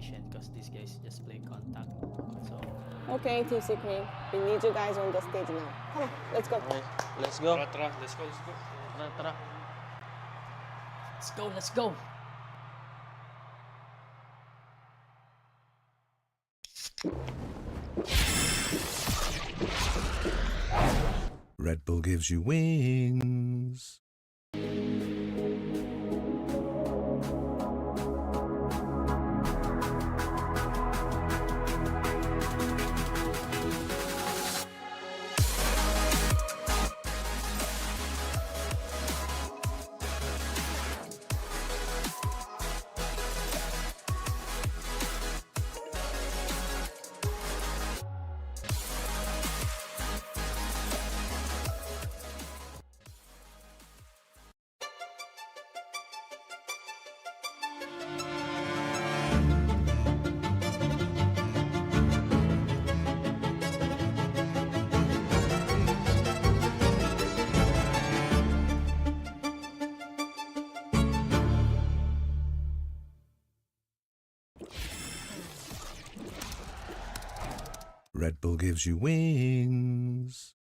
patient because these guys just play contact. So Okay, Team Secret, we need you guys on the stage now. Come on, let's go. Okay, let's go. Tara, let's go. Tara, tara. let's go. Red Bull gives you wings. Red Bull gives you wings.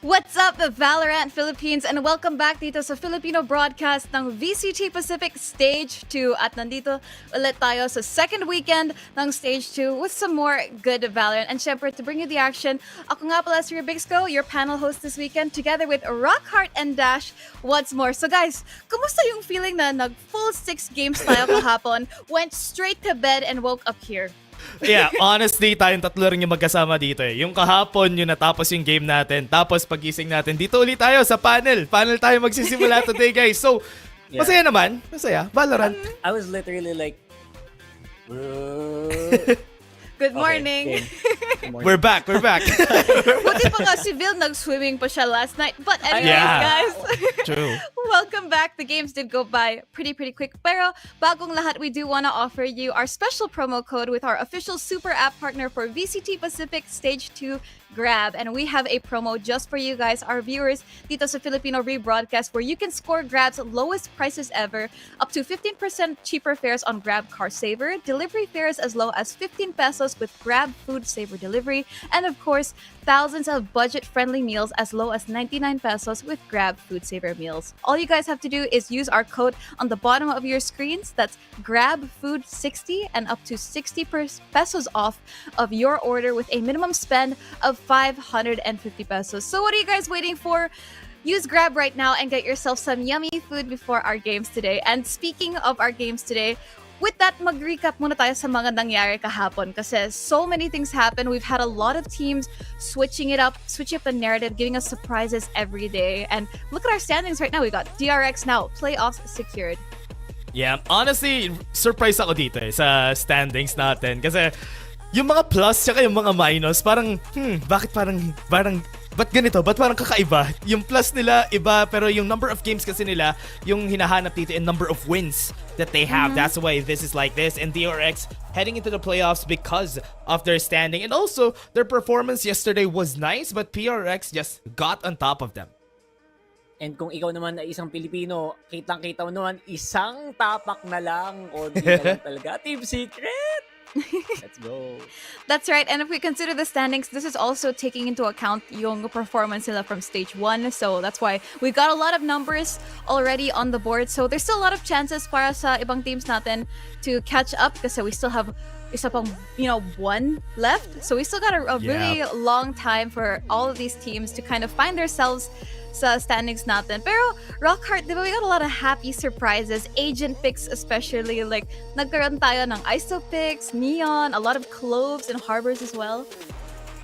What's up, Valorant Philippines, and welcome back dito sa Filipino broadcast ng VCT Pacific Stage 2. At nandito ulit tayo sa second weekend ng Stage 2 with some more good Valorant. And syempre, to bring you the action, ako nga pala si Bixco, your panel host this weekend, together with Rockheart and Dash. What's more? So guys, kumusta yung feeling na nag-full 6 games tayo kahapon, went straight to bed and woke up here? Yeah, honestly, tayong tatlo rin yung magkasama dito eh. Yung kahapon, yung natapos yung game natin. Tapos pagising natin, dito ulit tayo sa panel. Panel tayo magsisimula today, guys. So, masaya naman. Masaya. Valorant. I was literally like... Good morning. Good morning. We're back. Buti pa nga si Vil nag-swimming pa siya last night. But anyways, Yeah. guys, True. welcome back. The games did go by pretty quick. Pero bagong lahat, we do want to offer you our special promo code with our official super app partner for VCT Pacific Stage 2, Grab. And we have a promo just for you guys, our viewers, dito sa Filipino Rebroadcast, where you can score Grab's lowest prices ever, up to 15% cheaper fares on Grab Car Saver, delivery fares as low as 15 pesos with Grab Food Saver delivery, and of course, thousands of budget-friendly meals as low as 99 pesos with Grab Food Saver meals. All you guys have to do is use our code on the bottom of your screens. That's Grab Food 60 and up to 60 pesos off of your order with a minimum spend of 550 pesos. So what are you guys waiting for? Use Grab right now and get yourself some yummy food before our games today. And speaking of our games today, with that, mag-recap muna tayo sa mga nangyari kahapon kasi so many things happen. We've had a lot of teams switching up the narrative, giving us surprises every day. And look at our standings right now. We got DRX now, playoffs secured. Yeah, honestly, surprise ako dito eh, sa standings natin. Kasi yung mga plus tsaka yung mga minus, parang, bakit ba't ganito? Ba't parang kakaiba? Yung plus nila, iba, pero yung number of games kasi nila, yung hinahanap dito and number of wins that they have. That's why this is like this. And DRX heading into the playoffs because of their standing. And also, their performance yesterday was nice, but PRX just got on top of them. And kung ikaw naman ay isang Pilipino, kitang-kita mo naman, isang tapak na lang o di na lang talaga. Team Secret! Let's go. That's right. And if we consider the standings, this is also taking into account yung performance nila from stage 1. So that's why we got a lot of numbers already on the board. So there's still a lot of chances para sa ibang teams natin to catch up kasi we still have isa pang, one left. So we still got a really long time for all of these teams to kind of find themselves sa standings natin. Pero Rockheart, di ba, we got a lot of happy surprises, agent picks especially, like nagkaroon tayo ng ISO picks, Neon, a lot of Cloves and Harbors as well.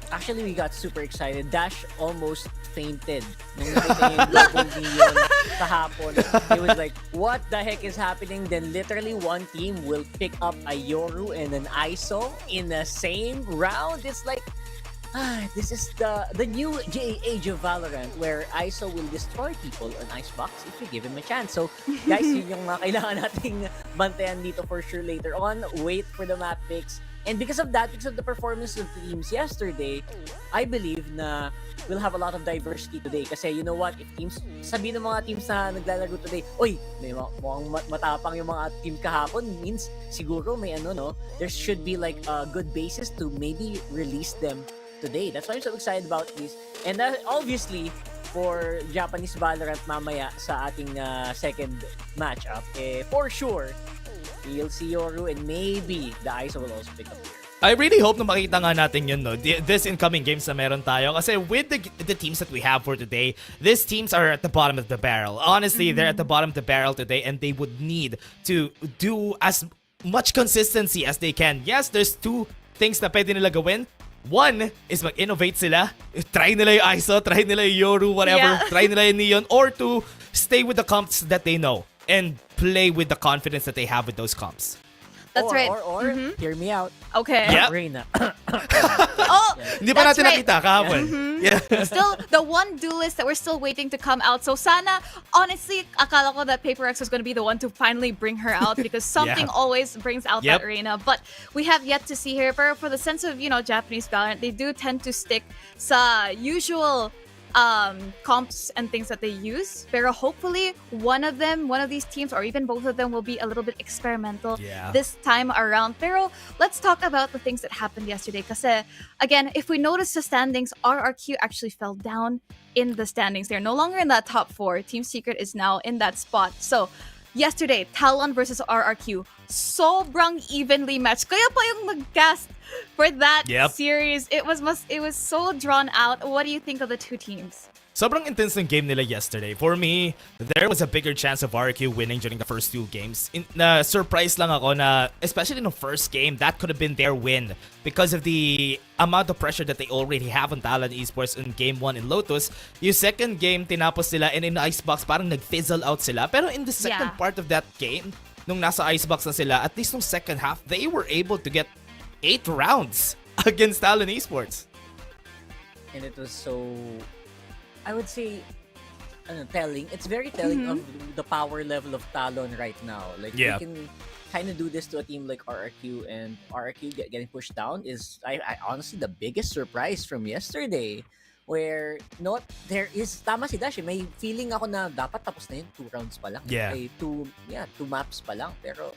Actually, we got super excited. Dash almost fainted. Nung nakita yung double Neon kahapon. It was like, what the heck is happening? Then literally one team will pick up a Yoru and an ISO in the same round. It's like, this is the new age of Valorant where ISO will destroy people on Icebox if you give him a chance. So, guys, yun yung mga kailangan nating bantayan dito for sure later on. Wait for the map picks. And because of that, because of the performance of the teams yesterday, I believe na we'll have a lot of diversity today. Kasi you know what? If teams, sabihin ng mga teams na naglalaro today, oy, may mukhang matapang yung mga team kahapon, means siguro may there should be like a good basis to maybe release them today. That's why I'm so excited about this. And obviously, for Japanese Valorant mamaya sa ating second matchup, for sure, you'll see Yoru and maybe the ISO will also pick up here. I really hope na makita nga natin yun, no? This incoming games na meron tayo. Kasi with the teams that we have for today, these teams are at the bottom of the barrel. Honestly, they're at the bottom of the barrel today and they would need to do as much consistency as they can. Yes, there's two things na pwede nila gawin. One is mag-innovate sila. Try nila yung ISO, try nila yung Yoru, whatever. Yeah. Try nila yung Neon. Or two, stay with the comps that they know and play with the confidence that they have with those comps. That's right. Or hear me out. Okay. Yep. Reina. Oh, Hindi pa that's natin right. nakita kahapon. Yeah. Still, the one duelist that we're still waiting to come out. So sana, honestly, akala ko that Paper X was going to be the one to finally bring her out because something always brings out that arena. But we have yet to see her. But for the sense of, Japanese Valorant, they do tend to stick sa usual comps and things that they use. Pero hopefully, one of these teams, or even both of them, will be a little bit experimental this time around. Pero let's talk about the things that happened yesterday. Kasi, again, if we notice the standings, RRQ actually fell down in the standings. They're no longer in that top 4. Team Secret is now in that spot. So, yesterday, Talon versus RRQ. Sobrang evenly matched. Kaya pa yung nag-cast for that series. It was so drawn out. What do you think of the two teams? Sobrang intense ng game nila yesterday. For me, there was a bigger chance of RQ winning during the first 2 games. Surprised lang ako na, especially in the first game, that could have been their win because of the amount of pressure that they already have on Talon Esports in game 1 in Lotus. Yung second game, tinapos sila and in Icebox, parang nag-fizzle out sila. Pero in the second part of that game, nung nasa Icebox na sila, at least nung second half, they were able to get 8 rounds against Talon Esports. And it was so, I would say, telling. It's very telling of the power level of Talon right now. Like, we can kind of do this to a team like RRQ, and RRQ getting pushed down is, I honestly, the biggest surprise from yesterday. Where, there is, tama si Dash, may feeling ako na dapat tapos na yun, 2 rounds pa lang. Yeah. Two maps pa lang. Pero,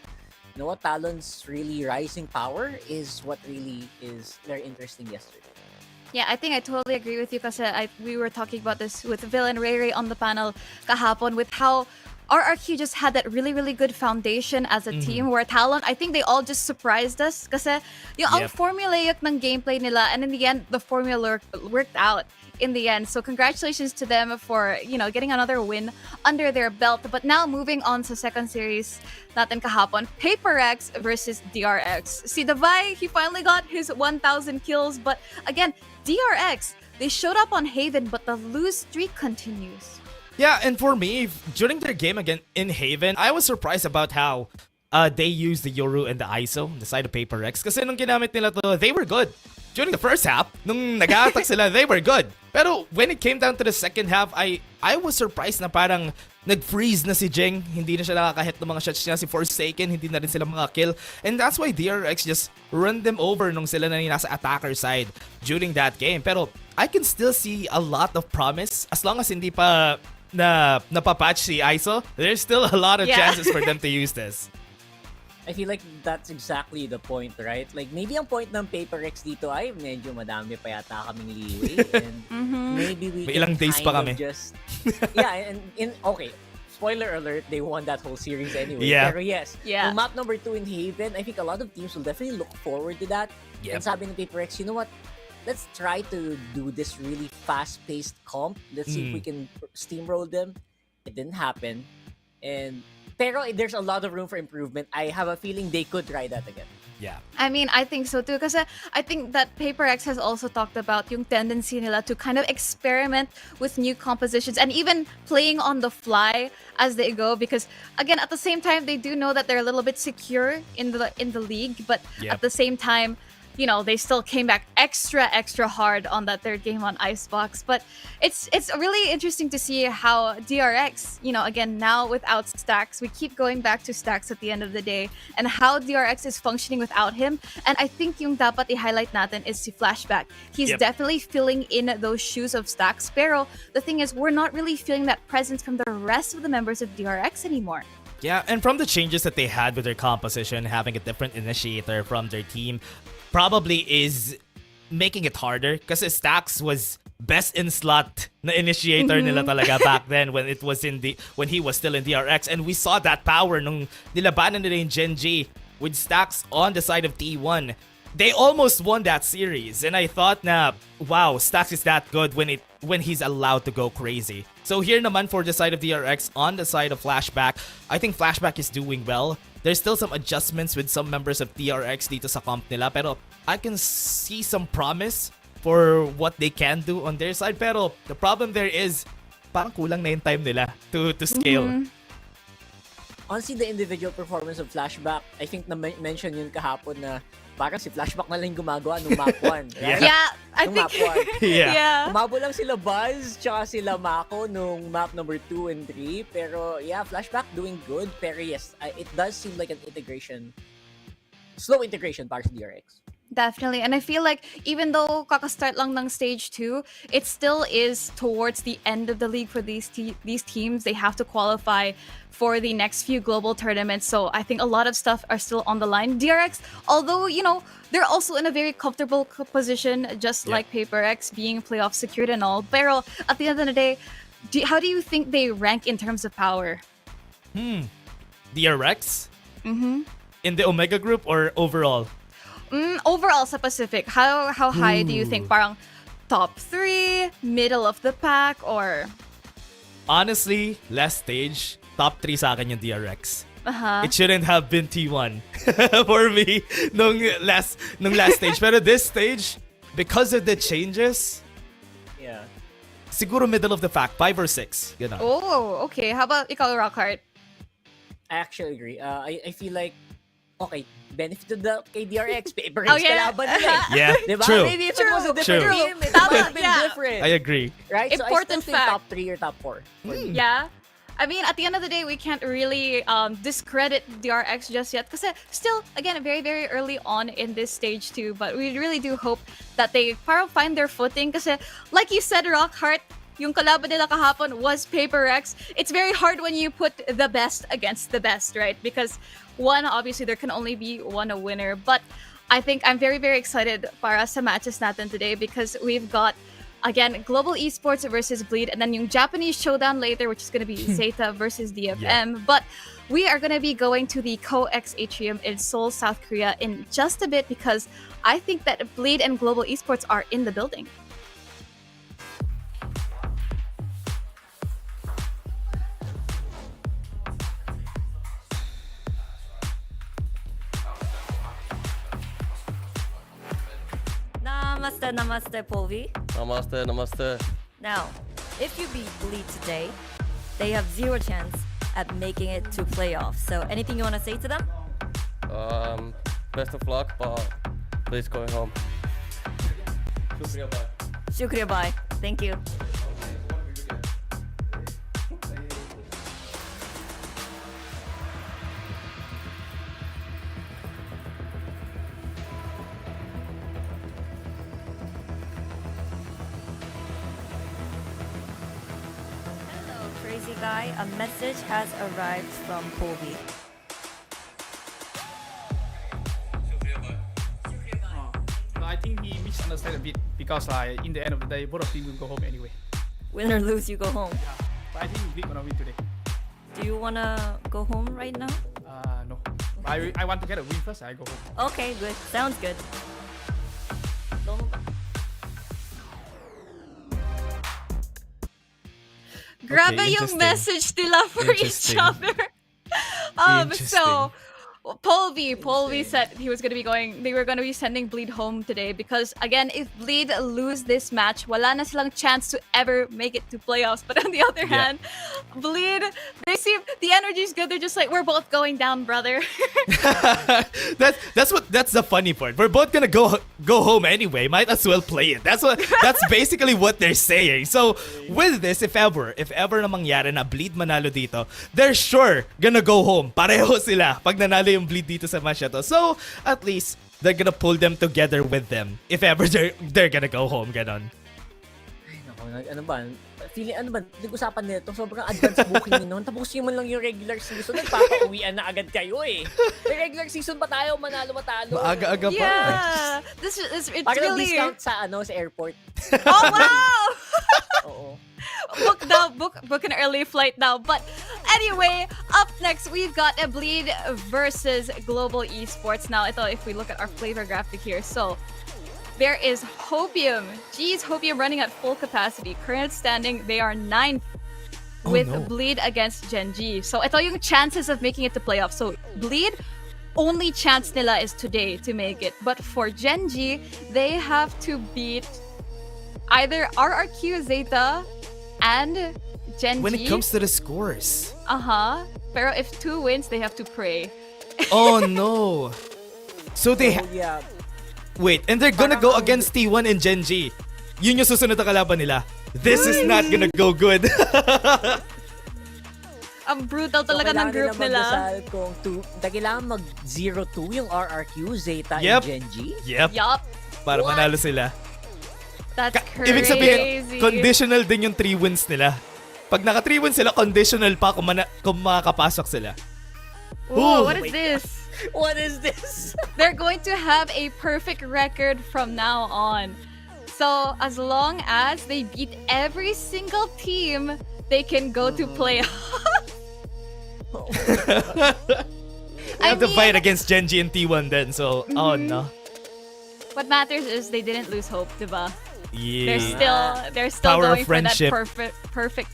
Talon's really rising power is what really is very interesting yesterday. Yeah, I think I totally agree with you kasi we were talking about this with Vil and Ray Ray on the panel kahapon with how RRQ just had that really, really good foundation as a team where Talon, I think they all just surprised us kasi yung ang formulaic ng gameplay nila, and in the end, the formula worked out in the end. So congratulations to them for, getting another win under their belt. But now moving on to second series natin kahapon, PaperX versus DRX. Si Davai, he finally got his 1,000 kills, but again, DRX, they showed up on Haven, but the lose streak continues. Yeah, and for me, during their game again in Haven, I was surprised about how they used the Yoru and the ISO on the side of PaperX. Kasi nung ginamit nila to, they were good. During the first half, nung nag-a-attack sila, they were good. Pero when it came down to the second half, I was surprised na parang nag-freeze na si Jeng. Hindi na siya nakakahit ng mga shots niya. Si Forsaken, hindi na rin sila makakill. And that's why DRX just run them over nung sila na nasa attacker side during that game. Pero I can still see a lot of promise as long as hindi pa napapatch si ISO. There's still a lot of chances for them to use this. I feel like that's exactly the point, right? Like, maybe ang point ng PaperX dito ay medyo madami pa yata kaming leeway. And maybe we may ilang days pa kami. Just... yeah, and okay, spoiler alert, they won that whole series anyway. Yeah. Pero yes, yung map number 2 in Haven, I think a lot of teams will definitely look forward to that. And sabi ng PaperX, you know what? Let's try to do this really fast-paced comp. Let's see if we can steamroll them. It didn't happen. Pero there's a lot of room for improvement. I have a feeling they could try that again. Yeah. I mean, I think so too. Kasi I think that PaperX has also talked about yung tendency nila to kind of experiment with new compositions and even playing on the fly as they go. Because again, at the same time, they do know that they're a little bit secure in the league, but at the same time, they still came back extra hard on that third game on Icebox. But it's really interesting to see how DRX, again, now without Stacks, we keep going back to Stacks at the end of the day, and how DRX is functioning without him. And I think yung dapat i-highlight natin is si Flashback. He's definitely filling in those shoes of Stacks. Pero the thing is, we're not really feeling that presence from the rest of the members of DRX anymore. Yeah, and from the changes that they had with their composition, having a different initiator from their team probably is making it harder kasi Stax was best in slot na initiator nila talaga back then when he was still in DRX, and we saw that power nung nilabanan nila yung Gen G with Stax on the side of T1. They almost won that series, and I thought na wow, Stax is that good when he's allowed to go crazy. So here naman for the side of DRX, on the side of Flashback, I think Flashback is doing well. There's still some adjustments with some members of DRX dito sa comp nila, pero I can see some promise for what they can do on their side. Pero the problem there is parang kulang na yung time nila to scale. Honestly, the individual performance of Flashback, I think na-mention yun kahapon na parang si Flashback na lang gumagawa nung map 1. Right? Yeah, I nung think... map 1. yeah. Umabo lang sila Buzz tsaka sila Mako nung map number 2 and 3. Pero yeah, Flashback doing good. Pero yes, it does seem like an integration, slow integration para sa DRX. Definitely. And I feel like even though kakastart lang ng stage 2, it still is towards the end of the league for these teams. They have to qualify for the next few global tournaments. So I think a lot of stuff are still on the line. DRX, although, they're also in a very comfortable position, just like PaperX being playoff secured and all. Pero at the end of the day, how do you think they rank in terms of power? DRX? In the Omega group or overall? Overall sa Pacific, how high do you think? Parang top 3, middle of the pack, or? Honestly, last stage, top 3 sa akin yung DRX. Uh-huh. It shouldn't have been T1 for me nung last stage. Pero this stage, because of the changes, Yeah. siguro middle of the pack, 5 or 6. Ganun. Oh, okay. How about ikaw, Rockhart? I actually agree. I feel like, okay, benefit of the KDRX, paper Oh, yeah. kalaban nila. Yeah, Diba? true. Maybe if it was a different True. team, it Tama, would have been yeah. different. I agree. Right? Important so I still think fact. top 3 or top 4. Yeah. I mean, at the end of the day, we can't really discredit DRX just yet. Because still, again, very, very early on in this stage too. But we really do hope that they parang find their footing. Kasi like you said, Rockhart, yung kalaban nila kahapon was PaperX. It's very hard when you put the best against the best, right? Because one, obviously, there can only be one a winner. But I think I'm very, very excited para sa matches natin today because we've got, again, Global Esports versus Bleed, and then yung Japanese showdown later, which is going to be Zeta versus DFM. But we are going to be going to the COEX Atrium in Seoul, South Korea in just a bit because I think that Bleed and Global Esports are in the building. Namaste, namaste, Polvi. Namaste, namaste. Now, if you beat Bleed today, they have zero chance at making it to playoffs. So, anything you want to say to them? Best of luck, but please go home. Shukriya, bye. Shukriya, bye. Thank you. Hello, crazy guy. A message has arrived from Polvi. No, I think he misunderstood a bit because in the end of the day, both of them will go home anyway. Win or lose, you go home. But I think we're gonna win today. Do you want to go home right now? No. I want to get a win first. I go home. Okay, good. Sounds good. Grabe yung interesting. message nila for each Interesting. other. Interesting. So Polvi said they were gonna be sending Bleed home today because again, if Bleed lose this match, wala na silang chance to ever make it to playoffs. But on the other hand, Bleed, they seem the energy's good. They're just like, we're both going down, brother. That's the funny part. We're both gonna go home anyway. Might as well play it. That's basically what they're saying. So with this, if ever na mangyari na Bleed manalo dito, they're sure gonna go home. Pareho sila pag nanalo yung Bleed dito sa match na to. So at least they're gonna pull them together with them. If ever they're gonna go home, ganon. Ano ba? Feeling, nag-usapan nila ito, sobrang advanced booking nun. Tapusin mo lang yung regular season, nagpapauwian na agad kayo eh. May regular season pa tayo, manalo-matalo. Maaga-aga pa. Yeah, it's Parang really. discount sa airport. Oh wow! Oo. book an early flight now. But anyway, up next we've got a Bleed versus Global Esports. Now, ito, if we look at our flavor graphic here, so there is Hopium. Geez, Hopium running at full capacity. Current standing, they are 9th with Bleed against Gen G. So ito yung chances of making it to playoffs. So Bleed, only chance nila is today to make it. But for Gen G, they have to beat either RRQ, Zeta, and Gen G. When it comes to the scores. Pero if 2 wins, they have to pray. Oh no. So they Yeah. wait, and they're gonna go against T1 and Gen G. Yun yung susunod na kalaban nila. This is not gonna go good. Ang brutal talaga ng group nila. Magdasal kung kailangan mag 0-2 yung RRQ, Zeta, Yep. and Genji. Yep. Yup. Para What? manalo sila. That's crazy. Ibig sabihin, conditional din yung 3 wins nila. Pag naka 3 wins sila, conditional pa kung makakapasok sila. Ooh, what is this? What is this? They're going to have a perfect record from now on. So as long as they beat every single team, they can go to playoff. They have to fight against Genji and T1 then, so, oh no. What matters is they didn't lose hope, diba? Yeah. They're still Power going of for that friendship.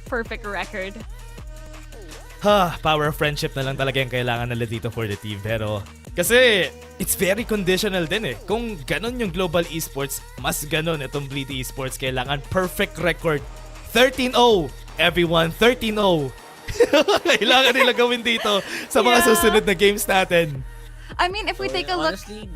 perfect record. Power of friendship na lang talaga yung kailangan nila dito for the team. Pero, kasi, it's very conditional din eh. Kung ganun yung global esports, mas ganun itong Bleed Esports. Kailangan perfect record. 13-0. Everyone, 13-0. Kailangan nila gawin dito sa mga susunod na games natin. I mean, if we take a look, Honestly,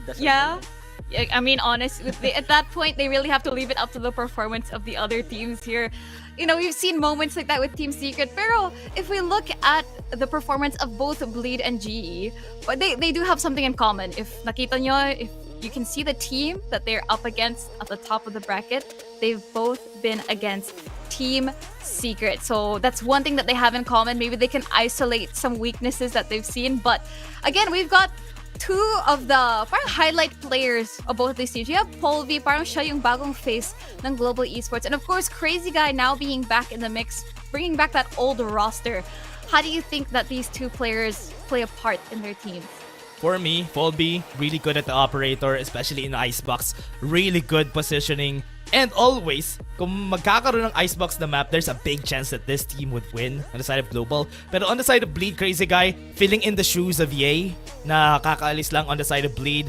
I mean, honestly, at that point, they really have to leave it up to the performance of the other teams here. You know, we've seen moments like that with Team Secret, pero if we look at the performance of both Bleed and GE, they do have something in common. If nakita nyo, if you can see the team that they're up against at the top of the bracket, they've both been against Team Secret. So that's one thing that they have in common. Maybe they can isolate some weaknesses that they've seen, but again, we've got two of the parang highlight players of both these teams. You have Polvi, parang siya yung bagong face ng global esports. And of course, Crazy Guy now being back in the mix, bringing back that old roster. How do you think that these two players play a part in their teams? For me, Polby, really good at the operator, especially in the icebox. Really good positioning. And always, kung magkakaroon ng icebox na map, there's a big chance that this team would win on the side of Global. Pero on the side of Bleed, Crazy Guy, filling in the shoes of Ye, na kakaalis lang on the side of Bleed.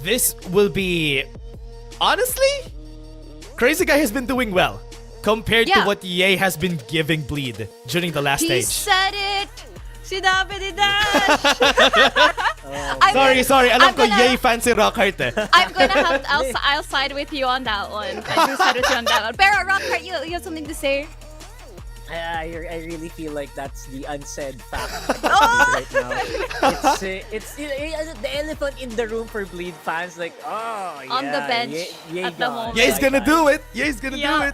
This will be... Honestly, Crazy Guy has been doing well compared to what Ye has been giving Bleed during the last He stage. said it! Sinabi ni Dash! Sorry. Alam ko, Ye fan si Rockhart eh. I'm gonna have I'll side with you on that one. I do side with you on that one. Pero Rockhart, you have something to say? I really feel like that's the unsaid fact right now. It's the elephant in the room for Bleed fans. Like, oh, yeah, On the bench at the moment. Ye's gonna do it. Ye's gonna do it.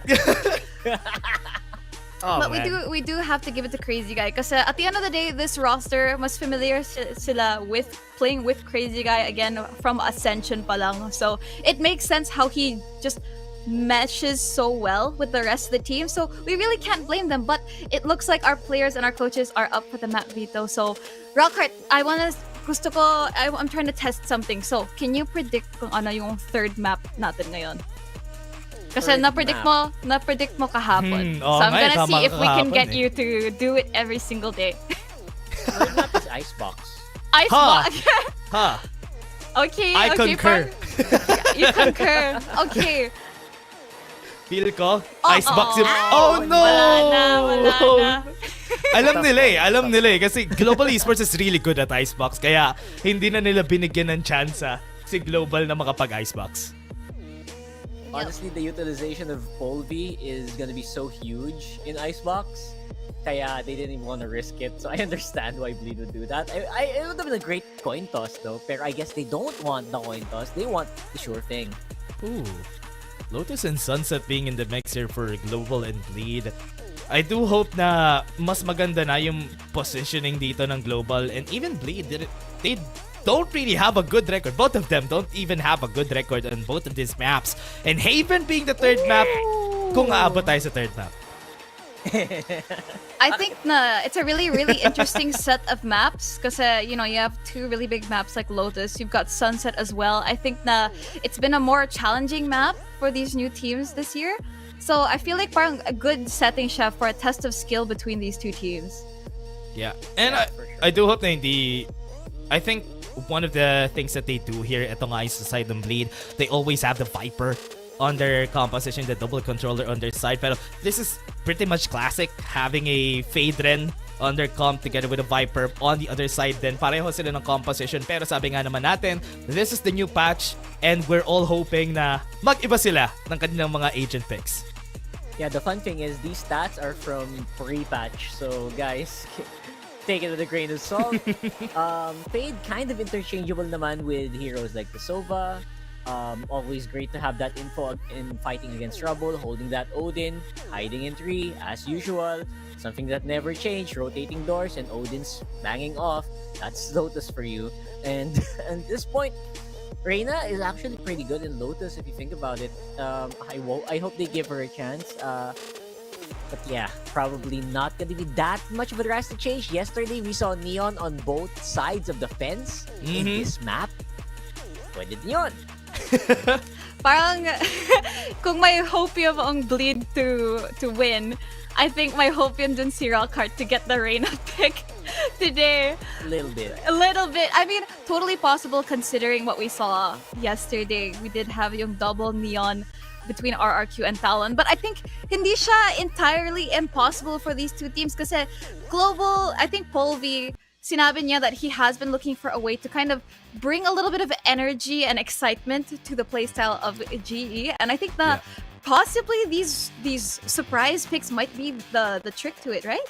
Oh, but man. we do have to give it to Crazy Guy kasi at the end of the day, this roster mas familiar sila with playing with Crazy Guy again from Ascension pa lang. So it makes sense how he just meshes so well with the rest of the team. So we really can't blame them. But it looks like our players and our coaches are up for the map veto. So Rockhart, I'm trying to test something. So can you predict kung ano yung third map natin ngayon? Kasi na-predict mo kahapon. So I'm gonna see if we can get you to do it every single day. Third map is Icebox. Icebox. Ha. Okay. I concur. You concur. Okay. Feel ko, Icebox yung... Oh no! Wala na. Alam nila eh. Kasi Global Esports is really good at Icebox. Kaya hindi na nila binigyan ng chance si Global na makapag-Icebox. Honestly, the utilization of Polvi is gonna be so huge in Icebox. Kaya they didn't even want to risk it. So I understand why Bleed would do that. It would have been a great coin toss though. Pero I guess they don't want the coin toss. They want the sure thing. Ooh. Lotus and Sunset being in the mix here for Global and Bleed. I do hope na mas maganda na yung positioning dito ng Global and even Bleed. They don't really have a good record. Both of them don't even have a good record on both of these maps. And Haven being the third map, kung aabot tayo sa third map. I think it's a really, really interesting set of maps kasi, you have two really big maps like Lotus. You've got Sunset as well. I think it's been a more challenging map for these new teams this year. So I feel like parang a good setting siya for a test of skill between these two teams. Yeah. And I do hope na hindi... I think one of the things that they do here, ito nga is sa side ng Bleed, they always have the Viper on their composition, the double controller on their side. Pero this is pretty much classic, having a Fade Ren on their comp together with a Viper on the other side din. Pareho sila ng composition. Pero sabi nga naman natin, this is the new patch and we're all hoping na mag-iba sila ng kanilang mga agent picks. Yeah, the fun thing is these stats are from pre-patch. So guys, take it with a grain of salt. Fade kind of interchangeable naman with heroes like the Sova. Always great to have that info in fighting against trouble, holding that Odin, hiding in tree as usual. Something that never changed, rotating doors and Odin's banging off. That's Lotus for you. And at this point, Reina is actually pretty good in Lotus if you think about it. I hope they give her a chance. But yeah, probably not gonna be that much of a drastic change. Yesterday, we saw Neon on both sides of the fence in this map. Pwede din yun. Parang kung may hopium ang Bleed to win, I think may hopium dun si Rockhart to get the Reina pick today. A little bit. I mean, totally possible considering what we saw yesterday. We did have yung double Neon between RRQ and Talon. But I think hindi siya entirely impossible for these two teams kasi Global, I think Polvi, sinabi niya that he has been looking for a way to kind of bring a little bit of energy and excitement to the playstyle of GE. And I think that possibly these surprise picks might be the trick to it, right?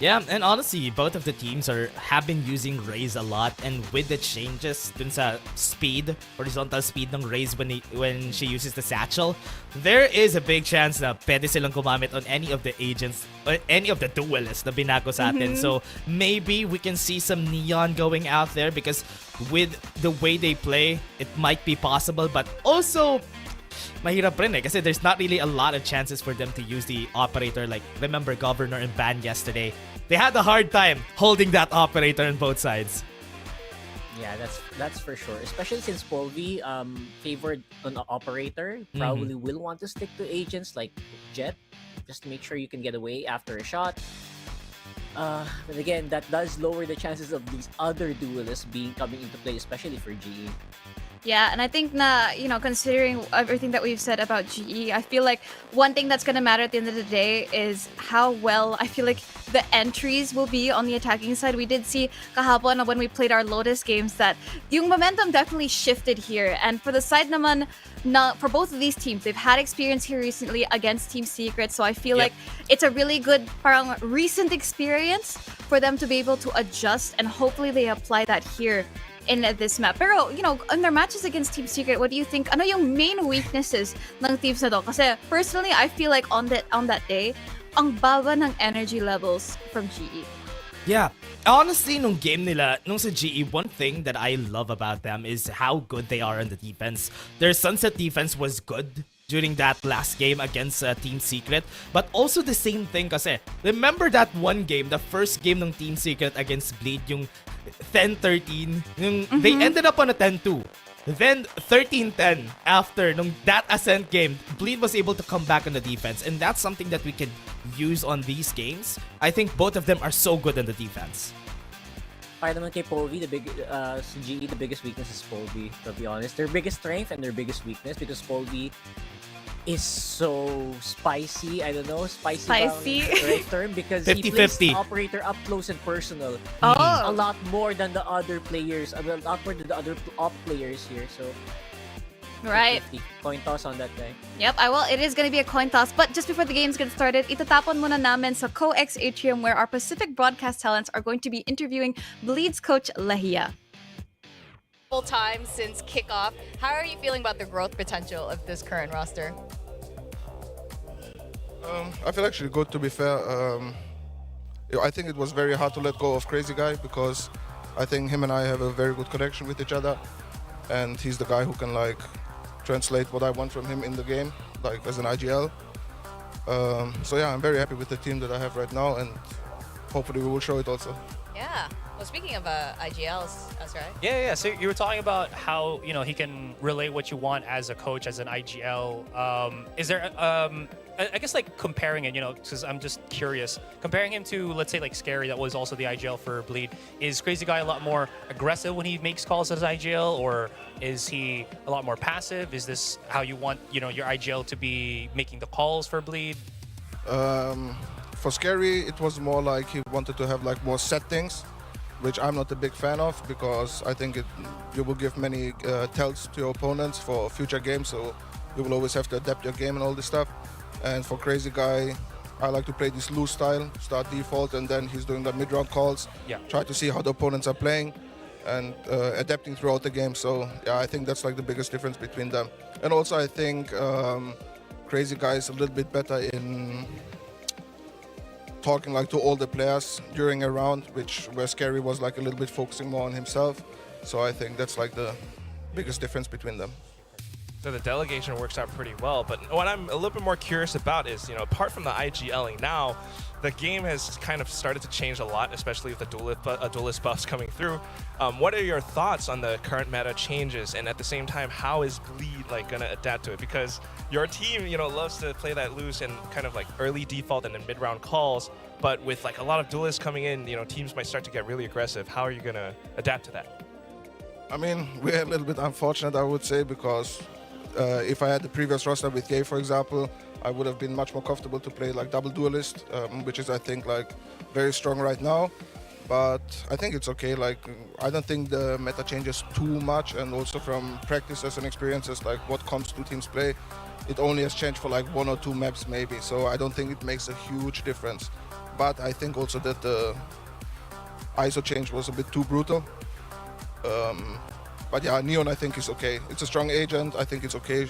Yeah, and honestly, both of the teams have been using Raze a lot, and with the changes dun sa speed, horizontal speed ng Raze when she uses the satchel, there is a big chance na pwede silang gumamit on any of the agents or any of the duelists na binago sa atin. So maybe we can see some Neon going out there because with the way they play, it might be possible, but also mahirap rin kasi there's not really a lot of chances for them to use the operator. Like, remember Governor and Ban yesterday? They had a hard time holding that operator on both sides. Yeah, that's for sure. Especially since Polvi favored an operator, probably will want to stick to agents like Jet, just to make sure you can get away after a shot. But again, that does lower the chances of these other duelists coming into play, especially for GE. Yeah, and I think na, considering everything that we've said about GE, I feel like one thing that's going to matter at the end of the day is how well I feel like the entries will be on the attacking side. We did see kahapon when we played our Lotus games that yung momentum definitely shifted here. And for the side naman, for both of these teams, they've had experience here recently against Team Secret. So I feel like it's a really good parang recent experience for them to be able to adjust, and hopefully they apply that here in this map. Pero, in their matches against Team Secret, what do you think? Ano yung main weaknesses ng teams na to? Kasi personally, I feel like on that day, ang baba ng energy levels from GE. Yeah. Honestly, nung game nila, nung sa GE, one thing that I love about them is how good they are on the defense. Their Sunset defense was good during that last game against Team Secret. But also the same thing kasi, remember that one game, the first game ng Team Secret against Bleed, yung 10-13, they ended up on a 10-2. Then 13-10 after that Ascent game, Bleed was able to come back on the defense, and that's something that we can use on these games. I think both of them are so good on the defense. Para naman kay Polvi, GE, the biggest weakness is Polvi, to be honest. Their biggest strength and their biggest weakness, because Polvi is so spicy. I don't know, spicy. The right term, because 50-50. he plays the operator up close and personal. Oh. A lot more than the other players. A lot more than the other op players here. So, Right. 50. Coin toss on that guy. Yep, it is going to be a coin toss. But just before the games get started, itatapon muna namin sa CoX Atrium where our Pacific broadcast talents are going to be interviewing Bleed's coach, Lahia. Full time since kickoff. How are you feeling about the growth potential of this current roster? I feel actually good, to be fair. I think it was very hard to let go of Crazy Guy because I think him and I have a very good connection with each other, and he's the guy who can translate what I want from him in the game, as an IGL. So yeah, I'm very happy with the team that I have right now, and hopefully we will show it also. Yeah. Well, speaking of IGLs, that's right. Yeah. So you were talking about how he can relay what you want as a coach, as an IGL. Is there I guess comparing it, because I'm just curious, comparing him to, let's say, Scary, that was also the IGL for Bleed. Is Crazy Guy a lot more aggressive when he makes calls as IGL, or is he a lot more passive? Is this how you want your IGL to be making the calls for Bleed? For Scary, it was more like he wanted to have more set things, which I'm not a big fan of, because I think you will give many tells to your opponents for future games, so you will always have to adapt your game and all this stuff. And for Crazy Guy, I like to play this loose style, start default, and then he's doing the mid-round calls. Yeah. Try to see how the opponents are playing and adapting throughout the game. So yeah, I think that's like the biggest difference between them. And also I think Crazy Guy is a little bit better in talking like to all the players during a round, where Scary was like a little bit focusing more on himself. So I think that's like the biggest difference between them. So the delegation works out pretty well, but what I'm a little bit more curious about is, you know, apart from the IGLing now, the game has kind of started to change a lot, especially with the duelist buffs coming through. What are your thoughts on the current meta changes, and at the same time, how is Bleed like gonna adapt to it? Because your team, you know, loves to play that loose and kind of like early default and then mid-round calls, but with like a lot of duelists coming in, you know, teams might start to get really aggressive. How are you gonna adapt to that? I mean, we're a little bit unfortunate, I would say, because if I had the previous roster with Gay, for example, I would have been much more comfortable to play like double duelist, which is I think like very strong right now. But I think it's okay. Like I don't think the meta changes too much, and also from practices and experiences, like what comps two teams play, it only has changed for like 1 or 2 maps maybe. So I don't think it makes a huge difference. But I think also that the ISO change was a bit too brutal. But yeah, Neon I think is okay. It's a strong agent. I think it's okay.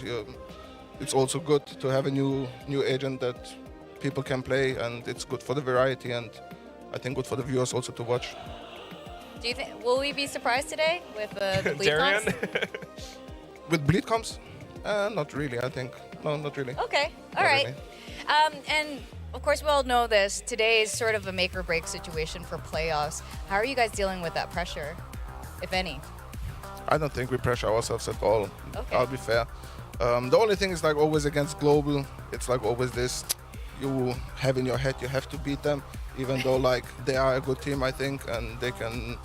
It's also good to have a new agent that people can play, and it's good for the variety, and I think good for the viewers also to watch. Do you think will we be surprised today with the bleed comps? With bleed comps? Not really. I think no, not really. Okay, all right. Really. And of course, we all know this. Today is sort of a make or break situation for playoffs. How are you guys dealing with that pressure, if any? I don't think we pressure ourselves at all. Okay. I'll be fair. The only thing is like always against Global, it's like always this, you have in your head you have to beat them, even though like they are a good team, I think, and they can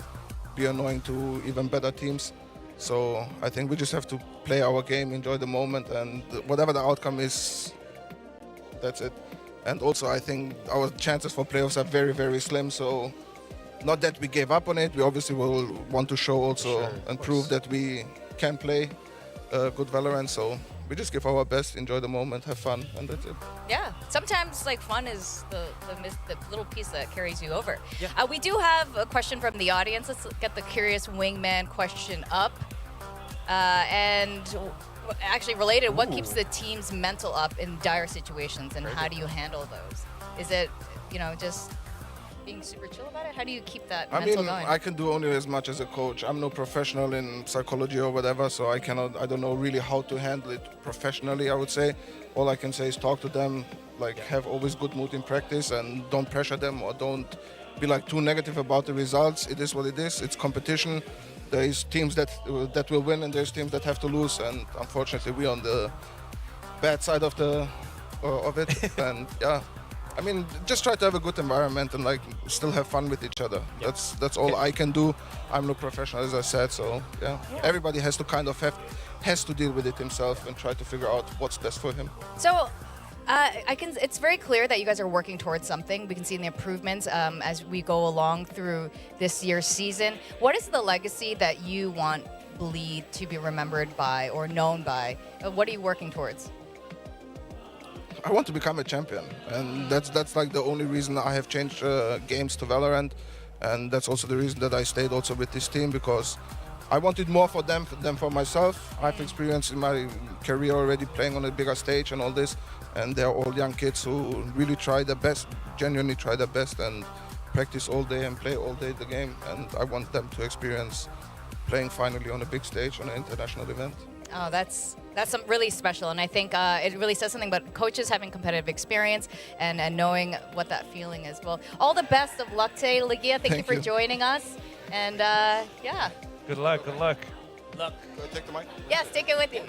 be annoying to even better teams. So I think we just have to play our game, enjoy the moment, and whatever the outcome is, that's it. And also I think our chances for playoffs are very, very slim, so not that we gave up on it, we obviously will want to show also and prove that we can play good Valorant, so we just give our best, enjoy the moment, have fun, and that's it. Yeah, sometimes like fun is the little piece that carries you over. Yeah. We do have a question from the audience. Let's get the Curious Wingman question up. And actually related, what keeps the team's mental up in dire situations, and how do you handle those? Is it, you know, just being super chill about it? How do you keep that mental going? I can do only as much as a coach. I'm no professional in psychology or whatever, so I don't know really how to handle it professionally, I would say. All I can say is talk to them, like have always good mood in practice, and don't pressure them or don't be like too negative about the results. It is what it is. It's competition. There is teams that will win, and there's teams that have to lose, and unfortunately we're on the bad side of it. And yeah, I mean, just try to have a good environment and like still have fun with each other. Yep. That's all I can do. I'm no professional, as I said, so yeah. Everybody has to kind of has to deal with it himself and try to figure out what's best for him. So it's very clear that you guys are working towards something. We can see the improvements as we go along through this year's season. What is the legacy that you want Bleed to be remembered by or known by? What are you working towards? I want to become a champion, and that's like the only reason I have changed games to Valorant, and that's also the reason that I stayed also with this team, because I wanted more for them than for myself. I've experienced in my career already playing on a bigger stage and all this, and they're all young kids who really try their best, genuinely try their best, and practice all day and play all day the game, and I want them to experience playing finally on a big stage on an international event. Oh, that's really special, and I think it really says something about coaches having competitive experience and knowing what that feeling is. Well, all the best of luck today, Ligia. Thank you for joining us, and yeah. Good luck. Good luck. Luck. Take the mic. Yes, take it with you.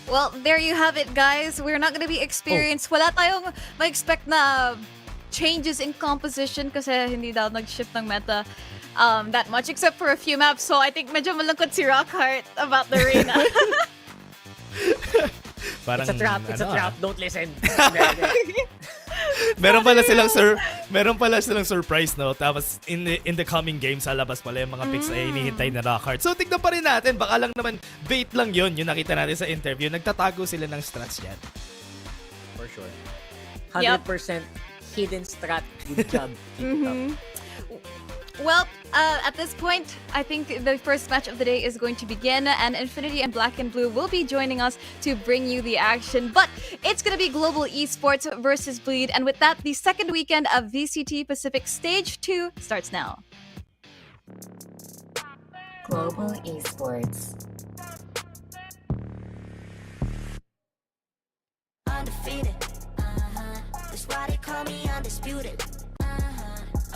Well, there you have it, guys. We're not gonna be experienced. Wala tayong ma-expect na changes in composition kasi hindi daw nag-shift ng meta that much, except for a few maps. So I think medyo malungkot si Rockhart about the arena. It's a trap. It's a trap. Don't listen. meron pala silang surprise, no? Tapos in the coming games, labas pala yung mga picks na hinihintay na Rockhart. So tignan pa rin natin, baka lang naman bait lang yun, yung nakita natin sa interview. Nagtatago sila ng strats yan. For for sure. Yep. 100% hidden strat. Good job. Keep it up. Well, at this point, I think the first match of the day is going to begin, and Infinity and Black and Blue will be joining us to bring you the action. But it's going to be Global Esports versus Bleed, and with that, the second weekend of VCT Pacific Stage 2 starts now. Global Esports. Undefeated. That's why they call me undisputed.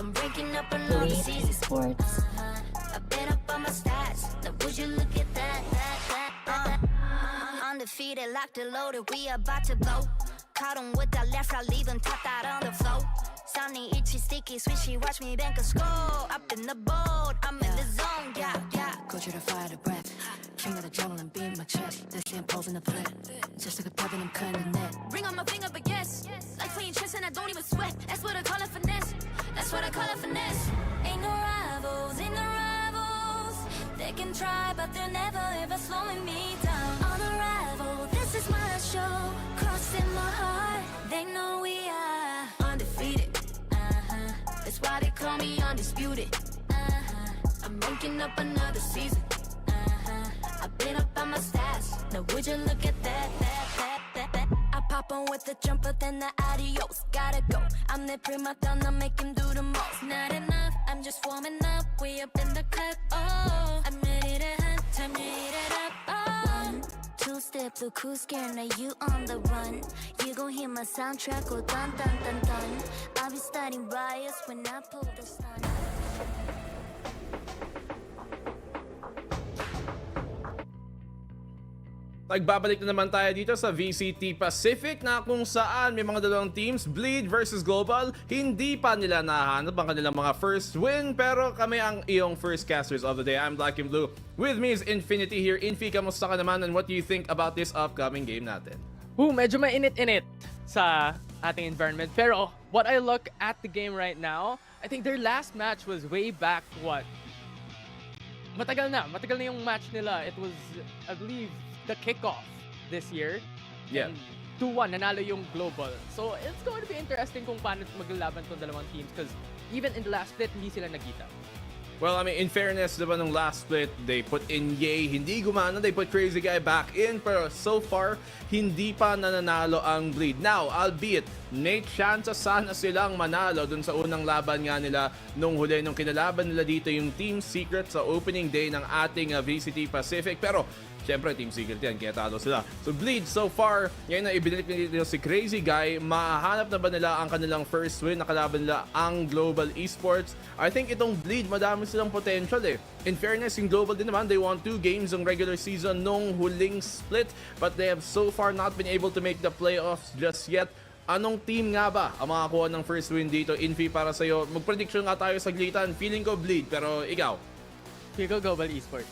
I'm breaking up another Bleed season. Esports. I've been up on my stats. Now would you look at that? Undefeated, locked and loaded. We about to blow. Caught him with that left, I leave him tapped out on the floor. Sounding itchy, sticky, swishy. Watch me bank a score. Up in the boat, I'm in the zone. Yeah, yeah. Go to the fire, the breath. King of the jungle and beat my chest. This damn pose in the threat. Just like a pebble, I'm cutting the net. Ring on my finger, but yes. Like playing chess and I don't even sweat. That's what I call it finesse. That's what I call it finesse. Ain't no rivals, ain't no rivals. They can try, but they're never ever slowing me down. Unrival, this is my show. Crossing my heart, they know we are undefeated. That's why they call me undisputed. I'm ranking up another season. I've been up on my stats. Now would you look at that? I pop on with the jumper, then the adios. Gotta go. I'm the prima donna, make him do the most. Not enough, I'm just warming up. We up in the cut. Oh, I'm ready to hunt. Time to eat it up. Oh. 1, 2 step, look who's scared. Now you on the run. You gon' hear my soundtrack go dun dun dun dun. I'll be starting riots when I pull the stun. Nagbabalik na naman tayo dito sa VCT Pacific na kung saan may mga dalawang teams, Bleed versus Global. Hindi pa nila nahanap ang kanilang mga first win, pero kami ang iyong first casters of the day. I'm Black and Blue. With me is Infinity here. Infi, kamusta ka naman and what do you think about this upcoming game natin? Medyo mainit-init sa ating environment. Pero what I look at the game right now, I think their last match was way back, Matagal na yung match nila. It was, I believe, the kickoff this year. Yeah. 2-1, nanalo yung Global. So, it's going to be interesting kung paano maglalaban tong dalawang teams because even in the last split, hindi sila nagkita. Well, I mean, in fairness, diba nung last split, they put in Ye, hindi gumana, they put Crazy Guy back in, pero so far, hindi pa nananalo ang Bleed. Now, albeit, may chance sana silang manalo dun sa unang laban nga nila nung huli, nung kinalaban nila dito yung Team Secret sa opening day ng ating VCT Pacific, pero siyempre, Team Secret yan, kaya talo sila. So, Bleed, so far, ngayon na ibinalik nila si Crazy Guy, mahanap na ba nila ang kanilang first win? Nakalaban nila ang Global Esports. I think itong Bleed, madami silang potential eh. In fairness, yung Global din naman, they won 2 games ng regular season nung huling split, but they have so far not been able to make the playoffs just yet. Anong team nga ba ang makakuha ng first win dito? Infi, para sa'yo, mag-prediction nga tayo saglitan. Feeling ko Bleed, pero ikaw? Feel ko Global Esports.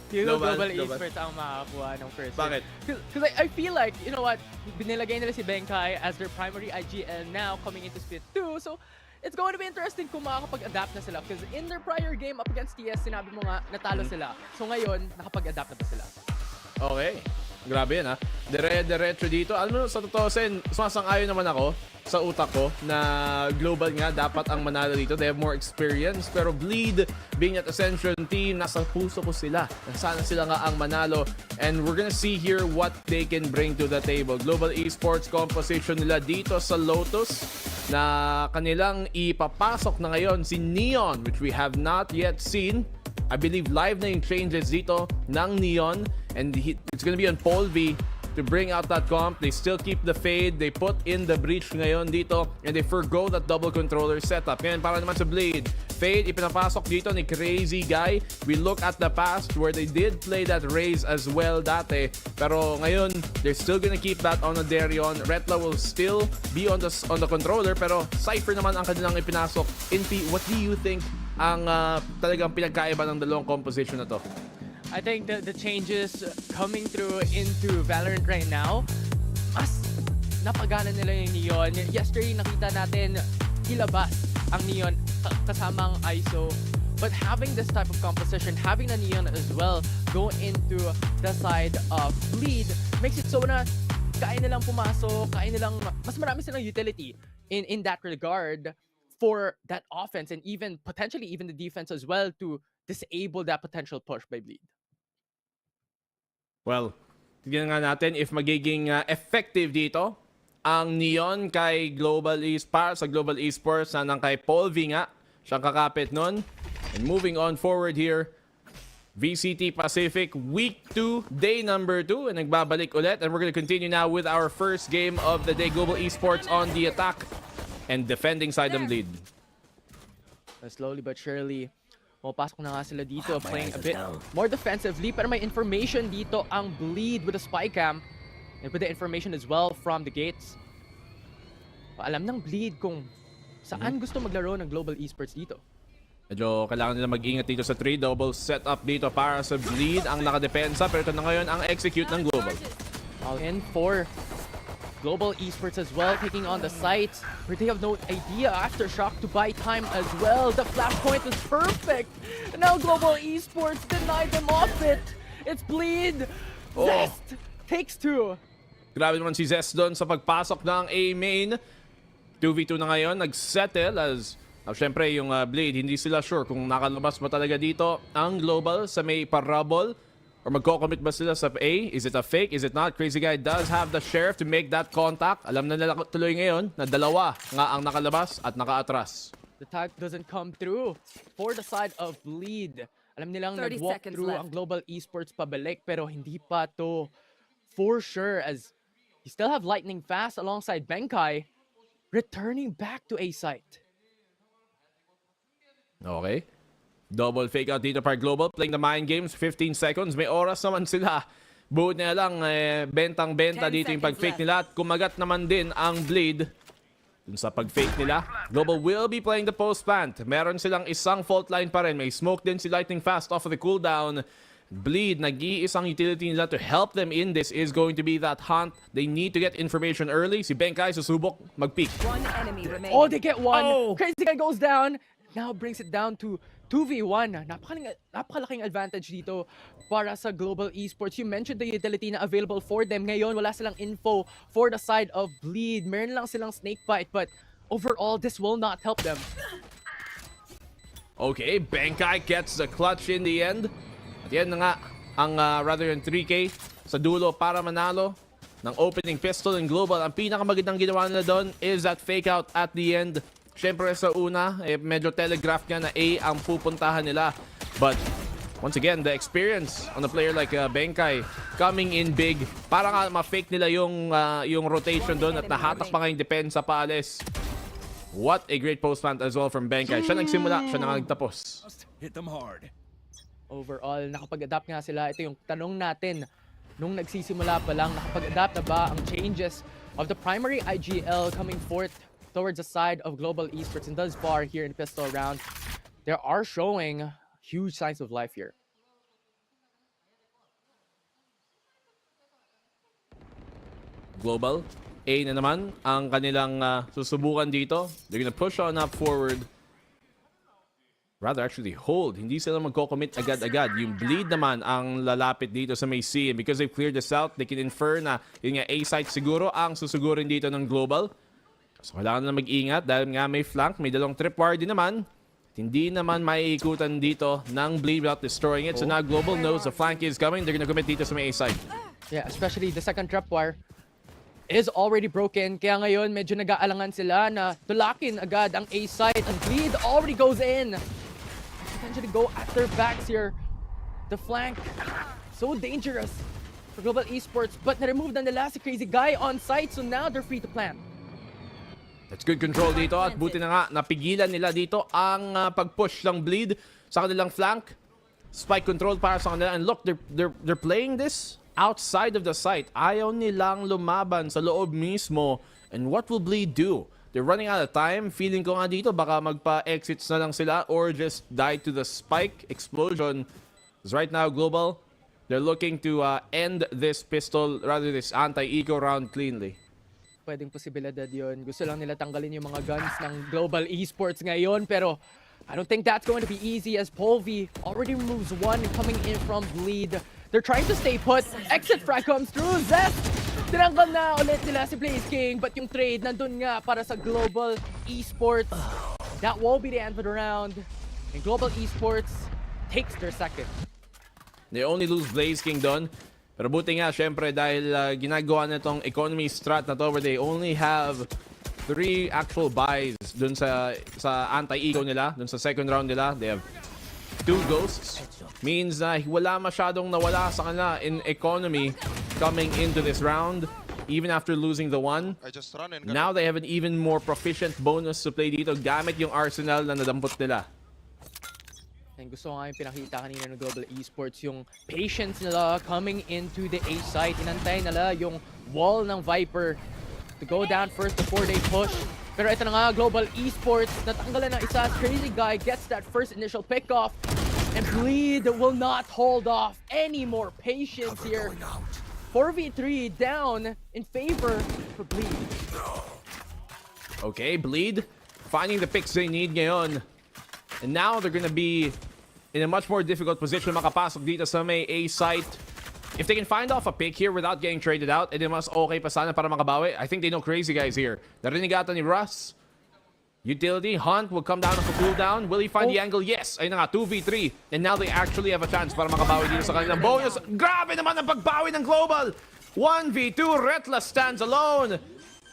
Global Esports ang makakuha ng first. Bakit? Because I feel like, you know what, binilagay nila si Benkai as their primary IGL now coming into Split 2. So, it's going to be interesting kung makakapag-adapt na sila. Because in their prior game up against TS, sinabi mo nga, natalo sila. So ngayon, nakapag-adapt na ba sila? Okay. Grabe yan ha. Dire-diretso dito. Alam mo, sa totoo sen, sumasang-ayon naman ako sa utak ko na Global nga dapat ang manalo dito. They have more experience. Pero Bleed, being at Ascension team, nasa puso ko sila. Sana sila nga ang manalo. And we're gonna see here what they can bring to the table. Global Esports composition nila dito sa Lotus na kanilang ipapasok na ngayon si Neon, which we have not yet seen. I believe live na yung changes dito ng Neon. And it's gonna be on Paul V to bring out that comp. They still keep the fade. They put in the breach ngayon dito. And they forgo that double controller setup. Ngayon, para naman sa Blade. Fade, ipinapasok dito ni Crazy Guy. We look at the past where they did play that raise as well dati. Pero ngayon, they're still gonna keep that on the Darion. Retla will still be on the controller. Pero Cypher naman ang kanilang ipinasok. Infi, what do you think ang talagang pinagkaiba ng dalawang composition na to? I think the changes coming through into Valorant right now, mas napagana nila yung Neon. Yesterday nakita natin ilabas ang Neon kasama ang ISO. But having this type of composition, having the Neon as well go into the side of Bleed makes it so na kaya nilang pumasok, kaya nilang, mas marami silang utility in that regard for that offense and even potentially even the defense as well to disable that potential push by Bleed. Well, tignan nga natin if magiging effective dito ang Neon kay Global Esports, sa Global Esports na nang kay Paul V nga. Siyang kakapit nun. And moving on forward here, VCT Pacific Week 2, Day number 2. And nagbabalik ulit. And we're gonna continue now with our first game of the day. Global Esports on the attack and defending side ng Bleed. Slowly but surely, pasok na nga sila dito, playing a bit more defensively. Pero may information dito ang Bleed with the spy cam. And with the information as well from the gates. Alam ng Bleed kung saan gusto maglaro ng Global Esports dito. Medyo kailangan nila mag-ingat dito sa 3. Double setup dito para sa Bleed ang nakadepensa. Pero ito na ngayon ang execute ng Global. All in for Global Esports as well, taking on the sites where they have no idea. Aftershock to buy time as well. The flashpoint is perfect. And now Global Esports denied them off it. It's Bleed. Zest takes 2. Grabe naman si Zest doon sa pagpasok ng A main. 2v2 na ngayon. Nag-settle as syempre yung Bleed, hindi sila sure kung nakalabas ba talaga dito ang Global sa may parabol. Or magko-commit ba sila sa A? Is it a fake? Is it not? Crazy Guy does have the sheriff to make that contact. Alam na nila tuloy ngayon na dalawa nga ang nakalabas at nakaatras. The tag doesn't come through for the side of Bleed. Alam nilang nag-walk through ang Global Esports pabalik pero hindi pa to for sure as you still have Lightning Fast alongside Benkai returning back to A site. Okay. Double fake out dito para Global. Playing the mind games. 15 seconds. May oras naman sila. Buot na lang bentang-benta dito yung pag-fake nila. At kumagat naman din ang Bleed dun sa pag-fake nila. Global will be playing the post plant. Meron silang isang fault line pa rin. May smoke din si Lightning Fast off of the cooldown. Bleed, nag-iisang utility nila to help them in this is going to be that hunt. They need to get information early. Si Benkai susubok mag-peek. Oh, they get one. Oh. Crazy Guy goes down. Now brings it down to 2v1. Napakalaking advantage dito para sa Global Esports. You mentioned the utility na available for them. Ngayon, wala silang info for the side of Bleed. Meron lang silang snakebite, but overall, this will not help them. Okay, Benkai gets the clutch in the end. At yan na nga ang rather than 3K sa dulo para manalo ng opening pistol in Global. Ang pinakamagandang ginawa nila doon is that fake out at the end. Siyempre sa una, medyo telegraph nga na A ang pupuntahan nila. But once again, the experience on a player like Benkai coming in big. Para nga ma-fake nila yung rotation doon at nahatak pa nga yung depensa paalis. What a great post plant as well from Benkai. Siya nagsimula, siya nagtapos. Hit them hard. Overall, nakapag-adapt nga sila. Ito yung tanong natin. Nung nagsisimula pa lang, nakapag-adapt na ba ang changes of the primary IGL coming forth towards the side of Global Esports? And thus far here in pistol round, there are showing huge signs of life here. Global, A na naman ang kanilang susubukan dito. They're gonna push on up forward. Rather actually hold. Hindi sila magko-commit agad-agad. Yung Bleed naman ang lalapit dito sa may C. And because they've cleared this out, they can infer na yun nga A site siguro ang susugurin dito ng Global. So kailangan na mag-ingat dahil nga may flank, may dalawang tripwire din naman. Hindi naman maiikutan dito ng Bleed without destroying it. So now Global knows the flank is coming. They're gonna commit dito sa may A side. Yeah, especially the second tripwire is already broken. Kaya ngayon medyo nag-aalangan sila na tulakin agad ang A side. And Bleed already goes in. Potentially go at their backs here. The flank, so dangerous for Global Esports. But na-remove na nila si Crazy Guy on site. So now they're free to plant. That's good control dito at buti na nga napigilan nila dito ang pag-push ng Bleed sa kanilang flank. Spike control para sa kanila and look, they're playing this outside of the site. Ayaw nilang lumaban sa loob mismo. And what will Bleed do? They're running out of time. Feeling ko nga dito baka magpa-exits na lang sila or just die to the spike explosion. Because right now Global, they're looking to end this pistol, rather this anti-eco round cleanly. Pwedeng posibilidad yun. Gusto lang nila tanggalin yung mga guns ng Global Esports ngayon. Pero I don't think that's going to be easy as Polvi already removes one coming in from Bleed. They're trying to stay put. Exit frag comes through. Zest Tinanggal na ulit nila si Blaze King, but yung trade nandun nga para sa Global Esports. That will be the end of the round. And Global Esports takes their second. They only lose Blaze King doon. Pero buti nga, syempre, dahil ginagawa na itong economy strat na to where they only have 3 actual buys dun sa anti-eco nila, dun sa second round nila. They have 2 ghosts. Means na wala masyadong nawala sa kanila in economy coming into this round. Even after losing the 1. Now they have an even more proficient bonus to play dito gamit yung arsenal na nadampot nila. And gusto nga yung pinakita kanina ng Global Esports, yung patience nila coming into the A site. Inantay nila yung wall ng Viper to go down first before they push. Pero ito na nga, Global Esports, natanggalan ng isa. Crazy Guy gets that first initial pick-off. And Bleed will not hold off any more patience here. 4v3 down in favor for Bleed. Okay, Bleed finding the picks they need ngayon. And now they're gonna be in a much more difficult position makapasok dito sa may A site. If they can find off a pick here without getting traded out, edi mas okay pa sana para makabawi. I think they know Crazy Guys here. Narinig ata ni Russ. Utility, Hunt will come down off a cooldown. Will he find the angle? Yes! Ayun na nga, 2v3. And now they actually have a chance para makabawi dito sa kanilang bonus. Grabe naman ang pagbawi ng Global! 1v2, Retla stands alone.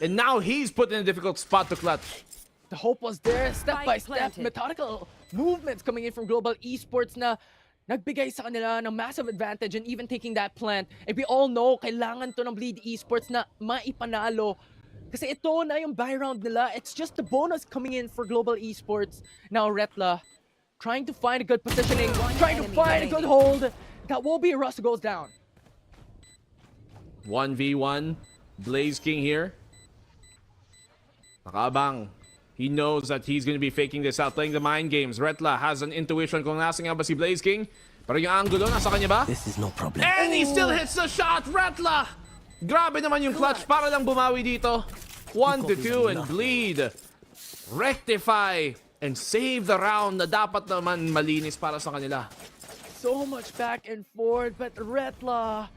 And now he's put in a difficult spot to clutch. The hope was there, step by step, methodical movements coming in from Global Esports na nagbigay sa kanila ng massive advantage and even taking that plant. And we all know, kailangan to ng Bleed Esports na maipanalo. Kasi ito na yung buy round nila. It's just the bonus coming in for Global Esports. Now Retla trying to find a good positioning, trying to find a good hold. That will be Russ goes down. 1v1, Blaze King here. Nakabang. He knows that he's going to be faking this out, playing the mind games. Retla has an intuition kung nasa nga ba si Blaze King. Pero yung angulo, nasa kanya ba? This is no problem. And he still hits the shot, Retla! Grabe naman yung clutch para lang bumawi dito. 1-2 and Bleed. Rectify and save the round na dapat naman malinis para sa kanila. So much back and forth, but Retla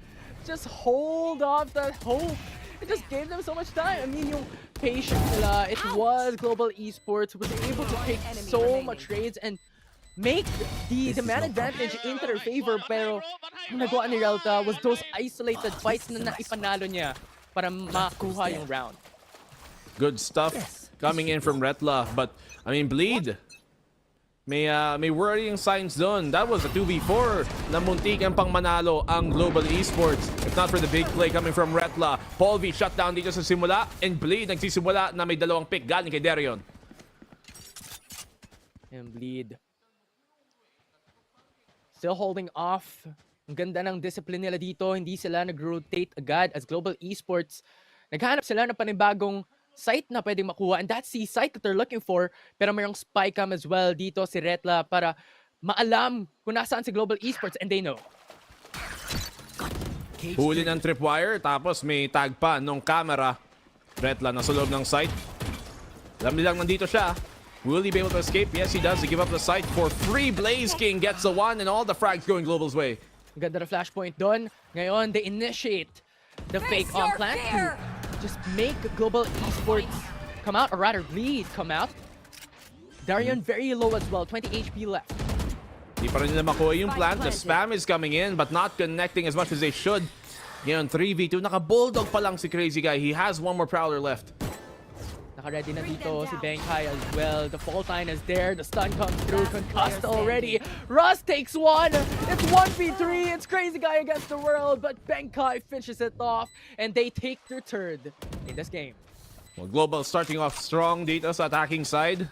just hold off that hope. It just gave them so much time. I mean, yung patience nila, it was Global Esports was able to take so much trades and make the man advantage into their favor. Pero yung nagawa ni Relta was those isolated fights na naipanalo niya para makuha yung round. Good stuff coming in from Retla, but I mean Bleed. May worrying signs doon. That was a 2v4 na muntik ang pangmanalo ang Global Esports. If not for the big play coming from Retla. Paul V shut down dito sa simula. And Bleed nagsisimula na may dalawang pick galing kay Darion. And Bleed still holding off. Ang ganda ng discipline nila dito. Hindi sila nag-rotate agad as Global Esports. Naghanap sila ng panibagong site na pwedeng makuha, and that's the site that they're looking for. Pero mayroong spy cam as well dito si Retla para maalam kung nasaan si Global Esports, and they know. Huli ng tripwire, tapos may tag pa nung camera. Retla nasa loob ng site. Alam nilang nandito siya. Will he be able to escape? Yes, he does. He give up the site for free. Blaze King gets the one, and all the frags going Global's way. Ganda na flashpoint doon. Ngayon, they initiate the fake on plant to just make Global Esports come out, or rather Bleed come out. Darion very low as well, 20 HP left. Di pa rin nila makuha yung plant. The spam is coming in but not connecting as much as they should. Ngayon, 3v2. Naka-bulldog pa lang si Crazy Guy. He has one more prowler left. Naka-ready na dito si Benkai as well. The fault line is there. The stun comes through. Concussed already. Russ takes one. It's 1v3. It's Crazy Guy against the world. But Benkai finishes it off. And they take their third in this game. Well, Global starting off strong dito sa attacking side.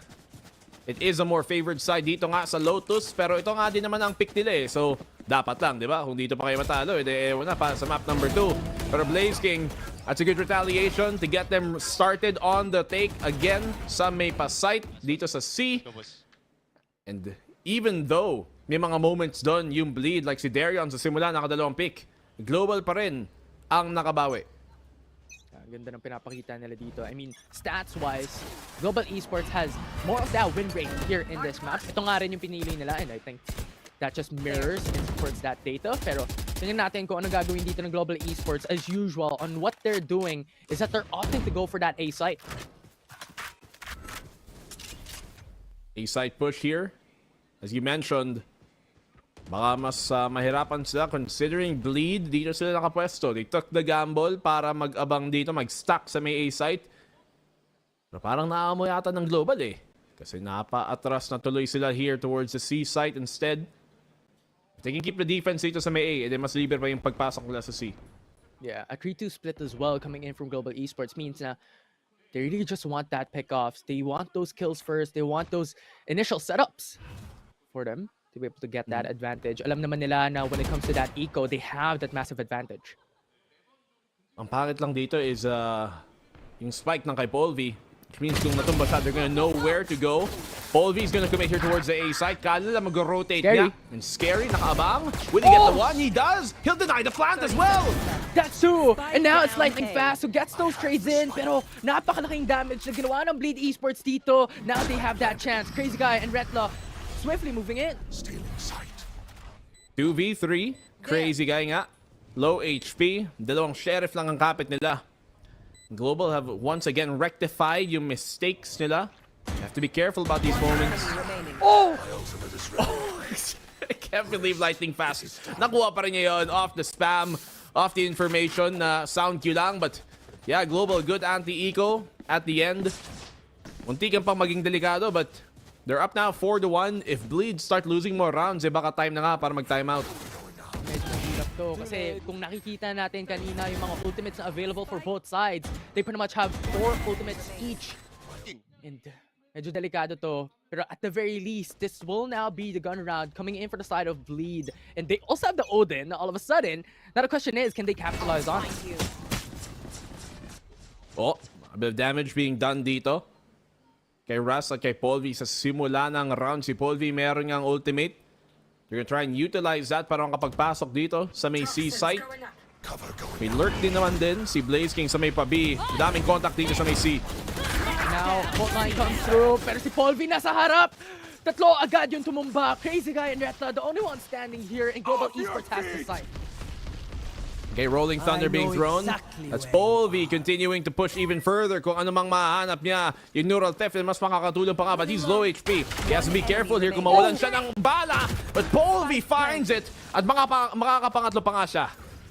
It is a more favored side dito nga sa Lotus. Pero ito nga din naman ang pick nila eh. So, dapat lang, di ba? Kung dito pa kayo matalo, ewan na pa sa map number 2. Pero Blaze King, that's a good retaliation to get them started on the take again sa may pa-site dito sa C. And even though may mga moments doon yung Bleed like si Darion sa simula nakadalawang pick, Global pa rin ang nakabawi. Ganda ng pinapakita nila dito. I mean, stats-wise, Global Esports has more of that win rate here in this map. Ito nga rin yung pinili nila, and I think that just mirrors and supports that data. Pero tingnan natin kung ano gagawin dito ng Global Esports. As usual, on what they're doing is that they're opting to go for that A site. A site push here. As you mentioned, baka mas mahirapan sila considering Bleed. Dito sila nakapwesto. They took the gamble para mag-abang dito, mag-stack sa may A site. Pero parang naamoy yata ng Global eh. Kasi napa-atras na tuloy sila here towards the C site instead. If they can keep the defense dito sa may A, edi mas liber pa yung pagpasok nila sa C. Yeah, a 3-2 split as well coming in from Global Esports means na they really just want that pickoffs. They want those kills first. They want those initial setups for them to be able to get that advantage. Alam naman nila na when it comes to that eco, they have that massive advantage. Ang pangit lang dito is yung spike ng kay Polvi. Which means kung natumba siya, they're gonna know where to go. Polvi is gonna commit here towards the A side. Kala nila mag-rotate niya. And Scary, nakaabang. Will he get the one? He does! He'll deny the plant as well! That's true! And now it's Lightning Fast who gets those trades in. Pero napakalaking damage na ginawa ng Bleed Esports dito. Now they have that chance. Crazy Guy and Retla swiftly moving in. 2v3. Crazy Guy nga. Low HP. Dalawang sheriff lang ang kapit nila. Global have once again rectified yung mistakes nila. You have to be careful about these moments. Oh! I can't believe Lightning Fast. Nakuha pa rin niya yun off the spam, off the information na sound cue lang. But yeah, Global good anti-eco at the end. Munti kang pang maging delikado but they're up now 4-1. If Bleed start losing more rounds, eh baka time na nga para mag-timeout. To. Kasi kung nakikita natin kanina yung mga ultimates na available for both sides, they pretty much have 4 ultimates each. And medyo delikado to. Pero at the very least, this will now be the gun round coming in for the side of Bleed. And they also have the Odin. All of a sudden, now the question is, can they capitalize on it? Oh, a bit of damage being done dito. Kay Ras at kay Polvi sa simula ng round. Si Polvi meron ngang ultimate. They're gonna try and utilize that para makapagpasok dito sa may C site. May lurk din naman din si Blaze King sa may pa-B. Daming contact dito sa may C. Now, fault line comes through, pero si Polvi nasa harap. Tatlo agad yung tumumba. Crazy Guy and Retla, the only one standing here, and Global Esports has the site. Okay, Rolling Thunder being thrown. That's Polvi continuing to push even further kung ano mang mahanap niya. Yung neural theft mas makakatulong pa nga, but he's low HP. He has to be careful here kung mawalan siya ng bala. But Polvi finds it at makakapangatlo pa nga siya.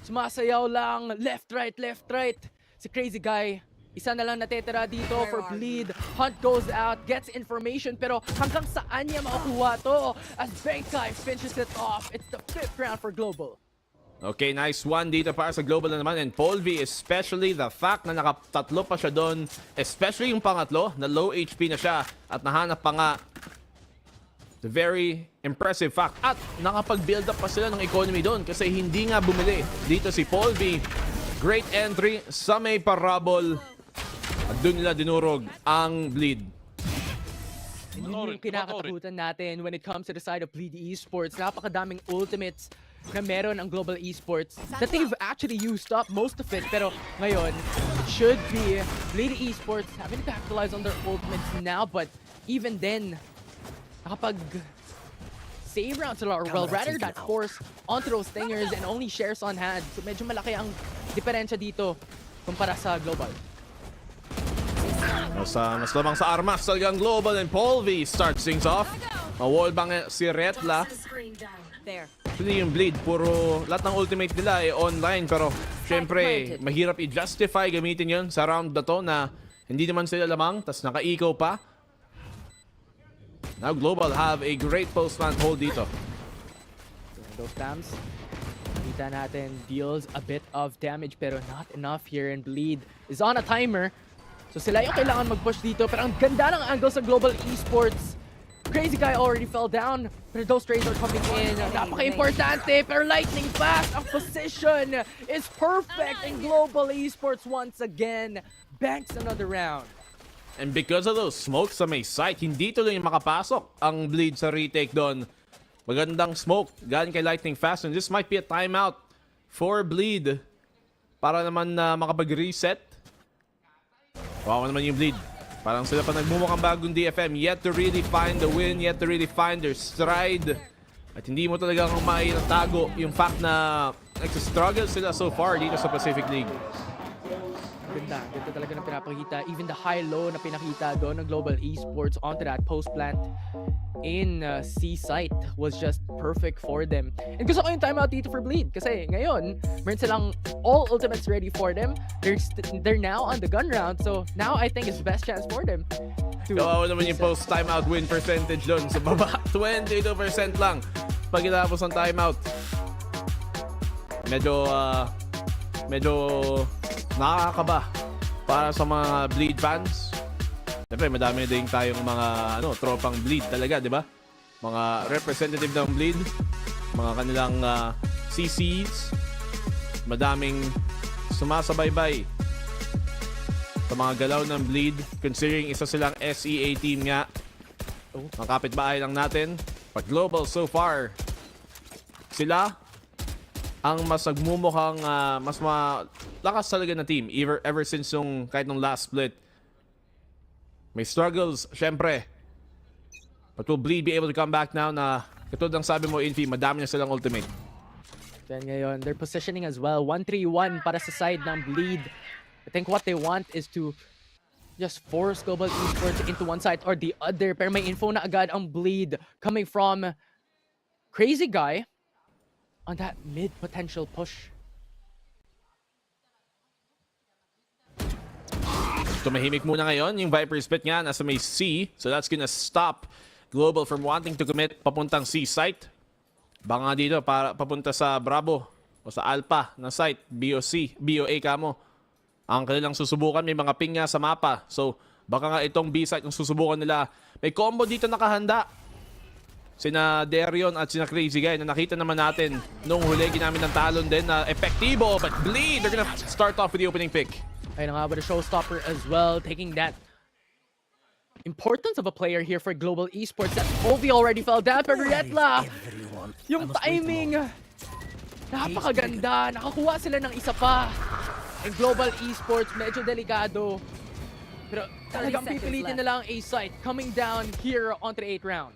Sumasayaw lang, left, right. Si Crazy Guy, isa na lang natitira dito for Bleed. Hunt goes out, gets information, pero hanggang saan niya makukuha to? As Benkai finishes it off, it's the 5th round for Global. Okay, nice one dito para sa Global na naman. And Polvi, especially the fact na nakatatlo pa siya doon, especially yung pangatlo, na low HP na siya at nahanap pa nga. The very impressive fact. At nakapag-build up pa sila ng economy doon kasi hindi nga bumili. Dito si Polvi, great entry sa may parabol. At doon nila dinurog ang Bleed. Yun yung kinakatakutan natin when it comes to the side of Bleed Esports. Napakadaming ultimates na meron ang Global Esports that they've actually used up most of it. Pero ngayon, it should be Bleed Esports having to capitalize on their ultimates now. But even then, nakapag-save round sila, or well, rather that force onto those stingers and only shares on hand. So medyo malaki ang diferensya dito kumpara sa Global. Mas lamang sa armas talagang Global, and Polvi starts things off. Ma-wallbang si Retla. Actually yung Bleed, puro lahat ng ultimate nila ay online, pero syempre mahirap i-justify gamitin yun sa round na to na hindi naman sila lamang, tas naka-eco pa. Now Global have a great post-plant hold dito. Those dams, kita natin, deals a bit of damage pero not enough here, and Bleed is on a timer. So sila yung kailangan mag-push dito, pero ang ganda ng angle sa Global Esports. Crazy Guy already fell down, pero those trades are coming in. Napaka-importante, pero Lightning Fast, ang position is perfect, and Global Esports once again banks another round. And because of those smokes sa may site, hindi tuloy makapasok ang Bleed sa retake doon. Magandang smoke galing kay Lightning Fast, and this might be a timeout for Bleed para naman na makapag-reset. Wow naman yung Bleed. Parang sila pa nagmumukhang bagong DFM. Yet to really find the win. Yet to really find their stride. At hindi mo talagang maitatago yung fact na nagsistruggle sila so far dito sa Pacific League. Ganda talaga ng pinapakita. Even the high-low na pinakita doon ng Global Esports onto that post-plant in C site was just perfect for them. And gusto ko yung timeout dito for Bleed kasi ngayon, meron silang all ultimates ready for them. They're now on the gun round, so now I think it's the best chance for them. Kawawa naman yung post-timeout win percentage doon sa baba. 22% lang pagkatapos ng timeout. Medyo nakakaba para sa mga Bleed fans. Siyempre, madami din tayong mga tropang Bleed talaga, di ba? Mga representative ng Bleed, mga kanilang CCs, madaming sumasabaybay sa mga galaw ng Bleed, considering isa silang SEA team nga. Ang kapitbahay lang natin, but global so far, sila ang mas nagmumukhang mas malakas talaga na team ever since kahit nung last split. May struggles, syempre. But will Bleed be able to come back now na katulad ng sabi mo, Infi, madami na silang ultimate. Then ngayon, they're positioning as well. 1-3-1 para sa side ng Bleed. I think what they want is to just force Global Esports into one side or the other. Pero may info na agad ang Bleed coming from Crazy Guy on that mid potential push. Tumahimik muna ngayon. Yung Viper split nga nasa may C. So that's gonna stop Global from wanting to commit papuntang C site. Baka nga dito para papunta sa Bravo o sa Alpha na site. BOA kamo. Ang kanilang susubukan, may mga ping nga sa mapa. So baka nga itong B site yung susubukan nila. May combo dito nakahanda. Sina Darion at sina Crazy Guy na nakita naman natin nung huli ginamit ng Talon din na epektibo. But Bleed, they're gonna start off with the opening pick. Ayun nga ba, the showstopper as well, taking that importance of a player here for Global Esports. That Ovi already fell down, pero Retla, yung timing, napakaganda. Nakakuha sila ng isa pa. And Global Esports, medyo delikado. Pero talagang pipilitin na lang ang A-site coming down here onto the 8th round.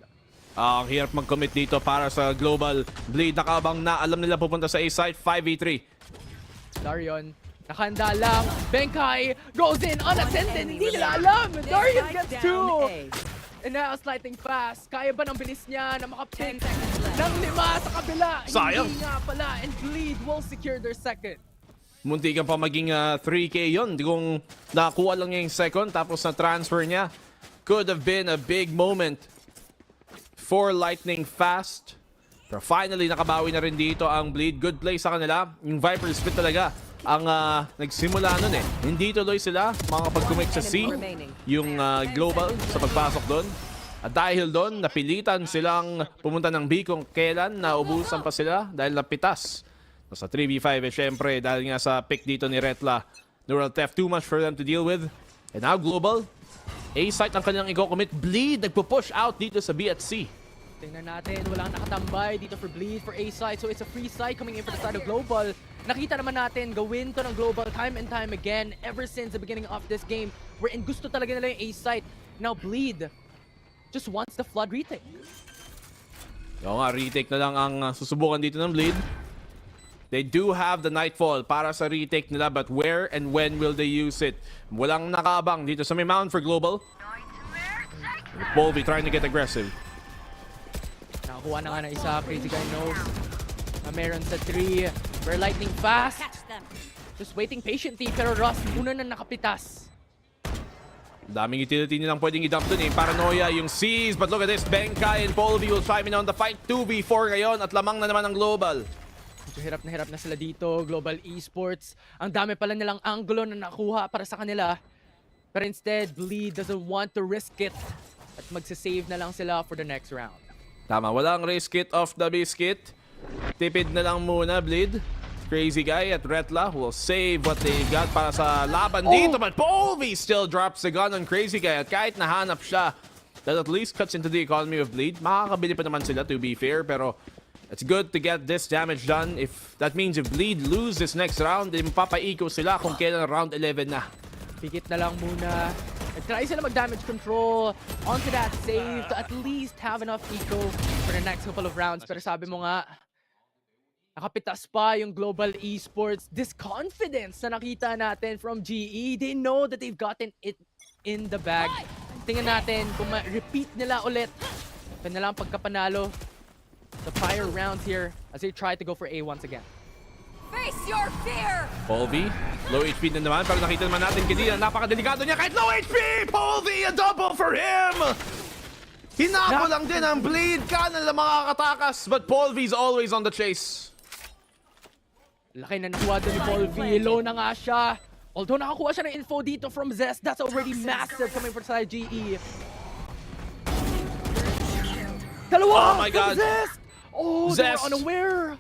Ang hirap mag-commit dito para sa Global. Bleed nakabang na alam nila pupunta sa A-site. 5v3. Darion, nakahanda lang. Benkai goes in unattended. Hindi nila alam. Darion gets 2. And now sliding fast. Kaya ba ng bilis niya na makapick ng 5 sa kabila? Sayang. Hindi nga pala. And Bleed will secure their second. Muntikan pa maging 3K yun. Kung nakakuha lang niya yung second tapos na transfer niya. Could have been a big moment for Lightning Fast. Pero finally, nakabawi na rin dito ang Bleed. Good play sa kanila. Yung Viper split talaga ang nagsimula nun eh. Hindi tuloy sila makakapag-commit sa C. Yung Global sa pagpasok doon. At dahil doon, napilitan silang pumunta ng B kung kailan naubusan pa sila dahil napitas. Sa 3v5 eh syempre dahil nga sa pick dito ni Retla. Neural Theft too much for them to deal with. And now Global, A-site ang kanilang i-commit. Bleed nagpo-push out dito sa B at C. Tingnan natin, walang nakatambay dito for Bleed for A-site. So it's a free side coming in for the side of Global. Nakita naman natin, gawin to ng Global time and time again ever since the beginning of this game. Wherein gusto talaga nila yung A-site. Now Bleed just wants the Flood retake. Oo nga, retake na lang ang susubukan dito ng Bleed. They do have the Nightfall para sa retake nila, but where and when will they use it? Walang nakaabang dito sa may mound for Global. Bolby trying to get aggressive. Nakakuha na nga na isa. Crazy Guy knows na meron sa 3. We're Lightning Fast. Just waiting patiently, pero Ross muna na nakapitas. Daming utility nilang pwedeng i-dump dun eh. Paranoia yung C's, but look at this. Benkai and Polby will chime in on the fight. 2v4 ngayon at lamang na naman ang Global. Medyo hirap na sila dito, Global Esports. Ang dami pala nilang angulo na nakuha para sa kanila. Pero instead, Bleed doesn't want to risk it. At magsisave na lang sila for the next round. Tama, walang risk it off the biscuit. Tipid na lang muna, Bleed. Crazy Guy at Retla will save what they got para sa laban dito. But Polby still drops the gun on Crazy Guy. At kahit nahanap siya, that at least cuts into the economy of Bleed. Makakabili pa naman sila, to be fair. Pero it's good to get this damage done. If that means if Bleed lose this next round, mapapaiko sila kung kailan round 11 na. Pikit na lang muna. Try sila mag-damage control onto that save to at least have enough eco for the next couple of rounds. Pero sabi mo nga, Nakapitas pa yung Global Esports. This confidence na nakita natin from GE. They know that they've gotten it in the bag. Tingnan natin kung ma-repeat nila ulit. Kaya na lang pagkapanalo. The prior rounds here as they try to go for A once again. Face your fear! Paul V, low HP na naman, pero nakita naman natin kanina, napakadelikado niya kahit low HP! Paul V, a double for him! Hinako lang din ang bleed, kanan lang makakatakas, but Paul V is always on the chase. Laki na nakuha doon ni Paul V. Low na nga siya. Although nakakuha siya ng info dito from Zest, that's already massive coming from side GE. Dalawa! Oh my God! Zest! Oh, they're unaware!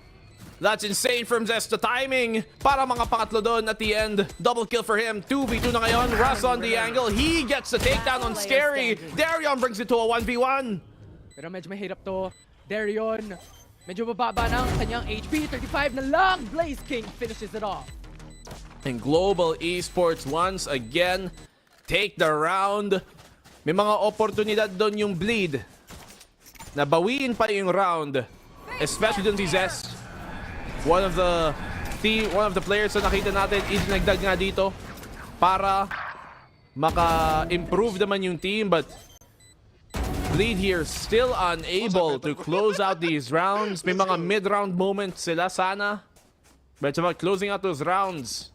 That's insane from Zest. The timing para mga pangatlo doon at the end. Double kill for him. 2v2 na ngayon. Russ on the angle. He gets the takedown on Scary. Darion brings it to a 1v1. Pero medyo mahirap to. Darion, medyo bababa ng kanyang HP. 35 na lang. Blaze King finishes it off. And Global Esports once again take the round. May mga oportunidad doon yung bleed. Nabawiin pa yung round. Especially doon si Zest. One of the players na nakita natin idinagdag nga dito para maka-improve naman yung team, but Bleed here still unable to close out these rounds. May mga mid-round moments sila sana. But it's about closing out those rounds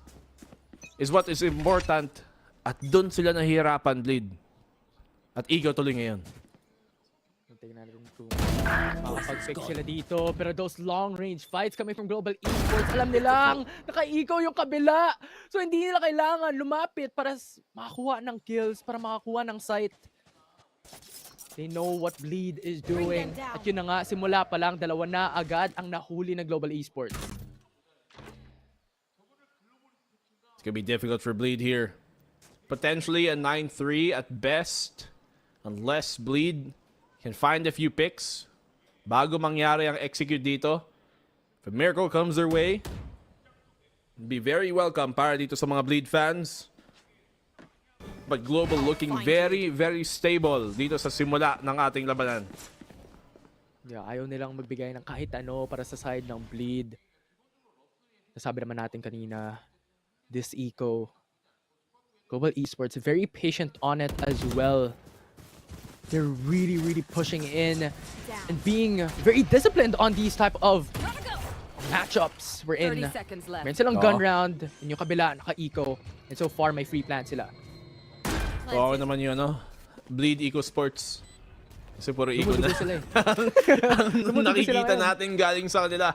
is what is important. At dun sila nahihirapan, Bleed. At ikaw tuloy ngayon. Tingnan natin kung makapag-pick sila dito. Pero those long-range fights coming from Global Esports, alam nilang naka-eco yung kabila. So hindi nila kailangan lumapit para makakuha ng kills, para makakuha ng sight. They know what Bleed is doing. At yun na nga, simula pa lang, dalawa na agad ang nahuli ng Global Esports. It's gonna be difficult for Bleed here. Potentially a 9-3 at best. Unless Bleed can find a few picks bago mangyari ang execute dito. If a miracle comes their way, it'd be very welcome para dito sa mga Bleed fans. But Global looking very, very stable dito sa simula ng ating labanan. Yeah, ayaw nilang magbigay ng kahit ano para sa side ng Bleed. Nasabi naman natin kanina, this eco, Global Esports, very patient on it as well. They're really, really pushing in and being very disciplined on these type of matchups. We're in. Meron silang gun round, in yung kabila, naka-eco. And so far, may free plan sila. Oo naman yun, no? Bleed Eco Sports. Kasi puro eco na. Sila, Nakikita natin galing sa kanila.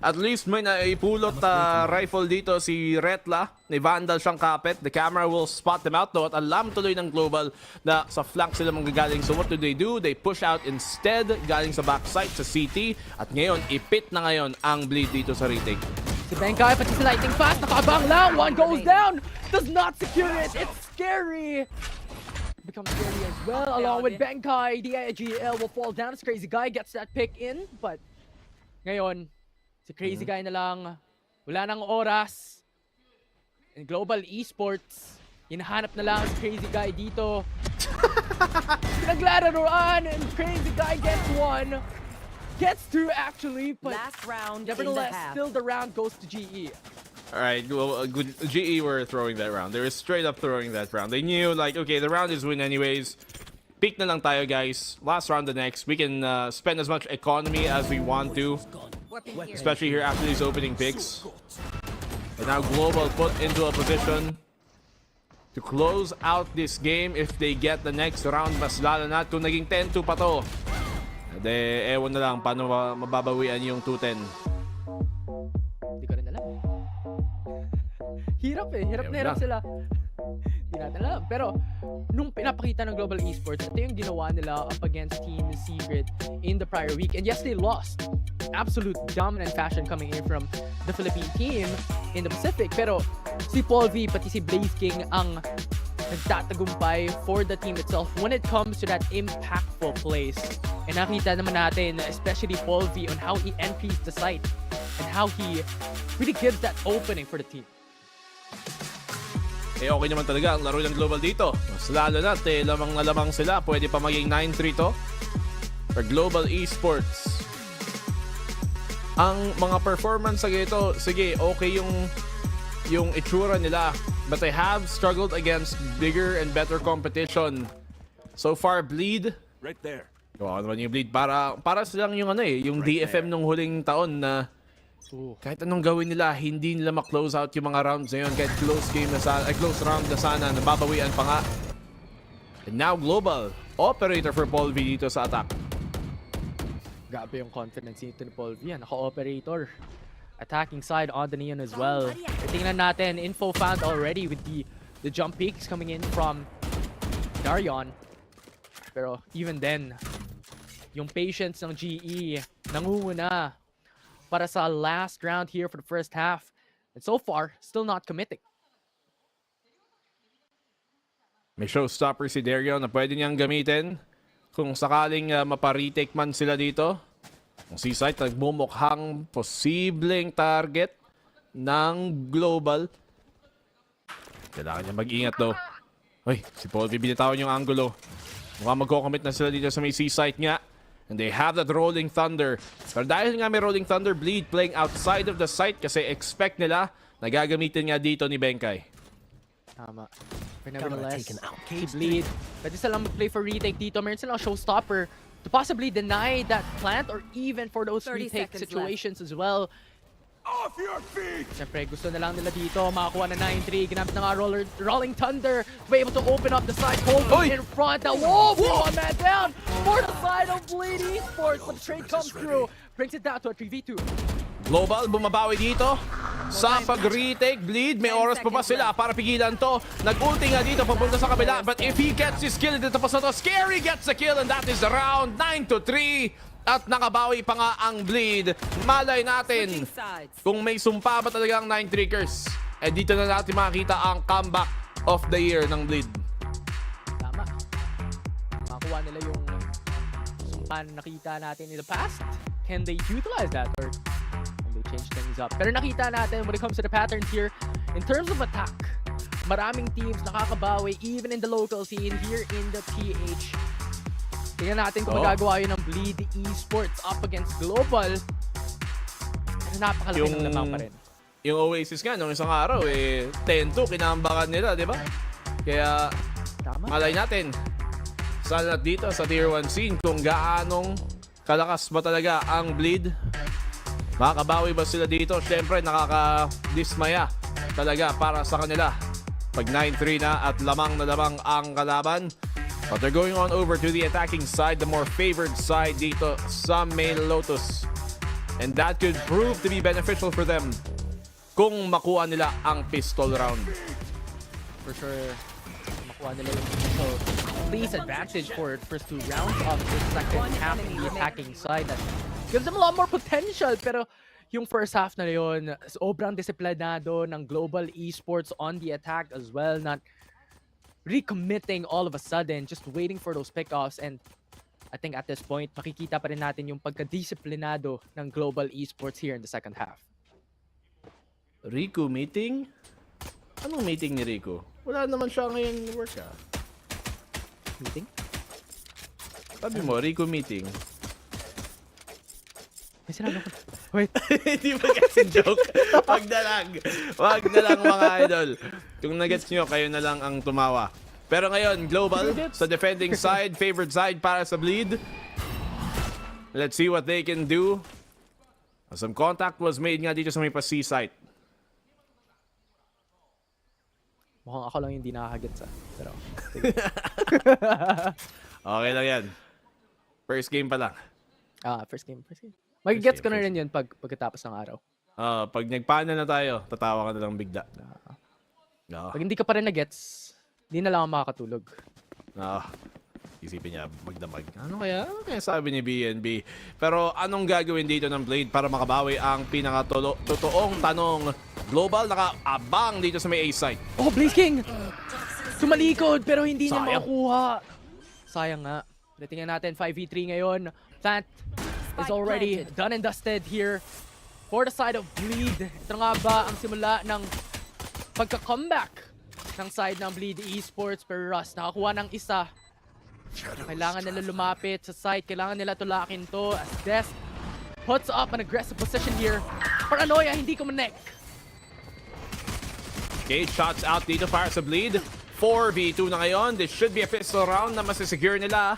At least may naipulot rifle dito si Retla. May Vandal siyang kapit. The camera will spot them out though. At alam tuloy ng Global na sa flank sila manggagaling. So what do? They push out instead. Galing sa backside sa CT. At ngayon, ipit na ngayon ang Bleed dito sa retake. Si Benkai, pati si Lightning Fast. Nakabang lang. One goes down. Does not secure it. It's scary. Becomes scary as well. Along with Benkai, the IGL will fall down. This Crazy Guy gets that pick in. But ngayon, si Crazy Guy na lang. Wala nang oras. In Global Esports, hinahanap na lang si Crazy Guy dito. Pinaglalaroan and Crazy Guy gets one. Gets two actually, but last round nevertheless, still the round goes to GE. Alright, well, good. GE were throwing that round. They were straight up throwing that round. They knew, like, okay, the round is win anyways. Peak na lang tayo, guys. Last round the next. We can spend as much economy as we want to. Especially here after these opening picks. And now Global put into a position to close out this game if they get the next round. Mas lalo na kung naging 10-2 pa to. De, ewan na lang paano mababawian yung 2-10. Hindi ko rin alam. Hirap eh. Hirap na hirap sila. Hindi natin alam. Pero, nung pinapakita ng Global Esports, ito yung ginawa nila up against Team Secret in the prior week. And yes, they lost. Absolute dominant fashion coming in from the Philippine team in the Pacific. Pero, si Paul V, pati si Blaze King ang nagtatagumpay for the team itself when it comes to that impactful plays. And nakita naman natin, especially Paul V, on how he entries the site and how he really gives that opening for the team. Eh okay naman talaga ang laro ng Global dito. Mas lalo na, lamang na lamang sila. Pwede pa maging 9-3 to. For Global Esports. ang mga performance sa ito, sige, okay yung itsura nila. But they have struggled against bigger and better competition. So far, Bleed. Right there. Ano naman yung Bleed? Para silang yung yung DFM nung huling taon na kahit anong gawin nila, hindi nila ma-close out yung mga rounds na yun. Kahit close round na sana, nababawian pa nga. And now Global, operator for Paul V dito sa attack. Grabe yung confidence nito ni Paul V. Naka-operator. Attacking side on the Neon as well. Tingnan natin, info found already with the jump peaks coming in from Darion. Pero even then, yung patience ng GE nangunguna para sa last round here for the first half. And so far, still not committing. May showstopper si Darion na pwede niyang gamitin kung sakaling maparetake man sila dito. Ang C-site nagbumukhang posibleng target ng Global. Kailangan niya mag-ingat daw. Uy, si Paul bibinitawan yung angulo. Mukhang magko-commit na sila dito sa may C-site nga. And they have that Rolling Thunder. Pero dahil nga may Rolling Thunder, Bleed playing outside of the site kasi expect nila na gagamitin nga dito ni Benkai. Tama. But nevertheless, si Bleed, pwede silang mag-play for retake dito. Meron silang showstopper to possibly deny that plant or even for those retake situations as well. Off your feet! Siyempre, gusto na lang nila dito makakuha na 9-3. Ginamit na nga Rolling Thunder to be able to open up the side. Hold in front. Now, whoa! One man down for the side of Bleed Esports. But the trade comes through. Brings it down to a 3v2. Global, bumabawi dito. Sa pag-retake, Bleed, may oras pa ba sila para pigilan to? Nag-ulti nga dito, papunta sa kabila. But if he gets his kill, dito pa sa to, Scary gets the kill and that is the round. 9-3. At nakabawi pa nga ang Bleed. Malay natin kung may sumpa ba talaga ang 9-3kers. Eh dito na natin makikita ang comeback of the year ng Bleed. Tama. Makuha nila yung sumpa na nakita natin in the past. Can they utilize that or can they change things up? Pero nakita natin when it comes to the patterns here, in terms of attack, maraming teams nakakabawi even in the local scene here in the PH. Tingnan natin kung magagawa yun ng Bleed Esports up against Global. Pero napakalaki ng lamang pa rin. Yung Oasis nga, nung isang araw, 10-2, kinambakan nila, di ba? Kaya, malay natin, sana dito sa Tier 1 scene, kung gaanong kalakas ba talaga ang Bleed. Makakabawi ba sila dito? Siyempre, nakakadismaya talaga para sa kanila. Pag 9-3 na at lamang na lamang ang kalaban. But they're going on over to the attacking side, the more favored side dito sa Main Lotus. And that could prove to be beneficial for them kung makuha nila ang pistol round. For sure, makuha nila yung pistol. Please advantage for the first 2 rounds of the second half in the attacking side. That gives them a lot more potential. Pero yung first half na yun, sobrang disiplinado ng Global Esports on the attack as well. Not recommitting all of a sudden, just waiting for those pickoffs. And I think at this point, makikita pa rin natin yung pagka-disiplinado ng Global Esports here in the second half. Rico meeting? Anong meeting ni Rico? Wala naman siya ngayon work Meeting? Sabi mo, Rico meeting. May sinabi ko. Wait. Hindi ba kasi joke? Wag na lang. Wag na lang mga idol. Kung nagets nyo, kayo na lang ang tumawa. Pero ngayon, Global sa defending side, favorite side para sa Bleed. Let's see what they can do. Some contact was made nga dito sa may pa-C site. Mukhang ako lang hindi nakakagets Pero, okay lang yan. First game pa lang. First game. Mag-gets ko na rin yun pagkatapos ng araw. Pag nagpana na tayo, tatawa ka na lang bigla. Pag hindi ka pa rin na-gets, hindi na lang ako makakatulog. Isipin niya, magdamag. Ano kaya sabi ni BNB? Pero anong gagawin dito ng Blade para makabawi ang pinaka-totoong tanong? Global naka-abang dito sa may A site. Oh, Blaze King! Tumalikod pero hindi niya makukuha. Sayang nga. Tingnan natin, 5v3 ngayon. Plant is already done and dusted here for the side of Bleed. Ito nga ba ang simula ng pagka-comeback ng side ng Bleed Esports? Pero Russ, nakakuha ng isa. Kailangan nila lumapit sa site. Kailangan nila tulakin to as Death puts up an aggressive position here. Paranoia, hindi kumonek. Okay, shots out dito para sa Bleed. 4v2 na ngayon. This should be a pistol round na masisecure nila.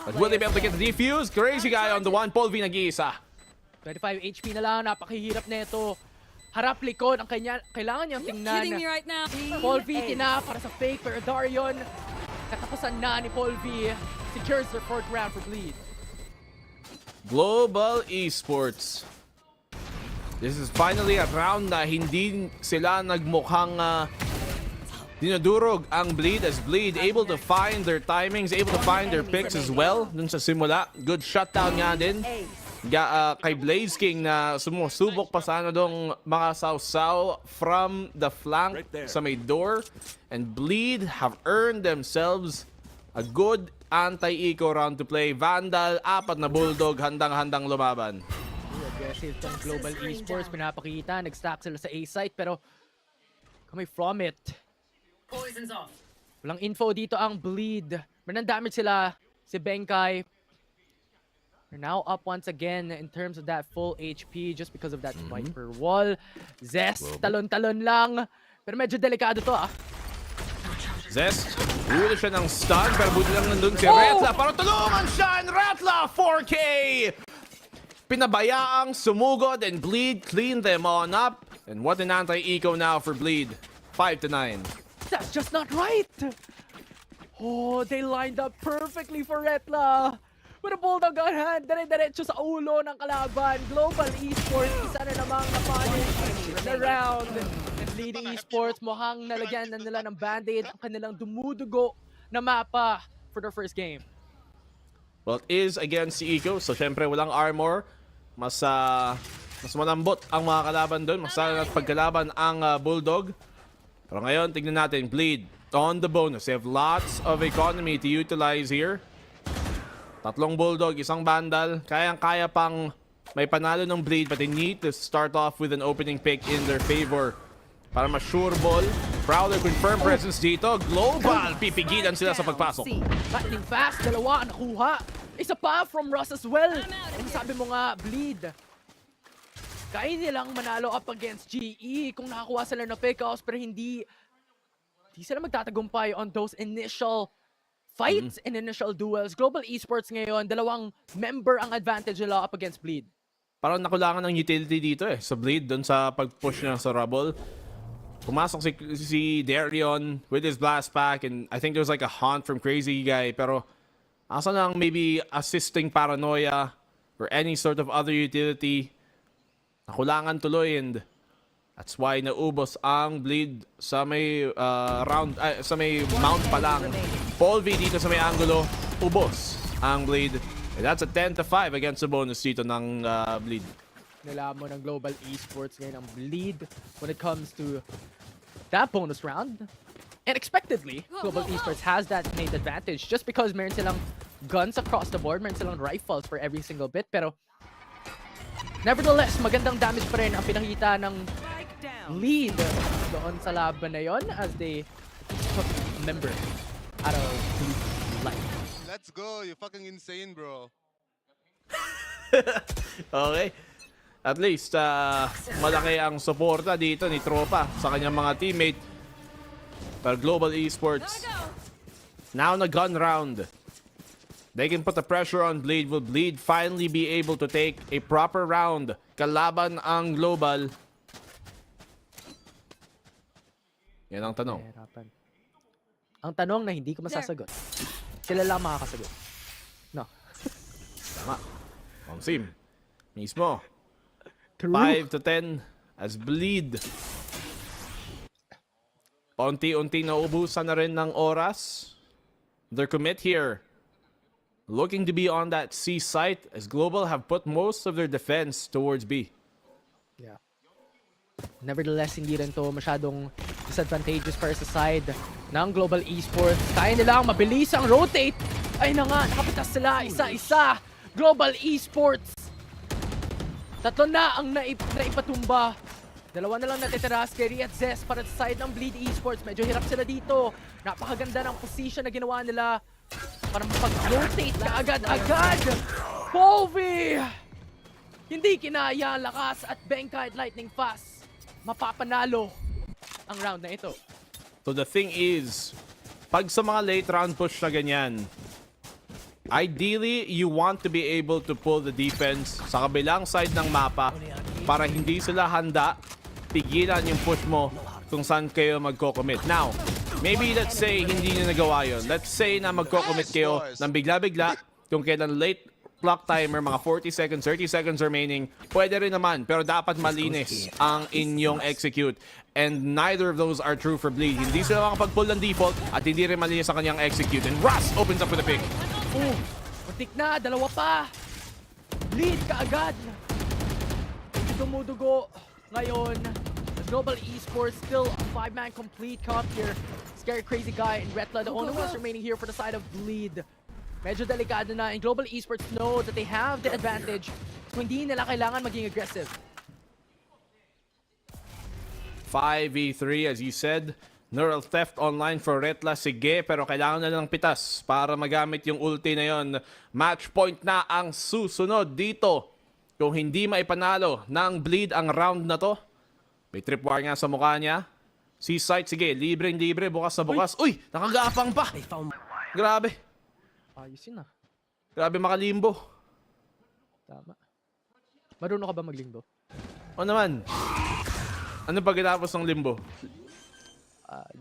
But will they be able to get the defuse? Crazy guy on the one. Paul V nag-iisa. 25 HP na lang, napakahirap nito. Harap likod ang kailangan niyang tingnan. Right now. Paul V tina para sa fake, pero Darion, katapusan na ni Paul V, secures their 4th round for Bleed. Global Esports. This is finally a round na hindi sila nagmukhang dinudurog ang Bleed, as Bleed able to find their timings, able to find their picks as well dun sa simula. Good shutdown nga din. Kay Blaze King na sumusubok pa sana dong mga sausaw from the flank sa may door. And Bleed have earned themselves a good anti-eco round to play. Vandal, 4 na Bulldog, handang-handang lumaban. Aggressive tong Global Esports, pinapakita, nag-stack sila sa A-site, pero coming from it. Walang info dito ang Bleed. Manang damage sila, si Benkai. They're now up once again in terms of that full HP just because of that Viper wall. Zest, talon-talon lang. Pero medyo delikado to Zest, huli siya ng stun, pero buti lang nandun si Retla para tulungan siya, and Retla 4K! Pinabayaang sumugod, and Bleed cleaned them on up. And what an anti-eco now for Bleed. 5-9. That's just not right! Oh, they lined up perfectly for Retla. With a Bulldog on hand, dire-diretso sa ulo ng kalaban. Global Esports, isa na namang na-punish na round. And Bleed Esports, mukhang nalagyan na nila ng band-aid ang kanilang dumudugo na mapa for their first game. Well, it is against si Eco, so syempre walang armor. Mas malambot ang mga kalaban doon. Mas sana at pagkalaban ang Bulldog. Pero ngayon, tignan natin, Bleed on the bonus. They have lots of economy to utilize here. 3 Bulldog, 1 Vandal. Kayang-kaya pang may panalo ng Bleed, but they need to start off with an opening pick in their favor. Para ma-sure ball. Prowler confirm presence dito. Global, pipigilan sila sa pagpasok. Lightning fast, 2 nakuha. Isa pa from Ross as well. And sabi mo nga, Bleed. Kaya nilang manalo up against GE kung nakakuha sila ng pickoffs, pero hindi sila magtatagumpay on those initial fights and initial duels. Global Esports ngayon, 2 member ang advantage nila up against Bleed. Parang nakulangan ng utility dito sa Bleed, doon sa pag-push niya sa rubble. Pumasok si Darion with his blast pack, and I think there was like a haunt from Crazy Guy, pero asa lang maybe assisting Paranoia or any sort of other utility. Nakulangan tuloy, and that's why naubos ang Bleed sa may sa may mount pa lang. Paul V dito sa may angulo, ubos ang Bleed. And that's a 10-5 against the bonus dito ng Bleed. Nila mo ng Global Esports ngayon ang Bleed when it comes to that bonus round. And expectedly, Global Esports has that made advantage just because meron silang guns across the board, meron silang rifles for every single bit. Pero nevertheless, magandang damage pa rin ang pinakita ng Bleed doon sa laban na yon as they took a member out of Bleed's life. Let's go, you're fucking insane, bro. Okay. At least, malaki ang suporta dito ni Tropa sa kanyang mga teammate. Pero Global Esports, now na gun round. They can put the pressure on Bleed. Will Bleed finally be able to take a proper round? Kalaban ang Global. Yan ang tanong. Ang tanong na hindi ko masasagot. Sila lang makakasagot. No. Tama. Sim. Mismo. True. 5-10 as Bleed. Unti-unti naubusan na rin ng oras. Their commit here, looking to be on that C site as Global have put most of their defense towards B. Yeah. Nevertheless, hindi rin to masyadong disadvantageous para sa side ng Global Esports. Kaya nilang mabilis ang rotate. Ay na nga, nakapitas sila isa-isa. Global Esports. 3 na ang naipatumba. 2 na lang natitira, Scary at Zest para sa side ng Bleed Esports. Medyo hirap sila dito. Napakaganda ng position na ginawa nila para mapag-rotate ka agad-agad. Polvi! Hindi kinaya ang lakas at Benkai at Lightning Fast. Mapapanalo ang round na ito. So the thing is, pag sa mga late round push na ganyan, ideally, you want to be able to pull the defense sa kabilang side ng mapa para hindi sila handa pigilan yung push mo kung saan kayo magko-commit. Now, maybe let's say hindi nyo nagawa yun. Let's say na magko-commit kayo ng bigla-bigla kung kailan late clock timer, mga 40 seconds, 30 seconds remaining, pwede rin naman. Pero dapat malinis ang inyong execute. And neither of those are true for Bleed. Hindi sila makapag-pull ng default at hindi rin malinis ang kanyang execute. And Russ opens up with a pick. Muntik na, dalawa pa. Lead kaagad. Dumudugo ngayon. The Global Esports still a 5-man complete comp here. Scary Crazy Guy and Retla, the only ones remaining here for the side of Bleed. Medyo delikado na, and Global Esports know that they have the advantage. So hindi nila kailangan maging aggressive. 5v3 as you said. Neural Theft online for Retla, sige, pero kailangan na ng pitas para magamit yung ulti na yon. Match point na ang susunod dito. Kung hindi maipanalo ng Bleed ang round na to. May tripwire nga sa mukha niya. C-site, sige, libre-libre, bukas na bukas. Uy, nakagapang pa! Grabe. Ayos yun ah. Grabe makalimbo. Tama. Marunong ka ba maglimbo? O naman. Ano pagkatapos ng limbo?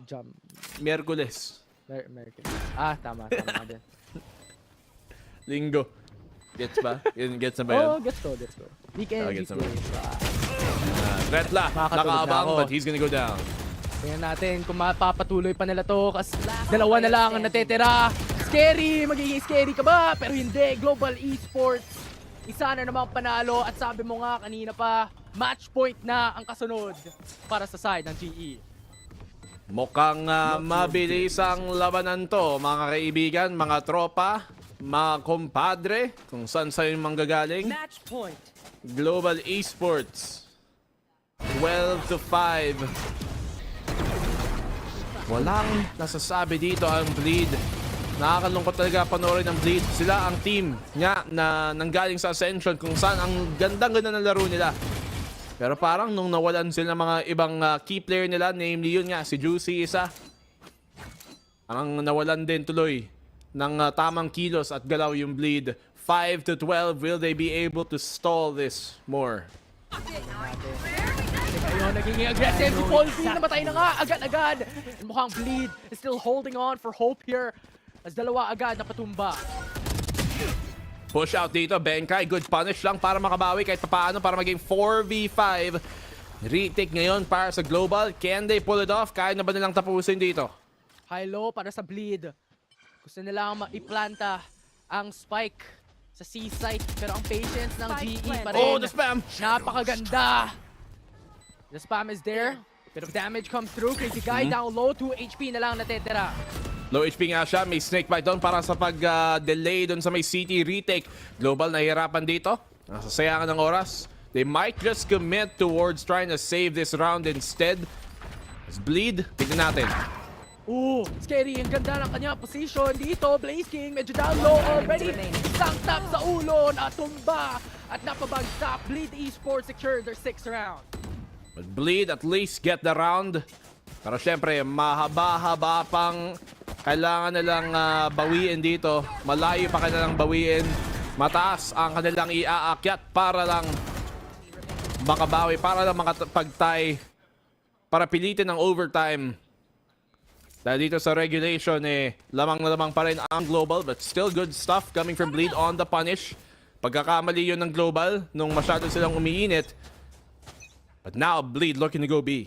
Jump. Miyerkules. Mercury. Tama ka din. Linggo. Gets ba? Gets na ba yun? Oh, gets ko. Weekend, gets na ba? Retla, nakaabang but he's gonna go down. Tingnan natin kung mapapatuloy pa nila to kasi dalawa na lang ang natetira. Scary! Magiging scary ka ba? Pero hindi. Global Esports. Isa na namang panalo at sabi mo nga kanina pa, match point na ang kasunod para sa side ng GE. Mukhang mabilis ang labanan to, mga kaibigan, mga tropa, mga kompadre, kung saan sa'yo manggagaling. Match point. Global Esports. 12-5. Walang nasasabi dito ang Bleed. Nakakalungkot talaga panoorin ng Bleed. Sila ang team nga na nanggaling sa Ascension kung saan ang gandang-ganda ng laro nila. Pero parang nung nawalan sila ng mga ibang key player nila, namely yun nga, si Juicy isa. Parang nawalan din tuloy ng tamang kilos at galaw yung Bleed. 5-12, will they be able to stall this more? Ayun, nagiging aggressive si Paul V. Namatay na nga agad-agad. Mukhang Bleed is still holding on for hope here. As dalawa agad napatumba. Push out dito, Benkai. Good punish lang para makabawi kahit papaano para maging 4v5. Retake ngayon para sa Global. Can they pull it off? Kaya na ba nilang tapusin dito? High-low para sa Bleed. Gusto nilang maiplanta ang spike sa C-site. Pero ang patience ng GE pa rin. Oh, the spam! Napakaganda! The spam is there. Bit of damage comes through. Crazy Guy down low. 2 HP na lang natetira. Low HP nga siya. May snakebite doon para sa pag-delay doon sa may city retake. Global nahihirapan dito. Nasasayangan ng oras. They might just commit towards trying to save this round instead. Let's Bleed. Tignan natin. Ooh, Scary. Ang ganda ng kanyang position dito. Blaze King medyo down low already. Isang tap sa ulo. Natumba. At napabagsak. Bleed Esports secured their 6th round. But Bleed at least get the round. Pero syempre, mahaba-haba pang kailangan nilang bawiin dito. Malayo pa kanilang bawiin. Mataas ang kanilang iaakyat para lang makabawi, para lang makapagtay, para pilitin ng overtime. Dahil dito sa regulation, lamang na lamang pa rin ang Global, but still good stuff coming from Bleed on the punish. Pagkakamali yun ng Global nung masyado silang umiinit. But now, Bleed looking to go B.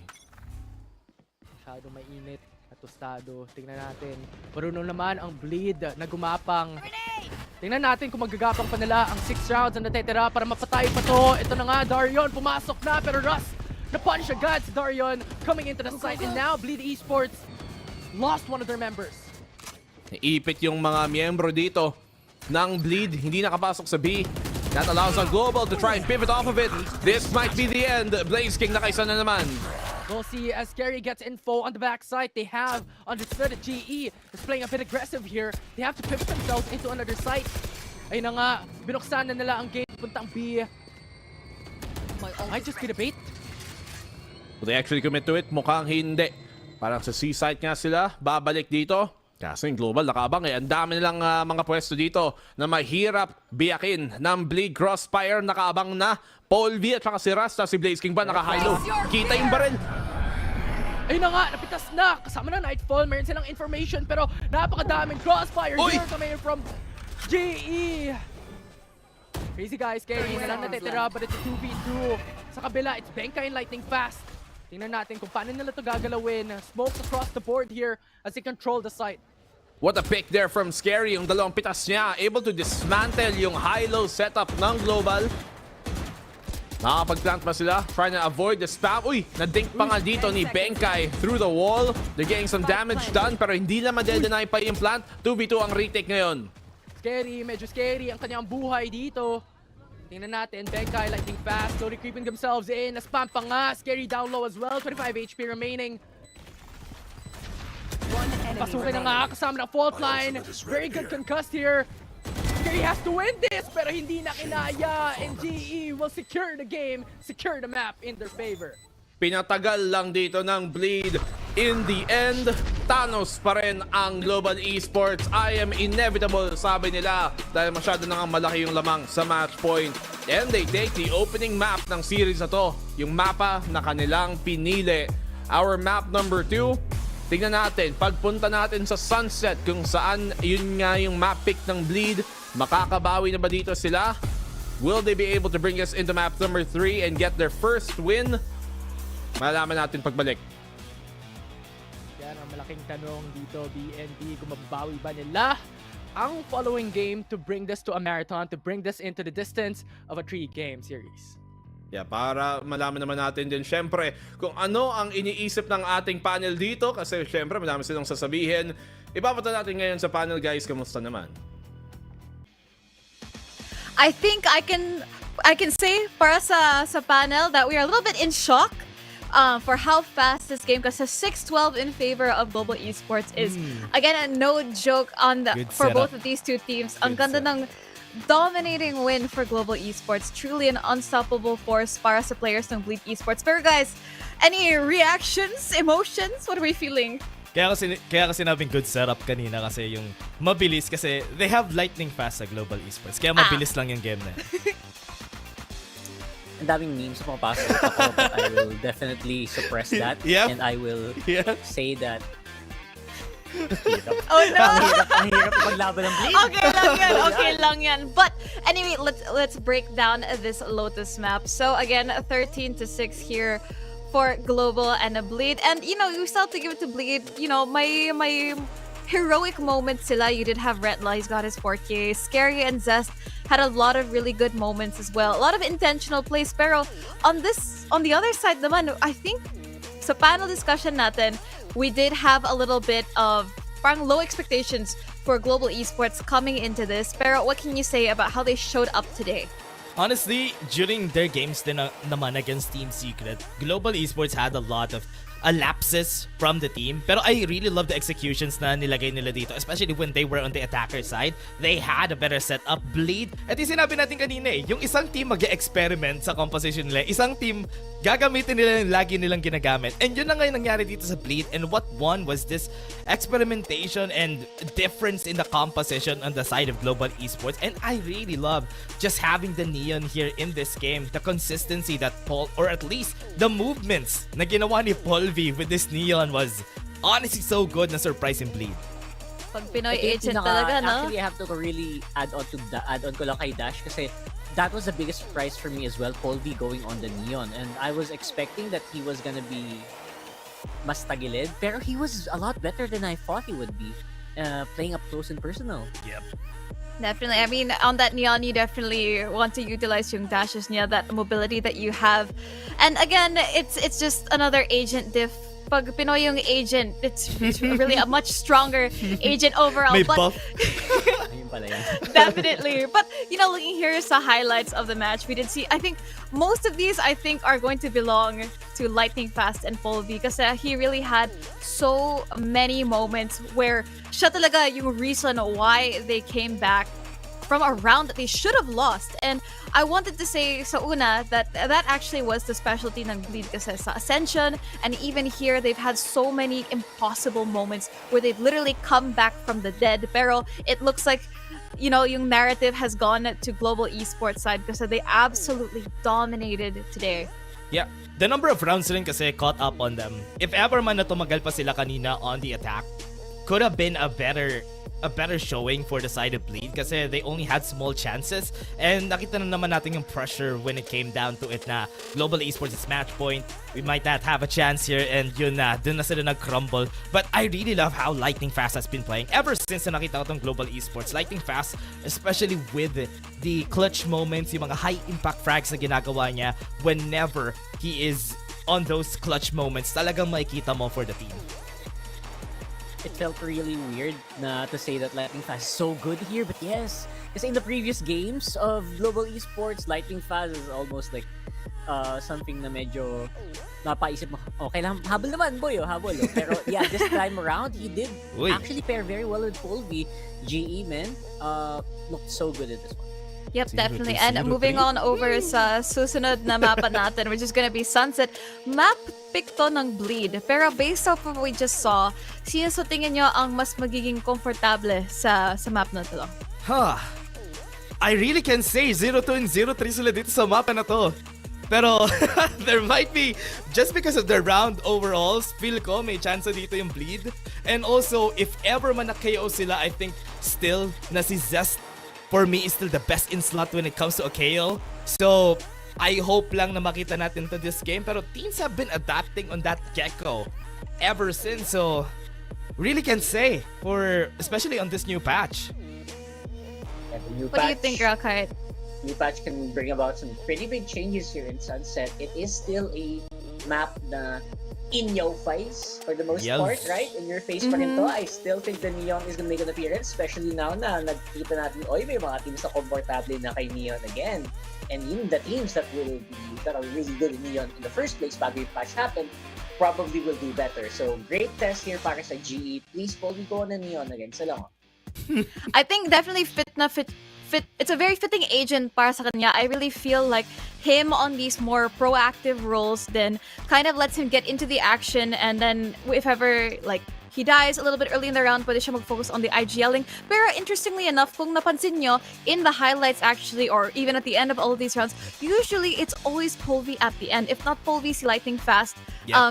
Masyado mainit at tostado. Tingnan natin. Marunong naman ang Bleed na gumapang. Tingnan natin kung magagapang pa nila ang 6 rounds na natetira para mapatay pa to. Ito na nga, Darion pumasok na pero Russ na-punch agad si Darion coming into the site and now Bleed Esports lost one of their members. Naipit yung mga miyembro dito ng Bleed. Hindi nakapasok sa B. That allows our Global to try and pivot off of it. This might be the end. Blaze King nakaisa na naman. We'll see as Scary gets info on the backside. They have understood that GE is playing a bit aggressive here. They have to pivot themselves into another site. Ayun na nga, binuksan na nila ang gate puntang B. Might just be the bait. Will they actually commit to it? Mukhang hindi. Parang sa seaside nga sila, babalik dito. Kaso yung Global nakaabang eh. Ang dami nilang mga pwesto dito na mahirap biyakin ng Bleed Crossfire. Nakaabang na Paul V at saka si Rasta. Si Blaze King ba naka-high-low? Kita yung baril. Ayun na nga, napitas na. Kasama na Nightfall. Meron silang information pero napakadaming crossfire here coming from GE. Crazy guys, Kerry na lang natitira but it's a 2v2. Sa kabila, it's Benkai and Lightning Fast. Tingnan natin kung paano nila ito gagalawin. Smokes across the board here as they control the site. What a pick there from Scary. Yung dalawang pitas niya, able to dismantle yung high-low setup ng Global. Nakapag-plant pa sila, trying to avoid the spam. Uy, na-dink pa nga dito ni Benkai through the wall. They're getting some damage done pero hindi na ma-deny pa yung plant. 2v2 ang retake ngayon. Scary, medyo scary ang kanyang buhay dito. Tingnan natin, Benkai Lightning Fast, slowly creeping themselves in. Na-spam pa nga, Scary down low as well, 25 HP remaining. Pasukin na nga, kasama ng fault line. Very good concussed here. Scary has to win this, pero hindi na kinaya. And GE will secure the game, secure the map in their favor. Pinatagal lang dito ng Bleed. In the end, Thanos pa rin ang Global Esports. I am inevitable, sabi nila, dahil masyado nang malaki yung lamang sa match point. And they take the opening map ng series na to, yung mapa na kanilang pinili. Our map number 2, tingnan natin, pagpunta natin sa Sunset kung saan yun nga yung map pick ng Bleed. Makakabawi na ba dito sila? Will they be able to bring us into map number 3 and get their first win? Malalaman natin pagbalik. Yan ang malaking tanong dito, BNB, kung mababawi ba nila ang following game to bring this to a marathon, to bring this into the distance of a 3-game series. Yeah, para malaman naman natin din syempre kung ano ang iniisip ng ating panel dito kasi syempre madami silang sasabihin. Ipapata natin ngayon sa panel, guys. Kamusta naman? I think I can say para sa panel that we are a little bit in shock for how fast this game goes. So 6-12 in favor of Global Esports is again no joke on for both of these two teams. Ang ganda ng dominating win for Global Esports. Truly an unstoppable force para sa players ng Bleed Esports. Pero guys, any reactions, emotions? What are we feeling? Kaya kasi sinabing good setup kanina kasi yung mabilis kasi they have lightning fast sa Global Esports. Kaya mabilis lang yung game na yun. Ang daming memes na pumapasok ako, but I will definitely suppress that. Yep. And I will say that Oh no! Ang hirap maglaban ng Bleed. Okay lang yan. But anyway, let's break down this Lotus map. So again, 13-6 here for Global and a Bleed. And you know, you still have to give it to Bleed. You know, my heroic moments sila. You did have Retla, he's got his 4K. Scary and Zest had a lot of really good moments as well. A lot of intentional plays. Pero on the other side naman, I think sa panel discussion natin, we did have a little bit of parang low expectations for Global Esports coming into this. Pero what can you say about how they showed up today? Honestly, during their games din naman against Team Secret, Global Esports had a lot of lapses from the team. Pero I really love the executions na nilagay nila dito, especially when they were on the attacker side. They had a better setup. Bleed. At yung sinabi natin kanina yung isang team mag-experiment sa composition nila. Isang team, gagamitin nila yung lagi nilang ginagamit. And yun na nga yung nangyari dito sa Bleed. And what won was this experimentation and difference in the composition on the side of Global Esports. And I really love just having the Neon here in this game. The consistency that Paul, or at least the movements na ginawa ni Paul with this Neon was honestly so good na surprise in Bleed. Pag Pinoy agent talaga, no? Actually, I have to really add on ko lang kay Dash kasi that was the biggest surprise for me as well, Paul V going on the Neon. And I was expecting that he was gonna be mas tagilid, pero he was a lot better than I thought he would be, playing up close and personal. Yep. Definitely. I mean, on that Neon, you definitely want to utilize yung dashes niya, that mobility that you have. And again, it's just another agent diff. Pag Pinoy yung agent, it's really a much stronger agent overall. May buff. Definitely. But, you know, looking here sa highlights of the match, we did see, I think, most of these, are going to belong to Lightning Fast and Paul V kasi he really had so many moments where siya talaga yung reason why they came back from a round that they should have lost. And I wanted to say sa una that actually was the specialty ng Bleed kasi sa Ascension, and even here they've had so many impossible moments where they've literally come back from the dead. Pero it looks like, you know, yung narrative has gone to global esports side kasi they absolutely dominated today. Yeah, the number of rounds rin kasi caught up on them. If ever man na tumagal pa sila kanina on the attack, could have been a better showing for the side of Bleed kasi they only had small chances, and nakita na naman natin yung pressure when it came down to it na global esports is match point, we might not have a chance here, and yun na, dun na sila nag-crumble. But I really love how Lightning Fast has been playing ever since na nakita ko tong global esports. Lightning Fast, especially with the clutch moments, yung mga high impact frags na ginagawa niya whenever he is on those clutch moments, talagang makikita mo for the team. It felt really weird to say that Lightning Fast is so good here, but yes, because in the previous games of global esports, Lightning Fast is almost like something na medyo napaisip mo, okay lang, habol naman boy, habol. Pero yeah, this time around, he did actually pair very well with Polvi. GE, man, looked so good at this one. Yep, definitely. And moving on over sa susunod na mapa natin, which is gonna be Sunset. Map pick to ng Bleed. Pero based off of what we just saw, sino sa tingin nyo ang mas magiging komportable sa map na to? I really can say 0-2 and 0-3 sila dito sa mapa na to. Pero there might be, just because of the round overalls, feel ko may chance dito yung Bleed. And also, if ever man na-KO sila, I think still na si Zest for me is still the best in slot when it comes to a KO. So, I hope lang na makita natin to this game. Pero teams have been adapting on that Gecko ever since. So, really can say, especially on this new patch. What do you think, Rockheart? New patch can bring about some pretty big changes here in Sunset. It is still a map na in your face for the most part, right? In your face pa rin to. I still think the Neon is gonna make an appearance, especially now na nagkita natin, may mga teams na komportable na kay Neon again. And even the teams that are really good in Neon in the first place bago yung patch happened, probably will do better. So, great test here para sa GE. Please, Paul, go on na Neon again. Salamat. I think definitely fit. It's a very fitting agent para sa kanya. I really feel like him on these more proactive roles then kind of lets him get into the action, and then if ever like he dies a little bit early in the round, pwede siya mag-focus on the IGLing. Pero interestingly enough, kung napansin nyo, in the highlights actually, or even at the end of all of these rounds, usually it's always Polvi at the end. If not Polvi, si Lightning Fast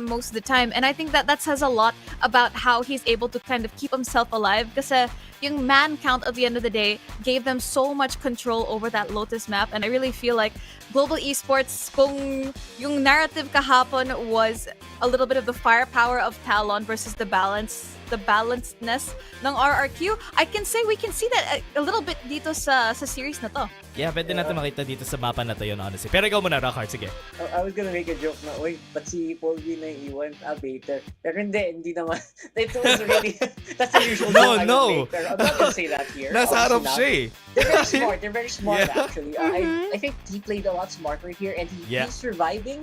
most of the time. And I think that says a lot about how he's able to kind of keep himself alive. Kasi yung man count at the end of the day gave them so much control over that Lotus map. And I really feel like global esports, kung yung narrative kahapon was a little bit of the firepower of Talon versus the balancedness ng RRQ, I can say we can see that a little bit dito sa series na to. Yeah, pwede natin makita dito sa mapa na to yun, honestly. Pero ikaw muna, Rockhard, sige. I was gonna make a joke na, ba't si Polvi na iwan baiter? Pero hindi naman. It was really, that's the usual joke I would make. Pero I'm not gonna say that here. Nasa harap siya eh. They're very smart actually. I think he played a lot smarter here, and he's surviving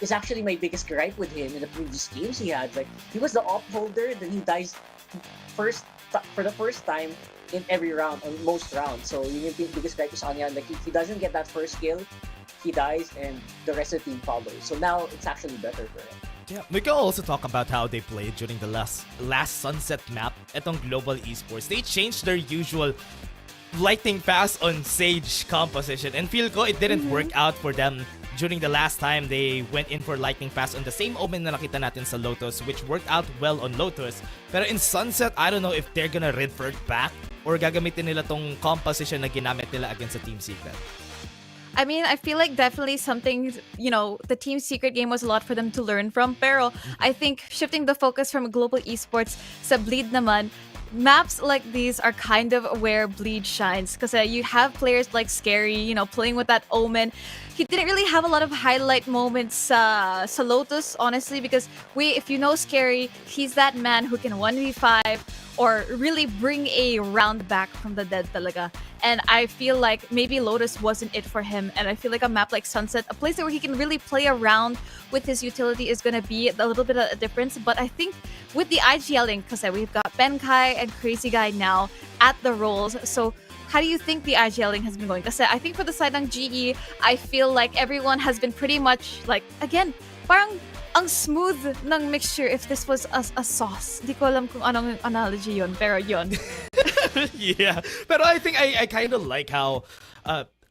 is actually my biggest gripe with him in the previous games he had. Like, he was the op holder, then he dies for the first time in every round, on most rounds. So yung biggest gripe is on him. Like, if he doesn't get that first kill, he dies and the rest of the team follows. So now it's actually better for him. Yeah, we can also talk about how they played during the last Sunset map etong global esports. They changed their usual Lightning Fast on Sage composition, and feel ko it didn't work out for them during the last time they went in for Lightning Fast on the same omen na nakita natin sa Lotus, which worked out well on Lotus. Pero in Sunset, I don't know if they're gonna revert back or gagamitin nila tong composition na ginamit nila against the Team Secret. I mean, I feel like definitely something, the Team Secret game was a lot for them to learn from. Pero I think shifting the focus from global esports sa Bleed naman, maps like these are kind of where Bleed shines. Because you have players like Scary, playing with that omen. He didn't really have a lot of highlight moments sa Lotus, honestly, because if you know Scary, he's that man who can 1v5 or really bring a round back from the dead talaga. And I feel like maybe Lotus wasn't it for him. And I feel like a map like Sunset, a place where he can really play around with his utility, is going to be a little bit of a difference. But I think with the IGLing, because we've got Benkai and Crazy Guy now at the roles, so how do you think the IGLing has been going? Kasi I think for the side ng GE, I feel like everyone has been pretty much like, again, parang ang smooth ng mixture if this was a sauce. Di ko alam kung anong analogy yun, pero yun. Yeah, pero I think I kind of like how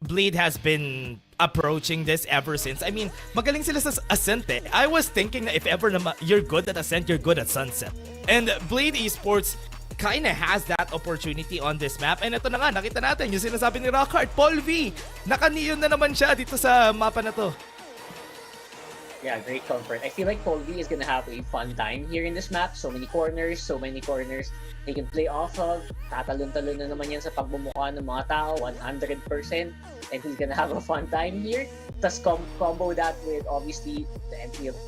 Bleed has been approaching this ever since. I mean, magaling sila sa Ascent eh. I was thinking that if ever you're good at Ascent, you're good at Sunset. And Bleed Esports kinda has that opportunity on this map. And ito na nga, nakita natin yung sinasabi ni Rockhart, Paul V, naka-neon na naman siya dito sa mapa na to. Yeah, great comfort. I feel like Paul V is gonna have a fun time here in this map. So many corners he can play off of. Tatalon-talon na naman yan sa pagbumuka ng mga tao, 100%. And he's gonna have a fun time here. Tapos combo that with obviously the entry of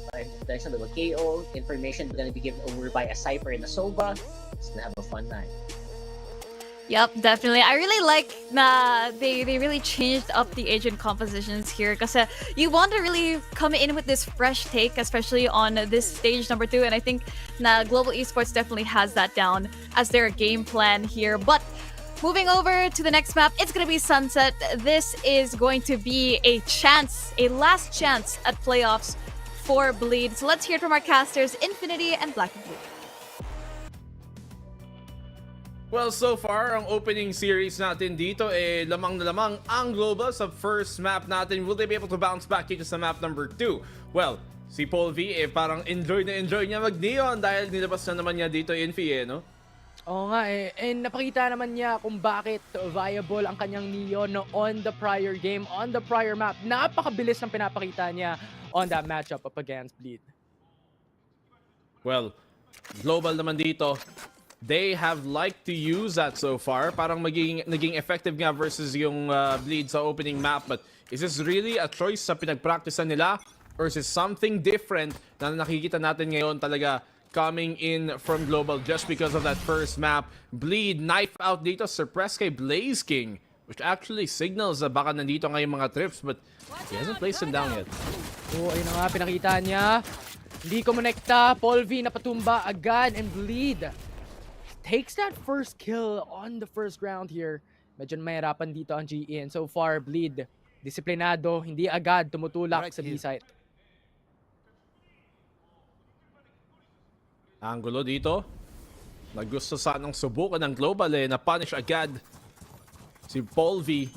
there's a little KO, information gonna be given over by a Cypher and a Sova. He's gonna have a fun time. Yep, definitely. I really like na they really changed up the agent compositions here kasi you want to really come in with this fresh take, especially on this stage number 2, and I think na Global Esports definitely has that down as their game plan here. But moving over to the next map, it's going to be Sunset. This is going to be a last chance at playoffs for Bleed. So let's hear it from our casters, Infinity and Black and Blue. Well, so far, ang opening series natin dito lamang na lamang ang Global sa first map natin. Will they be able to bounce back dito sa map number 2? Well, si Paul V parang enjoy niya mag-neon dahil nilabas na naman niya dito Infi no? Oo nga and napakita naman niya kung bakit viable ang kanyang neon on the prior game, on the prior map. Napakabilis ng pinapakita niya on that matchup up against Bleed. Well, Global naman dito, they have liked to use that so far. Parang naging effective nga versus yung Bleed sa opening map. But is this really a choice sa pinagpracticean nila? Or is it something different na nakikita natin ngayon talaga coming in from Global just because of that first map? Bleed, knife out dito, suppress kay Blaze King, which actually signals na baka nandito nga yung mga trips, but he hasn't placed him down yet. Oo, ayun na nga, pinakita niya. Hindi kumonekta, Paul V napatumba agad, and Bleed takes that first kill on the first round here. Medyo mahirapan dito ang GE, and so far, Bleed, disiplinado, hindi agad tumutulak sa B-site. Angulo dito. Nagusto sanang subukan ng Global na-punish agad si Paul V.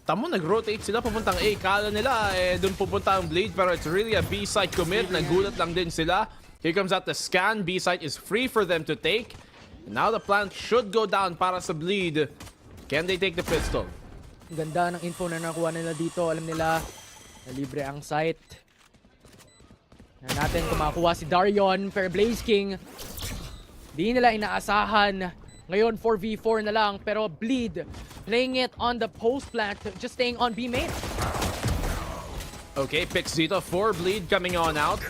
Tamo, nag-rotate sila papuntang A. Kala nila dun pupunta ang Bleed, pero it's really a B-site commit. Nagulat lang din sila. Here comes out the scan. B-site is free for them to take. And now the plant should go down para sa Bleed. Can they take the pistol? Ang ganda ng info na nakuha nila dito. Alam nila na libre ang site. Na natin kung makakuha si Darion per Blaze King. Di nila inaasahan. Ngayon 4v4 na lang. Pero Bleed playing it on the post plant. Just staying on B main. Okay, picks dito for Bleed coming on out.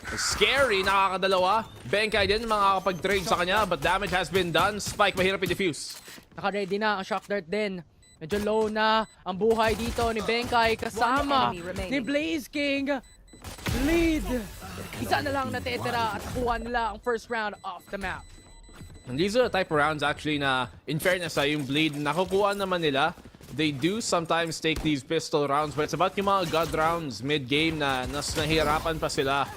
Scary, nakakadalawa. Benkai din makakapag-trade sa kanya, but damage has been done. Spike, mahirap i-defuse. Naka-ready na ang shock dart din. Medyo low na ang buhay dito ni Benkai kasama ni Blaze King. Bleed. Isa na lang natitira at kuha nila ang first round off the map. And these are the type of rounds actually na, in fairness yung Bleed, nakukuha naman nila. They do sometimes take these pistol rounds, but it's about yung mga god rounds mid-game na nahihirapan pa sila.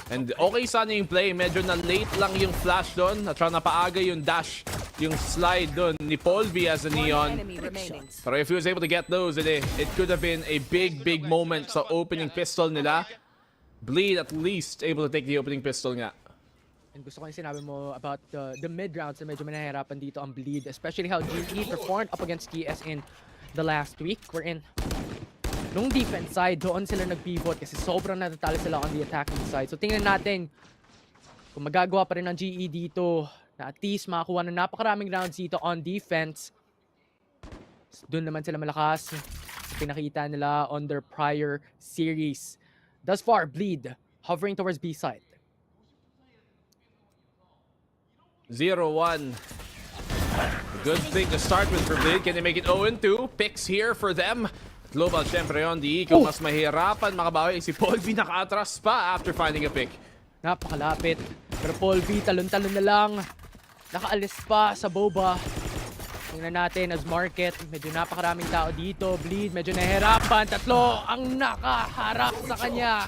And okay sana yung play, medyo na late lang yung flash doon, at saka napaaga yung dash, yung slide doon ni Paul V as a neon. Pero if he was able to get those, it could have been a big moment sa opening pistol nila. Bleed at least able to take the opening pistol nga. And gusto ko yung sinabi mo about the mid rounds na medyo manahirapan dito ang Bleed, especially how GE performed up against TS in the last week. We're in nung defense side, doon sila nag-pivot kasi sobrang natatalo sila on the attacking side. So tingnan natin kung magagawa pa rin ng GE dito na at least makakuha ng napakaraming rounds dito on defense. Doon naman sila malakas. Pinakita nila on their prior series. Thus far, Bleed hovering towards B side. 0-1. Good thing to start with for Bleed. Can they make it 0-2? Picks here for them. Global syempre on the eco. Mas mahirapan makabawi. Si Paul V naka-atras pa after finding a pick. Napakalapit. Pero Paul V talon-talon na lang. Nakaalis pa sa boba. Tingnan natin as market, medyo napakaraming tao dito. Bleed, medyo nahihirapan. Tatlo ang nakaharap sa kanya.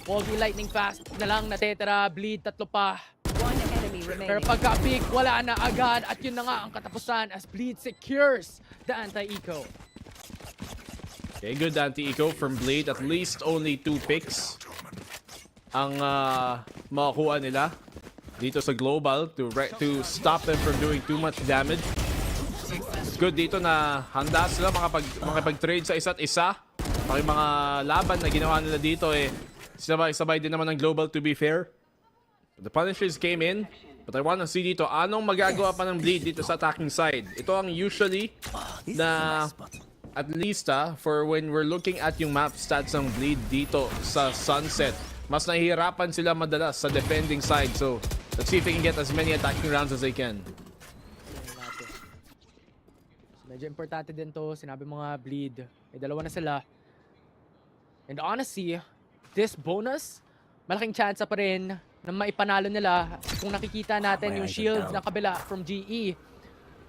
Volby lightning fast na lang natetera. Bleed, tatlo pa. Pero pagka-pick, wala na agad. At yun na nga ang katapusan as Bleed secures the anti-eco. Okay, good anti-eco from Blade. At least only 2 picks ang makakuha nila dito sa global to stop them from doing too much damage. It's good dito na handa sila makipag-trade sa isa't isa. Yung mga laban na ginawa nila dito sabay-sabay din naman ng global, to be fair. The Punishers came in, but I wanna see dito anong magagawa pa ng Bleed dito sa attacking side. Ito ang usually na at least for when we're looking at yung map stats ng Bleed dito sa Sunset, mas nahihirapan sila madalas sa defending side. So let's see if they can get as many attacking rounds as they can. Medyo importante din to, sinabi mga Bleed. May dalawa na sila. And honestly, this bonus, malaking chance pa rin na maipanalo nila. Kung nakikita natin yung shield na kabila from GE,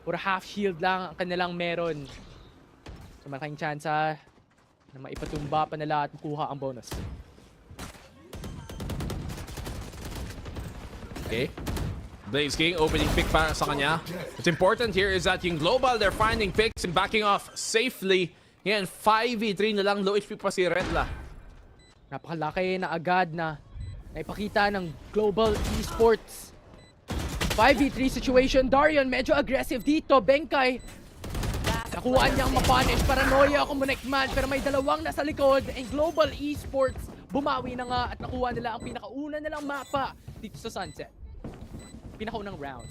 puro half shield lang ang kanilang meron. So malaking chance na maipatumba pa nila at makuha ang bonus. Okay. Blaze King opening pick para sa kanya. What's important here is that yung global, they're finding picks and backing off safely. Yan, 5v3 na lang. Low HP pa si Redla. Napakalaki na agad na naipakita ng Global Esports. 5v3 situation. Darian medyo aggressive dito. Benkai nakuha niyang mapunish. Paranoia kung Munekman, pero may dalawang nasa likod. And Global Esports bumawi na nga at nakuha nila ang pinakauna nilang mapa dito sa Sunset. Pinakaunang round.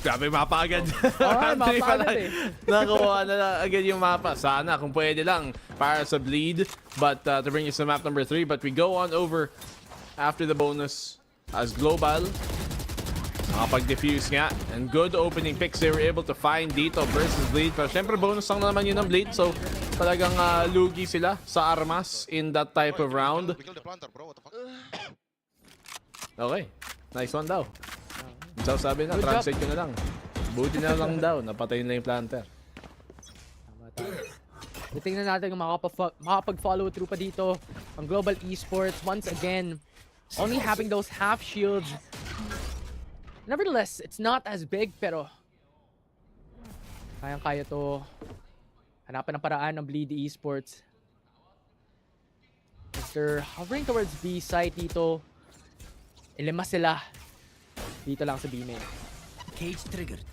Grabe, mapa agad. Mapa agad Nakuha na agad yung mapa. Sana kung pwede lang para sa Bleed. But to bring you to map number 3. But we go on over after the bonus as Global. Nakapag-defuse nga. And good opening picks they were able to find dito versus Bleed. Pero syempre bonus lang naman yun ng Bleed. So talagang lugi sila sa armas in that type of round. Okay. Nice one daw. So sabi na, translate ko na lang. Buti na lang daw, napatay na yung planter. Tingnan natin kung makapag-follow through pa dito ang Global Esports. Once again, only having those half shields. Nevertheless, it's not as big, pero kayang-kaya to. Hanapan ng paraan ng Bleed Esports. As they're hovering towards B side dito, ilima sila. Dito lang sa B main. Cage triggered.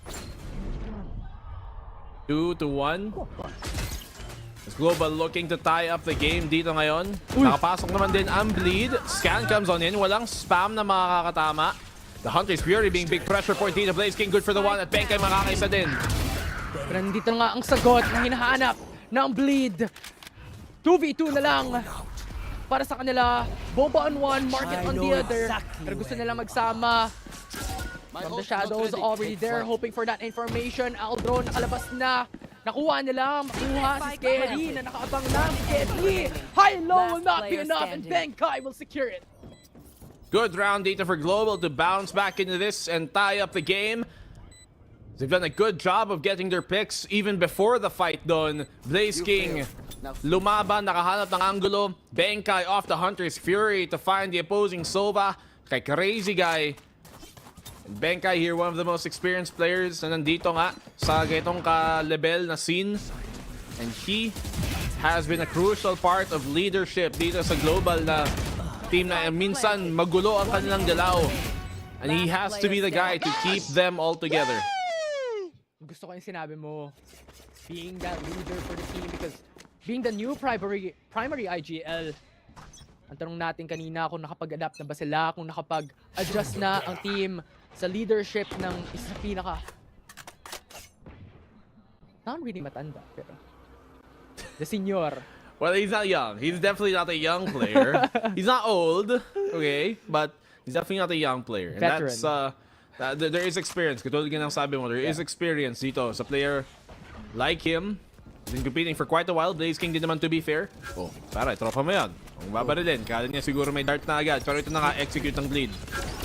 2-1. As Global looking to tie up the game dito ngayon. Nakapasok naman din ang Bleed. Scan comes on in. Walang spam na makakatama. The Hunter's Fury being big pressure point dito. Blaze King good for the one at Benkai makakaisa din. Pero nandito nga ang sagot na hinahanap ng Bleed. 2v2 na lang para sa kanila. Bomba on one, market on the other. Pero gusto nila magsama. From the shadows already there, hoping for that information. Aldro nakalabas na. Nakuha nila. Makuha si Scary na nakaabang lang. Scary. High-low will not be enough and Benkai will secure it. Good round dito for Global to bounce back into this and tie up the game. They've done a good job of getting their picks even before the fight doon. Blaze King lumaban, nakahanap ng angulo. Benkai off the Hunter's Fury to find the opposing Sova. Kay Crazy Guy. Benkai here, one of the most experienced players na nandito nga sa ganitong ka-level na scene. And he has been a crucial part of leadership dito sa global na team na minsan magulo ang kanilang galaw. And he has to be the guy to keep them all together. Gusto ko yung sinabi mo, being that leader for the team, because being the new primary IGL, ang tanong natin kanina kung nakapag-adapt na ba sila, kung nakapag-adjust na ang team sa leadership ng isa pinaka not really matanda, pero the senior. Well, he's not young. He's definitely not a young player. He's not old, okay? But he's definitely not a young player. And Veteran. that's, there is experience. Katulad nga ng sabi mo, there is experience dito sa player like him. He's been competing for quite a while. Blaze King din naman, to be fair. Oh, tara, tropa mo yan. Kung babarilin, kala niya siguro may dart na agad. Pero ito na nga, execute ng bleed.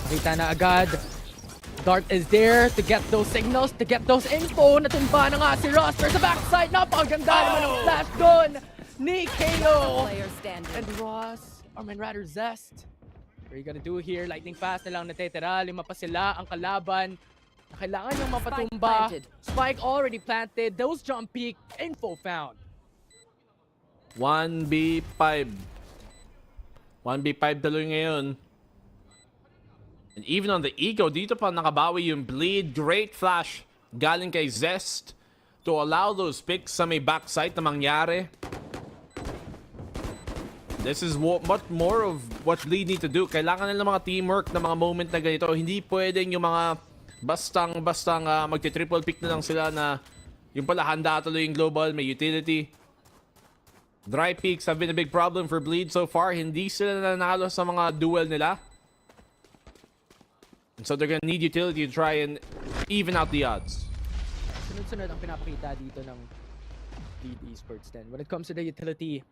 Nakita na agad. Dart is there to get those signals, to get those info. Natumba na nga si Roster sa backside. Napakaganda naman ang flash doon ni KO. And Ross, or rather Zest. What are you gonna do here? Lightning fast na lang natitira. 5 pa sila ang kalaban. Kailangan yung mapatumba. Spike already planted. Those jump peak. Info found. 1v5. 1v5 tuloy ngayon. And even on the eco, dito pa nakabawi yung Bleed. Great flash galing kay Zest to allow those picks sa may backside na mangyari. This is much more of what Bleed need to do. Kailangan nila mga teamwork na mga moment na ganito. Hindi pwedeng yung mga bastang magti-triple pick na lang sila na yung pala handa tuloy yung global, may utility. Dry peaks have been a big problem for Bleed so far. Hindi sila nanalo sa mga duel nila. And so they're gonna need utility to try and even out the odds. Sunod-sunod ang pinapakita dito ng Bleed Esports din. When it comes to the utility,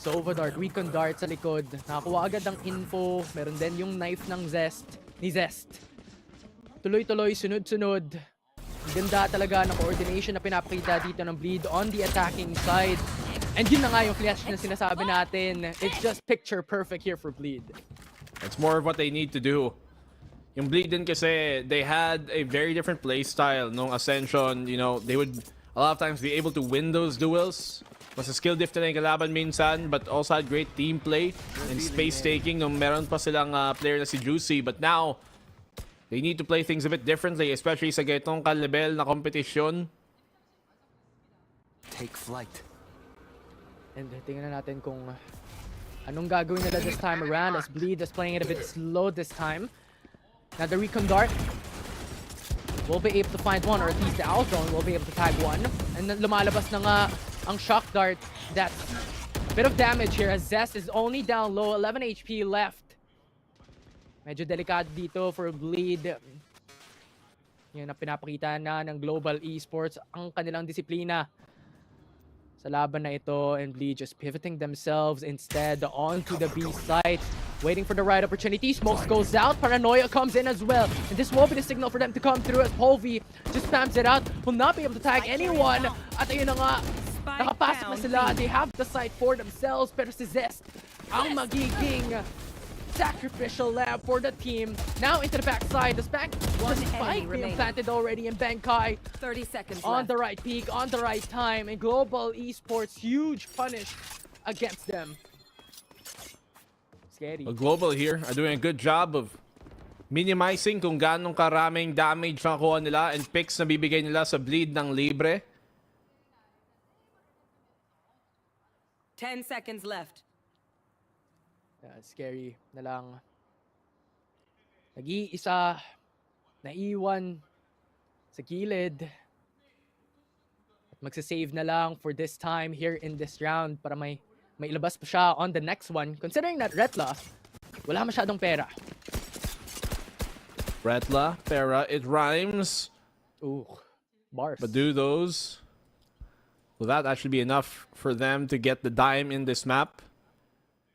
Sova Dart, Recon Dart sa likod. Nakakuha agad ng info. Meron din yung knife ng Zest. Tuloy-tuloy, sunod-sunod. Ganda talaga ng coordination na pinapakita dito ng Bleed on the attacking side. And yun na nga yung flash na sinasabi natin. It's just picture perfect here for Bleed. It's more of what they need to do. Yung Bleed din kasi, they had a very different play style nung Ascension. You know, they would a lot of times be able to win those duels. Mas skill diff na yung kalaban minsan, but also had great team play and space taking nung meron pa silang player na si Juicy. But now, they need to play things a bit differently, especially sa ganitong ka-level na kompetisyon. Take flight. And tingnan natin kung anong gagawin nila this time around as Bleed is playing it a bit slow this time. Now the Recon Dart will be able to find one, or at least the Outzone will be able to tag one. And then lumalabas na nga ang Shock Dart. That's a bit of damage here as Zest is only down low, 11 HP left. Medyo delikado dito for Bleed. Yan ang pinapakita na ng Global Esports ang kanilang disiplina sa laban na ito, and Bleed just pivoting themselves instead onto the B site, waiting for the right opportunity. Smokes goes out, Paranoia comes in as well, and this will be the signal for them to come through as Polvi just spams it out, will not be able to tag anyone. At ayun na nga, nakapasok na sila, they have the site for themselves, pero si Zest ang magiging sacrificial lamb for the team. Now into the backside, the spike being planted already in Benkai. 30 seconds on left. the right peak, on the right time, and Global Esports huge punish against them. Scary. Global here are doing a good job of minimizing kung ganong karaming damage na kuha nila and picks na bibigay nila sa Bleed ng libre. 10 seconds left. Scary na lang. Nag-iisa, naiwan sa gilid. At magsasave na lang for this time here in this round para may ilabas pa siya on the next one. Considering that Retla, wala masyadong pera. Retla, pera, it rhymes. Ooh, bars. But do those, will that actually be enough for them to get the dime in this map?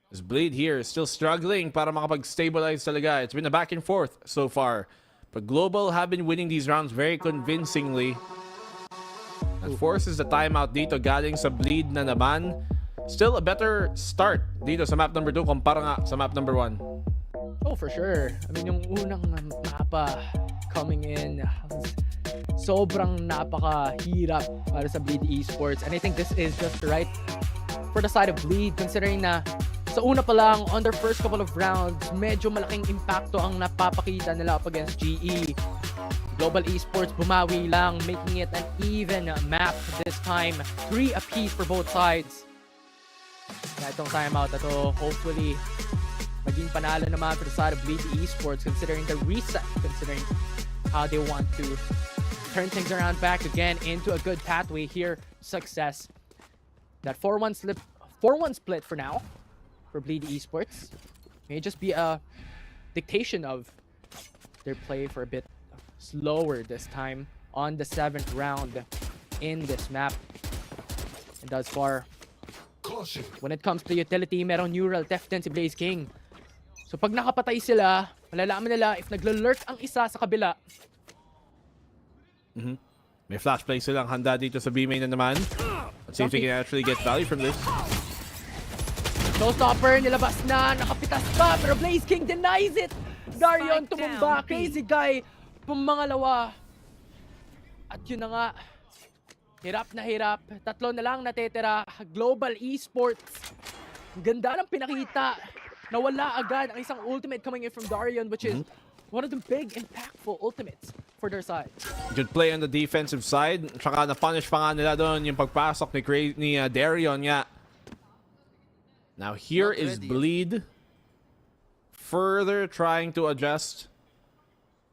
This Bleed here is still struggling para makapag-stabilize talaga. It's been a back and forth so far. But Global have been winning these rounds very convincingly. That forces the timeout dito galing sa Bleed na naman. Still a better start dito sa map number 2 kumpara nga sa map number 1. Oh, for sure. I mean, yung unang mapa coming in, sobrang napakahirap para sa Bleed Esports. And I think this is just right for the side of Bleed, considering na sa una pa lang, on their first couple of rounds, medyo malaking impacto ang napapakita nila up against GE. Global Esports bumawi lang, making it an even map this time. 3 apiece for both sides. Kaya itong timeout na to, hopefully, maging panalo naman for the side of Bleed Esports, considering the reset, considering how they want to turn things around back again into a good pathway here. Success. That 4-1 split for now for Bleed Esports may just be a dictation of their play for a bit slower this time on the 7th round in this map. And thus far, when it comes to utility, merong neural theft din si Blaze King. So pag nakapatay sila, malalaman nila if naglalurk ang isa sa kabila. May flash play silang handa dito sa B main na naman. Let's see if they can actually get value from this. Showstopper, nilabas na, nakapitas pa, pero Blaze King denies it. Darion tumumba, Crazy Guy, pumangalawa. At yun na nga, hirap na hirap. Tatlo na lang natitira. Global Esports. Ang ganda ng pinakita. Nawala agad ang isang ultimate coming in from Darion, which is one of the big, impactful ultimates for their side. Good play on the defensive side. Tsaka na-punish pa nga nila doon yung pagpasok ni Darion nga. Now here is Bleed. Further trying to adjust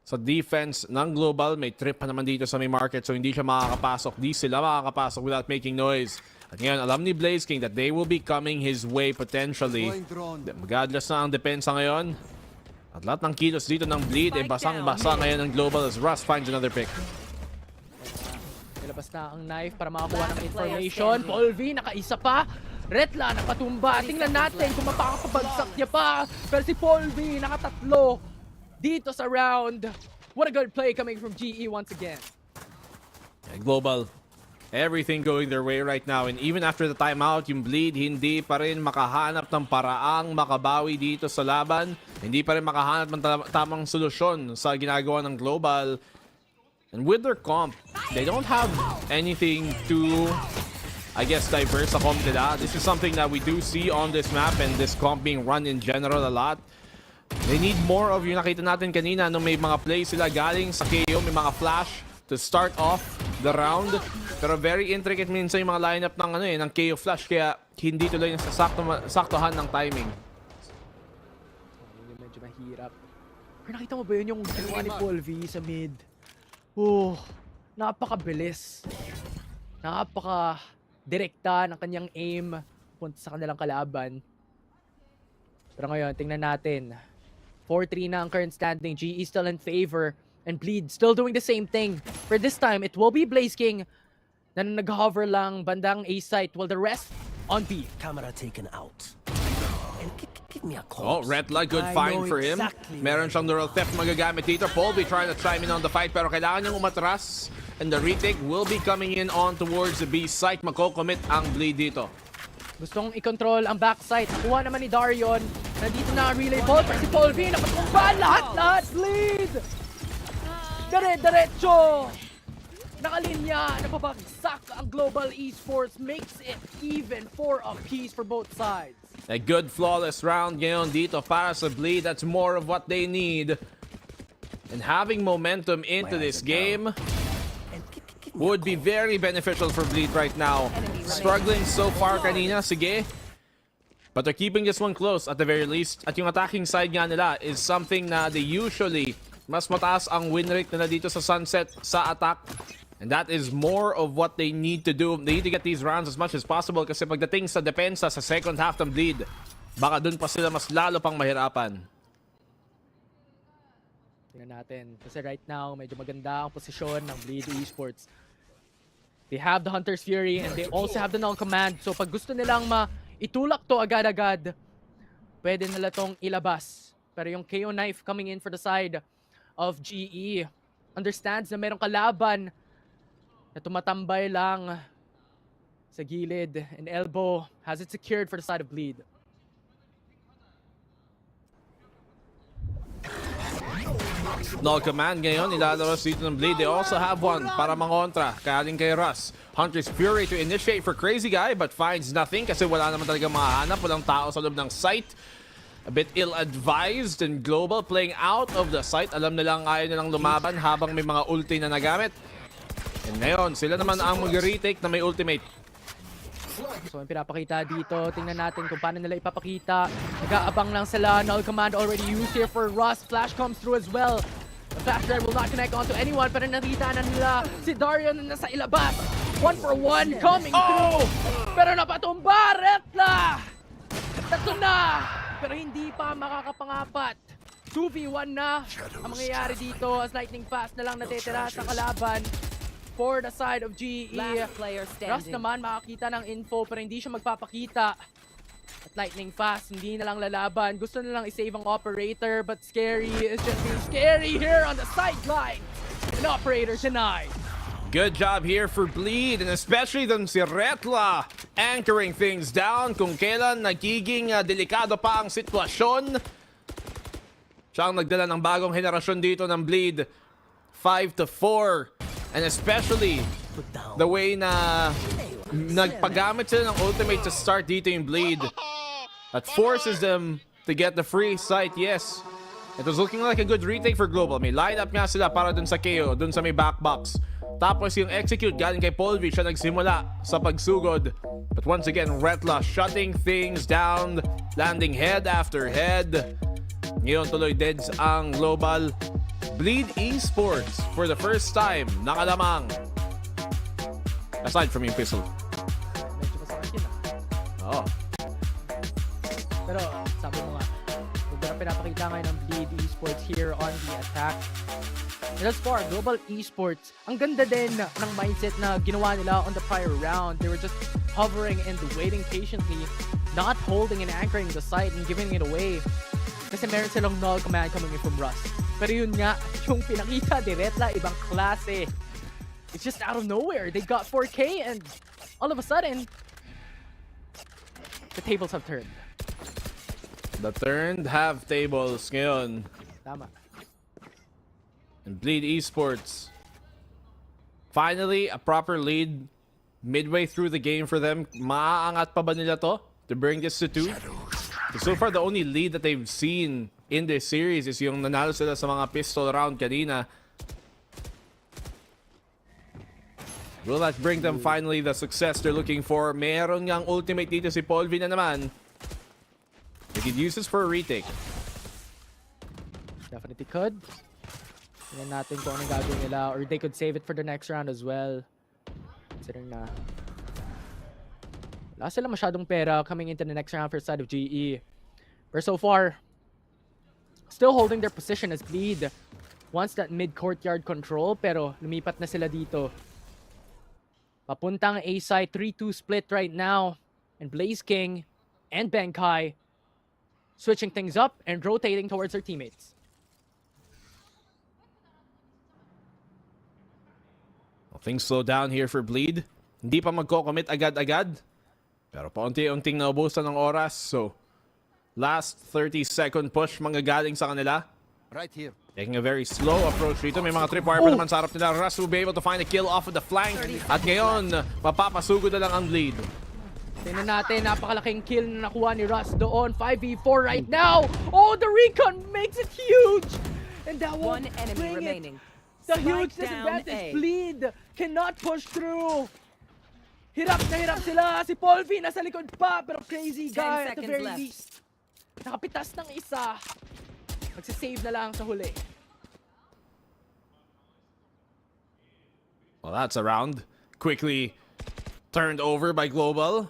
sa defense ng Global. May trip pa naman dito sa may market, so hindi siya makakapasok. Di sila makakapasok without making noise. At ngayon, alam ni Blaze King that they will be coming his way potentially. Mag-adjust na ang depensa ngayon. At lahat ng kilos dito ng Bleed, basang-basa ngayon ng Global as Russ finds another pick. Nilabas na ang knife para makakuha ng information. Paul V, nakaisa pa. Retla, napatumba. Tingnan natin kung mapakapabagsak niya pa. Pero si Paul V, nakatatlo dito sa round. What a good play coming from GE once again. Yeah, Global, everything going their way right now. And even after the timeout, yung Bleed hindi pa rin makahanap ng paraang makabawi dito sa laban. Hindi pa rin makahanap ng tamang solusyon sa ginagawa ng Global. And with their comp, they don't have anything to, I guess, diverse sa comp nila. This is something that we do see on this map and this comp being run in general a lot. They need more of yung nakita natin kanina nung may mga plays sila galing sa KO, may mga flash to start off the round. Pero very intricate minsan yung mga lineup ng KO flash, kaya hindi tuloy yung saktohan ng timing. Medyo mahirap. Pero nakita mo ba yun yung ginawa ni Paul V sa mid? Oh, napakabilis. Napaka-direkta ng kanyang aim punta sa kanilang kalaban. Pero ngayon, tingnan natin. 4-3 na ang current standing. GE still in favor. And Bleed still doing the same thing. For this time, it will be Blaze King na nag-hover lang bandang A site while the rest on B. Camera taken out. And give me a Oh, call. red light, good find for him. Meron siyang neural theft magagamit dito. Paul be trying to chime in on the fight, pero kailangan niyang umatras. And the retake will be coming in on towards the B site. Makocommit ang Bleed dito. Gustong i-control ang backside. Nakuha naman ni Darion. Nandito na ang relay ball. Pero si Paul V, napatumba lahat. Bleed! Diretso! Nakalinya, napabagsak ang Global Esports. Makes it even for a piece for both sides. A good flawless round ngayon dito para sa Bleed. That's more of what they need. And having momentum into this game would be very beneficial for Bleed right now. Struggling so far kanina, sige. But they're keeping this one close at the very least. At yung attacking side nga nila is something na they usually mas mataas ang win rate nila dito sa Sunset sa attack. And that is more of what they need to do. They need to get these rounds as much as possible kasi pagdating sa depensa sa second half ng Bleed, baka dun pa sila mas lalo pang mahirapan. Tingnan natin. Kasi right now, medyo maganda ang posisyon ng Bleed Esports. They have the Hunter's Fury and they also have the Null Command. So pag gusto nilang itulak to agad-agad, pwede nila tong ilabas. Pero yung KO knife coming in for the side of GE understands na merong kalaban na tumatambay lang sa gilid. And Elbow has it secured for the side of Bleed. Null Command ngayon, ilalabas dito ng Bleed. They also have one para mangontra. Kaling kay Russ. Hunter's Fury to initiate for Crazy Guy but finds nothing kasi wala naman talaga mahanap. Walang tao sa loob ng site. A bit ill-advised and Global playing out of the site. Alam nilang ayaw nilang lumaban habang may mga ulti na nagamit. And ngayon, sila naman ang mag-retake na may ultimate. So yung pinapakita dito, tingnan natin kung paano nila ipapakita. Nag-aabang lang sila. Null Command already used here for Russ. Flash comes through as well. The flash drive will not connect onto anyone, pero nakita na nila si Darion na nasa ilabas. 1-for-1 coming through. Pero napatumba, Retla! Tatlo na! Pero hindi pa makakapangapat. 2v1 na ang mangyayari dito as lightning fast na lang natitira sa kalaban. For the side of GE. Last player standing. Russ naman makakita ng info pero hindi siya magpapakita. At lightning fast, hindi na lang lalaban. Gusto na lang isave ang operator, but Scary is just being scary here on the sideline. An operator denied. Good job here for Bleed, and especially dun si Retla anchoring things down kung kailan nagiging delikado pa ang sitwasyon. Siya ang nagdala ng bagong henerasyon dito ng Bleed. 5-4. And especially the way na nagpagamit sila ng ultimate to start dito yung Bleed. That forces them to get the free sight, yes. It was looking like a good retake for Global. May lineup nga sila para dun sa KO, dun sa may backbox. Tapos yung execute galing kay Polvi, siya nagsimula sa pagsugod. But once again, Retla shutting things down, landing head after head. Ngayon tuloy deads ang Global. Bleed Esports for the first time nakalamang. Aside from yung pistol. Medyo masakit yun Oh. Pero sabi mo nga, ganda na pinapakita ngayon ng Bleed Esports here on the attack. And as far Global Esports, ang ganda din ng mindset na ginawa nila on the prior round. They were just hovering and waiting patiently, not holding and anchoring the site and giving it away. Kasi meron silang null command coming in from Rust. Pero yun nga, yung pinakita ni Retla, ibang klase. It's just out of nowhere. They got 4K and all of a sudden, the tables have turned. The turned have tables ngayon. Tama. And Bleed Esports. Finally, a proper lead midway through the game for them. Maaangat pa ba nila to bring this to 2? So far, the only lead that they've seen in this series is yung nanalo sila sa mga pistol round kanina. Will that bring them finally the success they're looking for? Meron ngang ultimate dito si Polvi na naman. They could use this for a retake. Definitely could. Tingnan natin kung anong gagawin nila, or they could save it for the next round as well. Considering na wala sila masyadong pera coming into the next round for side of GE. But so far, still holding their position as Bleed wants that mid-courtyard control, pero lumipat na sila dito. Papuntang A-side, 3-2 split right now. And Blaze King and Benkai switching things up and rotating towards their teammates. Well, things slow down here for Bleed. Hindi pa magko-commit agad-agad. Pero paunti-unting naubusan ng oras. So, last 30-second push manggagaling sa kanila. Right here. Taking a very slow approach dito. May mga tripwire pa naman sa harap nila. Russ will be able to find a kill off of the flank. At ngayon, mapapasugod na lang ang Bleed. Tingnan natin, napakalaking kill na nakuha ni Russ doon. 5v4 right now. Oh, the recon makes it huge. And that One enemy remaining. The huge Spike down disadvantage. A. Bleed cannot push through. Hirap na hirap sila. Si Polvi nasa likod pa. Pero crazy guy at the very least. Nakapitas ng isa. Magsisave na lang sa huli. Well, that's a round. Quickly turned over by Global.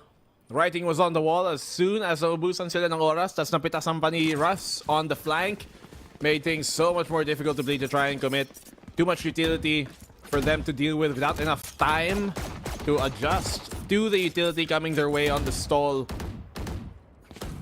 Writing was on the wall as soon as naubusan sila ng oras. Tas napitasan pa ni Russ on the flank. Made things so much more difficult to Bleed to try and commit. Too much utility for them to deal with without enough time to adjust to the utility coming their way on the stall.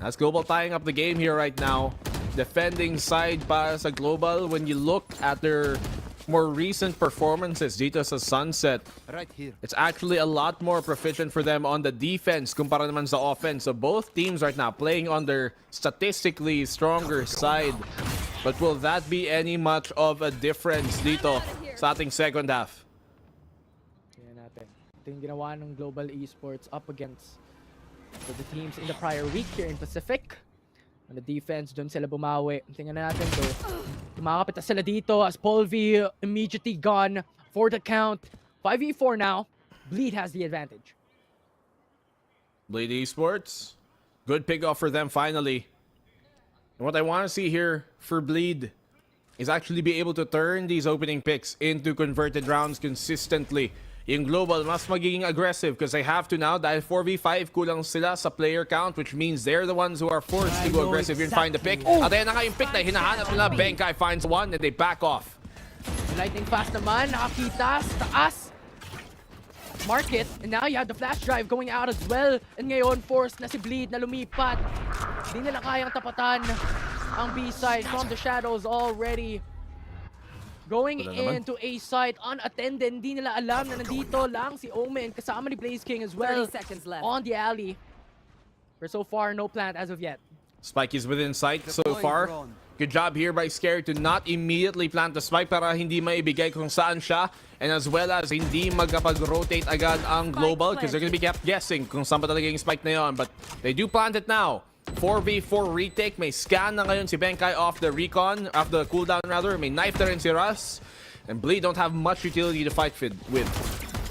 That's Global tying up the game here right now. Defending side para sa Global. When you look at their more recent performances dito sa Sunset, Right here. it's actually a lot more proficient for them on the defense kumpara naman sa offense. So both teams right now playing on their statistically stronger side. But will that be any much of a difference dito sa ating second half? Tingnan natin. Ito yung ginawa ng Global Esports up against the teams in the prior week here in Pacific. On the defense, doon sila bumawi. Tingnan natin to. Tumakapit sila dito as Polvi immediately gone for the count. 5v4 now. Bleed has the advantage. Bleed Esports. Good pick off for them finally. And what I want to see here for Bleed is actually be able to turn these opening picks into converted rounds consistently. Yung Global mas magiging aggressive because they have to now dahil 4v5 kulang sila sa player count, which means they're the ones who are forced to go aggressive and find the pick. At ayan na nga yung pick na hinahanap nila. Benkai finds one and they back off. Lightning fast naman, nakakita sa taas. market. And now you have the flash drive going out as well. And ngayon, forced na si Bleed na lumipat. Hindi nila kayang tapatan ang B-side from the shadows already. Going into A side unattended. Hindi nila alam na nandito lang si Omen kasama ni Blaze King as well 30 seconds left. on the alley. But so far, no plant as of yet. Spike is within sight so far. Good job here by Scary to not immediately plant the spike para hindi maibigay kung saan siya. And as well as hindi magkapag-rotate agad ang global because they're gonna be kept guessing kung saan ba talaga yung spike na yon. But they do plant it now. 4v4 retake. May scan na ngayon si Benkai off the recon, off the cooldown rather. May knife na rin si Russ. And Bleed don't have much utility to fight with.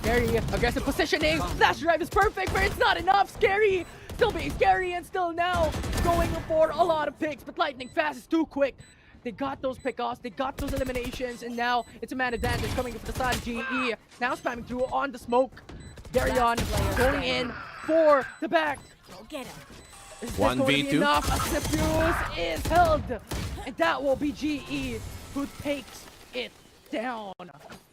Scary, aggressive positioning. Flash drive is perfect, but it's not enough. Scary, still being scary and still now going for a lot of picks. But Lightning Fast is too quick. They got those pickoffs, they got those eliminations, and now it's a man advantage coming from the side of GE. Now spamming through on the smoke. Darion going in for the back. Go get him. Is this going to be 1v2. enough? Xepius is held, and that will be GE who takes it down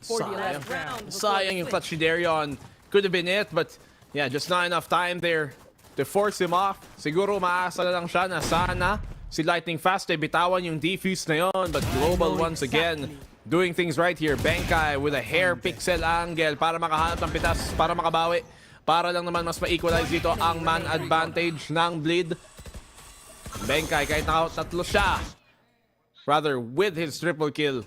for the last round. Sayang yung clutch ni Darion. Could have been it, but yeah, just not enough time there to force him off. Siguro maasa na lang siya na sana si Lightning Fast ay bitawan yung defuse na yon. But Global once again doing things right here. Benkai with a hair pixel angle para makahanap ng pitas, para makabawi. Para lang naman mas ma-equalize dito ang man advantage ng Bleed. Benkai kahit nakatatlo siya, rather with his triple kill.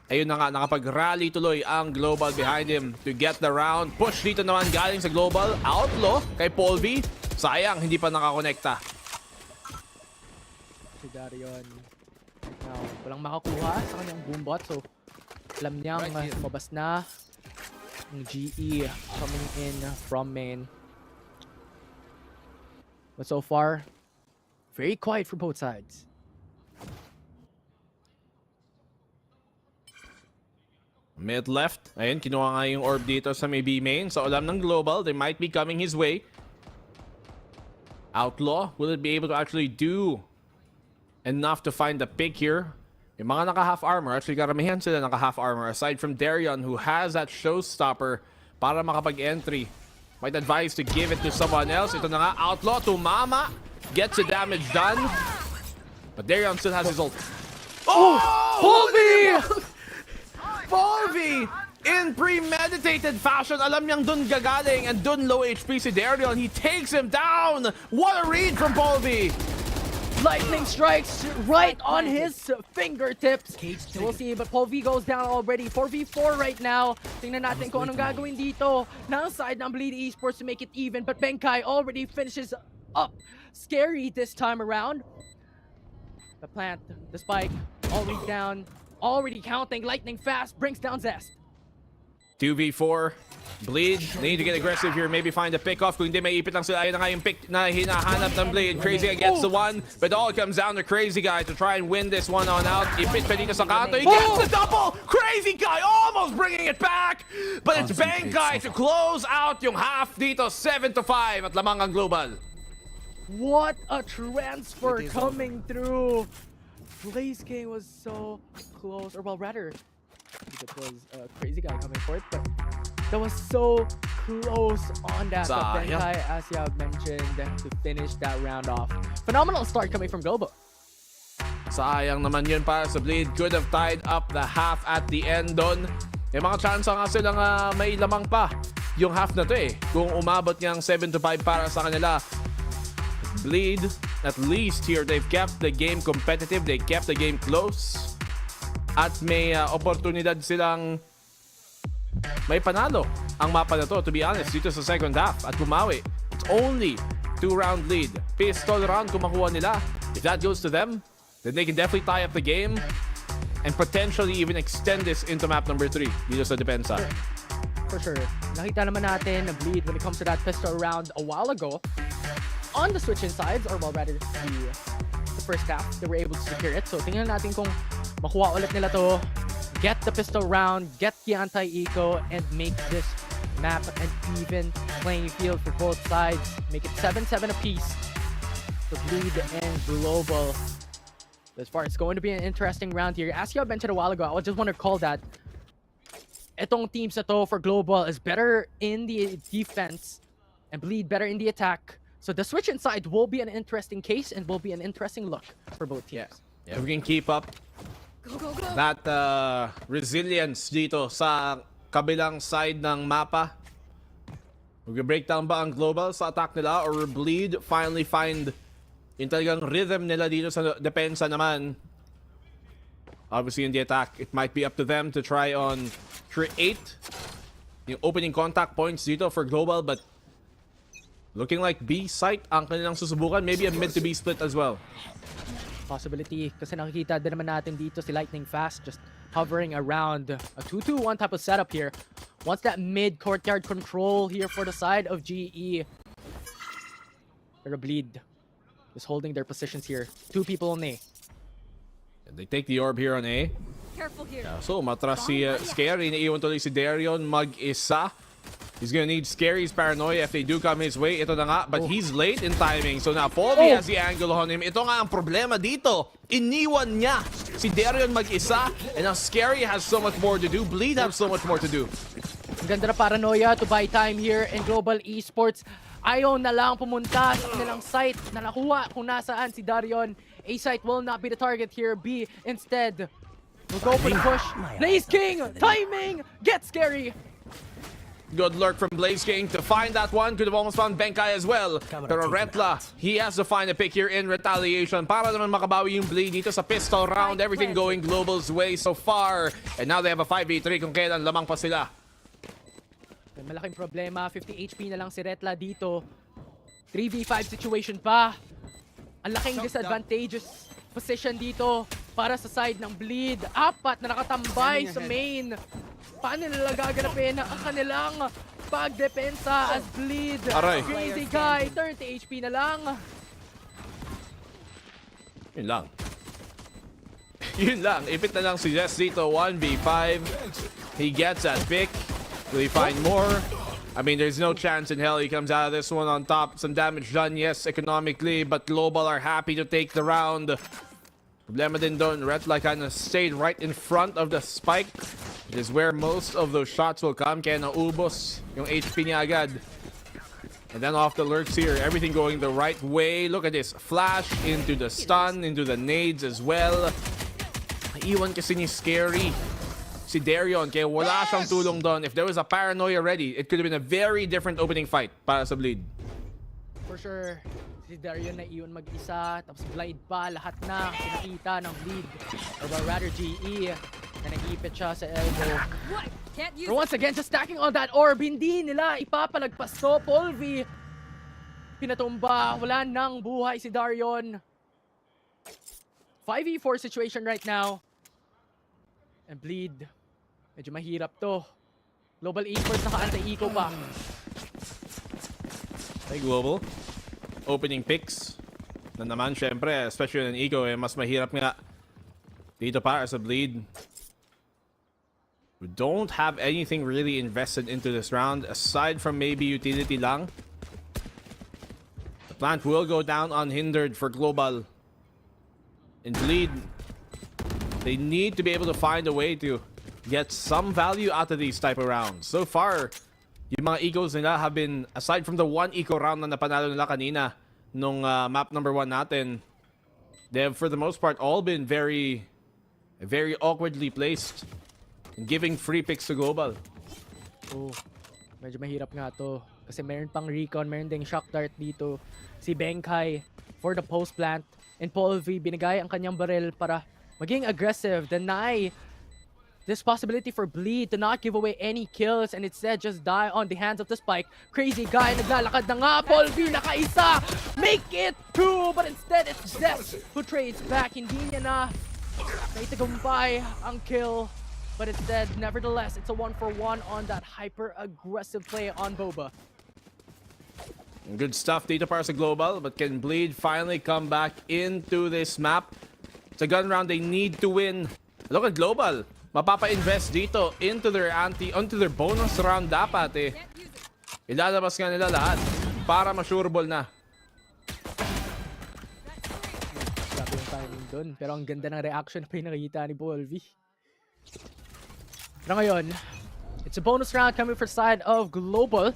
Ayun na nga, nakapag-rally tuloy ang Global behind him to get the round. Push dito naman galing sa Global. Outlaw kay Paul V. Sayang, hindi pa nakakonekta. Si Darion. Now, walang makakuha sa kanyang boombot. So, alam niyang lumabas na ang GE coming in from main. But so far, very quiet for both sides. Mid left. Ayun, kinuha nga yung orb dito sa may B main. So alam ng Global, they might be coming his way. Outlaw, will it be able to actually do enough to find the pick here? Yung mga naka-half armor, actually karamihan sila naka-half armor. Aside from Darion, who has that showstopper para makapag-entry. Might advise to give it to someone else. Ito na nga, Outlaw, tumama. Gets the damage done. But Darion still has his ult. Oh! Holy! Volvi in premeditated fashion. Alam niyang dun gagaling and dun low HP si Darion. He takes him down. What a read from Volvi. Lightning strikes right on his fingertips. We'll see, but Paul V goes down already. 4v4 right now. Tingnan natin kung anong gagawin dito. Ng side ng Bleed Esports to make it even, but Benkai already finishes up. Scary this time around. The plant, the spike, already down. Already counting. Lightning Fast brings down Zest. 2v4. Bleed, they need to get aggressive here. Maybe find a pick off. Kung hindi, may ipit lang sila. Ayun na nga yung pick na hinahanap ng Bleed. Crazy Guy gets the one. But all comes down to Crazy Guy to try and win this one on out. Ipit pa dito sa kanto. He gets the double! Crazy Guy almost bringing it back! But it's Benkai to close out yung half dito. 7-5 at lamang ang Global. What a transfer coming through. Blaze King was so close, or well, rather, it was a Crazy Guy coming for it, but that was so close on that. But Benkai, as you have mentioned, to finish that round off. Phenomenal start coming from Global. Sayang naman yun para sa Bleed. Could have tied up the half at the end doon. May mga chance nga silang may lamang pa yung half na to eh. Kung umabot niyang 7-5 para sa kanila. Bleed, at least here, they've kept the game competitive. They kept the game close. At may oportunidad silang may panalo ang mapa na to, to be honest, dito sa second half. At bumawi. It's only 2-round lead. Pistol round kung makuha nila. If that goes to them, then they can definitely tie up the game and potentially even extend this into map number 3 dito sa Depensa. For sure. Nakita naman natin na Bleed when it comes to that pistol round a while ago. On the switch-in sides, or well, rather the first half, they were able to secure it. So tingnan natin kung makuha ulit nila to, get the pistol round, get the anti-eco, and make this map an even playing field for both sides. Make it 7-7 apiece for Bleed and Global. As far as it's going to be an interesting round here. As you mentioned a while ago, I just want to call that etong teams na to for Global is better in the defense and Bleed better in the attack. So the switch inside will be an interesting case and will be an interesting look for both teams. Yeah. If we can keep up that resilience dito sa kabilang side ng mapa. Mag-breakdown ba ang Global sa attack nila or Bleed finally find yung talagang rhythm nila dito sa depensa naman? Obviously in the attack, it might be up to them to try on create yung opening contact points dito for Global, but looking like B site ang kanilang susubukan. Maybe a mid to B split as well. Possibility kasi nakikita din naman natin dito si Lightning Fast just hovering around a 2-2-1 type of setup here. Wants that mid courtyard control here for the side of GE. Pero Bleed is holding their positions here. 2 people on A. And they take the orb here on A. Careful here. So matras si Scary. Naiiwan tuloy si Darion mag-isa. He's gonna need Scary's paranoia if they do come his way. Ito na nga, but he's late in timing. So now Polvi has the angle on him. Ito nga ang problema dito. Iniwan niya si Darion mag-isa. And now Scary has so much more to do. Bleed have so much more to do. Ang ganda na paranoia to buy time here in Global Esports. Ayaw na lang pumunta sa kanilang site na nakuha kung nasaan si Darion. A site will not be the target here. B instead will go for the push. Blaze King! Timing! Get Scary! Good lurk from Blaze King to find that one. Could have almost found Benkai as well. Pero Retla, he has to find a pick here in retaliation para naman makabawi yung Bleed dito sa pistol round. Everything going Global's way so far. And now they have a 5v3 kung kailan lamang pa sila. Malaking problema. 50 HP na lang si Retla dito. 3v5 situation pa. Ang laking disadvantageous position dito para sa side ng Bleed. 4 na nakatambay sa main. Paano nila gaganapin ang kanilang pagdepensa as Bleed? Aray. Crazy Guy, 30 HP na lang. Yun lang. Yun lang. Ipit na lang si Jess dito. 1v5. He gets that pick. Will he find more? I mean, there's no chance in hell he comes out of this one on top. Some damage done, yes, economically, but Global are happy to take the round. Problema din doon, Retla kind of stayed right in front of the spike. It is where most of those shots will come. Kaya naubos yung HP niya agad. And then off the lurks here, everything going the right way. Look at this, flash into the stun, into the nades as well. Naiwan kasi ni Scary si Darion, kaya wala siyang tulong doon. If there was a paranoia ready, it could have been a very different opening fight para sa Bleed. For sure, si Darion na iyon mag-isa, tapos blind pa, lahat na pinakita ng Bleed. Or rather GE, na nag-ipit siya sa elbow. But once again, just stacking on that orb, hindi nila ipapalagpas to. Polvi, pinatumba, wala nang buhay si Darion. 5v4 situation right now. And Bleed, medyo mahirap to. Global Esports naka-anti-eco pa. Hey Global, opening picks na naman syempre, especially in eco, mas mahirap nga dito para sa Bleed. We don't have anything really invested into this round aside from maybe utility lang. The plant will go down unhindered for Global. In Bleed, they need to be able to find a way to get some value out of these type of rounds. So far, yung mga ecos nila have been, aside from the one eco round na napanalo nila kanina nung map number 1 natin, they have for the most part all been very awkwardly placed, giving free picks to Global. Oh, medyo mahirap nga to. Kasi meron pang recon, meron ding shock dart dito. Si Benkai for the post plant. And Paul V binigay ang kanyang barrel para maging aggressive, deny this possibility for Bleed to not give away any kills and instead just die on the hands of the spike. Crazy Guy, naglalakad na nga. Paul V nakaisa! Make it 2! But instead it's Zeta who trades back. Hindi niya na naitagumpay ang kill. But instead, nevertheless, it's a 1-for-1 on that hyper-aggressive play on Boba. Good stuff dito para sa Global, but can Bleed finally come back into this map? It's a gun round they need to win. Look at Global. Mapapa-invest dito into their bonus round dapat eh. Ilalabas nga nila lahat para ma-sureball na. Grabe yung timing dun. Pero ang ganda ng reaction na pinakita ni Bolvi. Pero ngayon, It's a bonus round coming for side of Global.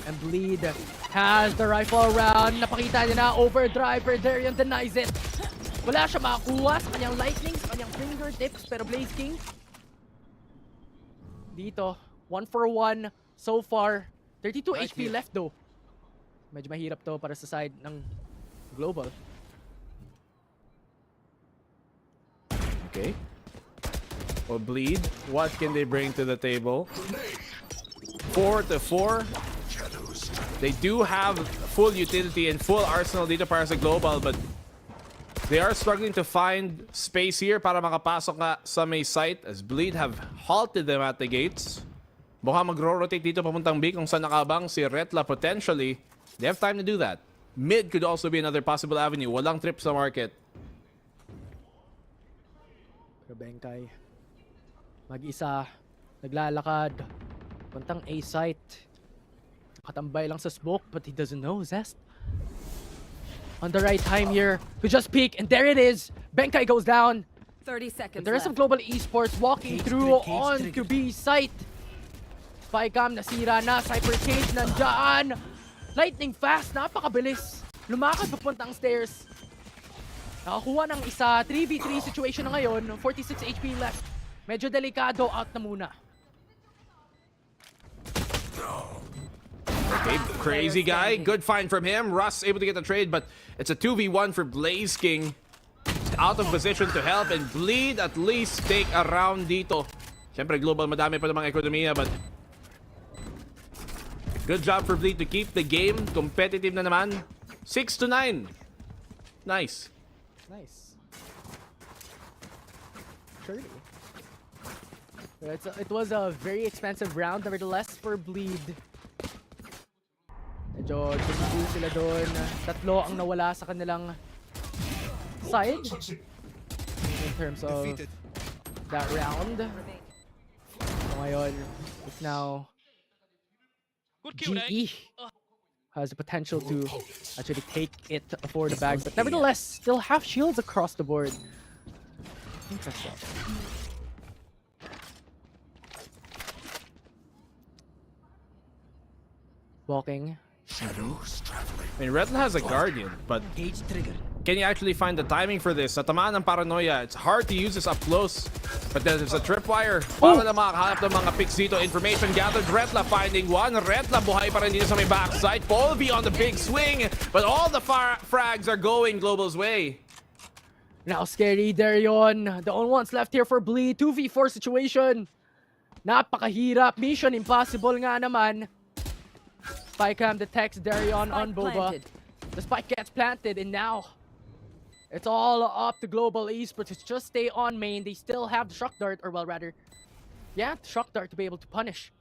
And Bleed has the rifle around. Napakita niya na overdrive, but Darian denies it. Wala siya makakuha sa kanyang lightning, sa kanyang fingertips, pero Blaze King dito, 1-for-1 so far. 32 HP left though. Medyo mahirap to para sa side ng Global. Okay. Well, Bleed, what can they bring to the table? 4-4. They do have full utility and full arsenal dito para sa Global, but they are struggling to find space here para makapasok nga sa may site as Bleed have halted them at the gates. Baka magro-rotate dito papuntang B kung saan nakabang si Retla potentially. They have time to do that. Mid could also be another possible avenue. Walang trip sa market. Pero Benkai, mag-isa, naglalakad, puntang A site. Katambay lang sa smoke, but he doesn't know, Zest. On the right time here, could just peek, and there it is! Benkai goes down! 30 seconds And the rest left. of Global Esports walking through on to B site. Spycam nasira na, Cypher Cage nandyan! Lightning fast, napakabilis! Lumakad papuntang stairs. Nakakuha ng isa, 3v3 situation na ngayon, 46 HP left. Medyo delikado, out na muna. Okay, crazy guy. Good find from him. Russ able to get the trade, but it's a 2v1 for Blaze King. Out of position to help and Bleed at least take a round dito. Siyempre, Global, madami pa namang ekonomiya, but good job for Bleed to keep the game competitive na naman. 6-9. Nice. Nice. Surely. It was a very expensive round, nevertheless, for Bleed. Medyo tumigil sila doon. Tatlo ang nawala sa kanilang side in terms of that round. So ngayon, it's now GE has the potential to actually take it for the bag, but nevertheless, still have shields across the board. Interesting. Walking. Shadows traveling. I mean, Redland has a Guardian, but can you actually find the timing for this? Sa tamaan ng paranoia, it's hard to use this up close. But there's a tripwire. Para na makahanap ng mga picks dito. Information gathered. Retla finding one. Retla buhay pa rin dito sa may backside. Polvi on the big swing. But all the frags are going Global's way. Now scary, Darion. The only ones left here for Bleed. 2v4 situation. Napakahirap. Mission impossible nga naman. Spycam detects Darion on Boba. Planted. The spike gets planted, and now it's all up to Global Esports to just stay on main. They still have the Shock Dart, or well, rather, yeah, the Shock Dart to be able to punish.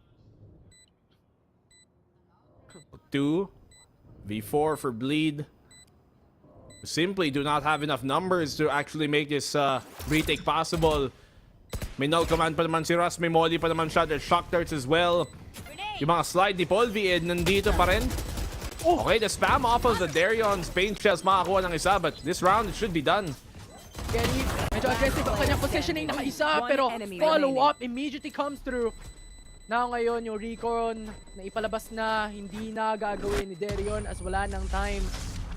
2v4 for Bleed. Simply do not have enough numbers to actually make this retake possible. May no command pa naman si Russ. May molly pa naman siya. There's Shock Darts as well. Yung mga slide ni Polvi nandito pa rin. Okay, the spam off of the Darion's paint shells makakuha ng isa, but this round it should be done. Kenny, medyo aggressive ang kanyang positioning na isa, pero follow-up immediately comes through. Now ngayon, yung recon na ipalabas na, hindi na gagawin ni Darion as wala ng time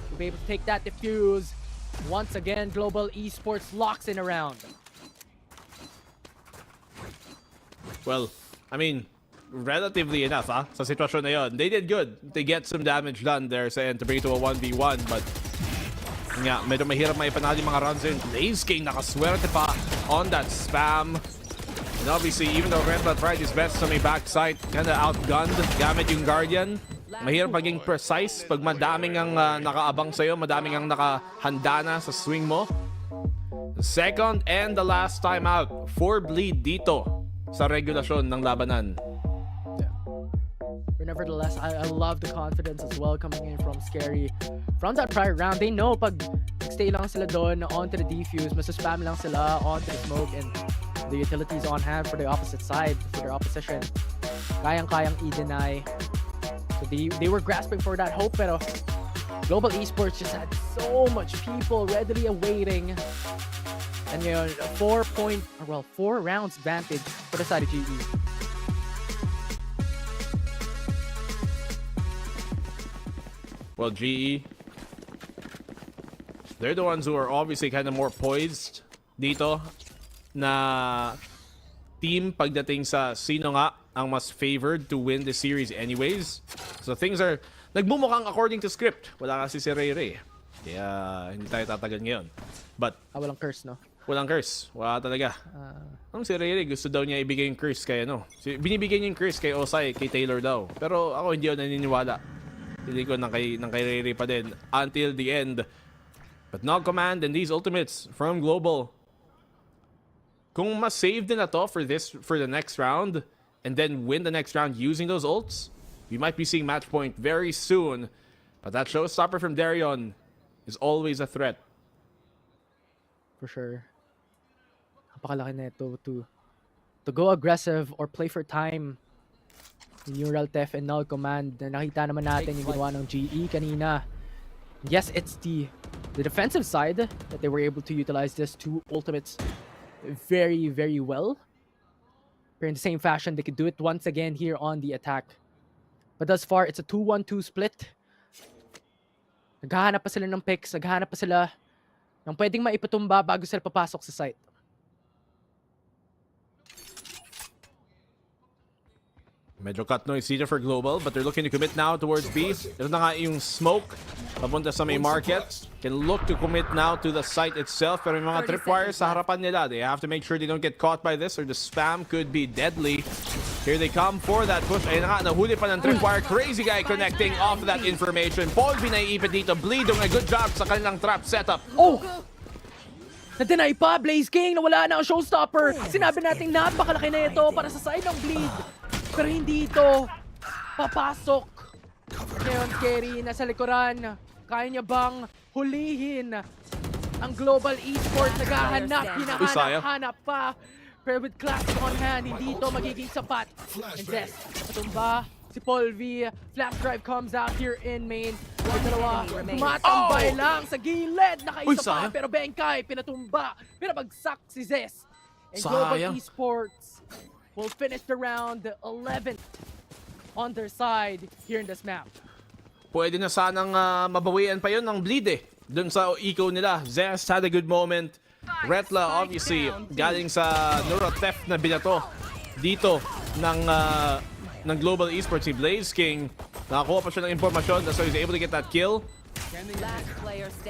to be able to take that defuse. Once again, Global Esports locks in around. Well, I mean, relatively enough, sa sitwasyon na yun. They did good. They get some damage done there sa end to bring it to a 1v1, but nga, medyo mahirap maipanalo yung mga runs in. Blaze King nakaswerte pa on that spam. And obviously, even though Redla tried his best sa may backside, kinda outgunned gamit yung Guardian. Mahirap maging precise pag madaming ang nakaabang sa'yo, madaming ang nakahanda na sa swing mo. The second and the last time out for Bleed dito sa regulasyon ng labanan. But nevertheless, I love the confidence as well coming in from Scary. From that prior round, they know pag stay lang sila doon onto the defuse, spam lang sila onto the smoke, and the utilities on hand for the opposite side, for their opposition. Kayang-kayang i-deny. So they were grasping for that hope, pero Global Esports just had so much people readily awaiting And ngayon, 4 rounds advantage for the side of GE. Well, GE, they're the ones who are obviously kind of more poised dito na team pagdating sa sino nga ang mas favored to win the series anyways. So things are nagmumukhang according to script. Wala kasi si Ray Ray. Kaya hindi tayo tatagal ngayon. But walang curse, no? Walang curse. Wala talaga. Ang si Ray Ray gusto daw niya ibigay yung curse kay ano. Binibigay niya yung curse kay Osai, kay Taylor daw. Pero ako hindi ako naniniwala. Hindi ko nang kay Ray Ray pa din until the end. But Nog Command and these ultimates from Global. Kung mas-save din na to for the next round and then win the next round using those ults, we might be seeing match point very soon. But that showstopper from Darion is always a threat. For sure. Napakalaki na ito to go aggressive or play for time. Neural Theft and Null Command na nakita naman natin yung ginawa ng GE kanina. Yes, it's the defensive side that they were able to utilize this two ultimates very, very well. But in the same fashion, they could do it once again here on the attack. But thus far, it's a 2-1-2 split. Naghahanap pa sila ng picks, naghahanap pa sila ng pwedeng maipatumba bago sila papasok sa site. Medyo cut noise dito for Global, but they're looking to commit now towards B. Ito na nga yung smoke papunta sa may market. Can look to commit now to the site itself, pero yung mga tripwires sa harapan nila, they have to make sure they don't get caught by this or the spam could be deadly. Here they come for that push. Ayun na nga, nahuli pa ng tripwire. Crazy Guy connecting off that information. Paul binaiipit dito. Bleed doing a good job sa kanilang trap setup. Oh! Na-deny pa, Blaze King, nawala na ang showstopper. Sinabi natin napakalaki na ito para sa side ng Bleed. Pero hindi ito papasok. Ngayon, Kerry, nasa likuran. Kaya niya bang hulihin ang Global Esports? Naghahanap, hinahanap pa. Pero with classic on hand, hindi ito magiging sapat. And Zest, patumba si Paul V. Flash drive comes out here in main. Yung dalawa, matambay lang sa gilid. Nakaisa pa, pero Benkai, pinatumba. Pinabagsak si Zest. And Global Esports will finish the round 11 on their side here in this map. Pwede na sanang mabawian pa yun ng Bleed eh. Dun sa eco nila. Zest had a good moment. Retla obviously galing sa Neural Theft na binato dito ng Global Esports. Si Blaze King nakakuha pa siya ng informasyon, so he's able to get that kill.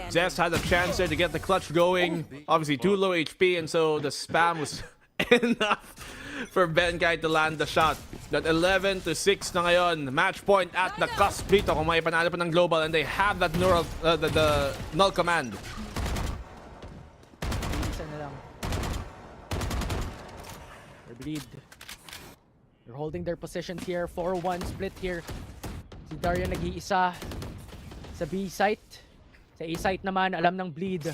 Zest had a chance there to get the clutch going. Obviously too low HP, and so the spam was enough for Benkai to land the shot. That 11-6 na ngayon. Match point at the cusp dito kung may panalo pa ng Global, and they have that neural, the Null Command. Isa na lang. They're Bleed. They're holding their positions here. 4-1 split here. Si Dario nag-iisa sa B site. Sa A site naman, alam ng Bleed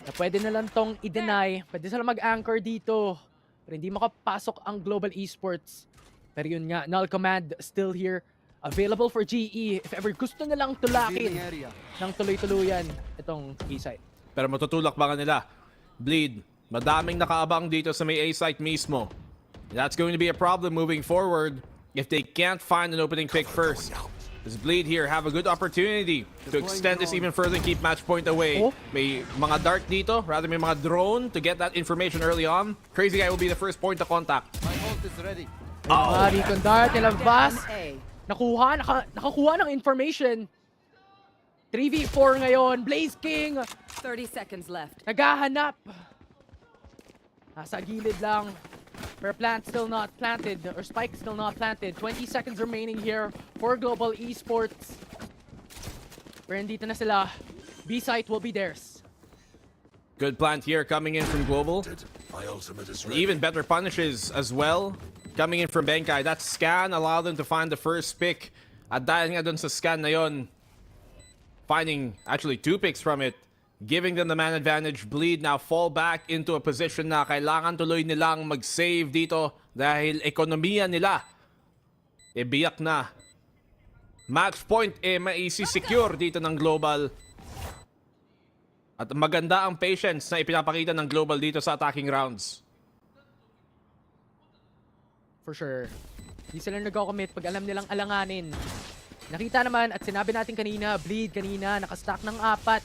na pwede na lang tong i-deny. Pwede sila mag-anchor dito. Pero hindi makapasok ang Global Esports. Pero yun nga, Null Command still here. Available for GE if ever gusto nilang tulakin ng tuloy-tuluyan itong A-site. Pero matutulak ba nga nila? Bleed, madaming nakaabang dito sa may A-site mismo. That's going to be a problem moving forward if they can't find an opening pick first. Does Bleed here have a good opportunity to extend this even further and keep match point away? May mga dart dito, rather may mga drone to get that information early on. Crazy Guy will be the first point of contact. My ult is ready. Recon dart, nilabas. Nakakuha ng information. 3v4 ngayon. Blaze King. 30 seconds left. Naghahanap. Nasa gilid lang. Pero plant still not planted, or spike still not planted. 20 seconds remaining here for Global Esports. Pero dito na sila. B-site will be theirs. Good plant here coming in from Global. Even better punishes as well coming in from Benkai. That scan allowed them to find the first pick. At dahil nga dun sa scan na yon, finding actually 2 picks from it, giving them the man advantage. Bleed now fall back into a position na kailangan tuloy nilang mag-save dito dahil ekonomiya nila biyak na. Match point maisi-secure dito ng Global. At maganda ang patience na ipinapakita ng Global dito sa attacking rounds. For sure. Hindi sila nag-commit pag alam nilang alanganin. Nakita naman at sinabi natin kanina, Bleed kanina, nakastack ng 4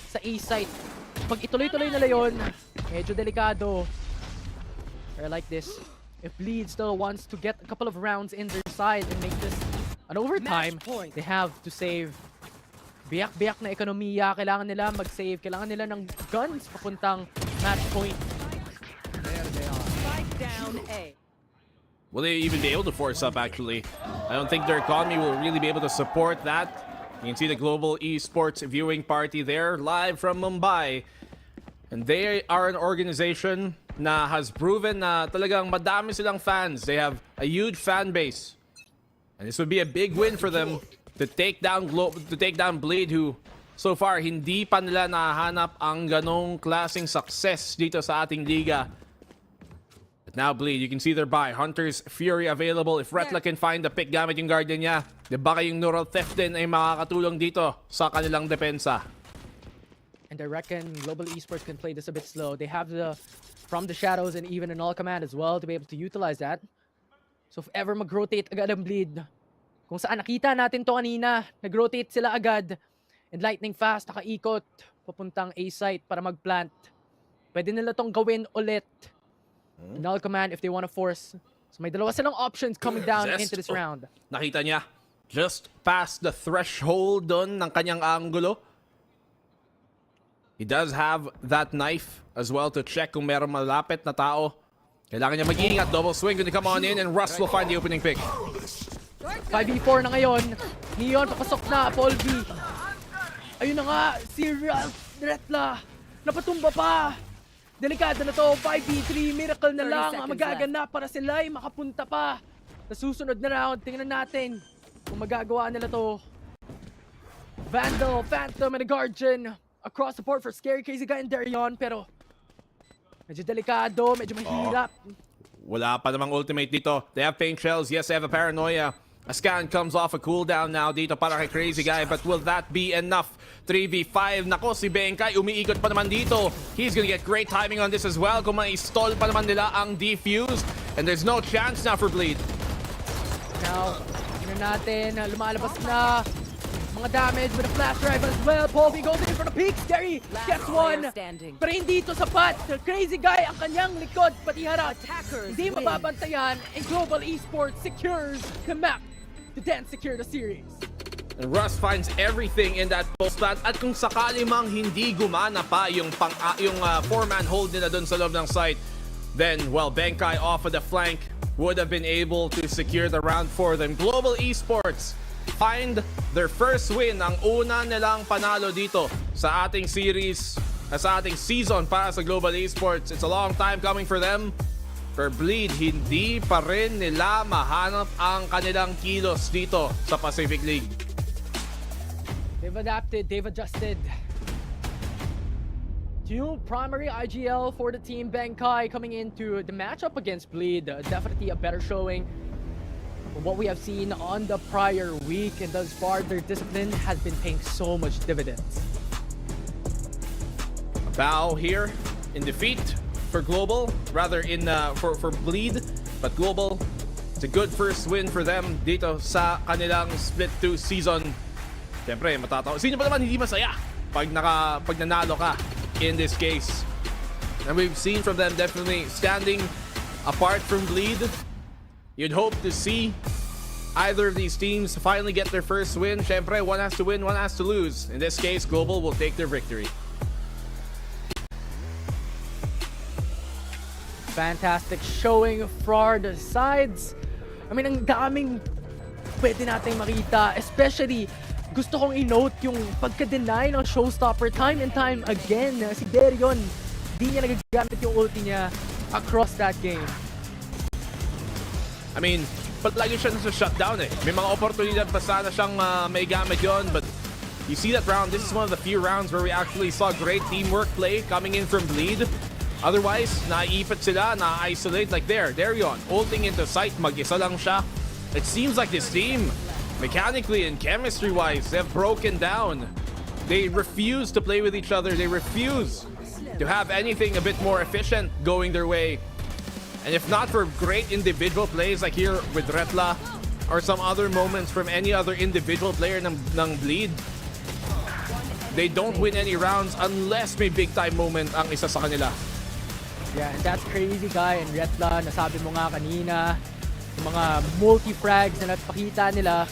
sa A site. Pag ituloy-tuloy nila yun, medyo delikado. Or like this, if Bleed still wants to get a couple of rounds in their side and make this an overtime, they have to save. Biyak-biyak na ekonomiya, kailangan nila mag-save, kailangan nila ng guns papuntang match point. There they are. Spike down A. Will they even be able to force up, actually? I don't think their economy will really be able to support that. You can see the Global Esports viewing party there, live from Mumbai. And they are an organization na has proven na talagang madami silang fans. They have a huge fan base. And this would be a big win for them to take down Bleed, who so far hindi pa nila nahanap ang ganong klaseng success dito sa ating liga. Now Bleed, you can see their buy. Hunter's Fury available. If Retla can find the pick gamit yung Guardian niya, di ba kayong Neural Theft din ay makakatulong dito sa kanilang depensa. And I reckon Global Esports can play this a bit slow. They have the From the Shadows and even an All Command as well to be able to utilize that. So if ever mag-rotate agad ang Bleed, kung saan nakita natin to kanina, nag-rotate sila agad. And lightning fast, nakaikot, papuntang A site para mag-plant. Pwede nila tong gawin ulit. Null command if they want to force. So may dalawa silang options coming down into this round. Nakita niya, just past the threshold doon ng kanyang angulo. He does have that knife as well to check kung meron malapit na tao. Kailangan niya mag-iingat. Double swing gonna come on in and Russ will find the opening pick. 5v4 na ngayon. Neon papasok na. Paul B. Ayun na nga. Si Retla. Napatumba pa. Delikado na to, 5v3, miracle na lang ang magaganap para sila ay makapunta pa. Sa susunod na round, tingnan natin kung magagawa nila to. Vandal, Phantom, and a Guardian across the board for Scary Crazy Guy and Darion, pero medyo delikado, medyo mahirap. Wala pa namang ultimate dito. They have paint shells, yes, they have a paranoia. A scan comes off a cooldown now dito para kay Crazy Guy, but will that be enough? 3v5. Nako, si Benkai umiikot pa naman dito. He's gonna get great timing on this as well. Kung ma-stall pa naman nila ang defuse. And there's no chance now for Bleed. Now, tingnan natin, lumalabas na mga damage with a flash drive as well. Paul B goes in for the peak. Scary gets one. Pero hindi ito sapat. Crazy Guy ang kanyang likod, pati harap. Hindi mababantayan. And Global Esports secures the map to then secure the series. And Russ finds everything in that post plant. At kung sakali mang hindi gumana pa yung 4-man hold nila dun sa loob ng site, then, well, Benkai off of the flank would have been able to secure the round for them. Global Esports find their first win. Ang una nilang panalo dito sa ating series, sa ating season para sa Global Esports. It's a long time coming for them. For Bleed, hindi pa rin nila mahanap ang kanilang kilos dito sa Pacific League. They've adapted, they've adjusted. Two primary IGL for the team. Benkai coming into the matchup against Bleed. Definitely a better showing from what we have seen on the prior week. And thus far, their discipline has been paying so much dividends. A bow here in defeat for Global, rather in for Bleed. But Global, it's a good first win for them dito sa kanilang Split 2 season. Siyempre, matatawa. Sino pa naman hindi masaya pag nanalo ka in this case? And we've seen from them definitely standing apart from Bleed. You'd hope to see either of these teams finally get their first win. Siyempre, one has to win, one has to lose. In this case, Global will take their victory. Fantastic showing for the sides. I mean, ang daming pwede natin makita. Especially, gusto kong i-note yung pagka-deny ng showstopper time and time again. Si Darion, di niya nagagamit yung ulti niya across that game. I mean, palagi siya nasa shutdown eh. May mga oportunidad pa sana siyang may gamit yon, but you see that round, this is one of the few rounds where we actually saw great teamwork play coming in from Bleed. Otherwise, naiipit sila, na-isolate like Darion, ulting into sight, mag-isa lang siya. It seems like this team, mechanically and chemistry-wise, they have broken down. They refuse to play with each other. They refuse to have anything a bit more efficient going their way. And if not for great individual plays like here with Retla or some other moments from any other individual player ng Bleed, they don't win any rounds unless may big time moment ang isa sa kanila. Yeah, and that's crazy guy and Retla, nasabi mo nga kanina, yung mga multi-frags na napakita nila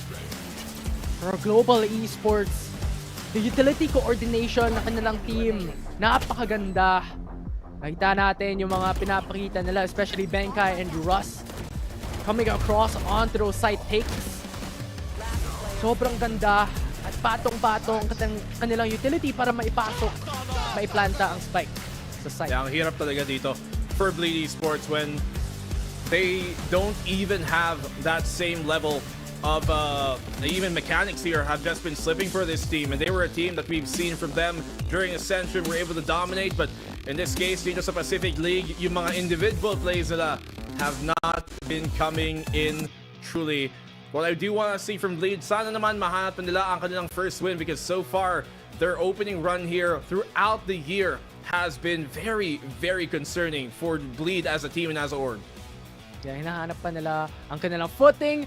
for global esports. The utility coordination ng kanilang team, napakaganda. Nakita natin yung mga pinapakita nila, especially Benkai and Russ coming across onto those side takes. Sobrang ganda at patong-patong kanilang utility para maipasok, maiplanta ang spike sa side. Yeah, ang hirap talaga dito for Bleed Esports when they don't even have that same level of even mechanics here have just been slipping for this team, and they were a team that we've seen from them during Ascension were able to dominate, but in this case dito sa Pacific League, yung mga individual plays nila have not been coming in truly. What I do want to see from Bleed, sana naman mahanap nila ang kanilang first win, because so far their opening run here throughout the year has been very, very concerning for Bleed as a team and as a org. Yeah, hinahanap pa nila ang kanilang footing.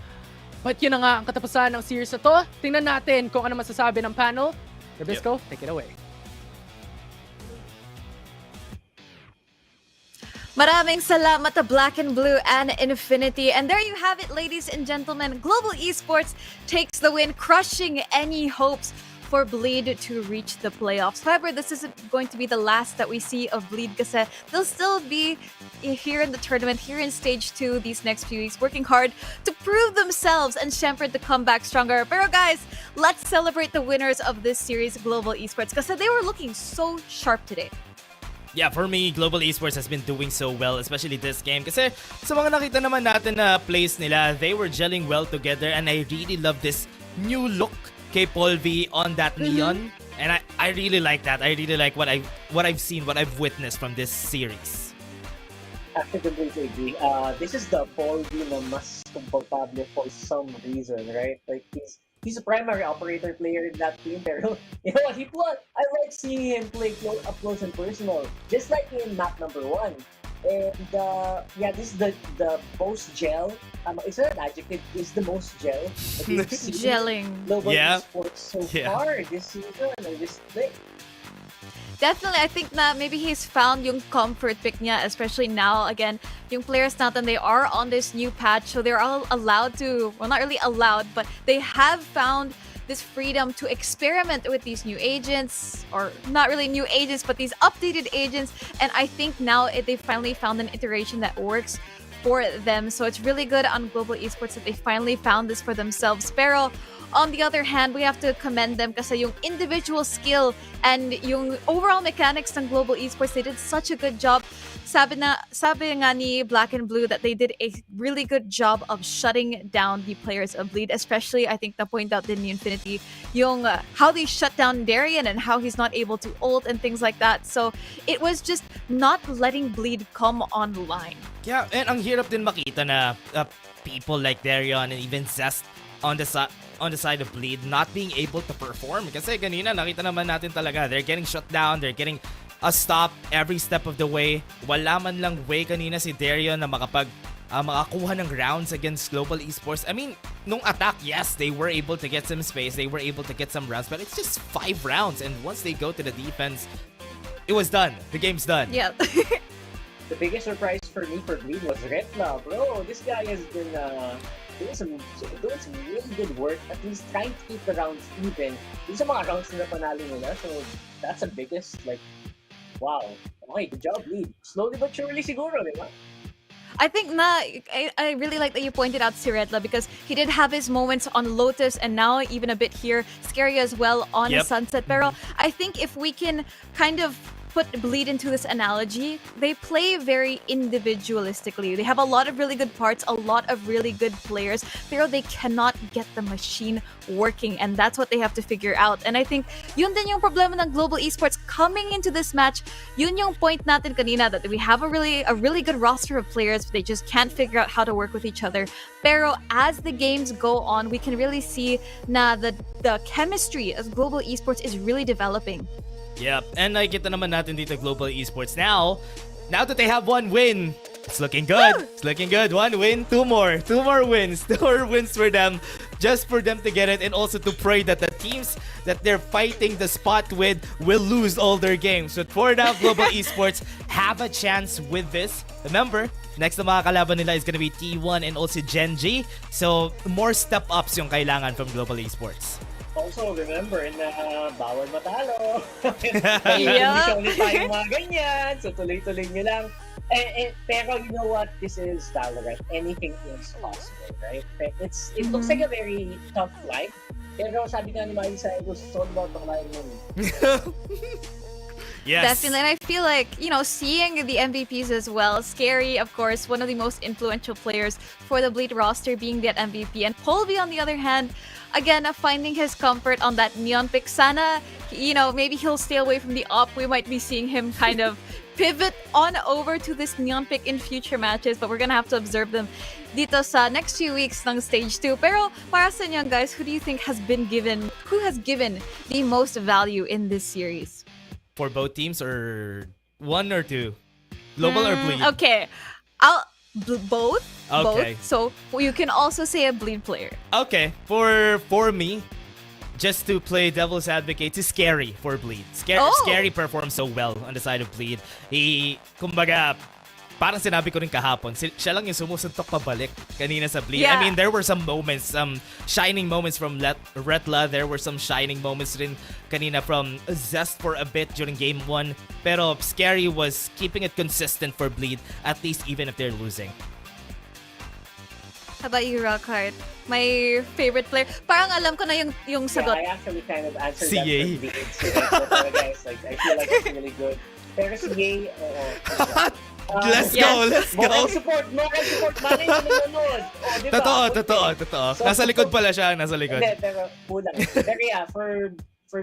But yun na nga ang katapusan ng series na to. Tingnan natin kung ano masasabi ng panel. Rabisco, take it away. Maraming salamat to Black and Blue and Infinity. And there you have it, ladies and gentlemen. Global Esports takes the win, crushing any hopes for Bleed to reach the playoffs. However, this isn't going to be the last that we see of Bleed kasi they'll still be here in the tournament, here in Stage 2 these next few weeks, working hard to prove themselves and Shepherd to come back stronger. Pero guys, let's celebrate the winners of this series, Global Esports, kasi they were looking so sharp today. Yeah, for me, Global Esports has been doing so well, especially this game. Kasi sa mga nakita naman natin na plays nila, they were gelling well together, and I really love this new look kay Paul V on that neon. And I really like that. I really like what I've seen, what I've witnessed from this series. Actually, completely agree. This is the Paul V na mas komportable for some reason, right? Like he's a primary operator player in that team. Pero you know what? I like seeing him play up close and personal, just like in map number 1. And yeah, this is the most gel. Is that an adjective? Is the most gel that we've seen Gelling. Global Esports so far this season or this thing. Definitely, I think na maybe he's found yung comfort pick niya, especially now. Again, yung players natin, they are on this new patch, so they're all allowed to, well, not really allowed, but they have found this freedom to experiment with these new agents, or not really new agents, but these updated agents. And I think now they finally found an iteration that works for them. So it's really good on Global Esports that they finally found this for themselves. Pero on the other hand, we have to commend them kasi yung individual skill and yung overall mechanics ng Global Esports, they did such a good job. Sabi nga ni Black and Blue that they did a really good job of shutting down the players of Bleed, especially I think na-point out din ni Infinity yung how they shut down Darian and how he's not able to ult and things like that. So it was just not letting Bleed come online. Yeah, and ang hirap din makita na people like Darian and even Zest on the side of Bleed not being able to perform. Kasi kanina nakita naman natin talaga, they're getting shut down, they're getting a stop every step of the way. Wala man lang way kanina si Darian na makakuha ng rounds against Global Esports. I mean, nung attack, yes, they were able to get some space, they were able to get some rounds, but it's just 5 rounds, and once they go to the defense, it was done. The game's done. Yeah. The biggest surprise for me for Bleed was Retla, bro. This guy has been doing some really good work, at least trying to keep the rounds even. These are mga rounds na panalo nila, so that's the biggest, like, wow. Okay, good job, Bleed. Slowly but surely siguro, di ba? I think I really like that you pointed out Siretla because he did have his moments on Lotus and now even a bit here, Scary as well on Sunset. Pero I think if we can kind of put Bleed into this analogy, they play very individualistically. They have a lot of really good parts, a lot of really good players, pero they cannot get the machine working, and that's what they have to figure out. And I think yun din yung problema ng Global Esports coming into this match. Yun yung point natin kanina, that we have a really good roster of players, but they just can't figure out how to work with each other. Pero as the games go on, we can really see na the chemistry of Global Esports is really developing. Yep, and nakikita naman natin dito Global Esports now that they have one win, it's looking good. It's looking good. One win, two more wins. 2 more wins for them, just for them to get it, and also to pray that the teams that they're fighting the spot with will lose all their games. But for now, Global Esports have a chance with this. Remember, next na mga kalaban nila is gonna be T1 and also Genji. So, more step-ups yung kailangan from Global Esports. Also, remember na bawal matalo. Yeah. Hindi ulit tayong mga ganyan. So, tuloy-tuloy nyo lang. Pero you know what? This is VALORANT. Anything is possible, right? It looks like a very tough life. Pero sabi nga ni Marisa, it was all about the line. Yes. Definitely. And I feel like, seeing the MVPs as well, Scary, of course, one of the most influential players for the Bleed roster, being that MVP. And Polby, on the other hand, again, finding his comfort on that Neon pick. Sana, maybe he'll stay away from the op. We might be seeing him kind of pivot on over to this Neon pick in future matches, but we're gonna have to observe them dito sa next few weeks ng Stage 2. Pero para sa inyo guys, who has given the most value in this series? For both teams, or one or two? Global or Bleed? Okay. Both. Okay. Both. So you can also say a Bleed player. Okay. For me, just to play devil's advocate, to Scary for Bleed. Scary performed so well on the side of Bleed. Kumbaga, parang sinabi ko rin kahapon, siya lang yung sumusuntok pabalik kanina sa Bleed. Yeah. I mean, there were some moments, some shining moments from Retla. There were some shining moments rin kanina from Zest for a bit during Game 1. Pero Scary was keeping it consistent for Bleed, at least even if they're losing. How about you, Rockhart? My favorite player. Parang alam ko na yung sagot. Yeah, I actually kind of answered CA. that for Bleed. So, guys, I feel like it's really good. Pero si Yay, Let's go! Moral support! Malay na nanonood! Diba? Totoo. Nasa likod pala siya, nasa likod. Hindi, pero kulang. Pero yeah, for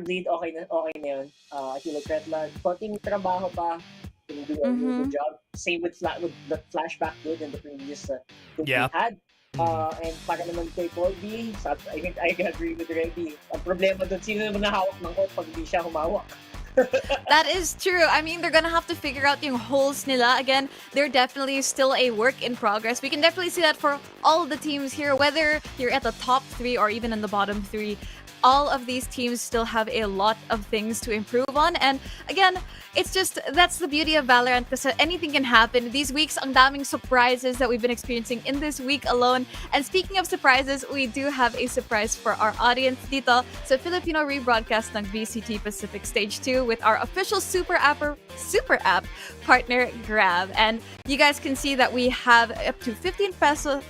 Bleed, okay na yun. I feel like Retla, konting trabaho pa. Can do a really good job. Same with the flashback good in the previous we had. And para naman kay Colby, I think I can agree with Reggie. Ang problema doon, sino naman nahawak ng court pag hindi siya humawak? That is true. I mean, they're gonna have to figure out yung holes nila. Again, they're definitely still a work in progress. We can definitely see that for all the teams here, whether you're at the top 3 or even in the bottom 3. All of these teams still have a lot of things to improve on. And again, that's the beauty of VALORANT, because anything can happen. These weeks, ang daming surprises that we've been experiencing in this week alone. And speaking of surprises, we do have a surprise for our audience dito sa Filipino rebroadcast ng VCT Pacific Stage 2 with our official super app partner, Grab. And you guys can see that we have up to 15%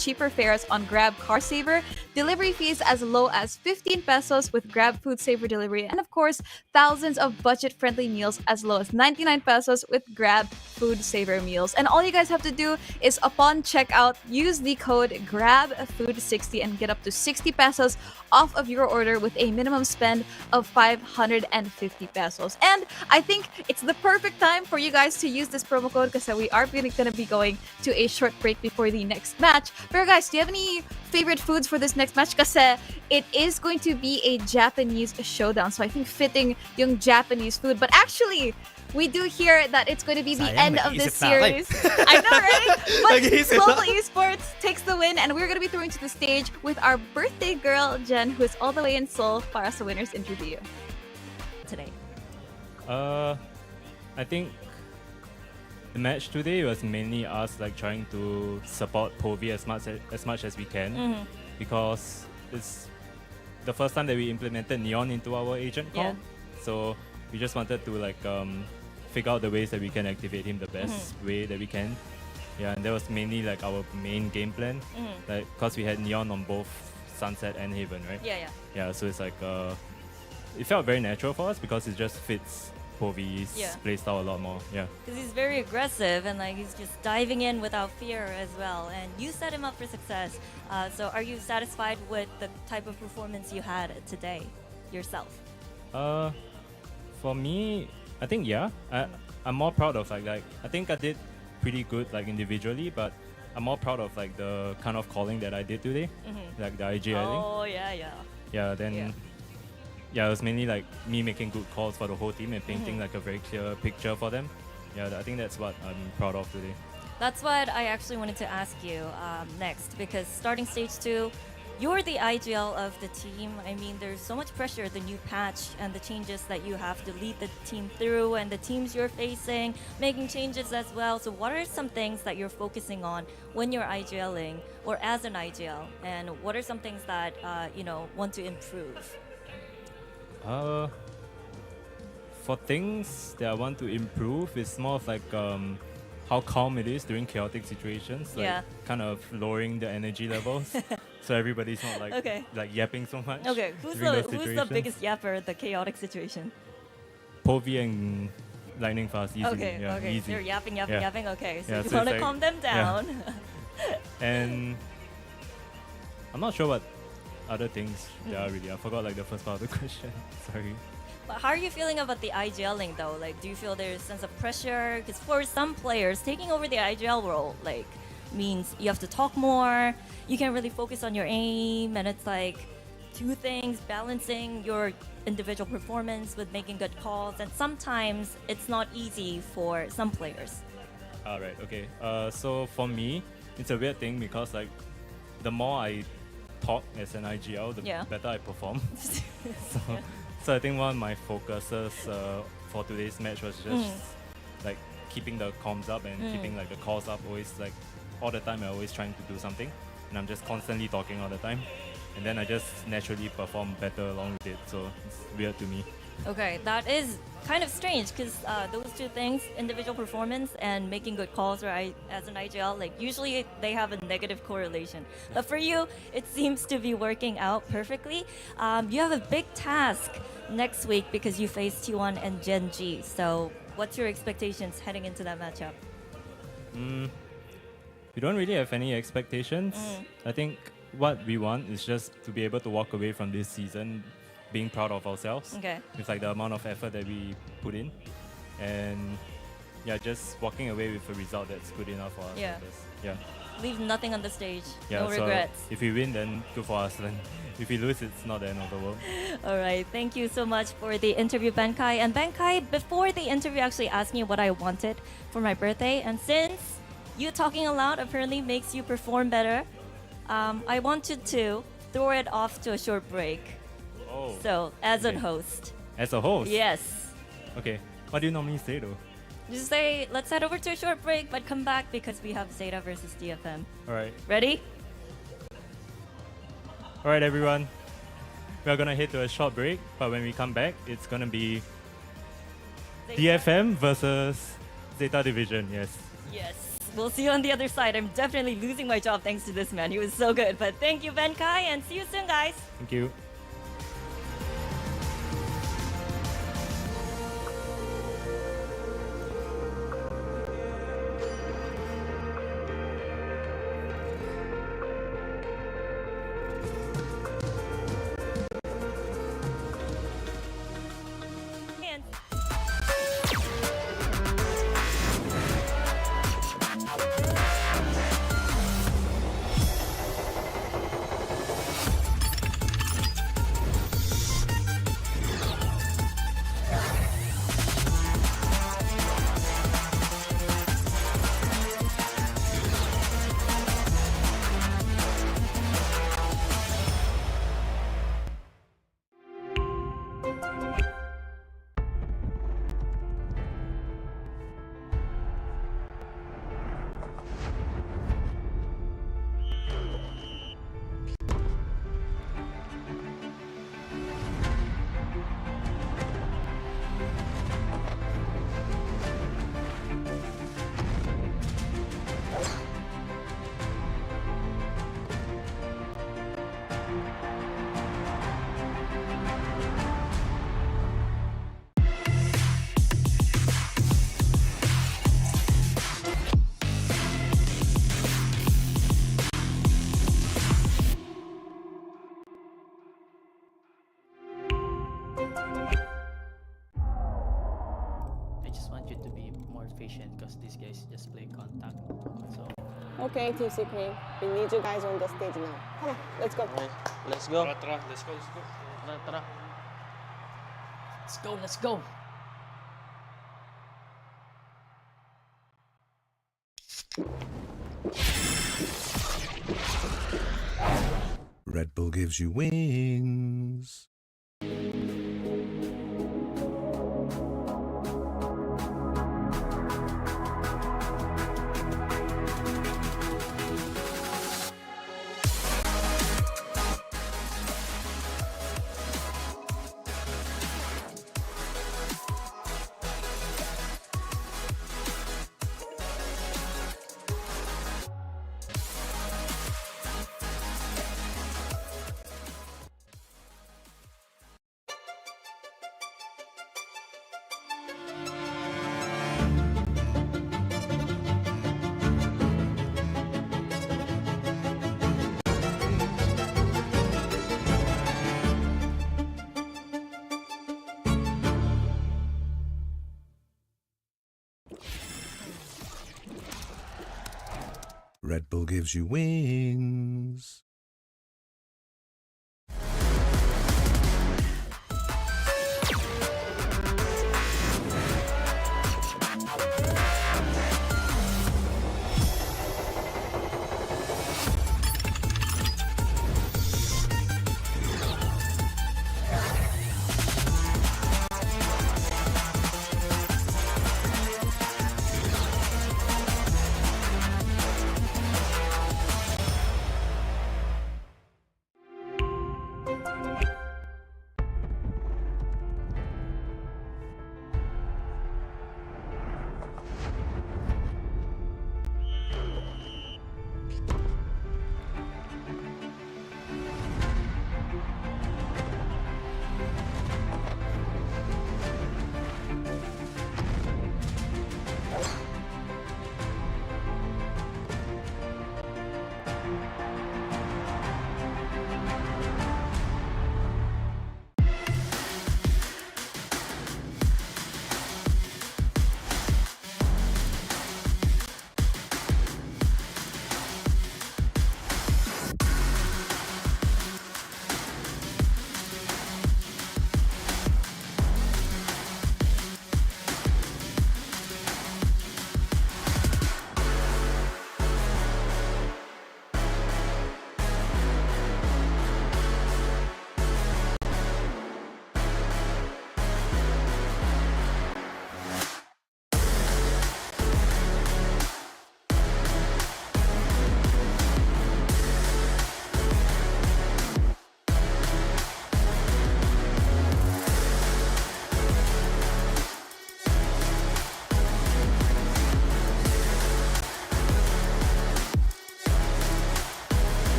cheaper fares on Grab Car Saver, delivery fees as low as 15 pesos with Grab Food Saver delivery, and of course, thousands of budget-friendly meals as low as 99 pesos with Grab Food Saver meals. And all you guys have to do is, upon checkout, use the code GRABFOOD60 and get up to 60 pesos off of your order with a minimum spend of 550 pesos. And I think it's the perfect time for you guys to use this promo code because we are going to be going to a short break before the next match. But guys, do you have any favorite foods for this next match? Kasi it is going to be a Japanese showdown. So I think fitting yung Japanese food. But actually, we do hear that it's going to be the end of this series. I know, right? But Global Esports takes the win, and we're going to be throwing to the stage with our birthday girl, Jen, who is all the way in Seoul para sa winner's interview today. I think the match today was mainly us trying to support Povey as much as we can, because it's the first time that we implemented Neon into our agent call. So we just wanted to figure out the ways that we can activate him the best way that we can. Yeah, and that was mainly our main game plan. Because we had Neon on both Sunset and Haven, right? Yeah. Yeah, so it's it felt very natural for us because it just fits Povi's Yeah. playstyle a lot more. Yeah. Because he's very aggressive and like he's just diving in without fear as well. And you set him up for success. So are you satisfied with the type of performance you had today yourself? For me, I think yeah. I'm more proud of like I think I did pretty good like individually, but I'm more proud of like the kind of calling that I did today, like the IGLing. Oh yeah, yeah. Yeah, then yeah, it was mainly like me making good calls for the whole team and painting like a very clear picture for them. Yeah, I think that's what I'm proud of today. That's what I actually wanted to ask you next, because starting stage 2, you're the IGL of the team. I mean, there's so much pressure, the new patch and the changes that you have to lead the team through and the teams you're facing, making changes as well. So what are some things that you're focusing on when you're IGLing or as an IGL? And what are some things that, want to improve? For things that I want to improve, it's more of like how calm it is during chaotic situations. Like Yeah. kind of lowering the energy levels, so everybody's not like Okay. like yapping so much. Okay, who's during those the situations. biggest yapper in the chaotic situation? Povi and Lightning Fast, easily. Okay, Yeah, okay. easy. They're yapping. Yeah. Okay, so Yeah, you so want it's to like- calm them yeah. down. And I'm not sure what other things there are really. I forgot like the first part of the question. Sorry. But how are you feeling about the IGLing though? Like, do you feel there's a sense of pressure? Because for some players, taking over the IGL role like means you have to talk more. You can't really focus on your aim, and it's like two things: balancing your individual performance with making good calls. And sometimes it's not easy for some players. Alright, okay. So for me, it's a weird thing because like the more I talk as an IGL, the Yeah. better I perform. So I think one of my focuses for today's match was just like keeping the comms up and keeping like the calls up. Always like all the time, I'm always trying to do something, and I'm just constantly talking all the time, and then I just naturally perform better along with it. So it's weird to me. Okay, that is kind of strange because those two things, individual performance and making good calls, right, as an IGL, like usually they have a negative correlation. But for you, it seems to be working out perfectly. You have a big task next week because you face T1 and Gen G. So what's your expectations heading into that matchup? We don't really have any expectations. I think what we want is just to be able to walk away from this season being proud of ourselves Okay. with like the amount of effort that we put in, and yeah, just walking away with a result that's good enough for us. I Yeah. guess. Yeah. Leave nothing on the stage. Yeah. No so regrets. if we win, then good for us. Then if we lose, it's not the end of the world. All right, thank you so much for the interview, Benkai. And Benkai, before the interview, actually asked me what I wanted for my birthday. And since you talking aloud apparently makes you perform better, I wanted to throw it off to a short break. Oh. So, as a Okay. host. As a host. Yes. Okay. What do you normally say though? Just say, let's head over to a short break, but come back because we have Zeta versus DFM. All right. Ready? All right, everyone. We're gonna head to a short break, but when we come back, it's gonna be DFM versus Zeta Division. Yes. Yes. We'll see you on the other side. I'm definitely losing my job thanks to this man. He was so good. But thank you, Benkai, and see you soon, guys. Thank you. And patient because these guys just play contact. So Okay, TC Cream. We need you guys on the stage now. Come on, let's go. let's go. Let's go. Tara. Let's go. Red Bull gives you wings. Red Bull gives you wings.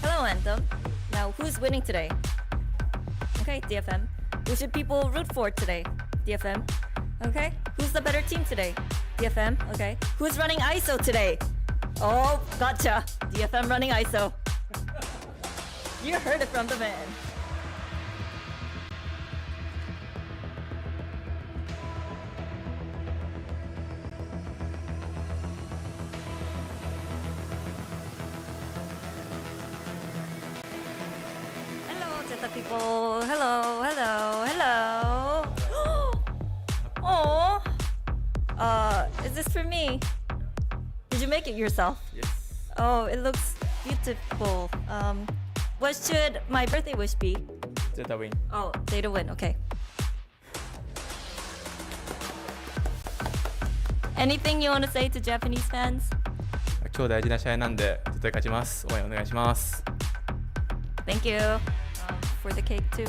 Hello, Anthem. Now, who's winning today? Okay, DFM. Who should people root for today? DFM. Okay. Who's the better team today? DFM. Okay. Who's running ISO today? Oh, gotcha. DFM running ISO. You heard it from the man. Hello, Zeta people. Hello, hello, hello. Oh. Is this for me? Did you make it yourself? Yes. Oh, it looks beautiful. What should my birthday wish be? Zeta win. Oh, Zeta win. Okay. Anything you want to say to Japanese fans? 今日大事な試合なんで絶対勝ちます。応援お願いします。Thank you for the cake too.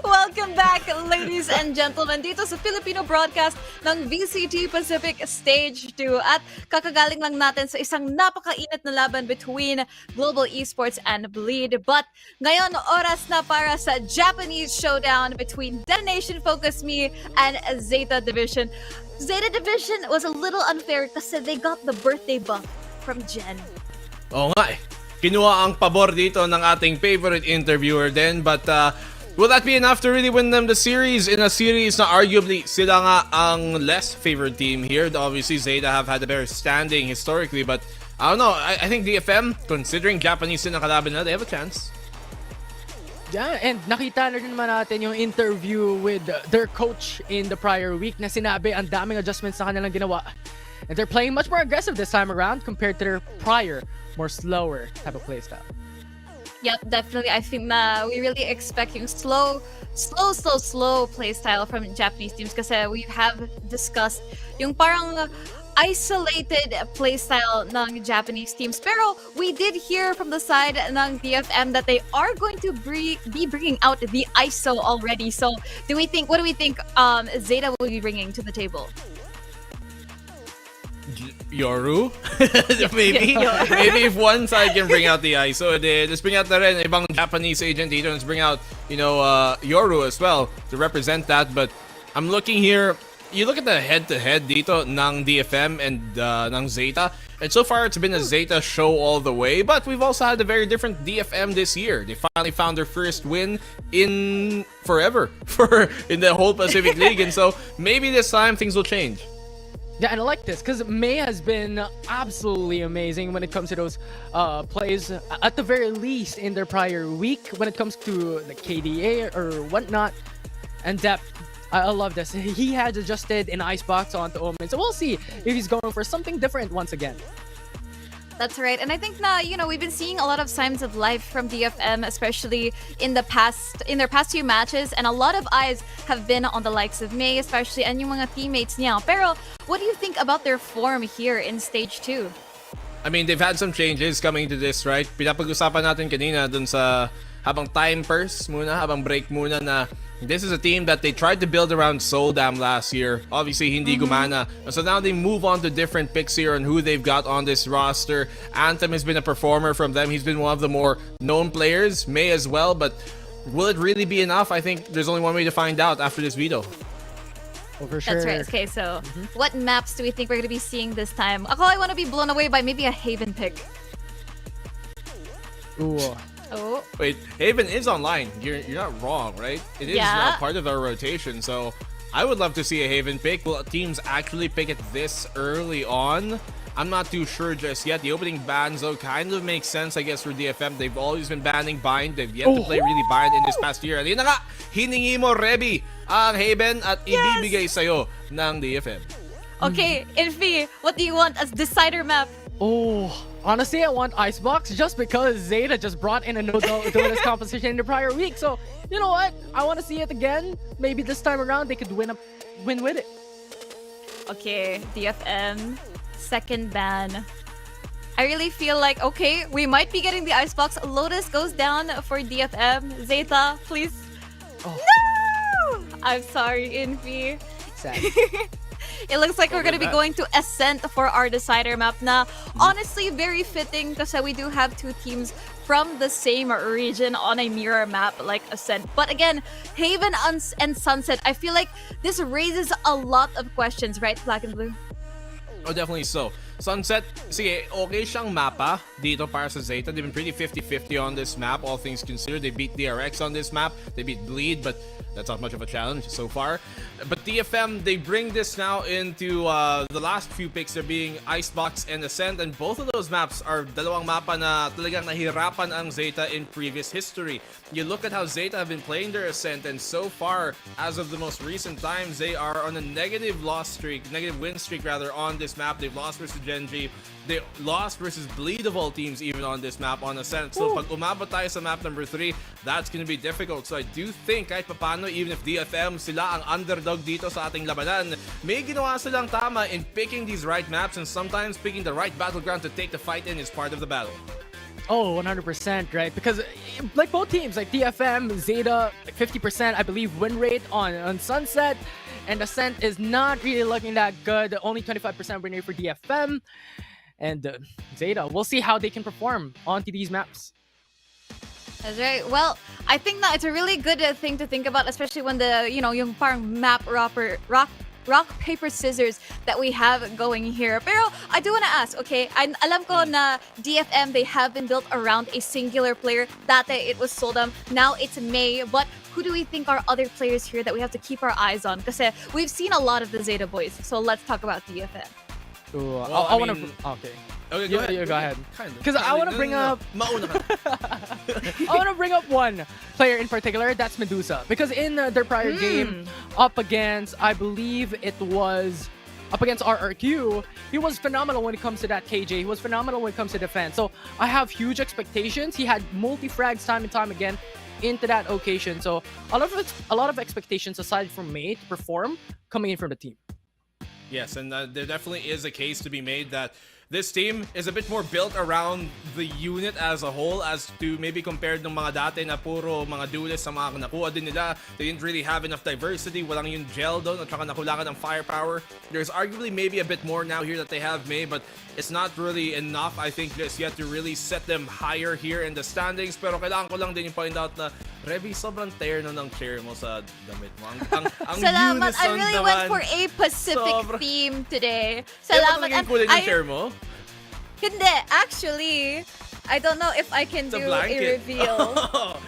Welcome back, ladies and gentlemen, dito sa Filipino broadcast ng VCT Pacific Stage 2. At kakagaling lang natin sa isang napakainit na laban between Global Esports and Bleed. But ngayon, oras na para sa Japanese showdown between Detonation Focus Me and Zeta Division. Zeta Division was a little unfair kasi they got the birthday buff from Jen. Oo nga eh. Kinuha ang pabor dito ng ating favorite interviewer din, but will that be enough to really win them the series in a series na arguably sila nga ang less favored team here? Obviously, Zeta have had a better standing historically, but I don't know. I think DFM, considering Japanese din ang kalaban nila, they have a chance. Yeah, and nakita na rin naman natin yung interview with their coach in the prior week na sinabi ang daming adjustments na kanilang ginawa. And they're playing much more aggressive this time around compared to their prior, more slower type of playstyle. Yep, definitely. I think na we really expect yung slow playstyle from Japanese teams kasi we have discussed yung parang isolated playstyle ng Japanese teams. Pero we did hear from the side ng DFM that they are going to be bringing out the ISO already. So what do we think Zeta will be bringing to the table? Yoru? Maybe. Maybe if one side can bring out the ISO, let's bring out na rin ibang Japanese agent dito. Let's bring out, Yoru as well to represent that. But I'm looking here, you look at the head-to-head dito ng DFM and ng Zeta. And so far, it's been a Zeta show all the way. But we've also had a very different DFM this year. They finally found their first win in forever in the whole Pacific League. And so maybe this time things will change. Yeah, and I like this because May has been absolutely amazing when it comes to those plays. At the very least, in their prior week, when it comes to the KDA or whatnot, and depth. I love this. He has adjusted an icebox onto Omen, so we'll see if he's going for something different once again. That's right. And I think na, we've been seeing a lot of signs of life from DFM, especially in their past few matches. And a lot of eyes have been on the likes of May, especially, and yung mga teammates niya. Pero, what do you think about their form here in Stage 2? I mean, they've had some changes coming to this, right? Pinapag-usapan natin kanina dun sa habang time purse muna, habang break muna na this is a team that they tried to build around Soldam last year. Obviously, hindi gumana. So now they move on to different picks here on who they've got on this roster. Anthem has been a performer from them. He's been one of the more known players. May as well. But will it really be enough? I think there's only one way to find out after this veto. Oh, for sure. That's right. Okay, so what maps do we think we're going to be seeing this time? Ako, I want to be blown away by maybe a Haven pick. Ooh. Oh. Wait, Haven is online. You're not wrong, right? It is part of our rotation, so I would love to see a Haven pick. Will teams actually pick it this early on? I'm not too sure just yet. The opening bans, though, kind of makes sense, I guess, for DFM. They've always been banning Bind. They've yet to play really Bind in this past year. Yun na nga, hiningi mo, Rebi, ang Haven at ibibigay sa'yo ng DFM. Okay, Infi, what do you want as decider map? Oh, honestly, I want Icebox just because Zeta just brought in a no-duelist composition in the prior week. So, you know what? I want to see it again. Maybe this time around they could win with it. Okay, DFM, second ban. I really feel like, okay, we might be getting the Icebox. Lotus goes down for DFM. Zeta, please. Oh. No! I'm sorry, Infi. Sad. It looks like we're going to be going to Ascent for our decider map na honestly very fitting because we do have two teams from the same region on a mirror map like Ascent. But again, Haven and Sunset, I feel like this raises a lot of questions, right, Black and Blue? Oh, definitely so. Sunset, sige, okay siyang mapa dito para sa Zeta. They've been pretty 50-50 on this map, all things considered. They beat DRX on this map. They beat Bleed, but that's not much of a challenge so far. But DFM, they bring this now into the last few picks. They're being Icebox and Ascent, and both of those maps are dalawang mapa na talagang nahirapan ang Zeta in previous history. You look at how Zeta have been playing their Ascent, and so far, as of the most recent times, they are on a negative win streak rather on this map. They've lost versus Genji. They lost versus Bleed of all teams even on this map on Ascent. So pag umabot tayo sa map number 3, that's gonna be difficult. So I do think kahit papano, even if DFM sila ang underdog dito sa ating labanan, may ginawa silang tama in picking these right maps, and sometimes picking the right battleground to take the fight in is part of the battle. Oh, 100%, right? Because like both teams, like DFM, Zeta, like 50%, I believe, win rate on Sunset, and Ascent is not really looking that good. Only 25% win rate for DFM, and Zeta. We'll see how they can perform onto these maps. That's right. Well, I think that it's a really good thing to think about, especially when the, yung parang map rock, paper, scissors that we have going here. Pero I do want to ask, okay, alam ko na DFM, they have been built around a singular player. Dati it was Soldam, now it's May. But who do we think are other players here that we have to keep our eyes on? Kasi we've seen a lot of the Zeta boys. So let's talk about DFM. Ooh, Well, I I want mean- to. Okay. Okay, go ahead. You go ahead. Kinda. Because I want to bring up. Mauna ka. I want to bring up one player in particular. That's Medusa. Because in their prior game, up against, I believe it was up against RRQ, he was phenomenal when it comes to that KJ. He was phenomenal when it comes to defense. So I have huge expectations. He had multi-frags time and time again into that occasion. So a lot of expectations aside from May to perform coming in from the team. Yes, and there definitely is a case to be made that this team is a bit more built around the unit as a whole as to maybe compared ng mga dati na puro mga duelists sa mga nakuha din nila. They didn't really have enough diversity. Walang yung gel doon at saka nakulangan ng firepower. There's arguably maybe a bit more now here that they have May, but it's not really enough, I think, just yet to really set them higher here in the standings. Pero kailangan ko lang din yung point out na Revy, sobrang terno ng chair mo sa damit mo. Ang Salamat. I unison really naman. went for a Pacific theme today. Salamat. Kaya kulay ng chair mo? Hindi, actually, I don't know if I can It's a do a blanket. reveal.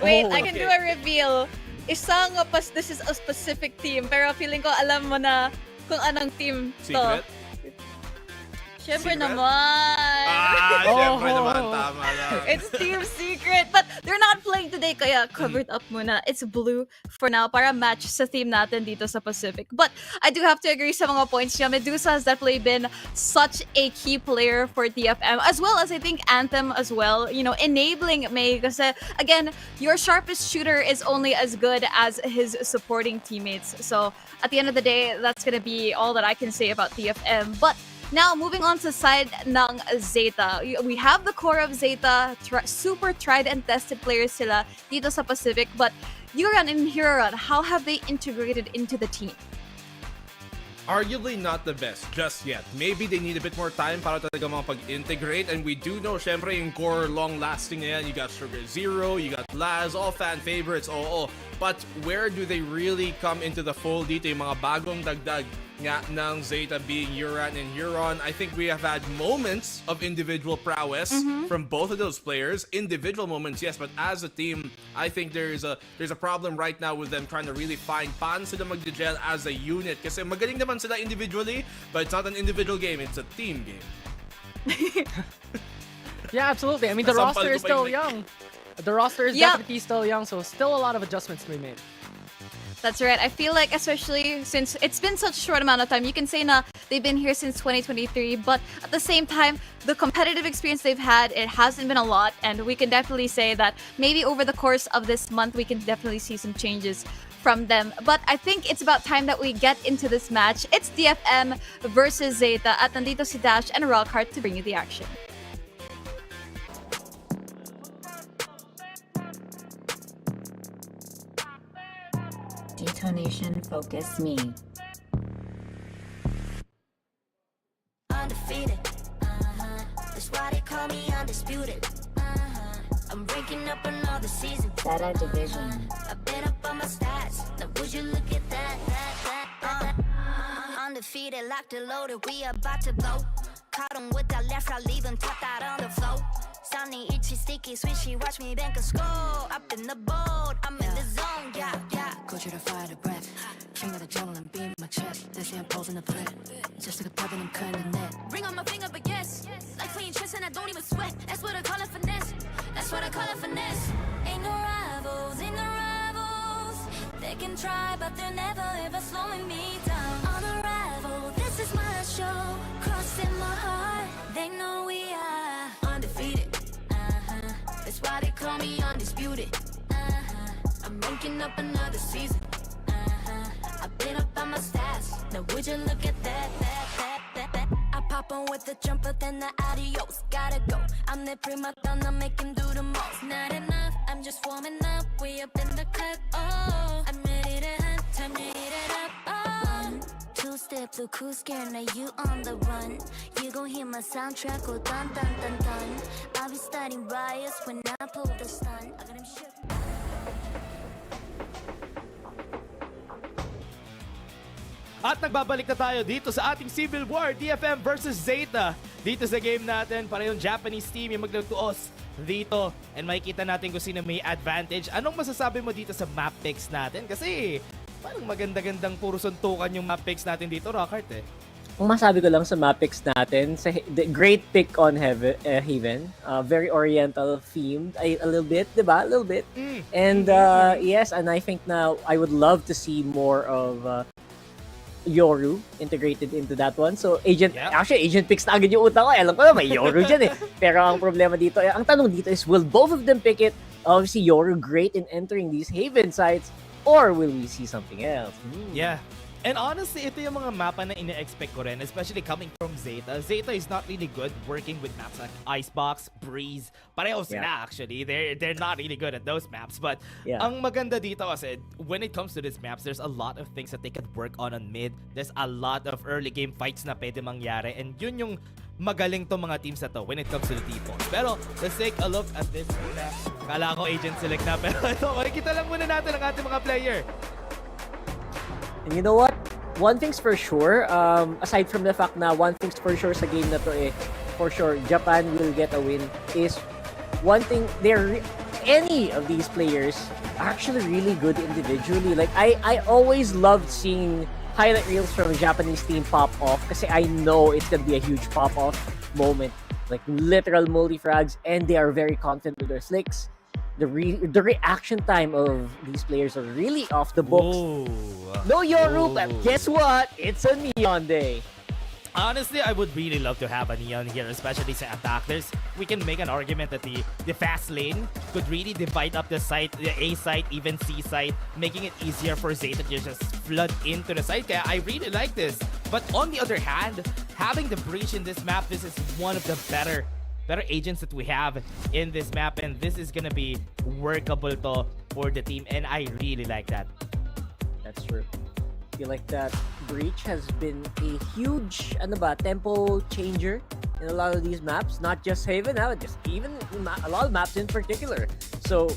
Wait, I can do a reveal. Isa nga pas, this is a specific team, pero feeling ko alam mo na kung anong team to. Secret? Siyempre Secret? naman. Siyempre naman, tama lang. It's Team Secret, but they're not playing today, kaya covered up muna. It's blue for now para match sa theme natin dito sa Pacific. But I do have to agree sa mga points niya. Medusa has definitely been such a key player for DFM, as well as I think Anthem as well. Enabling May kasi, again, your sharpest shooter is only as good as his supporting teammates. So at the end of the day, that's gonna be all that I can say about DFM. But now, moving on to side ng Zeta. We have the core of Zeta, super tried and tested players sila dito sa Pacific. But Yuran and Hiroran, how have they integrated into the team? Arguably not the best just yet. Maybe they need a bit more time para talaga makapag-integrate, and we do know, syempre, yung core long-lasting na yan. You got Sugar Zero, you got Laz, all fan favorites, oo. But where do they really come into the fold dito? Yung mga bagong dagdag nga ng Zeta being Uran and Huron. I think we have had moments of individual prowess from both of those players. Individual moments, yes, but as a team, I think there's a problem right now with them trying to really find paano sila mag-gel as a unit. Kasi magaling naman sila individually, but it's not an individual game, it's a team game. Yeah, absolutely. I mean, the roster is still young. The roster is definitely still young, so still a lot of adjustments to be made. That's right. I feel like, especially since it's been such a short amount of time, you can say na they've been here since 2023, but at the same time, the competitive experience they've had, it hasn't been a lot, and we can definitely say that maybe over the course of this month, we can definitely see some changes from them. But I think it's about time that we get into this match. It's DFM versus Zeta at nandito si Dash and Rockhart to bring you the action. Detonation Focus Me. Undefeated. That's why they call me undisputed. I'm breaking up another season. Zeta Division. I've been up on my stats. Now would you look at that? Undefeated, locked and loaded. We about to blow. Caught him with that left, I leave him tapped out on the floor. Sounding itchy, sticky, swishy. Watch me bank a score. Up in the boat, I'm in the zone. Yeah. Go to the fire, the breath. King of the jungle and beat my chest. They say I'm posing the threat. Just like a pebble, I'm cutting the net. Ring on my finger, but yes. Like playing chess and I don't even sweat. That's what I call it finesse. That's what I call it finesse. Ain't no rivals, ain't no rivals. They can try, but they're never ever slowing me down. On arrival, this is my show. Crossing my heart. Drinking up another season. I've been up on my stats. Now would you look at that? I pop on with the jumper, then the adios. Gotta go. I'm the prima donna, make him do the most. Not enough, I'm just warming up. We up in the cut. Oh, I'm ready to hunt. Time to hit it up. Oh. Two-step, look who's scared, now you on the run. You gon' hear my soundtrack go dun dun dun dun. I'll be starting riots when I pull the stun. I got him shook. At nagbabalik na tayo dito sa ating Civil War, DFM versus Zeta. Dito sa game natin, parehong Japanese team yung maglutuos dito. And makikita natin kung sino may advantage. Anong masasabi mo dito sa map picks natin? Kasi parang maganda-gandang puro suntukan yung map picks natin dito, Rockhart eh. Ang masabi ko lang sa map picks natin, the great pick on Haven. Very oriental themed, a little bit, diba? A little bit. And yes, and I think now I would love to see more of Yoru integrated into that one. So actually agent picks na agad yung utak ko. Alam ko na may Yoru dyan eh. Pero ang problema dito, ang tanong dito is, will both of them pick it? Obviously Yoru great in entering these Haven sites, or will we see something else? Yeah. And honestly, ito yung mga mapa na ine-expect ko rin, especially coming from Zeta. Zeta is not really good working with maps like Icebox, Breeze. Pareho sila actually. They're not really good at those maps. But ang maganda dito kasi, when it comes to these maps, there's a lot of things that they could work on mid. There's a lot of early game fights na pwede mangyari. And yun yung magaling to mga teams na to when it comes to the T-Pons. Pero let's take a look at this muna. Kala ko agent select na. Pero ito, makikita lang muna natin ang ating mga player. And you know what? One thing's for sure, aside from the fact na one thing's for sure sa game na to eh, for sure, Japan will get a win, is one thing, any of these players are actually really good individually. Like, I always loved seeing highlight reels from a Japanese team pop off kasi I know it's gonna be a huge pop off moment. Like, literal multi-frags, and they are very confident with their slicks. The reaction time of these players are really off the books. No Yoru, but guess what? It's a Neon day. Honestly, I would really love to have a Neon here, especially sa attack. We can make an argument that the fast lane could really divide up the site, the A site, even C site, making it easier for Zeta to just flood into the site. Kaya I really like this. But on the other hand, having the breach in this map, this is one of the better agents that we have in this map, and this is gonna be workable to for the team, and I really like that. That's true. I feel like that breach has been a huge tempo changer in a lot of these maps, not just Haven, just even a lot of maps in particular. So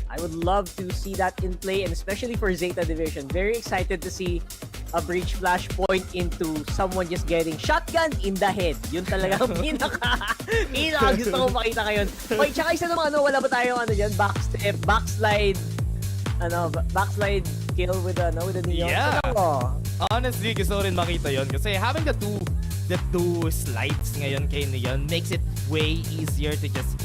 I would love to see that in play, and especially for Zeta Division. Very excited to see a breach flashpoint into someone just getting shotgun in the head. Yun talaga ang pinaka gusto ko makita ngayon. Wait, tsaka isa naman, wala ba tayong dyan? Backslide kill with a Neon. Yeah. Honestly, gusto ko rin makita yon kasi having the two slides ngayon kay Neon makes it way easier to just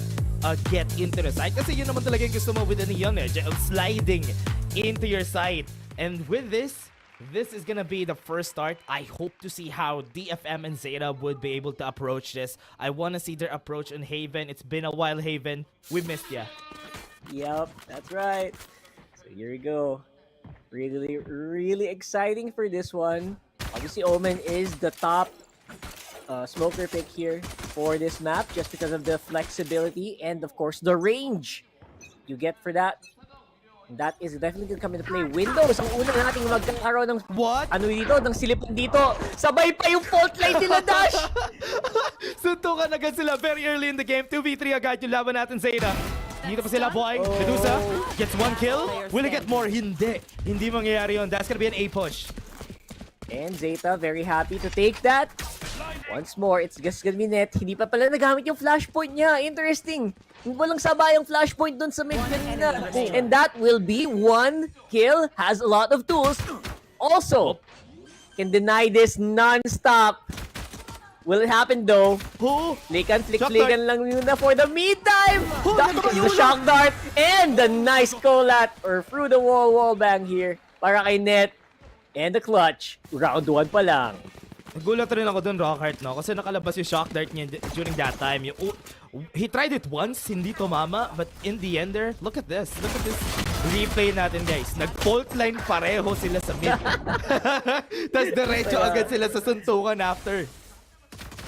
get into the site. Kasi yun naman talaga yung gusto mo with the Neon sliding into your site. And with this is gonna be the first start. I hope to see how DFM and Zeta would be able to approach this. I want to see their approach on Haven. It's been a while, Haven. We missed ya. Yep, that's right. So here we go. Really, really exciting for this one. Obviously, Omen is the top smoker pick here for this map just because of the flexibility and, of course, the range you get for that. That is definitely going to come into play. Windows, ang una nating magkakaroon ng ng silipan dito. Sabay pa yung fault line nila, Dash! Suntukan agad sila very early in the game. 2v3 agad yung laban natin, Zeta. Dito pa sila, boy. Medusa gets one kill. Will he get more? Hindi. Hindi mangyayari yun. That's gonna be an A push. And Zeta, very happy to take that. Once more, it's just gonna be net. Hindi pa pala nagamit yung flashpoint niya. Interesting. Walang sabayang flashpoint dun sa mid kanina. And that will be one kill. Has a lot of tools. Also, can deny this non-stop. Will it happen though? Flick-an lang muna for the mid-time. That is the shock dart. And the nice collat or through the wall bang here para kay Net. And the clutch. Round 1 pa lang. Nagulat rin ako dun, Rockhart, no? Kasi nakalabas yung shock dart niya during that time. He tried it once, hindi tumama. But in the end there, look at this. Look at this replay natin guys. Nag-fault line pareho sila sa mid. Tapos diretso agad sila sa suntukan after.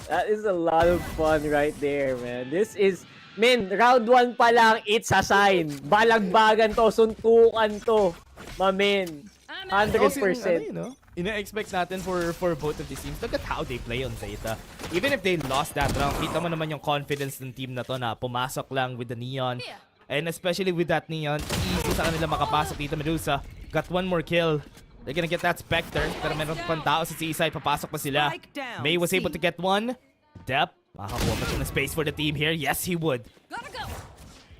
That is a lot of fun right there, man. This is, round 1 pa lang, it's a sign. Balagbagan to, suntukan to. Mamin. 100%. Ina-expect natin for both of these teams. Look at how they play on Zeta. Even if they lost that round, kita mo naman yung confidence ng team na to na pumasok lang with the Neon. And especially with that Neon, easy sa kanila makapasok dito. Medusa got one more kill. They're gonna get that Spectre. Pero meron pang tao sa C-side, papasok pa sila. May was able to get one. Dep, makakuha pa siya ng space for the team here. Yes, he would.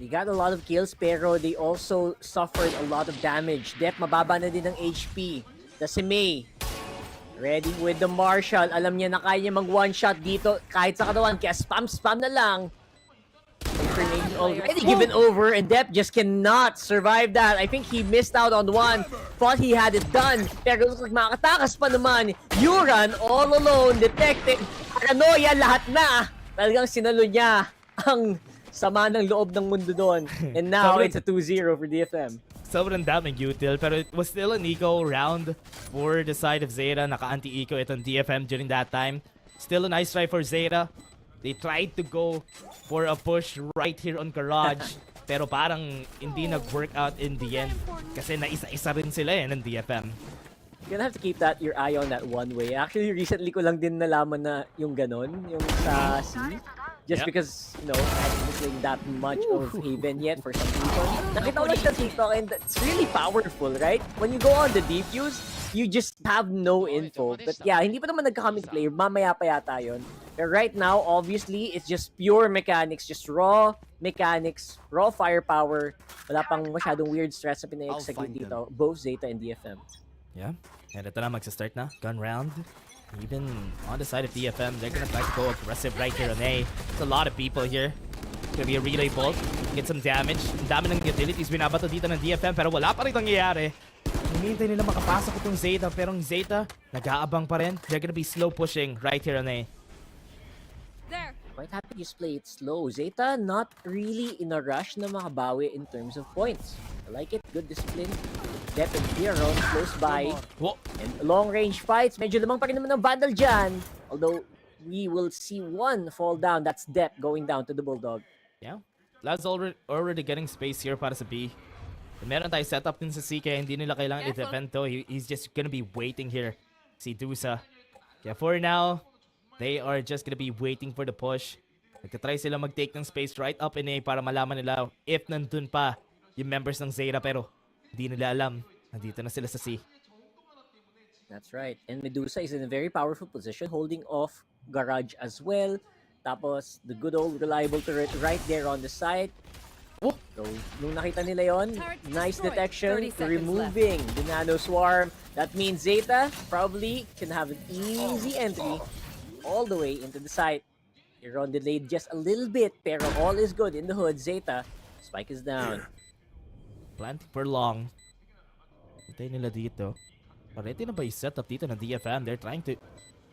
They got a lot of kills pero they also suffered a lot of damage. Dep, mababa na din ng HP. Si May, ready with the Marshall. Alam niya na kaya niya mag one-shot dito kahit sa katawan. Kaya spam na lang. Information already given over and Dep just cannot survive that. I think he missed out on one. Thought he had it done. Pero looks like makatakas pa naman. Yuran all alone. Detected. Paranoia lahat na. Talagang sinalo niya ang sama ng loob ng mundo doon. And now it's a 2-0 for DFM. Sobrang daming util, pero it was still an eco round for the side of Zeta. Naka-anti-eco itong DFM during that time. Still a nice try for Zeta. They tried to go for a push right here on Garage, pero parang hindi nag-work out in the end. Kasi naisa-isa rin sila ng DFM. You're gonna have to keep your eye on that one way. Actually, recently ko lang din nalaman na yung ganon, yung sa C. Just because, I haven't been playing that much of Haven yet for some reason. Nakita ko lang sa TikTok and it's really powerful, right? When you go on the defuse, you just have no info. But yeah, hindi pa naman nagka-commit player. Mamaya pa yata yun. But right now, obviously, it's just pure mechanics. Just raw mechanics, raw firepower. Wala pang masyadong weird stress na pina-execute dito. Both Zeta and DFM. Yeah. And ito na, magsa-start na. Gun round. Even on the side of DFM, they're gonna try to go aggressive right here on A. There's a lot of people here. Gonna be a relay bolt. Get some damage. Ang dami ng utilities binabato dito ng DFM pero wala pa rin nangyayari. Hinihintay nila makapasok itong Zeta pero ang Zeta nag-aabang pa rin. They're gonna be slow pushing right here on A. There. Quite happy to just play it slow. Zeta not really in a rush na makabawi in terms of points. I like it. Good discipline. Dep and Piron close by. And long-range fights. Medyo lamang pa rin naman ng Vandal dyan. Although, we will see one fall down. That's Dep going down to the Bulldog. Yeah. Lad's already getting space here para sa B. Meron tayo setup din sa C kaya hindi nila kailangan i-defend to. He's just gonna be waiting here. Si Dusa. Kaya for now, they are just gonna be waiting for the push. Nagtatry sila mag-take ng space right up in A para malaman nila if nandun pa yung members ng Zeta pero hindi nila alam. Nandito na sila sa C. That's right. And Medusa is in a very powerful position holding off Garage as well. Tapos the good old reliable turret right there on the side. So, nung nakita nila yon, nice detection, removing the Nano Swarm. That means Zeta probably can have an easy entry all the way into the site. Iron delayed just a little bit, pero all is good in the hood. Zeta, spike is down. Planting for long. Hintay nila dito. Ready na ba yung setup dito ng DFM?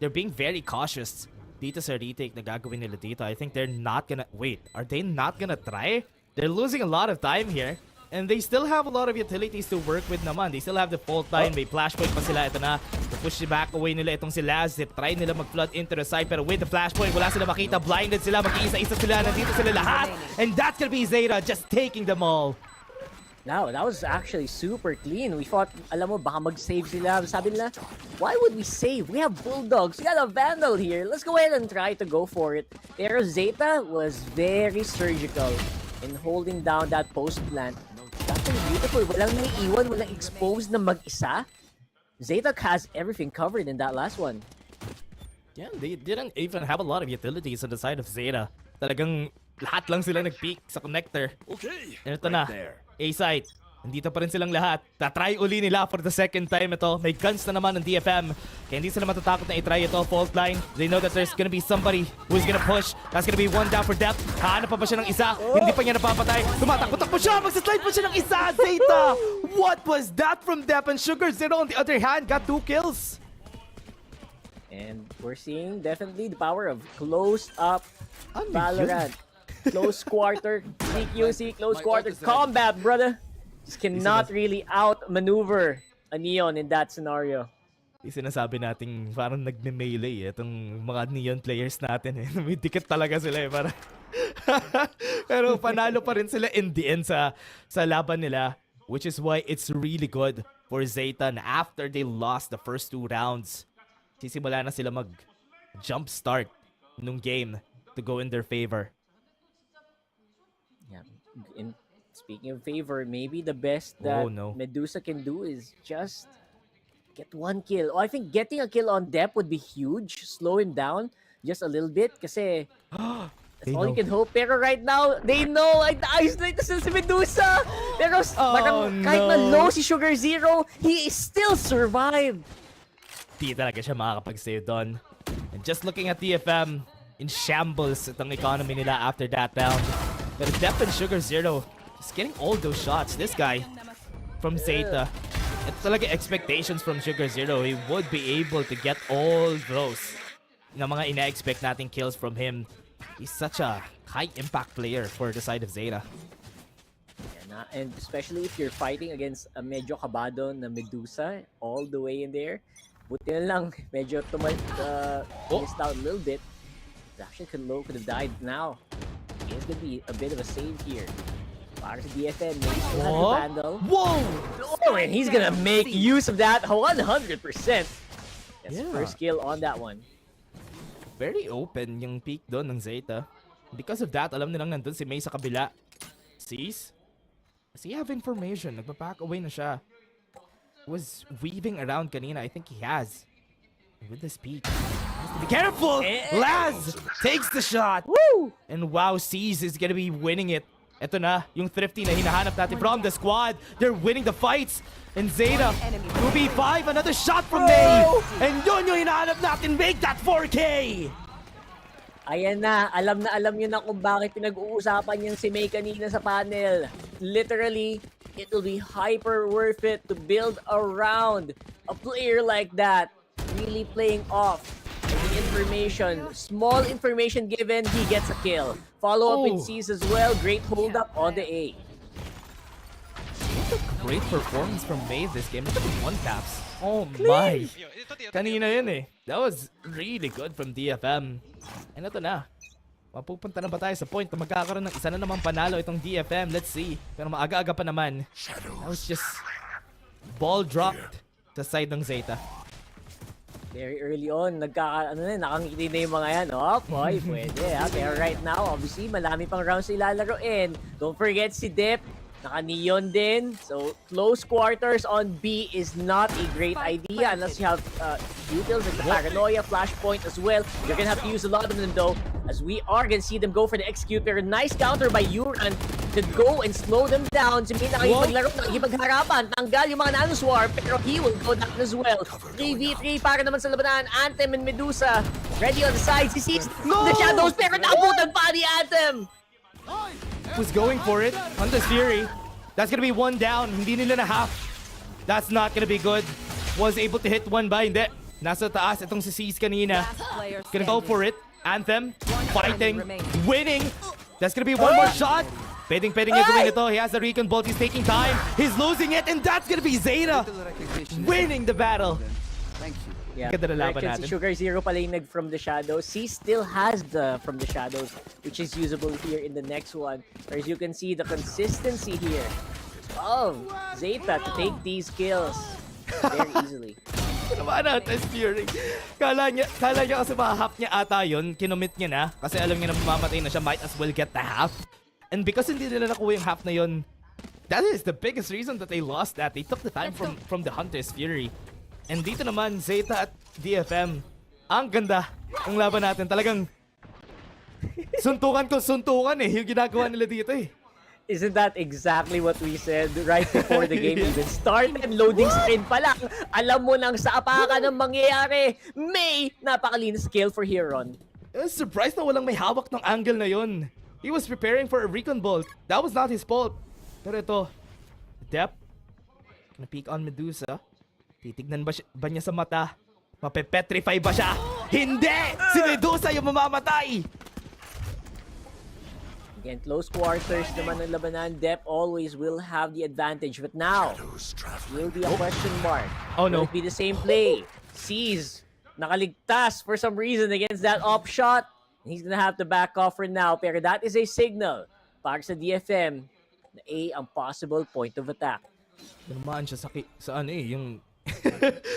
They're being very cautious dito sa retake na gagawin nila dito. I think they're not gonna... Wait, are they not gonna try? They're losing a lot of time here. And they still have a lot of utilities to work with naman. They still have the fault line. May flashpoint pa sila. Ito na. Push back away nila itong si Laz. Try nila mag-flood into the side. Pero with the flashpoint, wala sila makita. Blinded sila. Mag-iisa-isa sila. Nandito sila lahat. And that's gonna be Zeta just taking them all. Now, that was actually super clean. We thought, alam mo, baka mag-save sila. Sabi nila, why would we save? We have Bulldogs. We got a Vandal here. Let's go ahead and try to go for it. Pero Zeta was very surgical in holding down that post plant. That's really beautiful. Walang naiiwan, walang exposed na mag-isa. Zeta has everything covered in that last one. Yeah, they didn't even have a lot of utilities on the side of Zeta. Talagang lahat lang sila nag-peek sa connector. Okay. Ito na. A-site. Nandito pa rin silang lahat. Tatry uli nila for the second time ito. May guns na naman ng DFM. Kaya hindi sila matatakot na itry ito. Fault line. They know that there's gonna be somebody who's gonna push. That's gonna be one down for Dep. Hahanap pa ba siya ng isa? Hindi pa niya napapatay. Tumatakbo-takbo siya. Magsaslide pa siya ng isa. Zeta! What was that from Dep? And Sugar Zero on the other hand got 2 kills. And we're seeing definitely the power of close-up Valorant. Close quarter, CQC, close quarter combat, brother. Just cannot really outmaneuver a Neon in that scenario. Sinasabi nating parang nagme-melee itong mga Neon players natin eh. May dikit talaga sila eh. Para pero panalo pa rin sila in the end sa laban nila. Which is why it's really good for Zeta na after they lost the first 2 rounds, sisimula na sila mag-jump start nung game to go in their favor. Yeah. And speaking of favor, maybe the best that Medusa can do is just get 1 kill. Oh, I think getting a kill on Dep would be huge. Slow him down just a little bit kasi that's all you can hope. Pero right now, they know like na-isolate na sila si Medusa. Pero parang kahit na low si Sugar Zero, he still survived. Di talaga siya makakapag-save doon. And just looking at DFM, in shambles itong economy nila after that round. But Dep and Sugar Zero is getting all those shots. This guy from Zeta, ito talaga expectations from Sugar Zero. He would be able to get all those na mga ina-expect nating kills from him. He's such a high-impact player for the side of Zeta. Yeah, and especially if you're fighting against a medyo kabado na Medusa all the way in there. Buti na lang, medyo missed out a little bit. Actually, could have died now. It's gonna be a bit of a save here. Para sa DFM, maybe still has the Vandal. Whoa! Oh, and he's gonna make use of that 100%. That's first kill on that one. Very open yung peak doon ng Zeta. Because of that, alam nilang nandun si May sa kabila. Sees? Does he have information? Nagpa-back away na siya. Was weaving around kanina. I think he has. With this peak. Be careful! Laz takes the shot! Woo! And wow, Seas is gonna be winning it. Ito na, yung thrifty na hinahanap natin from the squad. They're winning the fights. And Zeta, 2v5, another shot from May. And yun yung hinahanap natin, make that 4K! Ayan na alam nyo na kung bakit pinag-uusapan yung si May kanina sa panel. Literally, it will be hyper worth it to build around a player like that. Really playing off the information. Small information given, he gets a kill. Follow up with C's as well. Great hold up on the A. Great performance from May this game. Look at the one taps. Oh my. Kanina yun eh. That was really good from DFM. And ito na. Mapupunta na ba tayo sa point na magkakaroon ng isa na namang panalo itong DFM? Let's see. Pero maaga-aga pa naman. That was just ball dropped sa side ng Zeta. Very early on, nakangiti na yung mga yan. Oh, boy, pwede ha. Pero right now, obviously, malami pang rounds ilalaroin. Don't forget si Dep, naka-neon din. So, close quarters on B is not a great idea unless you have utils like the Paranoia, Flashpoint as well. You're gonna have to use a lot of them though, as we are gonna see them go for the execute. Pero nice counter by Uran to go and slow them down. Si May nakipaglaro, nakipagharapan. Tanggal yung mga nanoswarm, pero he will go down as well. 3v3 para naman sa labanan. Anthem and Medusa ready on the side. Si sees the shadows, pero naabutan pa ni Anthem. Was going for it on the Fury. That's gonna be one down. Hindi nila na half. That's not gonna be good. Was able to hit one by. Hindi. Nasa taas itong si C's kanina. Gonna go for it. Anthem fighting, winning. That's gonna be one more shot. Pwedeng niya gawin ito. He has the recon bolt. He's taking time. He's losing it, and that's gonna be Zeta winning the battle. Thank you. Yeah, ganda na laban natin. Si Sugar Zero pala yung nag from the shadows. C still has the from the shadows, which is usable here in the next one. As you can see, the consistency here of Zeta to take these kills very easily. Naman natin, Fury. Kala niya kasi mahap niya ata yun. Kinomit niya na. Kasi alam niya na mamamatay na siya. Might as well get the half. And because hindi nila nakuha yung half na yun, that is the biggest reason that they lost that. They took the time from the Hunter's Fury. And dito naman, Zeta at DFM. Ang ganda ng laban natin. Talagang suntukan eh. Yung ginagawa nila dito eh. Isn't that exactly what we said right before the game even started? Loading screen pa lang. Alam mo nang sa apakan ng mangyayari. May napakalinis kill for Huron. I was surprised na walang may hawak ng angle na yun. He was preparing for a recon bolt. That was not his fault. Pero ito, Dep, gonna peek on Medusa. Titignan ba niya sa mata? Mapepetrify ba siya? Hindi! Si Medusa yung mamamatay! Again, close quarters naman ng labanan. Dep always will have the advantage. But now, will be a question mark. Oh no. Will it be the same play? Sees, nakaligtas for some reason against that op shot. He's gonna have to back off for now. Pero that is a signal para sa DFM na A ang possible point of attack. Tinamaan siya sa ano eh, yung...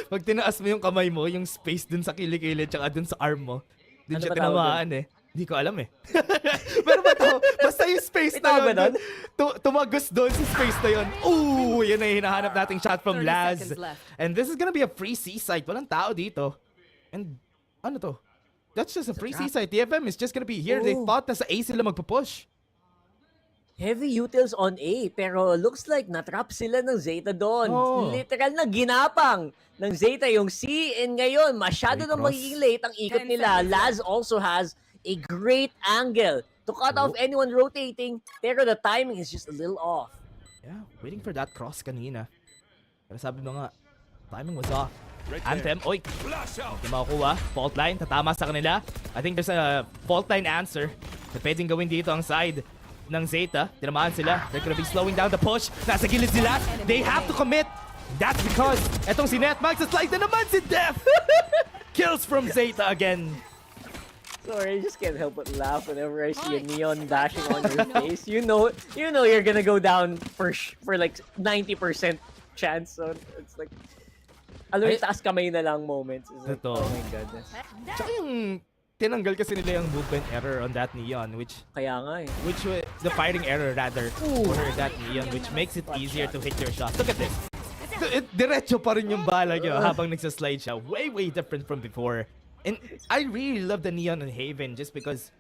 Pag tinaas mo yung kamay mo, yung space dun sa kilikili tsaka dun sa arm mo, dun Ano siya ba tawag tinamaan eh. Hindi ko alam eh. Pero basta yung space na yun, tumagos doon sa space na yun. Ooh, yun na yung hinahanap nating shot from 30 Laz. seconds left. And this is gonna be a free C-site. Walang tao dito. And ano to? That's just a free C-site. TFM is just gonna be here. They thought na sa A sila magpupush. Heavy utils on A, pero looks like natrap sila ng Zeta doon. Literal na ginapang ng Zeta yung C, and ngayon masyado nang magiging late ang ikot nila. Laz also has a great angle to cut off anyone rotating, pero the timing is just a little off. Yeah, waiting for that cross kanina. Pero sabi mo nga, timing was off. Anthem, oy! Hindi makukuha. Fault line, tatama sa kanila. I think there's a fault line answer na pwedeng gawin dito ang side ng Zeta. Tinamaan sila. They're gonna be slowing down the push. Nasa gilid sila. They have to commit. That's because etong si Net magsa-slide na naman si Def. Kills from Zeta again. Sorry, I just can't help but laugh whenever I see a neon dashing on your face. You know you're gonna go down for like 90% chance. So it's like, alam mo, taas kamay na lang moments. It's like, oh my goodness. Tsaka yung tinanggal kasi nila yung movement error on that neon, which the firing error rather for that neon, which makes it easier to hit your shots. Look at this. Diretso pa rin yung bala nyo habang nagsa-slide siya. Way different from before. And I really love the neon on Haven just because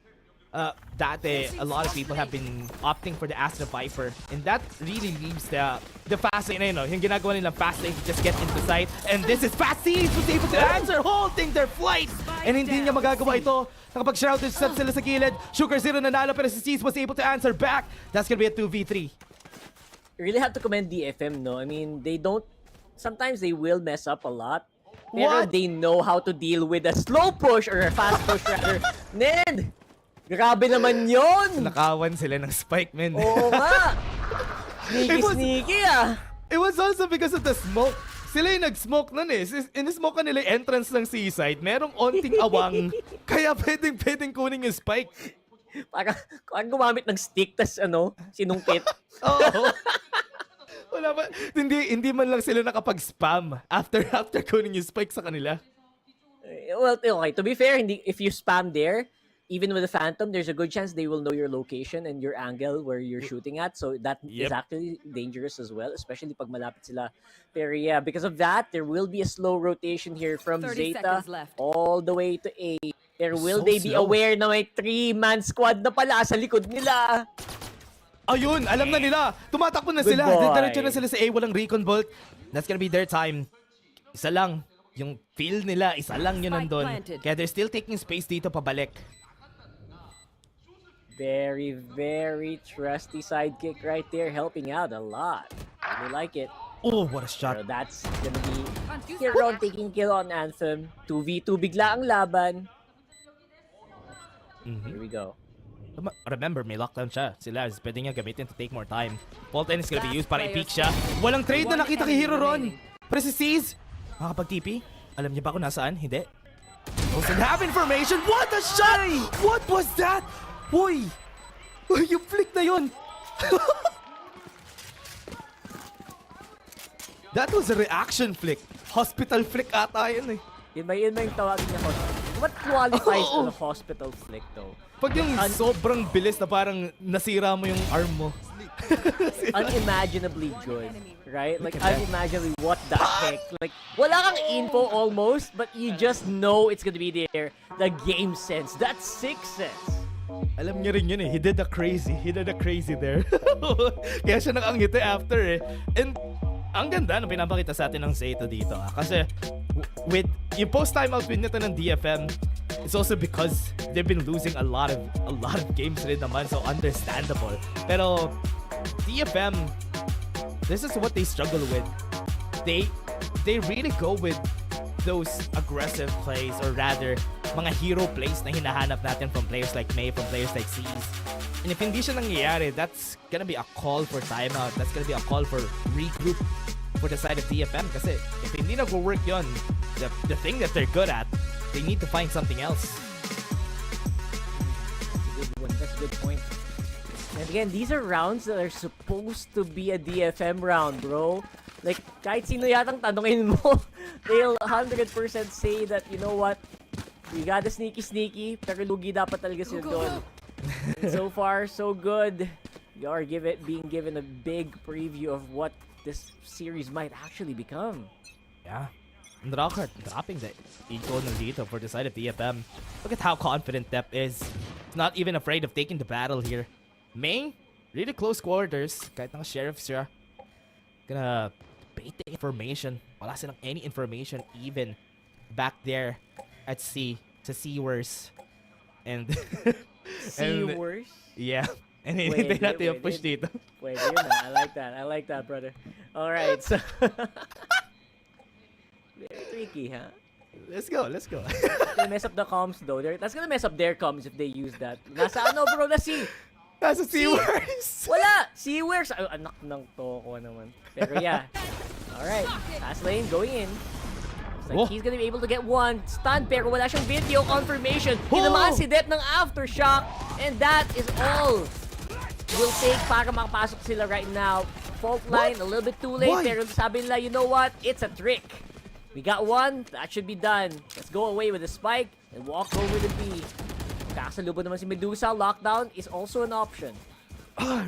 dati a lot of people have been opting for the Astra Viper, and that really leaves the fast lane, yung ginagawa nilang fast lane to just get into sight. And this is Fast Seas was able to answer, holding their flight, and hindi niya magagawa ito. Nakapag-shrouded set sila sa gilid. Sugar Zero nanalo, pero si Seas was able to answer back. That's gonna be a 2v3. You really have to commend DFM, no? I mean, sometimes they will mess up a lot, pero they know how to deal with a slow push or a fast push rather. Ned! Grabe naman yun! Nakawan sila ng spike, man. Oo nga! Sneaky ah! It was also because of the smoke. Sila yung nag-smoke nun eh. In-smoke nila yung entrance ng seaside. Merong onting awang. Kaya pwedeng kunin yung spike. Parang gumamit ng stick, tas sinungkit. Oo. Wala ba? Hindi man lang sila nakapag-spam after kunin yung spike sa kanila. Well, okay. To be fair, if you spam there, even with the Phantom, there's a good chance they will know your location and your angle where you're shooting at. So that is actually dangerous as well, especially pag malapit sila. Pero yeah, because of that, there will be a slow rotation here from Zeta all the way to A. Pero will they be aware na may 3-man squad na pala sa likod nila? Ayun, alam na nila. Tumatakbo na sila. Diretso na sila sa A, walang recon bolt. That's gonna be their time. Isa lang. Yung field nila, isa lang yun nandun. Kaya they're still taking space dito pabalik. Very, very trusty sidekick right there, helping out a lot. I like it. Oh, what a shot. So that's gonna be Hero taking kill on Anthem. 2v2 bigla ang laban. Here we go. Remember, may lockdown siya. Sila, pwede niya gamitin to take more time. Fault line is gonna be used para i-peek siya. Walang trade na nakita kay Hero Ron. Pero si Seas, makakapag-TP? Alam niya ba kung nasaan? Hindi. Doesn't have information. What a shot! What was that? Uy! Yung flick na yun! That was a reaction flick. Hospital flick ata yun eh. Yun ba yung tawagin niya hospital? What qualifies as a hospital flick though? Pag yung sobrang bilis na parang nasira mo yung arm mo. Unimaginably good, right? Like, unimaginably what the heck? Like, wala kang info almost, but you just know it's gonna be there. The game sense. That's sixth sense. Alam niya rin yun eh. He did a crazy there. Kaya siya nakangiti after eh. And ang ganda na pinapakita sa atin ng Zeta dito. Kasi with yung post-timeout win nito ng DFM, it's also because they've been losing a lot of games rin naman, so understandable. Pero DFM, this is what they struggle with. They really go with those aggressive plays, or rather, mga hero plays na hinahanap natin from players like May, from players like C's. And if hindi siya nangyayari, that's gonna be a call for timeout. That's gonna be a call for regroup for the side of DFM. Kasi if hindi nag-work yun, the thing that they're good at, they need to find something else. That's a good one. That's a good point. And again, these are rounds that are supposed to be a DFM round, bro. Like, kahit sino yatang tanongin mo, they'll 100% say that, you know what, we gotta sneaky, pero lugi dapat talaga sila doon. And so far, so good. You are being given a big preview of what this series might actually become. Yeah. And Rockhart dropping the eco ng dito for the side of DFM. Look at how confident Tep is. He's not even afraid of taking the battle here. May, really close quarters. Kahit ng sheriff siya. Gonna bait the information. Wala silang any information even back there at C. Sa C-worse. And... C-worse? Yeah. And hindi natin yung push dito. Wait, yun na. I like that. I like that, brother. Alright, so... Very tricky, huh? Let's go. They mess up the comms though. That's gonna mess up their comms if they use that. Nasa ano, bro? Na C. Nasa C-worse. Wala! C-worse. Anak ng toko naman. Pero yeah. Alright. Fast lane going in. Looks like he's gonna be able to get one stun, pero wala siyang video confirmation. Tinamaan si Dep ng aftershock. And that is all will take para makapasok sila right now. Fault line, a little bit too late. Pero sabi nila, you know what? It's a trick. We got one. That should be done. Let's go away with the spike and walk over the B. Kasalubong naman si Medusa. Lockdown is also an option.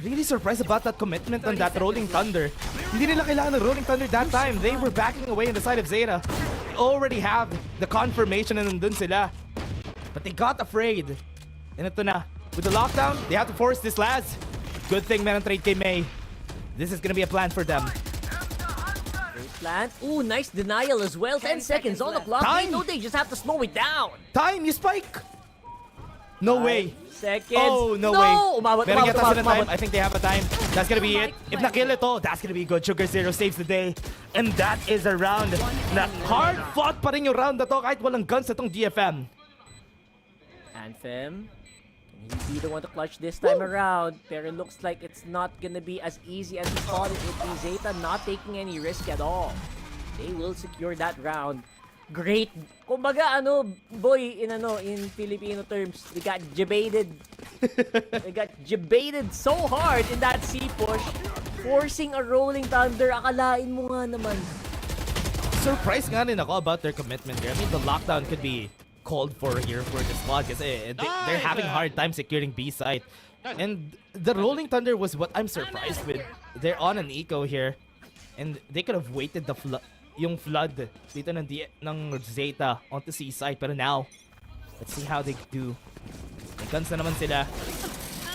Really surprised about that commitment on that Rolling Thunder. Hindi nila kailangan ng Rolling Thunder that time. They were backing away on the side of Zeta. They already have the confirmation na nandun sila. But they got afraid. And ito na. With the lockdown, they have to force this last. Good thing meron trade kay May. This is gonna be a plan for them. Great plan. Ooh, nice denial as well. 10 seconds on the clock. They know they just have to slow it down. Time, you spike! No way. Seconds. Oh, no way. Umabot. Time. I think they have a time. That's gonna be it. If nakill ito, that's gonna be good. Sugar Zero saves the day. And that is a round na hard fought pa rin yung round na to kahit walang guns na tong DFM. Anthem. Can he be the one to clutch this time around? Pero it looks like it's not gonna be as easy as we thought it would be. Zeta not taking any risk at all. They will secure that round. Great. Kumbaga, boy, in Filipino terms, they got jebaited. They got jebaited so hard in that C push, forcing a Rolling Thunder. Akalain mo nga naman. Surprised nga rin ako about their commitment here. I mean, the lockdown could be called for here for the squad kasi they're having a hard time securing B side. And the Rolling Thunder was what I'm surprised with. They're on an eco here. And they could have waited yung flood dito ng Zeta onto C side. Pero now, let's see how they do. May guns na naman sila.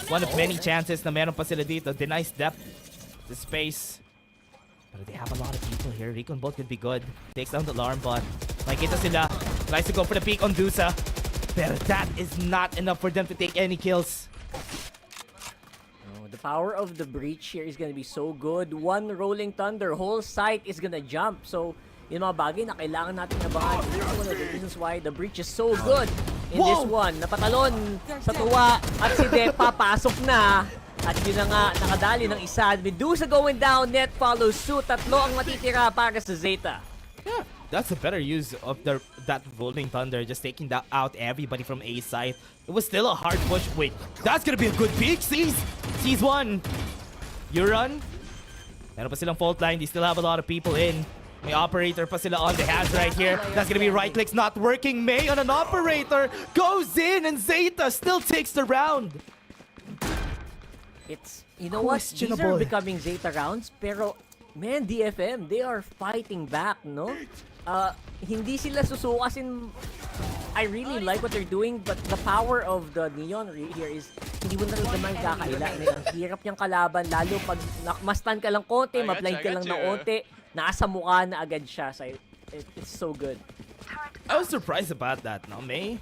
One of many chances na meron pa sila dito. Denies depth, the space. But they have a lot of people here. Recon Bolt could be good. Takes down the alarm bot. Makikita sila. Tries to go for the peek on Dusa. Pero that is not enough for them to take any kills. The power of the breach here is gonna be so good. One Rolling Thunder, whole site is gonna jump. So, yung mga bagay na kailangan natin abangan. One of the reasons why the breach is so good in this one. Napatalon sa tuwa at si Dep papasok na. At yun na nga, nakadali ng isa. Medusa going down, net follows suit. Tatlo ang matitira para sa Zeta. Yeah, that's a better use of that Rolling Thunder, just taking out everybody from A side. It was still a hard push. Wait, that's gonna be a good peek. Sees one. You run. Meron pa silang fault line. They still have a lot of people in. May operator pa sila on the hands right here. That's gonna be right clicks not working. May on an operator goes in and Zeta still takes the round. It's, you know what? These are becoming Zeta rounds, pero man, DFM, they are fighting back, no? Hindi sila susukasin. I really like what they're doing, but the power of the Neon here is hindi mo naramdaman kakaila. Ang hirap niyang kalaban, lalo pag mastan ka lang konti, ma-blind ka lang na konti, nasa mukha na agad siya. So it's so good. I was surprised about that, no? May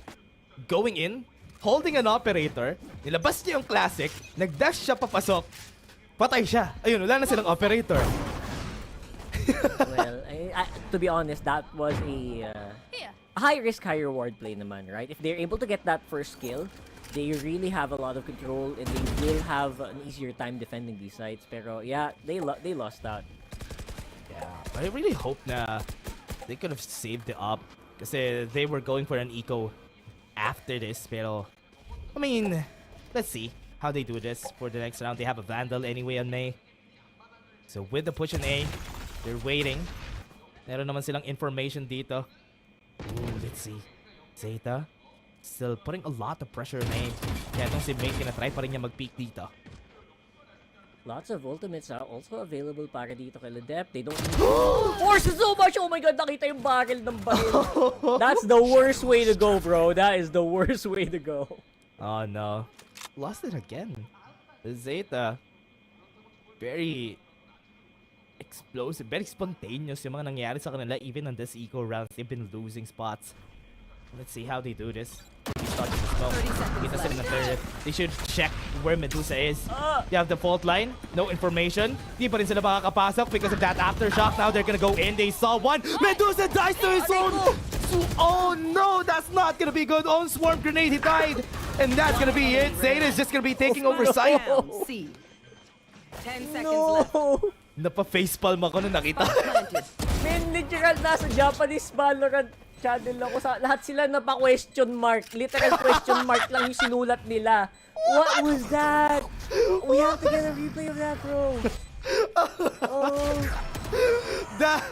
going in, holding an operator, nilabas niya yung classic, nag-dash siya papasok, patay siya. Ayun, wala na silang operator. Well, to be honest, that was a high risk, high reward play naman, right? If they're able to get that first kill, they really have a lot of control and they will have an easier time defending these sites. Pero yeah, they lost out. Yeah, I really hope na they could have saved it up kasi they were going for an eco after this. Pero I mean, let's see how they do this for the next round. They have a Vandal anyway on May. So with the push in A, they're waiting. Meron naman silang information dito. Ooh, let's see. Zeta still putting a lot of pressure on A. Kaya itong si May, tinatry pa rin niya mag-peek dito. Lots of ultimates are also available para dito kay Ledep. They don't need to force it so much. Oh my god, nakita yung barrel ng barrel. That's the worst way to go, bro. That is the worst way to go. Oh no. Lost it again. Zeta. Very explosive, very spontaneous yung mga nangyari sa kanila. Even on this eco rounds, they've been losing spots. Let's see how they do this. He's touching the smoke. Kita sila ng turret. They should check where Medusa is. They have the fault line. No information. Di pa rin sila makakapasok because of that aftershock. Now they're gonna go in. They saw one. Medusa dies to his own. Oh no, that's not gonna be good. On swarm grenade, he died. And that's gonna be it. Zeta is just gonna be taking over site. 10 seconds left. Napa-facepalm ako nung nakita. Man, literal nasa Japanese Valorant channel ako. Lahat sila napa-question mark. Literal question mark lang yung sinulat nila. What was that? We have to get a replay of that, bro. Oh.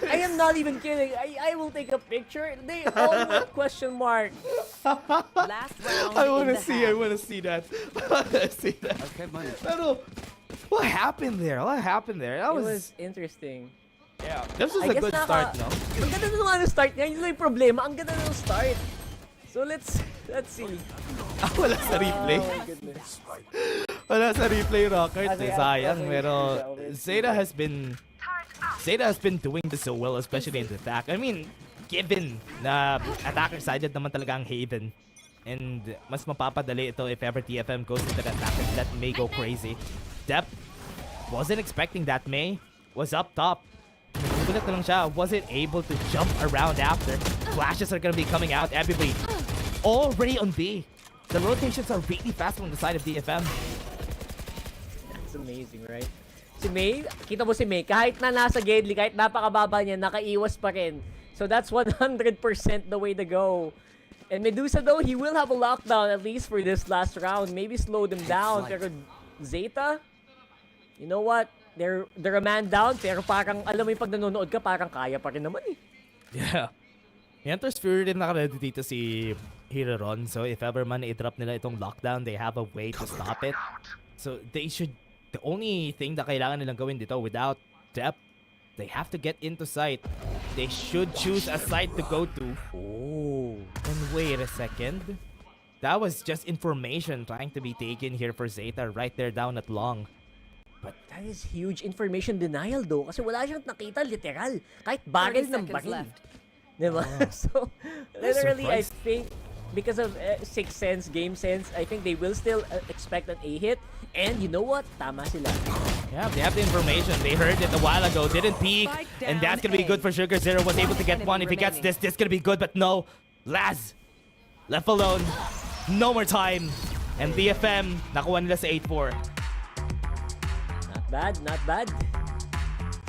I am not even kidding. I will take a picture. They all went question mark. Last round. I wanna see that. Okay, money. Pero, what happened there? That was interesting. Yeah, this was a good start, no? Ang ganda nung ano start niya. Yun lang yung problema. Ang ganda nung start. So let's see. Wala sa replay. Oh my goodness. Wala sa replay, Rockert. Okay, Sayang, okay, pero okay. Zeta has been doing this so well, especially in the attack. I mean, given na attacker-sided naman talaga ang Haven. And mas mapapadali ito if ever TFM goes into the attack and let May go crazy. Dep wasn't expecting that. May was up top. Nagulat na lang siya. Wasn't able to jump around after. Flashes are gonna be coming out. Everybody already on B. The rotations are really fast on the side of DFM. That's amazing, right? Si May, kita mo si May, kahit na nasa Gedli, kahit napakababa niya, nakaiwas pa rin. So that's 100% the way to go. And Medusa though, he will have a lockdown at least for this last round. Maybe slow them down. Pero Zeta, you know what? They're a man down, pero parang, alam mo yung pag nanonood ka, parang kaya pa rin naman eh. Yeah. Enters Fury din nakaredy dito si Hiroron. So if ever man i-drop nila itong lockdown, they have a way to stop it. So they should, the only thing na kailangan nilang gawin dito without depth, they have to get into site. They should choose a site to go to. Oh. And wait a second. That was just information trying to be taken here for Zeta right there down at long. But that is huge information denial though. Kasi wala siyang nakita literal. Kahit barrel ng barril. Diba? So, literally, I think, because of Sixth Sense, Game Sense, I think they will still expect an A hit. And you know what? Tama sila. Yeah, they have the information. They heard it a while ago. Didn't peek. And that's gonna be good for Sugar Zero. Was able to get one. If he gets this gonna be good. But no. Laz, left alone. No more time. And DFM, nakuha nila sa 8-4. Not bad.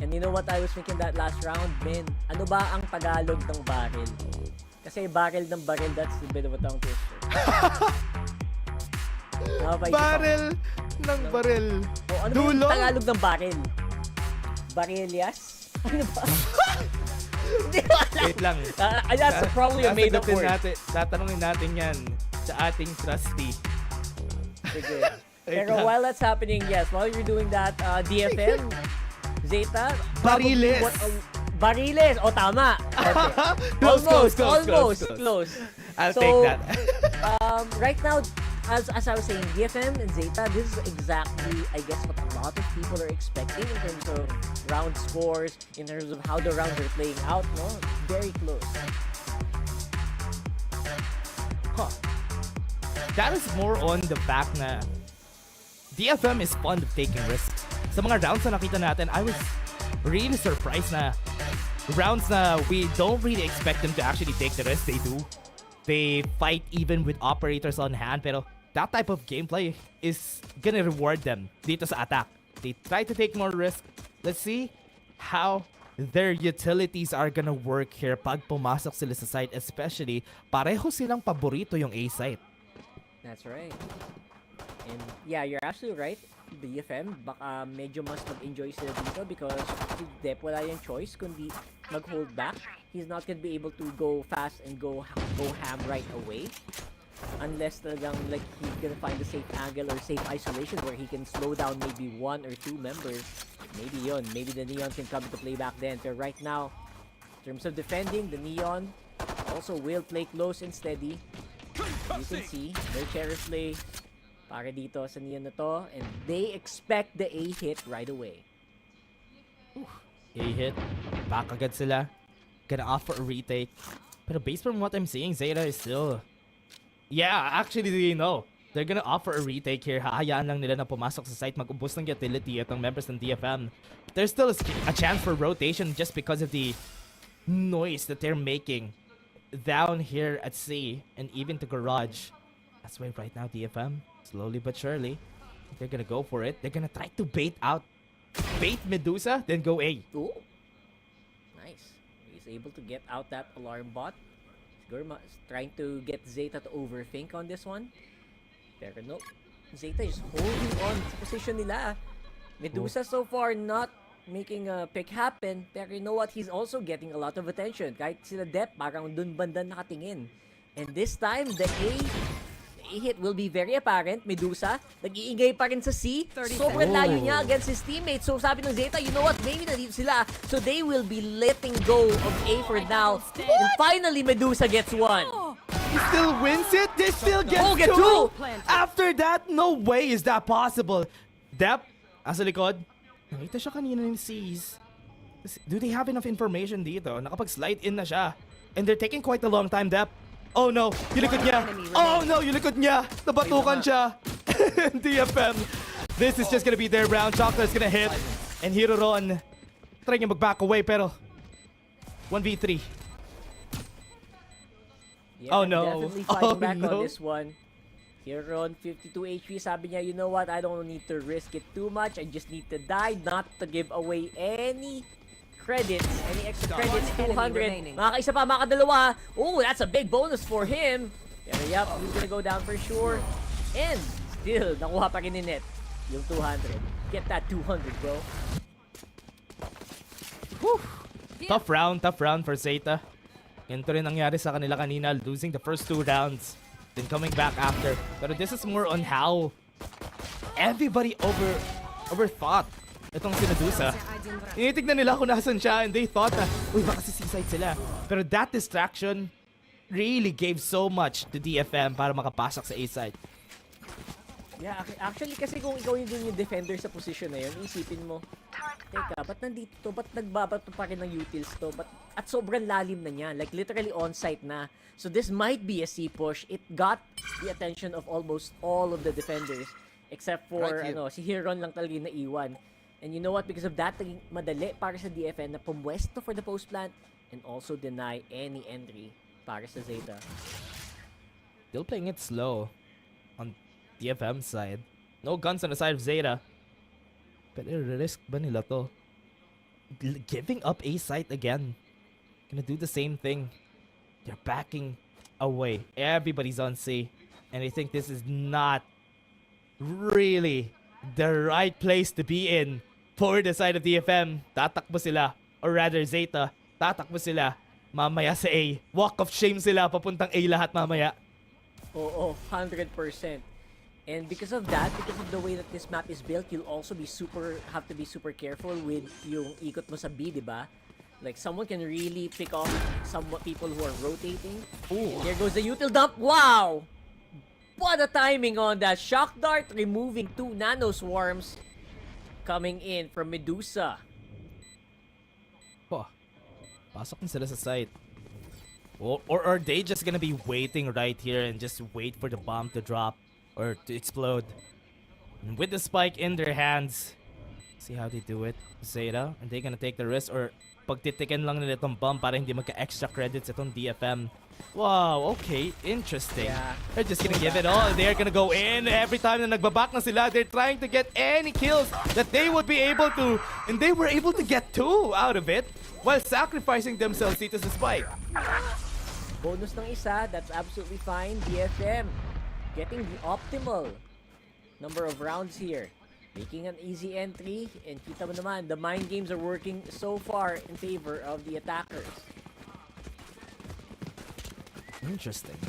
And you know what I was thinking that last round, man? Ano ba ang Tagalog ng barrel? Kasi barrel ng barrel, that's a bit of a tongue twister. Barrel ng barrel. Oh, ano Dulo? ba yung Tagalog ng barrel? Barrelias? Ano ba? Hindi ko alam. Wait lang. That's probably a made up word. Tatanungin natin yan sa ating trustee. Sige. Pero while that's happening, yes, while you're doing that, DFM, Zeta, Bariles. Bariles. Oh, tama. Okay. Close. I'll take that. Right now, as I was saying, DFM and Zeta, this is exactly, I guess, what a lot of people are expecting in terms of round scores, in terms of how the rounds are playing out, no? Very close. Huh. That is more on the fact na DFM is fond of taking risks. Sa mga rounds na nakita natin, I was really surprised na rounds na we don't really expect them to actually take the risk, they do. They fight even with operators on hand, pero that type of gameplay is gonna reward them dito sa attack. They try to take more risk. Let's see how their utilities are gonna work here pag pumasok sila sa site, especially pareho silang paborito yung A site. That's right. And yeah, you're absolutely right. DFM, baka medyo mas mag-enjoy sila dito because si Dep wala yung choice kundi mag-hold back. He's not gonna be able to go fast and go ham right away. Unless talagang like he's gonna find a safe angle or safe isolation where he can slow down maybe 1 or 2 members. Maybe yun. Maybe the Neon can come into play back then. But right now, in terms of defending, the Neon also will play close and steady. You can see, no cherry play para dito sa Neon na to. And they expect the A hit right away. A hit. Back agad sila. Gonna offer a retake. Pero based from what I'm seeing, Zeta is still... Yeah, actually, they know. They're gonna offer a retake here. Hahayaan lang nila na pumasok sa site, mag-ubos ng utility at ng members ng DFM. There's still a chance for rotation just because of the noise that they're making down here at C and even to garage. That's why right now DFM, slowly but surely, they're gonna go for it. They're gonna try to bait Medusa, then go A. Ooh. Nice. He's able to get out that alarm bot. Gurma is trying to get Zeta to overthink on this one. Pero no, Zeta is holding on sa position nila. Medusa so far not making a pick happen. Pero you know what? He's also getting a lot of attention. Kahit sila Dep, parang dun banda nakatingin. And this time, the A hit will be very apparent. Medusa, nag-iingay pa rin sa C. Sobrang layo niya against his teammates. So sabi ng Zeta, you know what? Maybe nandito sila. So they will be letting go of A for now. And finally, Medusa gets one. He still wins it? They still get two! After that, no way is that possible. Dep, asa likod. Nakita siya kanina ng C's. Do they have enough information dito? Nakapag-slide in na siya. And they're taking quite a long time, Dep. Oh no, yung likod niya. Oh no, yung likod niya. Nabatukan siya. DFM. This is just gonna be their round. Chocolate's gonna hit. And Hiroron, try niya mag-back away pero 1v3. Yeah, oh no. Definitely fighting back on this one. Hiroron, 52 HP. Sabi niya, you know what? I don't need to risk it too much. I just need to die, not to give away any credits, any extra credits. 200. Makakaisa pa, makadalawa. Oh, that's a big bonus for him. Pero yep, he's gonna go down for sure. And still, nakuha pa rin ni Net yung 200. Get that 200, bro. Whew. Tough round for Zeta. Ganito rin nangyari sa kanila kanina, losing the first 2 rounds, then coming back after. Pero this is more on how everybody overthought itong si Medusa. Initignan nila kung nasan siya and they thought na, uy, baka si C-side sila. Pero that distraction really gave so much to DFM para makapasok sa A-side. Yeah, actually kasi kung ikaw yung defender sa position na yun, isipin mo, teka, ba't nandito to? Ba't nagbabato pa rin ng utils to? At sobrang lalim na niya, like literally on-site na. So this might be a C push. It got the attention of almost all of the defenders. Except for, si Hiron lang talaga yung naiwan. And you know what? Because of that, naging madali para sa DFN na pumwesto for the post plant and also deny any entry para sa Zeta. Still playing it slow on DFM side. No guns on the side of Zeta. Pero risk ba nila to? Giving up A site again. Gonna do the same thing. They're backing away. Everybody's on C. And I think this is not really the right place to be in for the side of DFM. Tatakbo sila. Or rather, Zeta. Tatakbo sila. Mamaya sa A. Walk of shame sila. Papuntang A lahat mamaya. Oo, 100%. And because of that, because of the way that this map is built, you'll also be have to be super careful with yung ikot mo sa B, diba? Like, someone can really pick off some people who are rotating. Ooh. There goes the util dump. Wow! What a timing on that. Shock Dart removing 2 nano swarms coming in from Medusa. Oh, pasok na sila sa site. Or are they just gonna be waiting right here and just wait for the bomb to drop or to explode? And with the spike in their hands, See how they do it. Zeta, and they gonna take the risk or pagtitikin lang nila itong bomb para hindi magka-extra credits itong DFM. Wow, okay, interesting. Yeah. They're just gonna give it all. They're gonna go in every time na nagbaback na sila. They're trying to get any kills that they would be able to. And they were able to get 2 out of it while sacrificing themselves dito sa spike. Bonus ng isa, that's absolutely fine. DFM getting the optimal number of rounds here. Making an easy entry, and kita mo naman, the mind games are working so far in favor of the attackers. Interesting.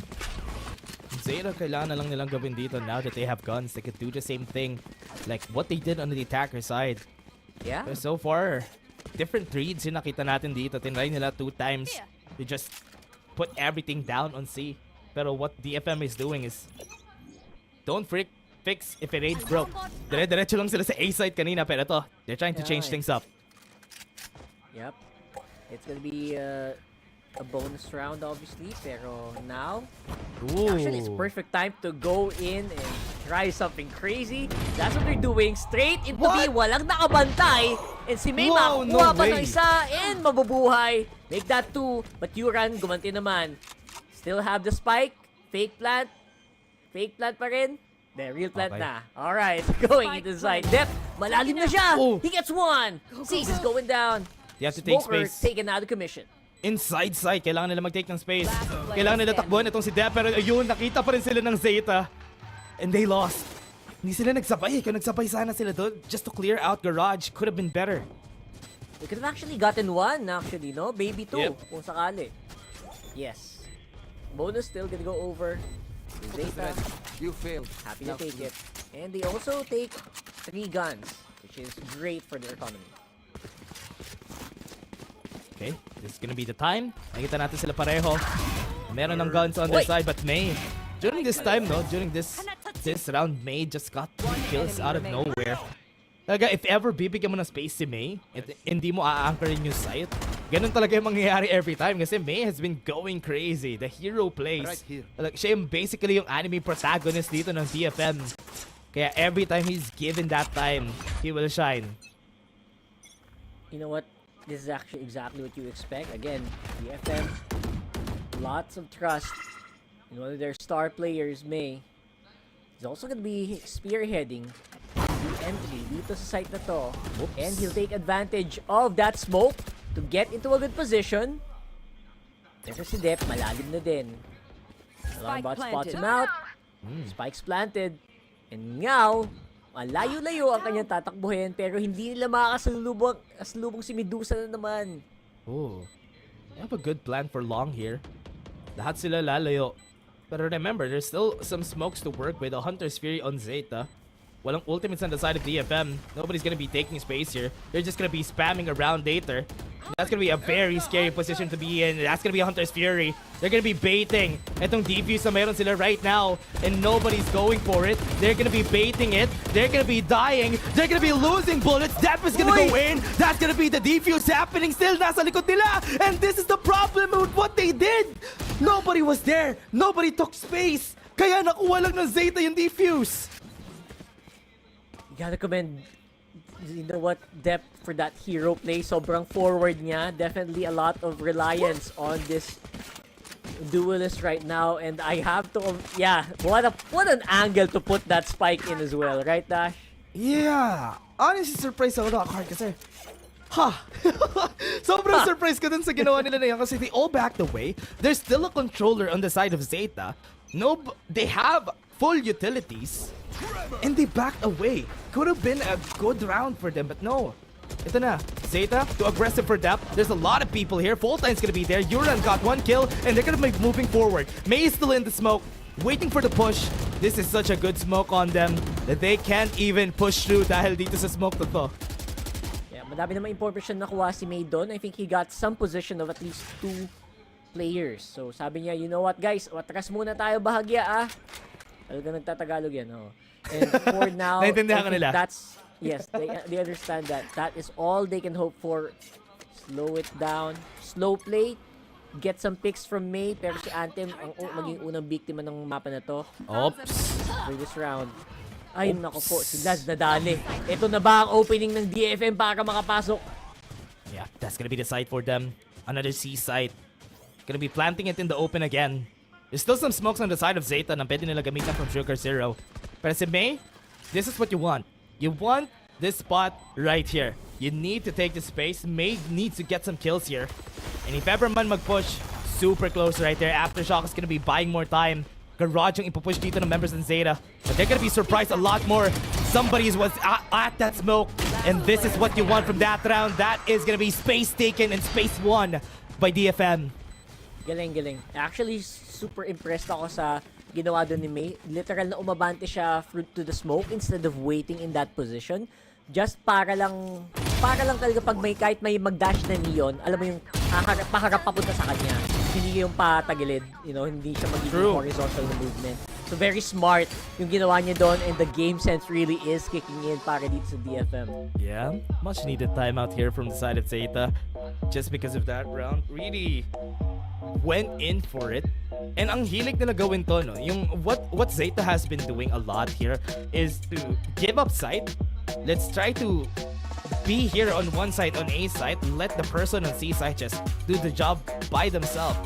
Zeta, kailangan na lang nilang gawin dito now that they have guns. They could do the same thing like what they did on the attacker side. Yeah. But so far, different reads yung nakita natin dito. Tinry nila 2 times. They just put everything down on C. Pero what DFM is doing is don't fix if it ain't broke. Dire-diretso lang sila sa A side kanina, pero ito, they're trying to change things up. Yep. It's gonna be a bonus round obviously, pero now actually it's perfect time to go in and try something crazy. That's what they're doing. Straight into B, walang nakabantay. And si May makakuha pa ng isa and mabubuhay. Make that 2, but Yuran gumanti naman. Still have the spike. Fake plant pa rin. The real plant na. Alright, going into the side. Depth, malalim na siya. He gets 1. Cease is going down. You have to take Smoker space. taken out of commission. Inside side, kailangan nila mag-take ng space. Kailangan nila takbuhan itong si Dep, pero ayun, nakita pa rin sila ng Zeta. And they lost. Hindi sila nagsabay. Kung nagsabay sana sila doon, just to clear out garage, could have been better. They could have actually gotten 1 actually, no? Maybe 2, kung sakali. Yes. Bonus still gonna go over. Zeta, you failed. Happy to take it. And they also take 3 guns, which is great for their economy. Okay, this is gonna be the time. Nakita natin sila pareho. Meron ng guns on their side, but May, during this time, no, during this round, May just got 2 kills out of nowhere. Talaga, if ever bibigyan mo ng space si May, at hindi mo a-anchorin yung site, ganun talaga yung mangyayari every time kasi May has been going crazy. The hero plays. Like, siya yung basically yung anime protagonist dito ng DFM. Kaya every time he's given that time, he will shine. You know what? This is actually exactly what you expect. Again, DFM, lots of trust in one of their star players, May. He's also going to be spearheading the entry dito sa site na to. And he'll take advantage of that smoke to get into a good position. Pero si Dep, malalim na din. Alarm bot spots him out. Spike's planted. And now, malayo-layo ang kanyang tatakbuhin, pero hindi nila makakasalubong si Medusa na naman. Oh, they have a good plan for long here. Lahat sila lalayo. But remember, there's still some smokes to work with. A Hunter's Fury on Zeta. Walang ultimates on the side of DFM. Nobody's gonna be taking space here. They're just gonna be spamming around later. That's gonna be a very scary position to be in. That's gonna be a Hunter's Fury. They're gonna be baiting itong defuse na meron sila right now, and nobody's going for it. They're gonna be baiting it. They're gonna be dying. They're gonna be losing bullets. Dep is gonna go in. That's gonna be the defuse happening still. Nasa likod nila. And this is the problem with what they did. Nobody was there. Nobody took space. Kaya nakuha lang ng Zeta yung defuse. You gotta commend, you know what, Dep for that hero play. Sobrang forward niya. Definitely a lot of reliance on this duelist right now. And I have to, yeah, what an angle to put that spike in as well, right, Dash? Yeah. Honestly, surprised ako na card kasi, sobrang surprised ka dun sa ginawa nila na yan kasi they all backed away. There's still a controller on the side of Zeta. No, they have full utilities. And they backed away. Could have been a good round for them, but no. Ito na. Zeta, too aggressive for depth. There's a lot of people here. Full-time's gonna be there. Yuran got 1 kill, and they're gonna be moving forward. May is still in the smoke, waiting for the push. This is such a good smoke on them that they can't even push through dahil dito sa smoke na to. Yeah, madami naman information nakuha si May doon. I think he got some position of at least 2 players. So sabi niya, you know what guys, atras muna tayo bahagya Talaga nagtatagalog yan, And for now, I think that's, yes, they understand that. That is all they can hope for. Slow it down. Slow play. Get some picks from May. Pero si Anthem ang maging unang biktima ng mapa na to. Oops. For this round. Ay, nako po. Si Laz nadali. Ito na ba ang opening ng DFM para makapasok? Yeah, that's gonna be the site for them. Another C site. Gonna be planting it in the open again. There's still some smokes on the side of Zeta na pwede nila gamitan from Sugar Zero. Pero si May, this is what you want. You want this spot right here. You need to take the space. May needs to get some kills here. And if ever man mag-push, super close right there. Aftershock is gonna be buying more time. Garage yung ipupush dito ng members ng Zeta. But they're gonna be surprised a lot more. Somebody was at that smoke. And this is what you want from that round. That is gonna be space taken and space won by DFM. Galing. Actually, super impressed ako sa ginawa doon ni May. Literal na umabante siya to the smoke instead of waiting in that position. Just para lang talaga pag kahit may mag-dash na Neon, alam mo yung paharap papunta sa kanya. Hindi yung patagilid, hindi siya magiging horizontal na movement. So very smart yung ginawa niya doon, and the game sense really is kicking in para dito sa DFM. Yeah, much needed timeout here from the side of Zeta. Just because of that round, really went in for it. And ang hilig nila gawin to, no? Yung what Zeta has been doing a lot here is to give up side. Let's try to be here on one side, on A side, let the person on C side just do the job by themselves.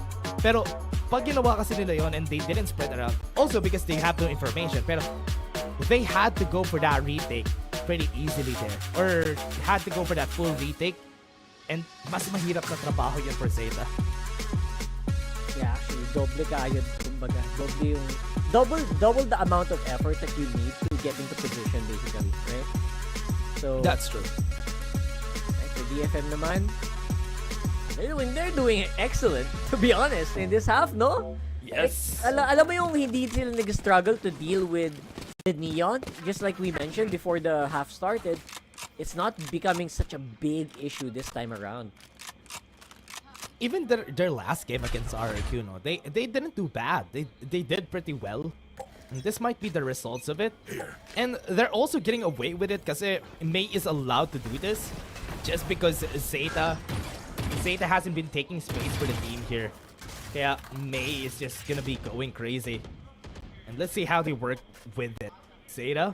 Pero pag ginawa kasi nila yon and they didn't spread around, also because they have no information, pero they had to go for that retake pretty easily there. Or had to go for that full retake. And mas mahirap na trabaho yun for Zeta. Yeah, actually, doble kayod, kumbaga. Double the amount of effort that you need to get into position, basically, right? So that's true. Right, for DFM naman, they're doing excellent, to be honest, in this half, no? Yes. Alam mo yung hindi sila nag-struggle to deal with the Neon, just like we mentioned before the half started. It's not becoming such a big issue this time around. Even their last game against RRQ, no, they didn't do bad. They did pretty well. And this might be the results of it. And they're also getting away with it kasi May is allowed to do this just because Zeta hasn't been taking space for the team here. Kaya May is just gonna be going crazy. And let's see how they work with it. Zeta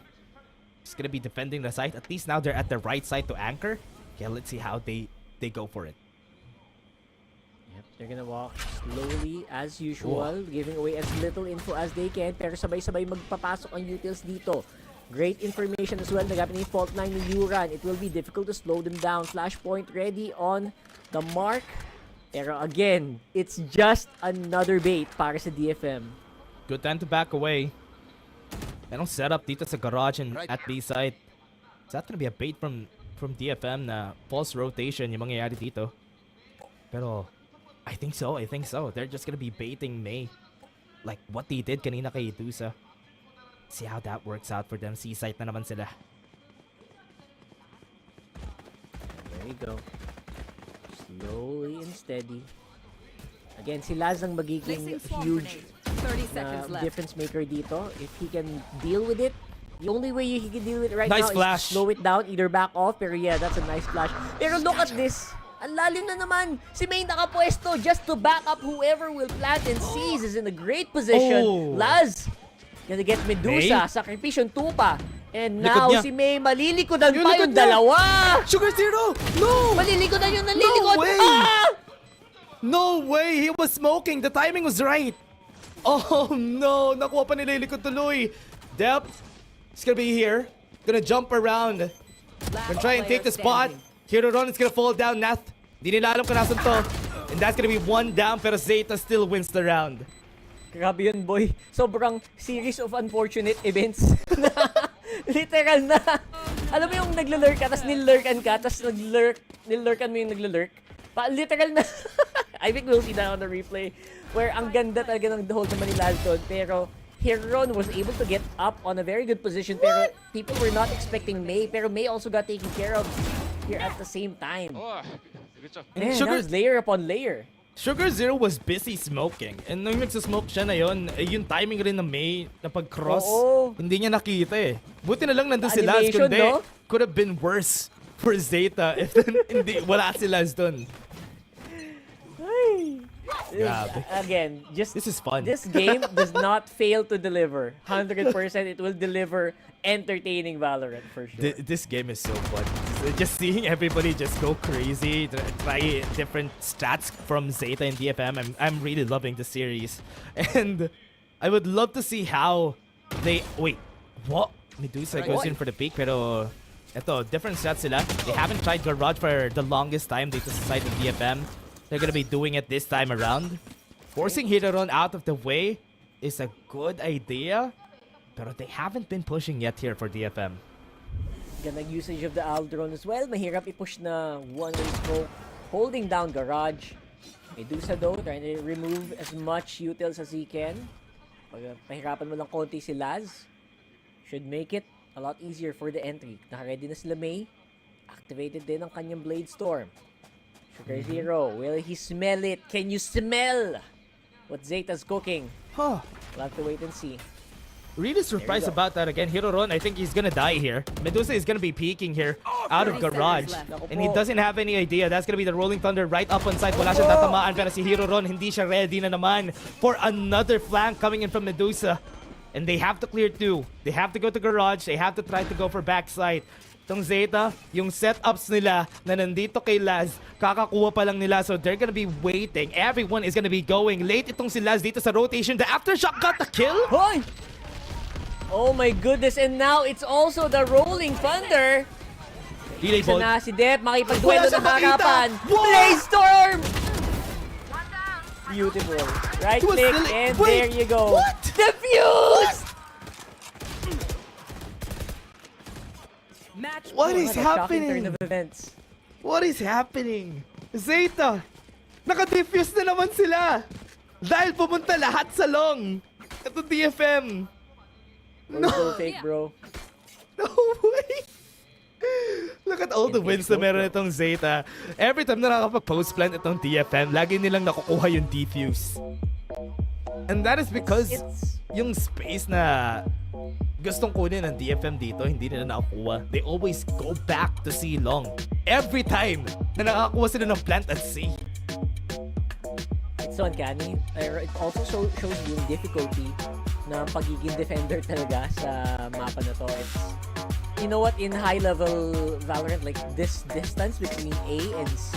is gonna be defending the site. At least now they're at the right side to anchor. Okay, let's see how they go for it. Yep, they're gonna walk slowly as usual, giving away as little info as they can, pero sabay-sabay magpapasok ang utils dito. Great information as well. Nagapin yung fault line ni Yuran. It will be difficult to slow them down. Flashpoint ready on the mark. Pero again, it's just another bait para sa DFM. Good time to back away. Anong setup dito sa garage and at B side. Is that gonna be a bait from DFM na pulse rotation yung mangyayari dito? Pero I think so. They're just gonna be baiting May. Like what they did kanina kay Dusa. See how that works out for them. C-site na naman sila. There you go. Slowly and steady. Again, si Laz ang magiging huge difference maker dito. If he can deal with it, the only way he can deal with it right now is to slow it down, either back off. Pero yeah, that's a nice flash. Pero look at this. Ang lalim na naman. Si May nakapwesto just to back up whoever will plant and seize is in a great position. Oh. Laz gonna get Medusa, Sacrifice 2 pa. And now Likod niya. si May malilikodan pa yung dalawa. Sugar Zero! No! Malilikodan yung nalilikod. No way! Ah! No way! He was smoking. The timing was right. Oh no! Nakuha pa nila yung likod tuloy. Depth is gonna be here. Gonna jump around. Gonna try and take the spot. Hero Ron is gonna fall down. Nath, di nila alam kung nasan to. And that's gonna be one down, pero Zeta still wins the round. Grabe yun, boy. Sobrang series of unfortunate events. Literal na. Alam mo yung naglalurk ka, tapos nilurkan ka, tapos nilurkan mo yung naglalurk. Literal na. I think we'll see that on the replay. Where ang ganda talaga ng hold naman ni Lalton. Pero Heron was able to get up on a very good position. Pero people were not expecting May. Pero May also got taken care of here at the same time. And that was layer upon layer. Sugar Zero was busy smoking. And nung nagsasmoke siya na yun, yung timing rin ng May na pag-cross, hindi niya nakita eh. Buti na lang nandun si Laz, kundi no? could have been worse for Zeta if wala si Laz dun. Ay. Again, just this is fun. This game does not fail to deliver. 100%, it will deliver entertaining Valorant for sure. This game is so fun. Just seeing everybody just go crazy, try different stats from Zeta and DFM. I'm really loving the series, and I would love to see how they wait. What? Medusa goes in for the peak, pero eto, different stats sila. They haven't tried Garage for the longest time dito sa side of DFM. They're gonna be doing it this time around. Forcing Hidaron out of the way is a good idea, pero they haven't been pushing yet here for DFM. Ganang usage of the Aldron as well. Mahirap i-push na one-way smoke. Holding down Garage. Medusa though, trying to remove as much utils as he can. Pag pahirapan mo lang konti si Laz, should make it a lot easier for the entry. Naka-ready na sila May. Activated din ang kanyang Blade Storm. Sugar Zero, will he smell it? Can you smell what Zeta's cooking? Huh. We'll have to wait and see. Really surprised about that again. Hiroron, I think he's gonna die here. Medusa is gonna be peeking here out of Garage. And he doesn't have any idea. That's gonna be the Rolling Thunder right up on side. Wala siyang tatamaan. Pero si Hiroron, hindi siya ready na naman for another flank coming in from Medusa. And they have to clear two. They have to go to Garage. They have to try to go for backside. Itong Zeta, yung setups nila na nandito kay Laz, kakakuha pa lang nila. So they're gonna be waiting. Everyone is gonna be going. Late itong si Laz dito sa rotation. The Aftershock got the kill. Hoy! Oh my goodness, and now it's also the Rolling Thunder. Delay Isa ball. na si Dep, makipagduelo Wala ng siyang harapan. makita. Blaze Storm! Beautiful. Right It was click, really- and Wait, there you go. what? Defuse! What is What a shocking turn happening? of events. What is happening? Zeta! Naka-defuse na naman sila! Dahil pumunta lahat sa long! Ito DFM! No fake, bro. No way! Look at all the wins na meron itong Zeta. Every time na nakakapag-post plant itong DFM, lagi nilang nakukuha yung defuse. And that is because yung space na gustong kunin ng DFM dito, hindi nila nakakuha. They always go back to C long. Every time na nakakuha sila ng plant at C. It's so uncanny. It also shows yung difficulty na pagiging defender talaga sa mapa na to. It's, you know what, in high-level Valorant, like this distance between A and C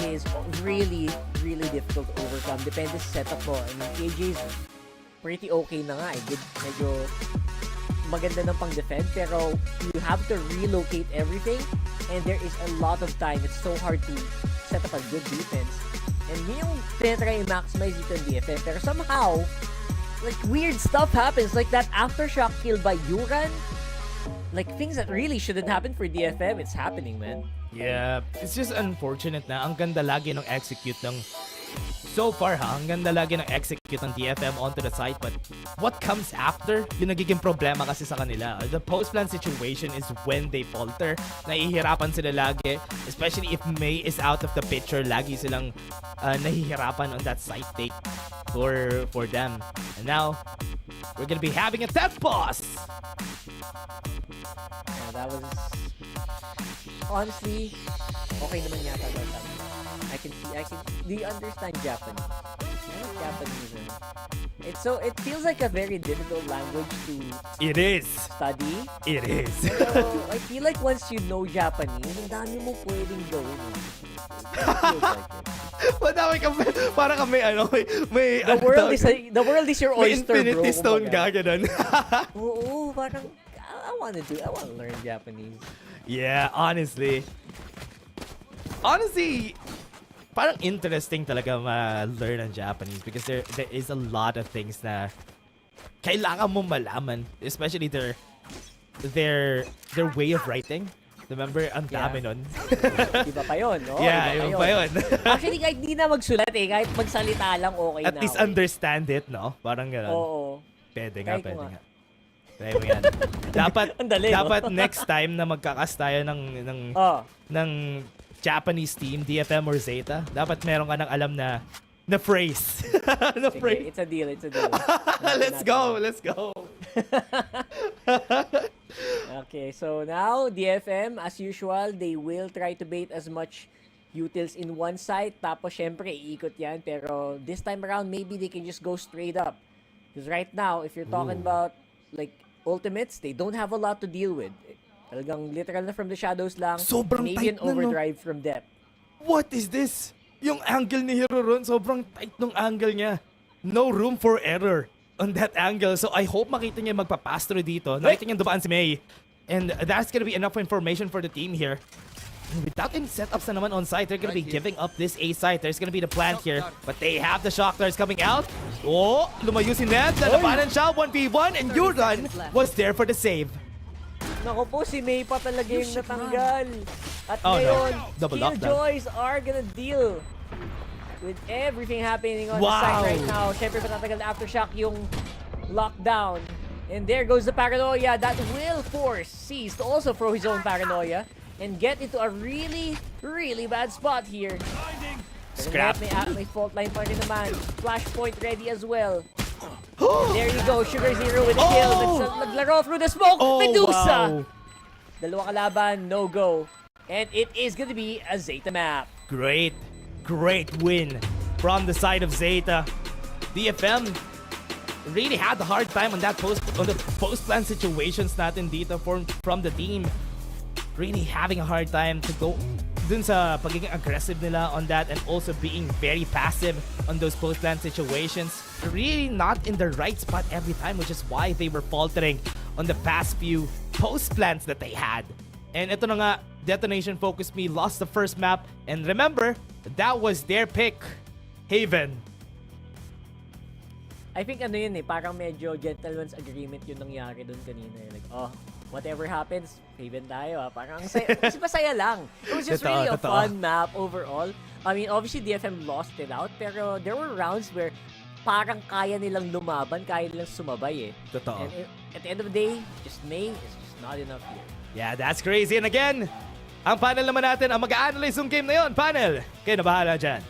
is really, really difficult to overcome. Depende sa setup mo. I mean, KJ is pretty okay na nga. Medyo maganda ng pang-defend, pero you have to relocate everything, and there is a lot of time. It's so hard to set up a good defense. And yun yung tinatry i-maximize dito in DFM. Pero somehow, like, weird stuff happens. Like that aftershock kill by Yuran. Like, things that really shouldn't happen for DFM, it's happening, man. Yeah, it's just unfortunate na ang ganda lagi ng execute ng so far ang ganda lagi ng execute ng DFM onto the site, but what comes after, yung nagiging problema kasi sa kanila. The post-plan situation is when they falter. Nahihirapan sila lagi, especially if May is out of the picture. Lagi silang nahihirapan on that site take for them. And now, we're gonna be having a death boss! Yeah, that was honestly okay naman yata daw. I can do you understand Japanese? Japanese. It feels like a very difficult language to It is. study. It is. Pero I feel like once you know Japanese, ang dami mo pwedeng gawin. It feels like it. Madami kami, para kami may The world is your may oyster, bro. infinity stone kumbaga. gaganon. Oo, parang I want to learn Japanese. Yeah, honestly, parang interesting talaga ma-learn ang Japanese because there is a lot of things na kailangan mong malaman, especially their way of writing. Remember, ang dami nun. Iba pa yun, no? Yeah, iba pa yun. Actually, kahit di na magsulat kahit magsalita lang okay At na. least understand it, no? Parang gano'n. Oo. Pwede Try nga. ko nga. Try mo yan. Ang dali, no? Dapat next time na magkakas tayo ng Japanese team, DFM or Zeta, dapat meron ka ng alam na phrase. Sige, it's a deal. Let's go. Okay, so now DFM, as usual, they will try to bait as much utils in one site, tapos syempre iikot yan. Pero this time around, maybe they can just go straight up. Because right now, if you're talking about like ultimates, they don't have a lot to deal with. Talagang literal na from the shadows lang. Sobrang maybe tight an na, no? overdrive from depth. What is this? Yung angle ni Hero Ron, sobrang tight ng angle niya. No room for error on that angle. So I hope makita niya magpa-pass through dito. Nakita niya dumaan si May. And that's gonna be enough information for the team here. And without any setups na naman on site, they're gonna be giving up this A site. There's gonna be the plant here. But they have the shock darts coming out. Oh, lumayo si Ned. Lalabanan siya, 1v1. And Yuran was there for the save. Naku po, si May pa talaga yung natanggal. At Oh, no. ngayon, Double lockdown. Killjoys are gonna deal with everything happening on the side right now. Siyempre, patatagal na aftershock yung lockdown. And there goes the paranoia that will force Cease to also throw his own paranoia and get into a really, really bad spot here. Scrap. May fault line pa rin naman. Flashpoint ready as well. There you go, Sugar Zero with a kill. Naglaro through the smoke. Medusa! Wow. Dalawa kalaban, no go. And it is gonna be a Zeta map. Great win from the side of Zeta. DFM really had a hard time on the post-plan situations natin dito from the team. Really having a hard time to go dun sa pagiging aggressive nila on that and also being very passive on those post-plan situations. Really not in the right spot every time, which is why they were faltering on the past few post-plans that they had. And ito na nga, Detonation Focus Me lost the first map. And remember, that was their pick, Haven. I think ano yun parang medyo gentleman's agreement yung nangyari dun kanina. Like, whatever happens, Haven tayo. Parang kasi masaya lang. It was just really a fun map overall. I mean, obviously DFM lost it out, pero there were rounds where parang kaya nilang lumaban, kaya nilang sumabay Totoo. And at the end of the day, just May is just not enough here. Yeah, that's crazy. And again, ang panel naman natin ang mag-a-analyze yung game na yun. Panel, kayo na bahala dyan.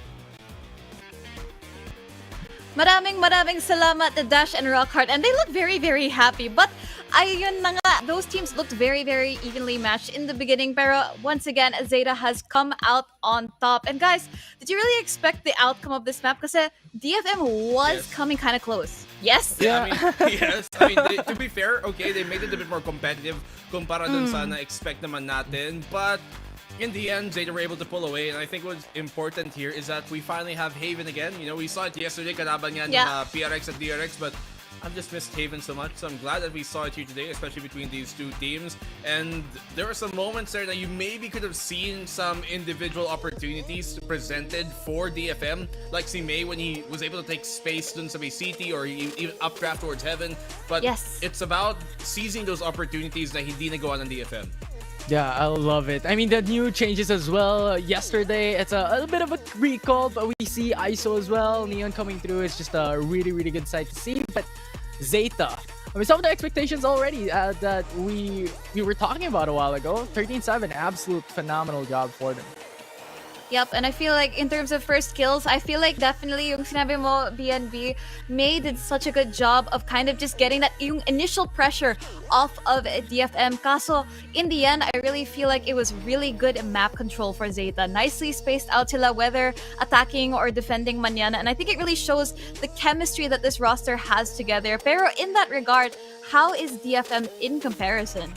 Maraming salamat to Dash and Rockhart, and they look very, very happy. But ayun na nga, those teams looked very, very evenly matched in the beginning. Pero once again, Zeta has come out on top. And guys, did you really expect the outcome of this map? Kasi DFM was coming kind of close. Yes? Yeah, I mean, yes. I mean, to be fair, okay, they made it a bit more competitive kumpara dun sa na-expect naman natin. But in the end, Zeta were able to pull away, and I think what's important here is that we finally have Haven again. You know, we saw it yesterday, kalaban nga ng PRX at DRX, but I've just missed Haven so much, so I'm glad that we saw it here today, especially between these two teams. And there were some moments there that you maybe could have seen some individual opportunities presented for DFM, like si May when he was able to take space dun sa VCT or even updraft towards Heaven. But it's about seizing those opportunities na hindi nagawa ng DFM. Yeah, I love it. I mean, the new changes as well. Yesterday, it's a bit of a recall, but we see ISO as well. Neon coming through. It's just a really, really good sight to see. But Zeta, I mean, some of the expectations already that we were talking about a while ago. 13-7, absolute phenomenal job for them. Yep, and I feel like in terms of first kills, I feel like definitely yung sinabi mo, BNB, May did such a good job of kind of just getting that yung initial pressure off of DFM. Kaso, in the end, I really feel like it was really good map control for Zeta. Nicely spaced out sila, whether attacking or defending man yan. And I think it really shows the chemistry that this roster has together. Pero in that regard, how is DFM in comparison?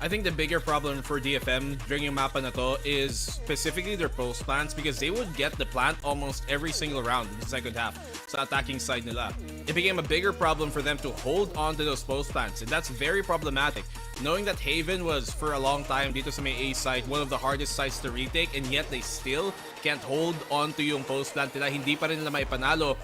I think the bigger problem for DFM during yung mapa na to is specifically their post plants, because they would get the plant almost every single round in the second half sa attacking side nila. It became a bigger problem for them to hold on to those post plants, and that's very problematic. Knowing that Haven was for a long time dito sa may A side one of the hardest sites to retake, and yet they still can't hold on to yung post plant nila, hindi pa rin nila maipanalo.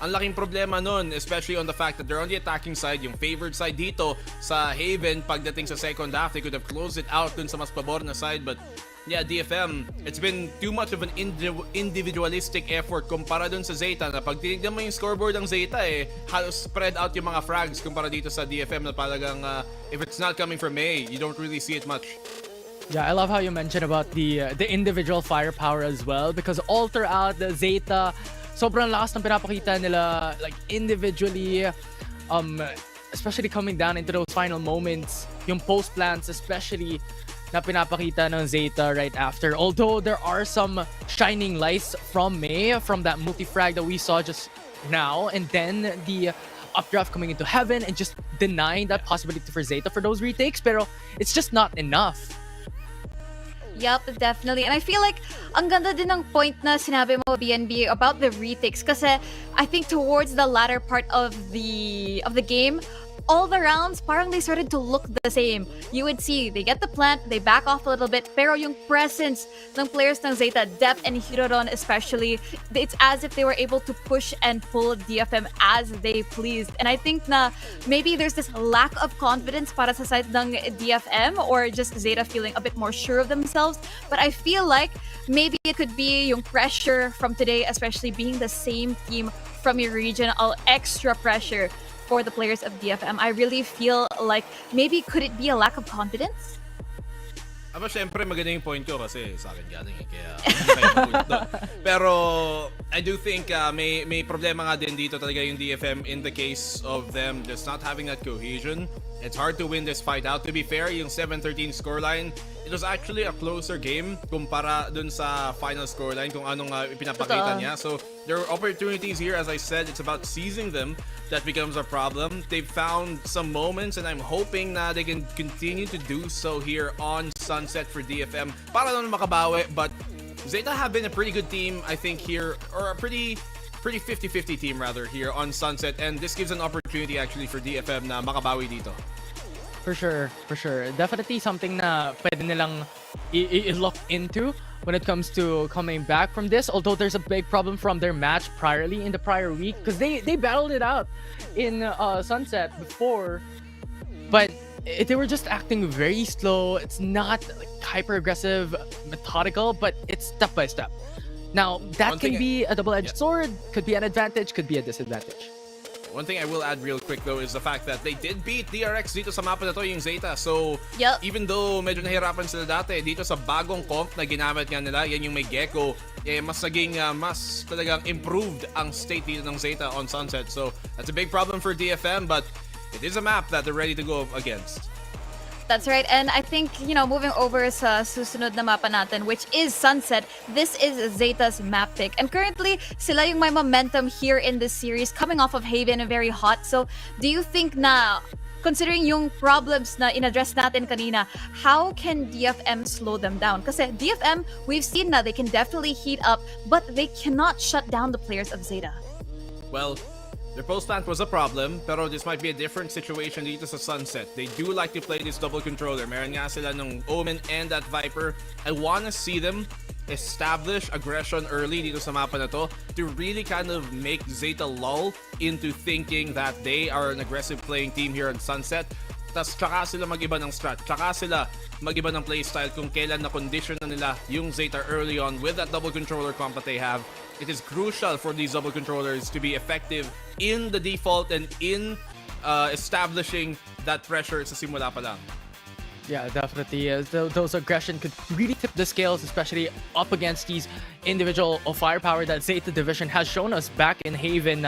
Ang laking problema nun, especially on the fact that they're on the attacking side, yung favored side dito sa Haven. Pagdating sa second half, they could have closed it out dun sa mas pabor na side, but yeah, DFM, it's been too much of an individualistic effort kumpara dun sa Zeta, na pag tinignan mo yung scoreboard ng Zeta halos spread out yung mga frags kumpara dito sa DFM na talagang if it's not coming from A, you don't really see it much. Yeah, I love how you mentioned about the individual firepower as well, because all throughout the Zeta, sobrang lakas ng pinapakita nila, like individually, especially coming down into those final moments, yung post plants especially, na pinapakita ng Zeta right after. Although there are some shining lights from May, from that multi-frag that we saw just now, and then the updraft coming into heaven and just denying that possibility for Zeta for those retakes, pero it's just not enough. Yup, definitely. And I feel like ang ganda din ng point na sinabi mo, BNB, about the retakes. Kasi I think towards the latter part of the game, all the rounds, parang they started to look the same. You would see, they get the plant, they back off a little bit, pero yung presence ng players ng Zeta, Dep and Hirodon especially, it's as if they were able to push and pull DFM as they pleased. And I think na maybe there's this lack of confidence para sa side ng DFM or just Zeta feeling a bit more sure of themselves. But I feel like maybe it could be yung pressure from today, especially being the same team from your region, all extra pressure for the players of DFM. I really feel like maybe could it be a lack of confidence? Aba, syempre maganda yung point ko kasi sa akin galing kaya hindi kayo mapunta doon. Pero I do think may problema nga din dito talaga yung DFM in the case of them just not having that cohesion. It's hard to win this fight out. To be fair, yung 7-13 scoreline, it was actually a closer game kumpara dun sa final scoreline kung anong ipinapakita niya. So there are opportunities here. As I said, it's about seizing them that becomes a problem. They've found some moments and I'm hoping na they can continue to do so here on Sunset for DFM para naman makabawi. But Zeta have been a pretty good team, I think, here, or a pretty 50-50 team rather here on Sunset, and this gives an opportunity actually for DFM na makabawi dito. For sure. Definitely something na pwede nilang i-look into when it comes to coming back from this. Although there's a big problem from their match priorly in the prior week because they battled it out in Sunset before, but they were just acting very slow. It's not like, hyper aggressive, methodical, but it's step by step. Now that can be a double-edged sword, could be an advantage, could be a disadvantage. One thing I will add real quick though is the fact that they did beat DRX dito sa mapa na to, yung Zeta. So, even though medyo nahirapan sila dati, dito sa bagong comp na ginamit nga nila, yan yung may Gecko, mas naging mas talagang improved ang state dito ng Zeta on Sunset. So, that's a big problem for DFM, but it is a map that they're ready to go against. That's right. And I think, moving over sa susunod na mapa natin, which is Sunset, this is Zeta's map pick. And currently, sila yung may momentum here in this series, coming off of Haven and very hot. So, do you think na, considering yung problems na in-address natin kanina, how can DFM slow them down? Kasi DFM, we've seen na they can definitely heat up, but they cannot shut down the players of Zeta. Well, their post plant was a problem, pero this might be a different situation dito sa Sunset. They do like to play this double controller. Meron nga sila ng Omen and that Viper. I wanna see them establish aggression early dito sa mapa na to really kind of make Zeta lull into thinking that they are an aggressive playing team here on Sunset. Tas tsaka sila mag-iba ng strat. Tsaka sila mag-iba ng playstyle kung kailan na-condition na nila yung Zeta early on with that double controller comp that they have. It is crucial for these double controllers to be effective in the default and in establishing that pressure sa simula pa lang. Yeah, definitely. Those aggression could really tip the scales, especially up against these individual firepower that Zeta Division has shown us back in Haven.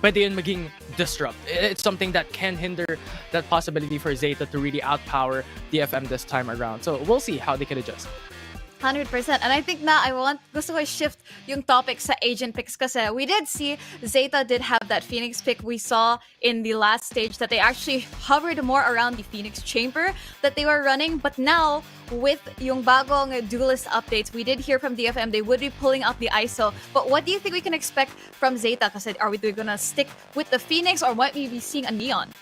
Pwede yun maging disrupt. It's something that can hinder that possibility for Zeta to really outpower DFM this time around. So we'll see how they can adjust. 100%. And I think na gusto ko shift yung topic sa agent picks kasi we did see Zeta did have that Phoenix pick. We saw in the last stage that they actually hovered more around the Phoenix chamber that they were running. But now, with yung bagong duelist updates, we did hear from DFM they would be pulling out the ISO. But what do you think we can expect from Zeta? Kasi are we gonna stick with the Phoenix or might we be seeing a Neon?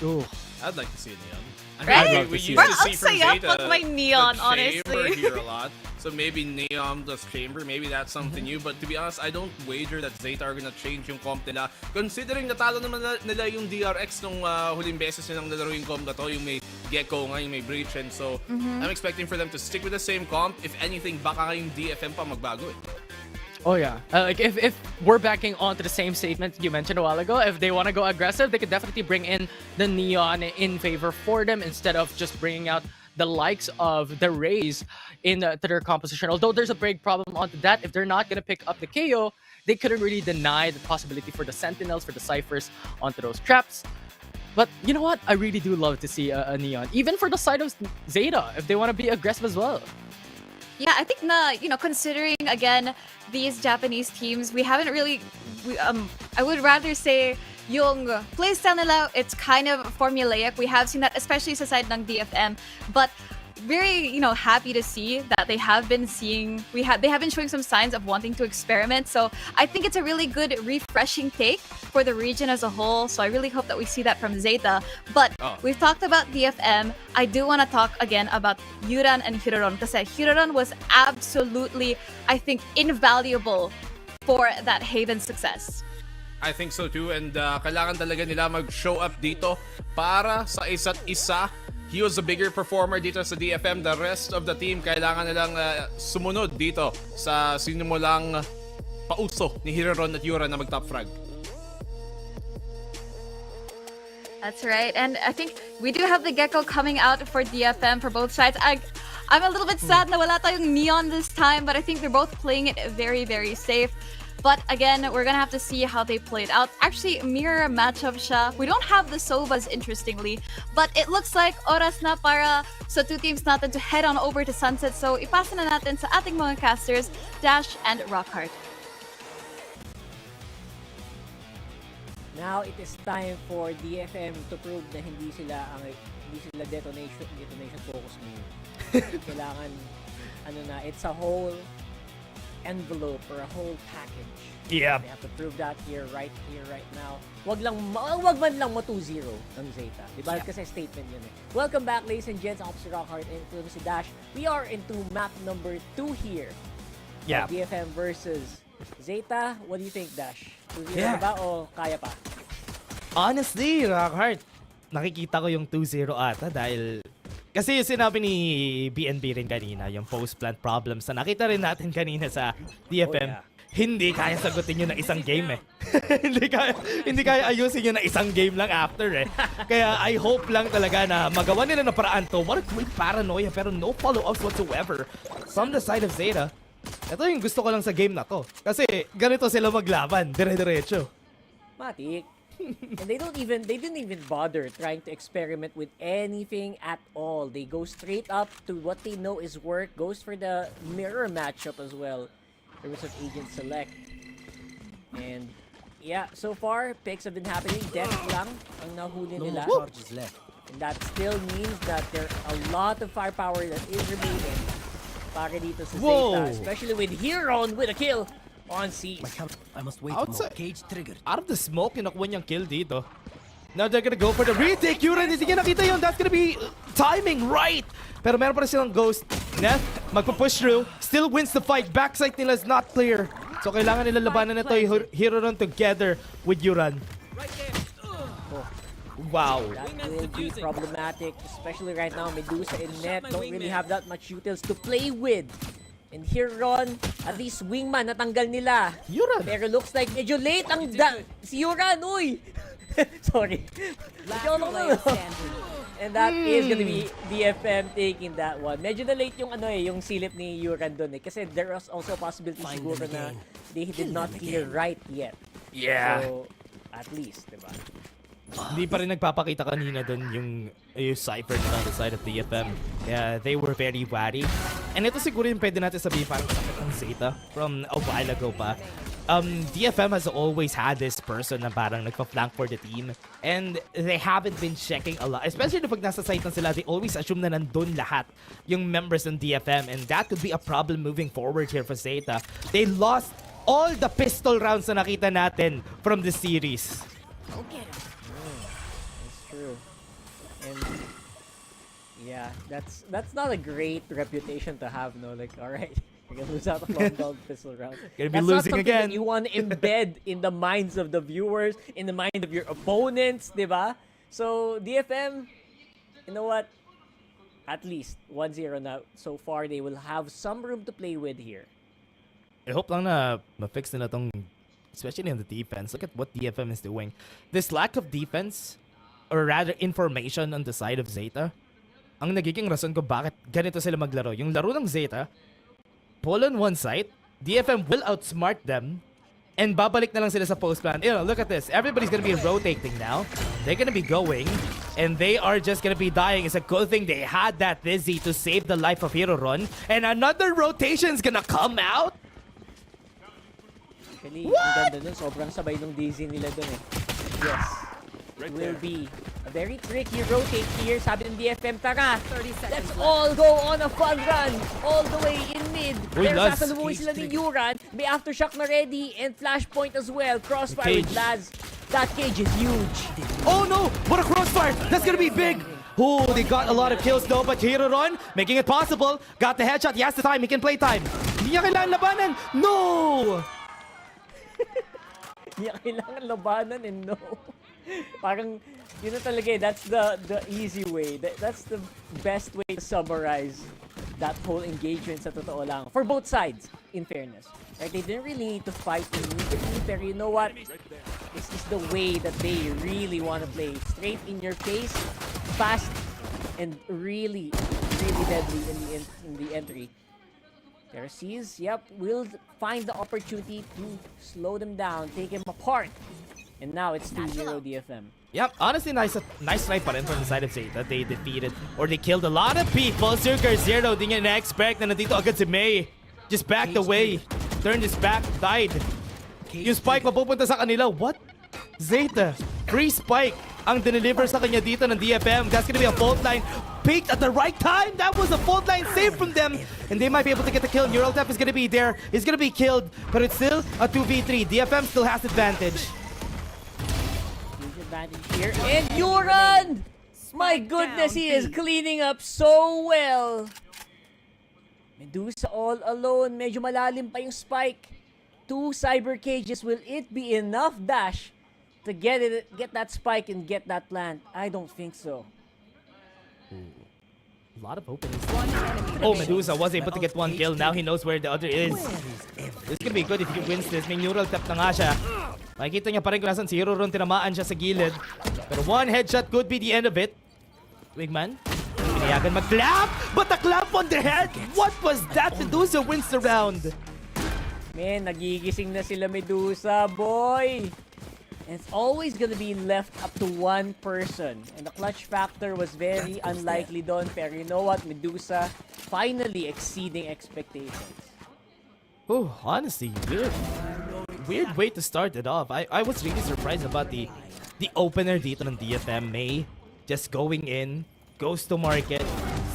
Ooh. I'd like to see a Neon. Right? We used Parang to see from saya Zeta pag may Neon, the honestly. chamber here a lot. So maybe Neon plus chamber, maybe that's something new. But to be honest, I don't wager that Zeta are gonna change yung comp nila. Considering natalo naman nila yung DRX nung huling beses nilang nalaro yung comp na to, yung may Gecko nga, yung may Breach. And so I'm expecting for them to stick with the same comp. If anything, baka nga yung DFM pa magbago eh. Oh yeah, like if we're backing onto the same statement you mentioned a while ago, if they want to go aggressive, they could definitely bring in the Neon in favor for them instead of just bringing out the likes of the Rays to their composition. Although there's a big problem onto that, if they're not going to pick up the KO, they couldn't really deny the possibility for the Sentinels, for the Cyphers onto those traps. But you know what? I really do love to see a Neon, even for the side of Zeta, if they want to be aggressive as well. Yeah, I think considering again these Japanese teams, we haven't really. I would rather say yung playstyle nila, it's kind of formulaic. We have seen that, especially sa side ng DFM, but very happy to see that they have been showing some signs of wanting to experiment. So I think it's a really good refreshing take for the region as a whole. So I really hope that we see that from Zeta. But we've talked about DFM. I do want to talk again about Yuran and Hiroron, kasi Hiroron was absolutely, I think, invaluable for that Haven success. I think so too, and kailangan talaga nila mag-show up dito para sa isa't isa. He was a bigger performer dito sa DFM. The rest of the team, kailangan nilang sumunod dito sa sinimulang pauso ni Hiroron at Yuran na mag-top frag. That's right. And I think we do have the Gecko coming out for DFM for both sides. I'm a little bit sad na wala tayong Neon this time, but I think they're both playing it very, very safe. But again, we're gonna have to see how they play it out. Actually, mirror matchup siya. We don't have the Sovas, interestingly, but it looks like oras na para sa two teams natin to head on over to Sunset. So ipasa na natin sa ating mga casters, Dash and Rockhart. Now it is time for DFM to prove na hindi sila detonation focus ngayon. Kailangan it's a whole envelope or a whole package. Yeah. They have to prove that here, right now. Wag man lang mo 2-0 ng Zeta. Diba? Yeah. Kasi statement yun eh. Welcome back, ladies and gents. Ako si Rockhart and ito si Dash. We are into map number 2 here. Yeah. DFM versus Zeta. What do you think, Dash? 2-0 Yeah. ba o kaya pa? Honestly, Rockhart, nakikita ko yung 2-0 ata dahil kasi yung sinabi ni BNB rin kanina, yung post-plant problems na nakita rin natin kanina sa DFM, hindi kaya sagutin yun ng isang game eh. hindi kaya ayusin yun ng isang game lang after eh. Kaya I hope lang talaga na magawa nila na paraan to. What a great paranoia pero no follow-ups whatsoever from the side of Zeta. Ito yung gusto ko lang sa game na to. Kasi ganito sila maglaban, dire-diretso. Matik. And they didn't even bother trying to experiment with anything at all. They go straight up to what they know is work, goes for the mirror matchup as well in terms of agent select. And yeah, so far picks have been happening. Death lang ang nahuli nila. And that still means that there are a lot of firepower that is remaining para dito sa Zeta, especially with Hiron with a kill on siege. I must wait Outside. more. Cage triggered. Out of the smoke, nakuha niyang kill dito. Now they're gonna go for the retake. Yuran, hindi niya nakita yun. That's gonna be timing right. Pero meron pa rin silang ghost. Neth, magpa-push through. Still wins the fight. Backside nila is not clear. So kailangan nila labanan na ito yung Hiroron together with Yuran. Wow. That will be problematic, especially right now. Medusa and Net don't really have that much utils to play with. And Hiron, at least wingman natanggal nila. Yuran. Pero looks like medyo late ang si Yuran, uy! Sorry. And that is gonna be DFM taking that one. Medyo na late yung yung silip ni Yuran doon eh. Kasi there was also a possibility siguro na they did not clear right yet. Yeah. So, at least, diba? Hindi pa rin nagpapakita kanina doon yung Cypher on the side of DFM. Yeah, they were very wary. And ito siguro yung pwede natin sabihin parang sakit ng Zeta from a while ago pa. DFM has always had this person na parang nagpa-flank for the team. And they haven't been checking a lot. Especially pag nasa site na sila, they always assume na nandun lahat yung members ng DFM. And that could be a problem moving forward here for Zeta. They lost all the pistol rounds na nakita natin from the series. Okay. That's true. And yeah, that's not a great reputation to have, no? Like, alright, you're gonna lose out on long dog pistol rounds. Gonna be losing again. That you want to embed in the minds of the viewers, in the mind of your opponents, diba? So DFM, you know what? At least 1-0 now. So far, they will have some room to play with here. I hope lang na ma-fix nila tong, especially on the defense. Look at what DFM is doing. This lack of defense, or rather information on the side of Zeta, ang nagiging rason ko bakit ganito sila maglaro. Yung laro ng Zeta, pull on one side, DFM will outsmart them, and babalik na lang sila sa post plan. You know, look at this. Everybody's gonna be rotating now. They're gonna be going, and they are just gonna be dying. It's a good thing they had that Dizzy to save the life of Hiroron. And another rotation's gonna come out. Actually, ang ganda dun. Sobrang sabay nung Dizzy nila dun eh. Yes. It will be a very tricky rotate here. Sabi ng DFM, tara, let's all go on a fun run all the way in mid. Uy, Pero Laz. sasalubungin sila ni Yuran. May aftershock na ready and flashpoint as well. Crossfire with Laz. That cage is huge. Oh no! What a crossfire! That's gonna be big! Oh, they got a lot of kills though, but Hiroron making it possible. Got the headshot. He has the time. He can play time. Hindi niya kailangan labanan. No! Hindi niya kailangan labanan and no. Parang, yun na talaga eh. That's the easy way. That's the best way to summarize that whole engagement sa totoo lang. For both sides, in fairness. Right? They didn't really need to fight immediately, pero you know what? This is the way that they really want to play. Straight in your face, fast, and really, really deadly in the entry. There sees, yep, will find the opportunity to slow them down, take them apart. And now it's 2-0 DFM. Yep, honestly, nice try pa rin from the side of Zeta. They defeated, or they killed a lot of people. Circle Zero, di niya na-expect na nandito agad si May. Just backed away. Turned his back, died. Yung spike mapupunta sa kanila. What? Zeta, free spike ang dineliver sa kanya dito ng DFM. That's gonna be a fault line. Peaked at the right time. That was a fault line save from them. And they might be able to get the kill. Neural Tap is gonna be there. He's gonna be killed. But it's still a 2v3. DFM still has advantage. Advantage here. And Yuran! My goodness, he is cleaning up so well. Medusa all alone. Medyo malalim pa yung spike. 2 cyber cages. Will it be enough, Dash, to get that spike and get that plant? I don't think so. A lot of openings. Oh, Medusa was able to get 1 kill. Now he knows where the other is. This can be good if he wins this. May neural tap na nga siya. Makikita niya pa rin kung nasan si Hiroron. Tinamaan siya sa gilid. Pero 1 headshot could be the end of it. Wigman. Pinayagan mag-clap! But the clap on the head! What was that? Medusa wins the round. Man, nagigising na sila Medusa, boy! And it's always gonna be left up to one person. And the clutch factor was very unlikely doon. Pero you know what? Medusa finally exceeding expectations. Oh, honestly, weird way to start it off. I was really surprised about the opener dito ng DFM. May just going in, goes to market,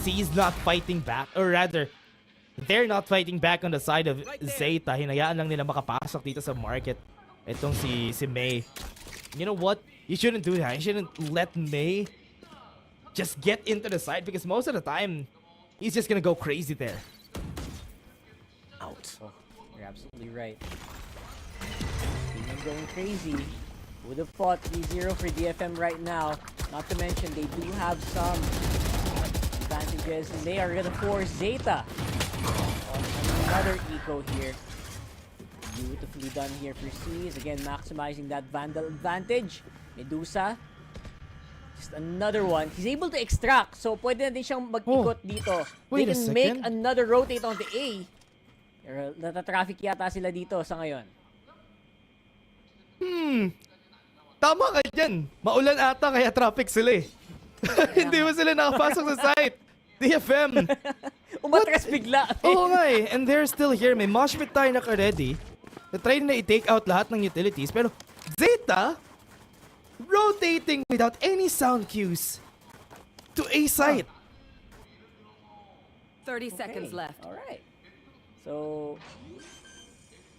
sees not fighting back, or rather, they're not fighting back on the side of Zeta. Hinayaan lang nila makapasok dito sa market. Itong si May. You know what? You shouldn't do that. You shouldn't let May just get into the side because most of the time, he's just gonna go crazy there. Out. Oh, you're absolutely right. Even going crazy. Would have fought 3-0 for DFM right now. Not to mention, they do have some advantages, and they are gonna force Zeta on another eco here. Beautifully done here for C's. Again, maximizing that Vandal advantage. Medusa. Just another one. He's able to extract. So, pwede na din siyang mag-ikot dito. They can make another rotate on the A. Pero nata-traffic yata sila dito sa ngayon. Tama ka dyan. Maulan ata kaya traffic sila eh. Hindi mo sila nakapasok sa site. DFM. Umatras bigla. Oo nga eh. And they're still here. May mosh pit tayo naka-ready. Na-try na i-take out lahat ng utilities. Pero Zeta, rotating without any sound cues to A site. 30 seconds left. Alright. So,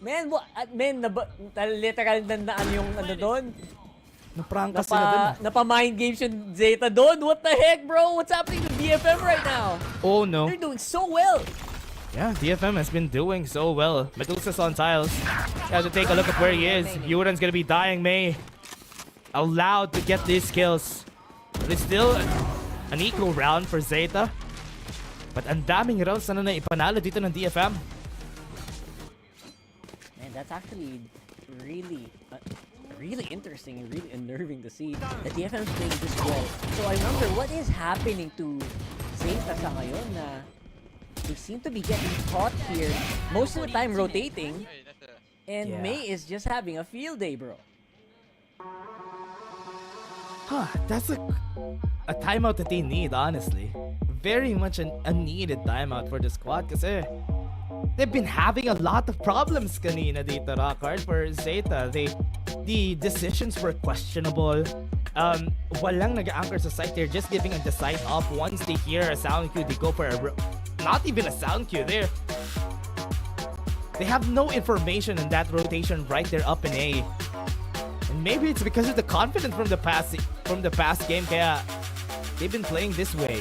man, literal na yung ano doon. Na-prangka sila doon. Napa-mind games yung Zeta doon. What the heck, bro? What's happening to DFM right now? Oh no. They're doing so well. Yeah, DFM has been doing so well. Medusa's on tiles. You have to take a look at where he is. Yuran's gonna be dying. May allowed to get these kills. But it's still an equal round for Zeta. But ang daming rounds na ipanalo dito ng DFM. Man, that's actually really interesting and really unnerving to see that DFM is playing this well. So I wonder what is happening to Zeta sa ngayon na they seem to be getting caught here. Most of the time rotating. And Yeah. May is just having a field day, bro. That's a timeout that they need, honestly. Very much a needed timeout for the squad kasi they've been having a lot of problems kanina dito, Rockhard, for Zeta. The decisions were questionable. Walang nag-anchor sa site. They're just giving the site off. Once they hear a sound cue, they go for not even a sound cue. They have no information in that rotation right there up in A. And maybe it's because of the confidence from the past game kaya they've been playing this way.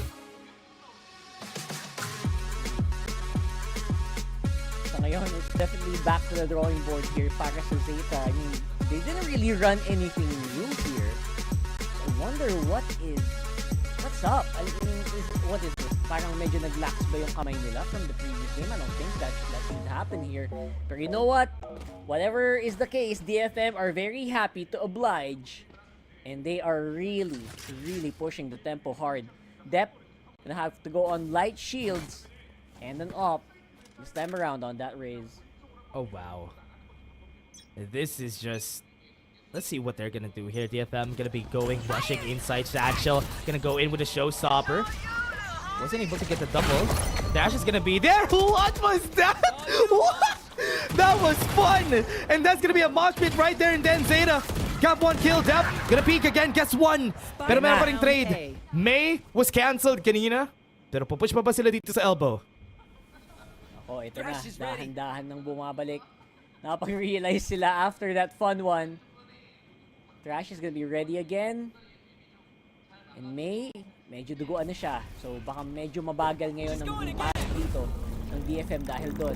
So ngayon, it's definitely back to the drawing board here para sa Zeta. I mean, they didn't really run anything new here. I wonder what's up? I mean, what is this? Parang medyo nag-lax ba yung kamay nila from the previous game? I don't think that should happen here. But you know what? Whatever is the case, DFM are very happy to oblige. And they are really, really pushing the tempo hard. Dep gonna have to go on light shields and an op this time around on that raise. Oh wow. This is just... Let's see what they're gonna do here. DFM gonna be rushing inside Satchel. Gonna go in with a showstopper. Wasn't able to get the double. Dash is gonna be there. What was that? What? That was fun. And that's gonna be a mosh pit right there. And then Zeta got one kill. Dep gonna peek again. Gets one. Pero meron pa ring trade. May was cancelled kanina. Pero pupush pa ba sila dito sa elbow? Oh, ito na. Dahan-dahan nang bumabalik. Nakapag-realize sila after that fun one. Trash is gonna be ready again. And May, medyo duguan na siya. So baka medyo mabagal ngayon ang pass dito ng DFM dahil doon.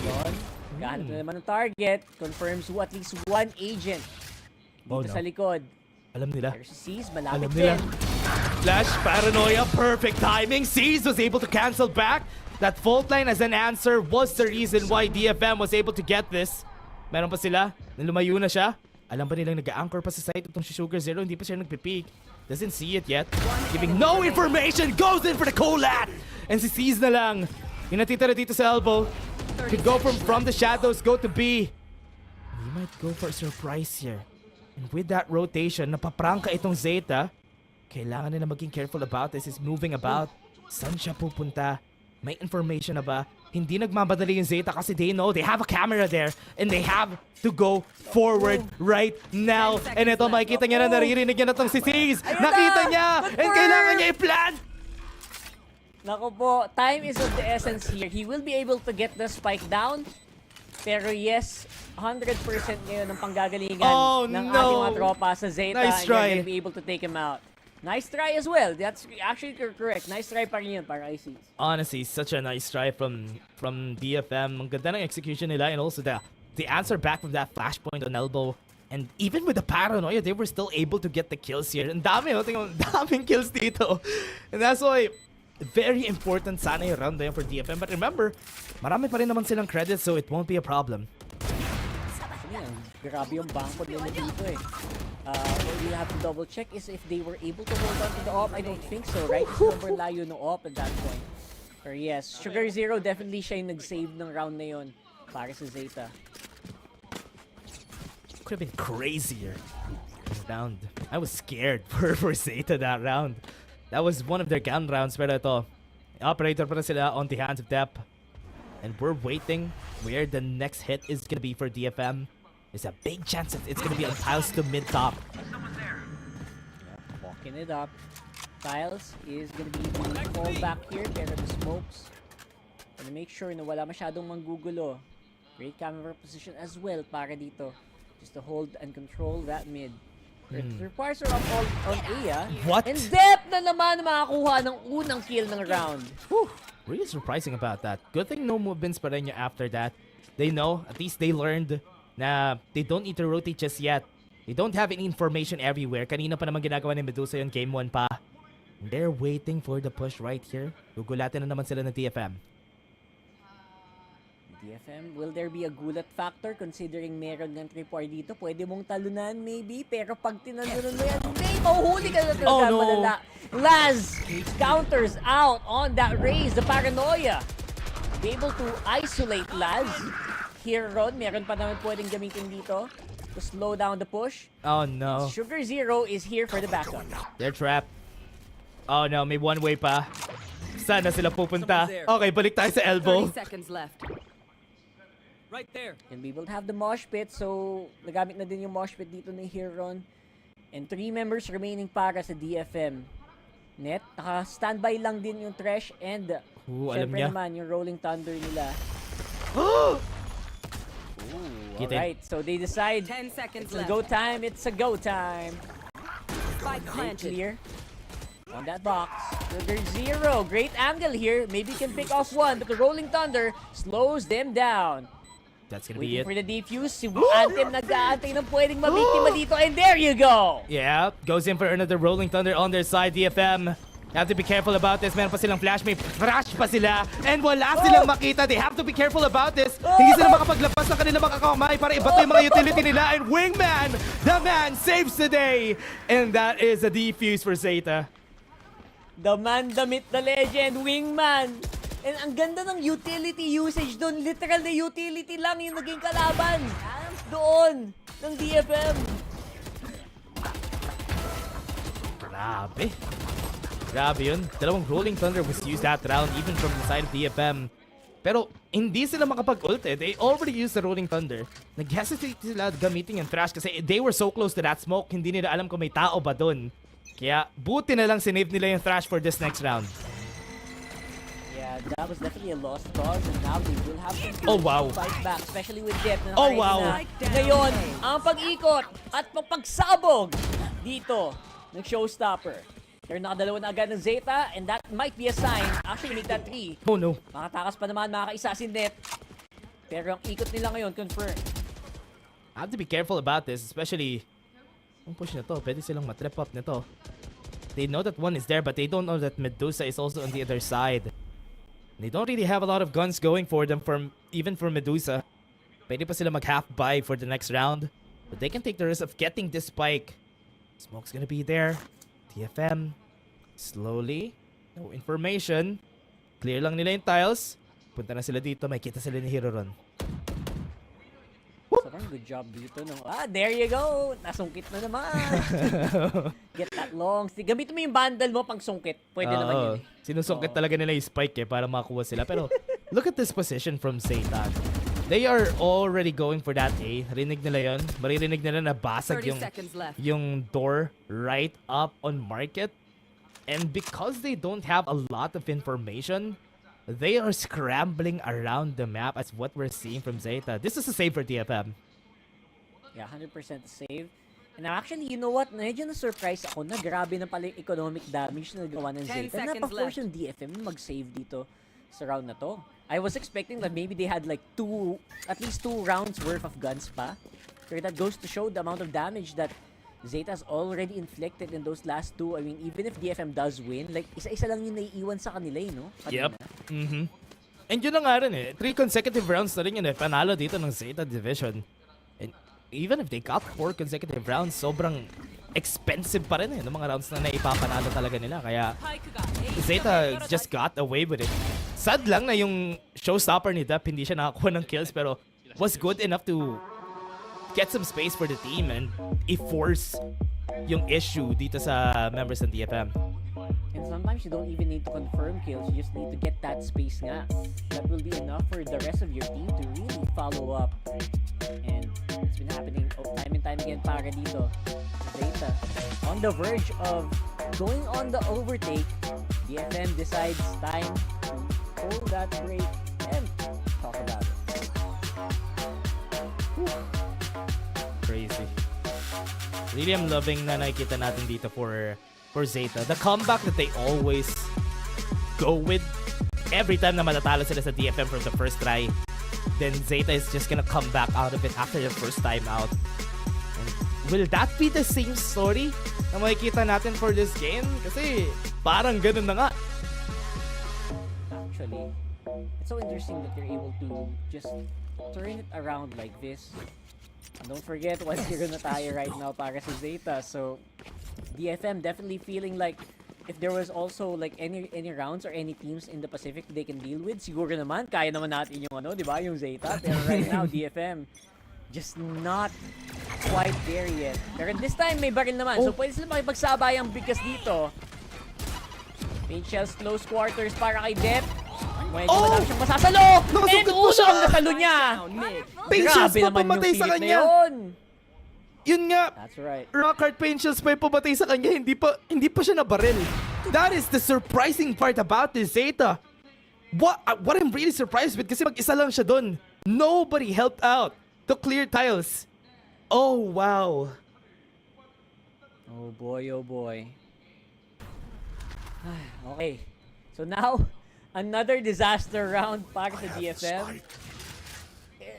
Yun. Kahanap na naman ng target. Confirms at least one agent dito sa likod. Alam nila. There's C's, malapit Alam nila. din. Flash Paranoia, perfect timing. C's was able to cancel back. That fault line as an answer was the reason why DFM was able to get this. Meron pa sila. Lumayo na siya. Alam ba nilang nag-anchor pa sa site itong si Sugar Zero? Hindi pa siya nagpipeak. Doesn't see it yet. Giving no information. Goes in for the collat. And si C's na lang. Yung natitira dito sa elbow. Could go from the shadows, go to B. He might go for a surprise here. And with that rotation, napaprangka itong Zeta. Kailangan nila maging careful about this. He's moving about. Saan siya pupunta? May information na ba? Hindi nagmamadali yung Zeta kasi they know they have a camera there and they have to go forward right now. And ito, makikita niya na, naririnig niya na itong si C's. Nakita niya! And kailangan niya i-plant! Nako po, time is of the essence here. He will be able to get the spike down. Pero yes, 100% ngayon ang panggagalingan ng ating mga tropa sa Zeta. Nice and try. you're gonna be able to take him out. Nice try as well. That's actually correct. Nice try pa rin yun para IC. Honestly, such a nice try from DFM. Ang ganda ng execution nila and also the answer back from that flashpoint on elbow. And even with the paranoia, they were still able to get the kills here. And daming kills dito. And that's why very important sana yung round na yun for DFM. But remember, marami pa rin naman silang credits so it won't be a problem. Grabe yung bangko nila dito eh. What we'll have to double check is if they were able to hold on to the op. I don't think so, right? Sobrang layo ng op at that point. Or yes, Sugar Zero definitely siya yung nag-save ng round na yun para sa Zeta. Could have been crazier. Round. I was scared for Zeta that round. That was one of their gun rounds. Pero ito, operator pa na sila on the hands of Dep. And we're waiting where the next hit is gonna be for DFM. There's a big chance that it's gonna be on Tiles to mid-top. Walking it up. Tiles is gonna be the fallback here, pero the smokes. Gonna make sure na wala masyadong manggugulo. Great camera position as well para dito. Just to hold and control that mid. It requires her up on A. What? And Dep na naman makakuha ng unang kill ng round. Whew. Really surprising about that. Good thing no movements pa rin after that. They know, at least they learned na they don't need to rotate just yet. They don't have any information everywhere. Kanina pa naman ginagawa ni Medusa yung game 1 pa. And they're waiting for the push right here. Gugulatin na naman sila ng DFM. DFM, will there be a gulat factor considering meron ng tripwire dito? Pwede mong talunan maybe, pero pag tinalunan mo yan, may mahuhuli ka na talaga malala. Laz counters out on that raise, the paranoia. Be able to isolate Laz. Heron. Meron pa naman pwedeng gamitin dito to slow down the push. Oh no. Sugar Zero is here for the backup. They're trapped. Oh no, may one way pa. Saan na sila pupunta? Okay, balik tayo sa elbow. 30 seconds left. Right there. And we will have the mosh pit. So, nagamit na din yung mosh pit dito ni Heron. And 3 members remaining para sa DFM. Net, naka-standby lang din yung Thresh and Alam syempre niya. naman yung Rolling Thunder nila. Kita. Alright, so they decide 10 seconds it's a left. go time, it's a go time. Spike Very planted. clear on that box. Sugar Zero, great angle here. Maybe can pick off one, but the Rolling Thunder slows them down. That's gonna be Waiting it. for the defuse. Si Anthem nag-aantay ng pwedeng mabiktima dito. And there you go! Yeah, goes in for another Rolling Thunder on their side, DFM. Have to be careful about this. Meron pa silang flash, may flash pa sila. And wala silang makita. They have to be careful about this. Hindi sila makapaglabas ng kanilang mga kakamay para ibato yung mga utility nila. And Wingman, the man, saves the day. And that is a defuse for Zeta. The man, the myth, the legend, Wingman. And ang ganda ng utility usage doon. Literal na utility lang yung naging kalaban doon ng DFM. Grabe. Grabe yun. Dalawang Rolling Thunder was used that round even from the side of DFM. Pero hindi sila makapag-ult eh. They already used the Rolling Thunder. Nag-hesitate sila gamitin yung Thrash kasi they were so close to that smoke. Hindi nila alam kung may tao ba doon. Kaya buti na lang sinave nila yung Thrash for this next round. Yeah, that was definitely a lost cause and now they will have to Oh, wow. fight back, especially with Jet. Na Oh, nakarating wow. Na. Ngayon, ang pag-ikot at pagsabog dito ng showstopper. They're nakadalawa na agad ng Zeta and that might be a sign. Actually, make that 3. Oh no. Makatakas pa naman, makakaisa si Net. Pero ang ikot nila ngayon, confirmed. I have to be careful about this, especially ang push na to. Pwede silang matrip up nito. They know that one is there, but they don't know that Medusa is also on the other side. They don't really have a lot of guns going for them, even for Medusa. Pwede pa sila mag-half buy for the next round. But they can take the risk of getting this spike. Smoke's gonna be there. TFM. Slowly. No information. Clear lang nila yung tiles. Punta na sila dito. May kita sila ni Heron. Sobrang good job dito. There you go. Nasungkit na naman. Get that long stick. Gamitin mo yung bundle mo pang sungkit. Pwede naman yun. Sinusungkit talaga nila yung spike eh para makakuha sila. Pero look at this position from Zeta. They are already going for that A. Rinig nila yun. Maririnig nila na basag 30 seconds left. yung door right up on market. And because they don't have a lot of information, they are scrambling around the map as what we're seeing from Zeta. This is a save for DFM. Yeah, 100% save. And actually, you know what? Medyo na-surprise ako na grabe na pala yung economic damage na nagawa ng 10 Zeta. seconds Napa-force left. yung DFM na mag-save dito sa round na to. I was expecting that maybe they had like at least 2 rounds worth of guns pa. So that goes to show the amount of damage that Zeta's already inflicted in those last 2. I mean, even if DFM does win, like isa-isa lang yung naiiwan sa kanila no? Yep. And yun na nga rin eh. 3 consecutive rounds na rin yun eh. Panalo dito ng Zeta Division. And even if they got 4 consecutive rounds, sobrang expensive pa rin eh. Ng mga rounds na naipapanalo talaga nila. Kaya Zeta just got away with it. Sad lang na yung showstopper ni Dap hindi siya nakakuha ng kills pero was good enough to get some space for the team and i-force yung issue dito sa members ng DFM. And sometimes you don't even need to confirm kills, you just need to get that space nga. That will be enough for the rest of your team to really follow up. And it's been happening time and time again para dito. Zeta on the verge of going on the overtake. DFM decides time to pull that break and talk about it. Crazy. Really, I'm loving na nakikita natin dito for Zeta. The comeback that they always go with every time na matatalo sila sa DFM from the first try. Then Zeta is just gonna come back out of it after the first time out. And will that be the same story na makikita natin for this game? Kasi parang ganun na nga. Actually, it's so interesting that you're able to just turn it around like this. And don't forget, 1-0 na tayo right now para sa Zeta. So, DFM definitely feeling like if there was also like any rounds or any teams in the Pacific they can deal with, siguro naman kaya naman natin yung ano, 'di ba, yung Zeta. Pero right now DFM just not quite there yet. Pero this time may baril naman. So pwede sila makipagsabayang bigas dito. Paint shells close quarters para kay Dep. Medyo madami siyang masasalo! And uso ang nasalo niya! Paint shells Grabe pa naman pumatay yung sa pilit na kanya! yun. Yun nga, That's right. Rockhard Paint shells pa yung pumatay sa kanya, hindi pa siya nabaril. That is the surprising part about this Zeta. What I'm really surprised with, kasi mag-isa lang siya dun. Nobody helped out to clear tiles. Oh, wow. Oh boy, oh boy. Okay. So now, another disaster round para sa DFM.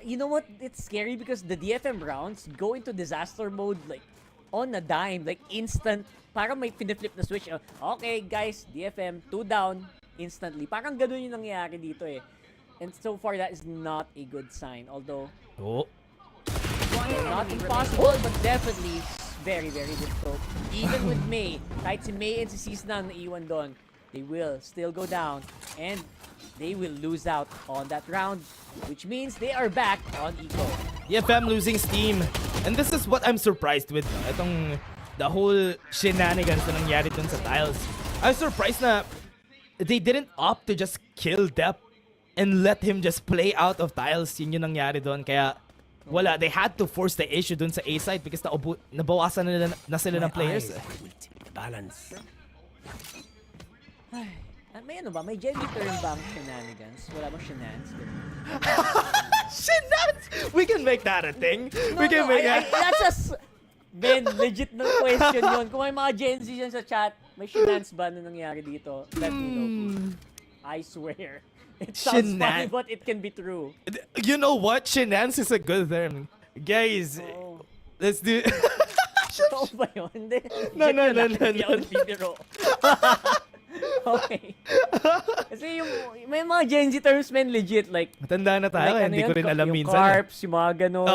You know what? It's scary because the DFM rounds go into disaster mode like on a dime, like instant. Parang may piniflip na switch. Okay, guys, DFM, 2 down instantly. Parang ganun yung nangyayari dito eh. And so far, that is not a good sign. Although, not impossible, but definitely very, very difficult. Even with May, kahit si May and si Sis na naiwan doon, they will still go down and they will lose out on that round, which means they are back on Eco. DFM losing steam. And this is what I'm surprised with. No? Itong the whole shenanigans na nangyari dun sa tiles. I'm surprised na they didn't opt to just kill Dep and let him just play out of tiles. Yun yung nangyari dun. Kaya wala, they had to force the issue dun sa A side because nabawasan na sila ng players. Balance. May ano ba? May Jenny term ba ang shenanigans? Wala bang shenanigans? Shenanigans? We can make that a thing. We can make that. That's a... Ben, legit na question yun. Kung may mga Gen Z dyan sa chat, may shenanigans ba na nangyari dito? Let me know. I swear. It sounds funny, but it can be true. You know what? Shenanigans is a good term. Guys, let's do... Oo ba yun? Hindi. No. Okay. Kasi yung may mga Gen Z terms men legit like matanda na tayo, like, hindi ko rin alam yung minsan. Carps, yung mga ganun.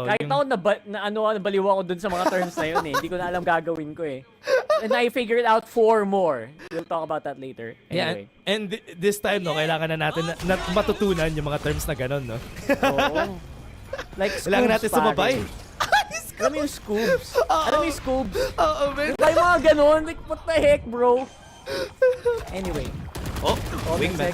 Kahit yung... ako nabaliw ako dun sa mga terms na yun eh. Hindi ko na alam gagawin ko eh. And I figured out 4 more. We'll talk about that later. Anyway. Yeah, and this time, no, kailangan na natin na matutunan yung mga terms na ganun, no? Oo. Like scoops, kailangan natin sumabay. Alam mo yung scoops? Alam mo yung scoops? Oo, man. Diba yung mga ganun? Like, what the heck, bro? Anyway. Wingman.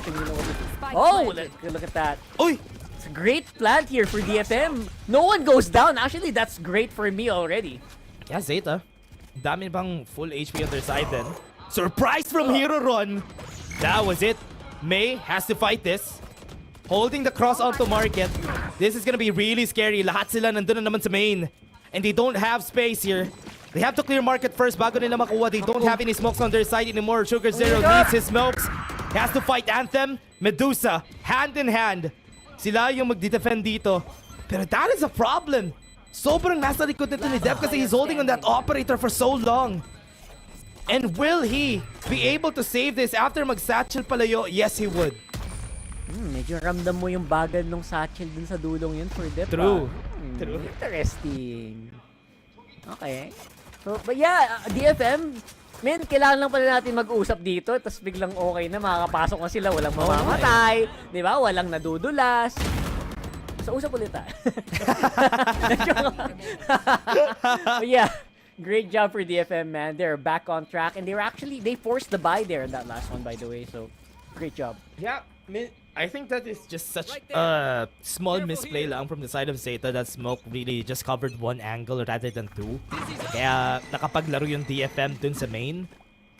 Look at that. Oy! It's a great plant here for DFM. No one goes down. Actually, that's great for me already. Yeah, Zeta. Dami bang full HP on their side then. Surprise from Hero Ron. That was it. May has to fight this. Holding the cross onto market. This is gonna be really scary. Lahat sila nandun na naman sa main. And they don't have space here. They have to clear market first bago nila makuha. They don't have any smokes on their side anymore. Sugar Zero needs his smokes. He has to fight Anthem, Medusa, hand in hand. Sila yung magdi-defend dito. Pero that is a problem. Sobrang nasa likod nito ni Dep kasi he's holding on that operator for so long. And will he be able to save this after mag-satchel palayo? Yes, he would. Medyo ramdam mo yung bagad nung satchel dun sa dulong yun for Dep. True. Interesting. Okay. So, but yeah, DFM, men, kailangan lang pala natin mag-usap dito, tapos biglang okay na, makakapasok na sila, walang mamamatay, di ba? Walang nadudulas. So, usap ulit ah. But yeah, great job for DFM, man. They're back on track, and they forced the buy there in that last one, by the way, so great job. Yeah, I think that is just such a small misplay lang from the side of Zeta that Smoke really just covered one angle rather than 2. Kaya nakapaglaro yung DFM dun sa main.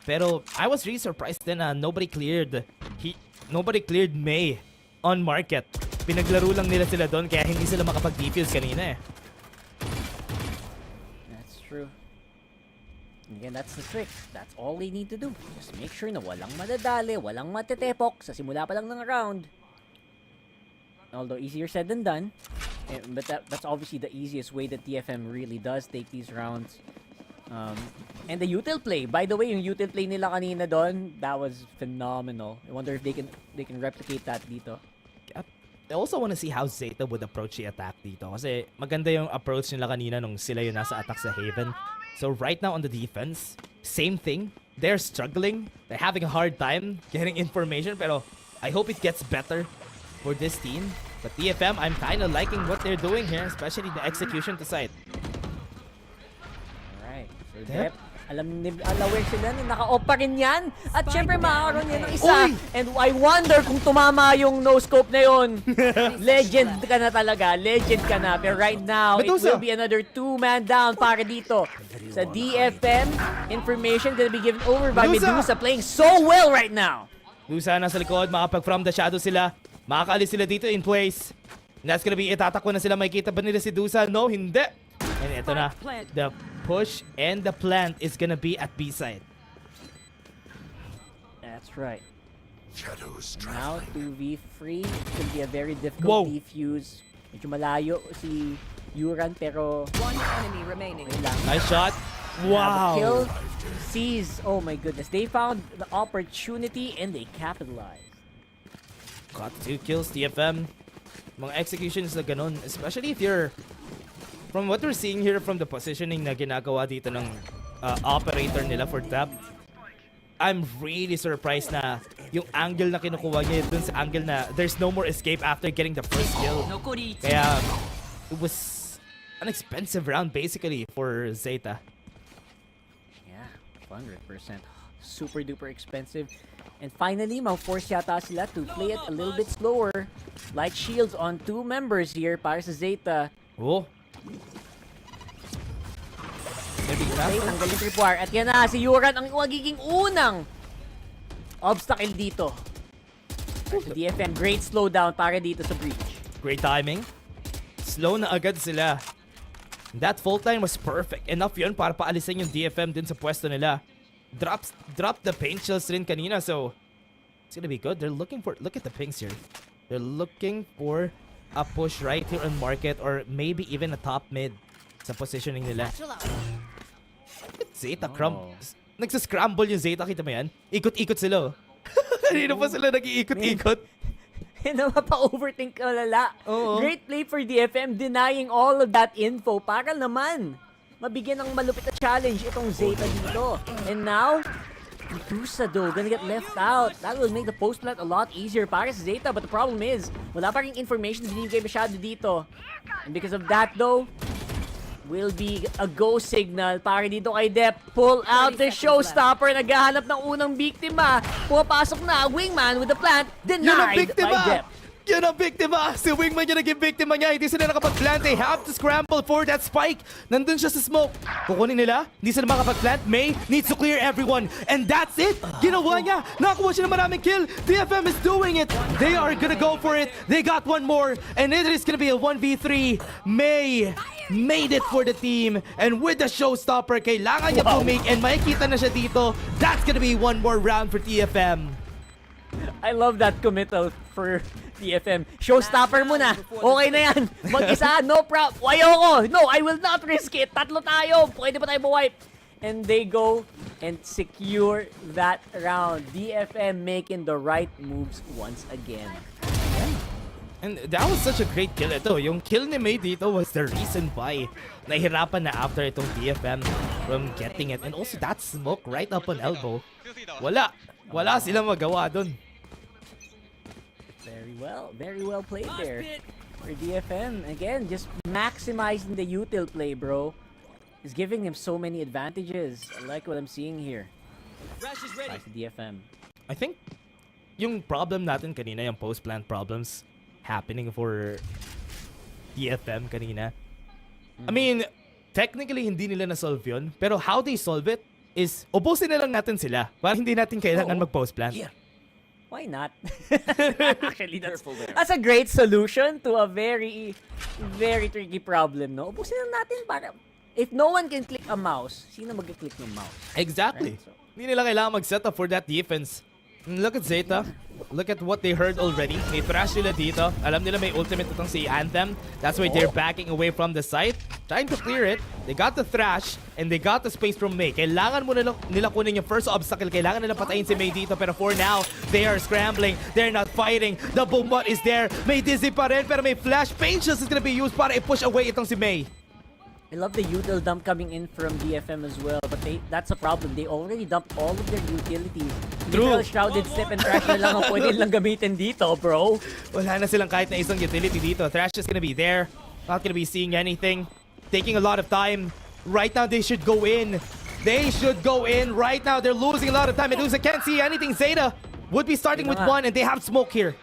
Pero I was really surprised din na nobody cleared May on market. Pinaglaro lang nila sila doon kaya hindi sila makapag-defuse kanina eh. That's true. Again, that's the trick. That's all they need to do. Just make sure na walang madadali, walang matetepok sa simula pa lang ng round. Although easier said than done. But that's obviously the easiest way that TFM really does take these rounds. And the util play. By the way, yung util play nila kanina doon, that was phenomenal. I wonder if they can replicate that dito. I also want to see how Zeta would approach the attack dito. Kasi maganda yung approach nila kanina nung sila yung nasa attack sa Haven. So right now on the defense, same thing. they're struggling. They're having a hard time getting information, pero I hope it gets better for this team. But TFM, I'm kind of liking what they're doing here, especially the execution to site. Alright. So Yep. Dep, aware sila na naka-off pa rin yan. At syempre makakaroon yan ng isa. And I wonder kung tumama yung no-scope na yun. Legend ka na talaga. Legend ka na. Pero right now, it will be another 2-man down para dito. Sa DFM, information gonna be given over by Medusa playing so well right now. Medusa nasa likod, makapag from the shadow sila. Makakaalis sila dito in place. And that's gonna be itatakbo na sila. Makikita ba nila si Medusa? No, hindi. And ito na. The push and the plant is gonna be at B side. That's right. Now 2v free. It's gonna be a very difficult defuse. Medyo malayo si Yuran pero One enemy remaining. Nice shot. Wow. The kill sees. Oh my goodness. They found the opportunity and they capitalized. Got 2 kills, TFM. Mga executions na ganun. Especially if you're... From what we're seeing here from the positioning na ginagawa dito ng operator nila for tap, I'm really surprised na yung angle na kinukuha niya dun sa angle na there's no more escape after getting the first kill. Kaya it was an expensive round basically for Zeta. Yeah, 100%. Super duper expensive. And finally, ma-force yata sila to play it a little bit slower. Light shields on 2 members here para sa Zeta. Oh. Okay, tanggalin tripwire. At yan na, si Yuran ang magiging unang obstacle dito. Sa DFM, great slowdown para dito sa breach. Great timing. Slow na agad sila. That full time was perfect. Enough yun para paalisin yung DFM din sa pwesto nila. Drop the paint shells rin kanina, so it's gonna be good. They're looking for, look at the pings here. They're looking for a push right here on market or maybe even a top mid sa positioning nila. Zeta nagsascramble yung Zeta, kita mo yan? Ikot-ikot sila. Kanina pa sila nag-iikot-ikot. Mapa-overthink ka lala. Great play for DFM denying all of that info para naman mabigyan ng malupit na challenge itong Zeta dito. And now, Medusa though, gonna get left out. That will make the post plant a lot easier para sa Zeta. But the problem is, wala pa rin information na binibigay masyado dito. And because of that though, will be a go signal para dito kay Dep. Pull out the showstopper. Naghahanap ng unang biktima. Pumapasok na, Wingman with the plant. Denied by Dep. Yun ang biktima! Si Wingman yung naging biktima niya. Hindi sila nakapag-plant. They have to scramble for that spike. Nandun siya sa smoke. Kukunin nila. Hindi sila makapag-plant. May needs to clear everyone. And that's it! Ginawa niya! Nakakuha siya ng maraming kill. DFM is doing it. They are gonna go for it. They got one more. And it is gonna be a 1v3. May made it for the team. And with the showstopper, kailangan niya make and makikita na siya dito. That's gonna be one more round for TFM. I love that committal for TFM. Showstopper muna. Okay na yan. Mag-isa, no problem. Ayoko. No, I will not risk it. Tatlo tayo. Pwede pa tayo ma-wipe. And they go and secure that round. DFM making the right moves once again. And that was such a great kill ito. Yung kill ni May dito was the reason why nahirapan na after itong DFM from getting it. And also that smoke right up on elbow. Wala silang magawa dun. Very well played there for DFM. Again, just maximizing the util play, bro. Is giving him so many advantages. I like what I'm seeing here. By DFM. I think yung problem natin kanina, yung post-plant problems happening for DFM kanina. I mean, technically hindi nila na-solve yun. Pero how they solve it is ubusin na lang natin sila para hindi natin kailangan mag-post-plant. Yeah. Why not? Actually, that's a great solution to a very tricky problem, no? Ubusin na natin para if no one can click a mouse, sino mag-click ng mouse? Exactly. Right? So, hindi nila kailangan mag-set up for that defense. Look at Zeta. Look at what they heard already. May thrash nila dito. Alam nila may ultimate itong si Anthem. That's why they're backing away from the site. Trying to clear it. They got the thrash and they got the space from May. Kailangan mo nila kunin yung first obstacle. Kailangan nila patayin si May dito. Pero for now, they are scrambling. They're not fighting. The bombot is there. May dizzy pa rin pero may flash. Patience is gonna be used para i-push away itong si May. I love the util dump coming in from DFM as well, but that's a problem. They already dumped all of their utilities. Literal Shrouded Step and Thrash na lang ang pwede lang gamitin dito, bro. Wala na silang kahit na isang utility dito. Thrash is gonna be there. Not gonna be seeing anything. Taking a lot of time. Right now, they should go in. They should go in right now. They're losing a lot of time. Medusa can't see anything. Zeta would be starting with one, and they have smoke here.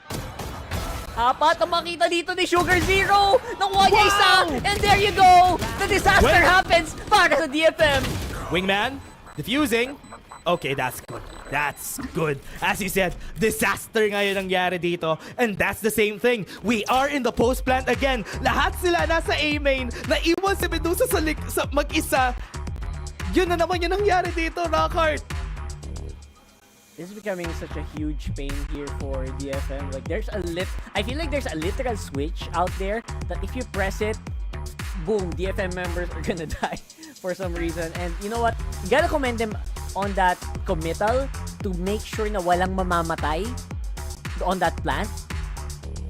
Apat ang makita dito ni Sugar Zero. Nakuha niya isa. And there you go. The disaster happens para sa DFM. Wingman, diffusing. Okay, that's good. That's good. As you said, disaster ngayon nangyari dito. And that's the same thing. We are in the post plant again. Lahat sila nasa A main. Naiwan si Medusa sa mag-isa. Yun na naman yung nangyari dito, Rockhart. This is becoming such a huge pain here for DFM. Like I feel like there's a literal switch out there that if you press it, boom, DFM members are gonna die for some reason. And you know what? You gotta commend them on that committal to make sure na walang mamamatay on that plant.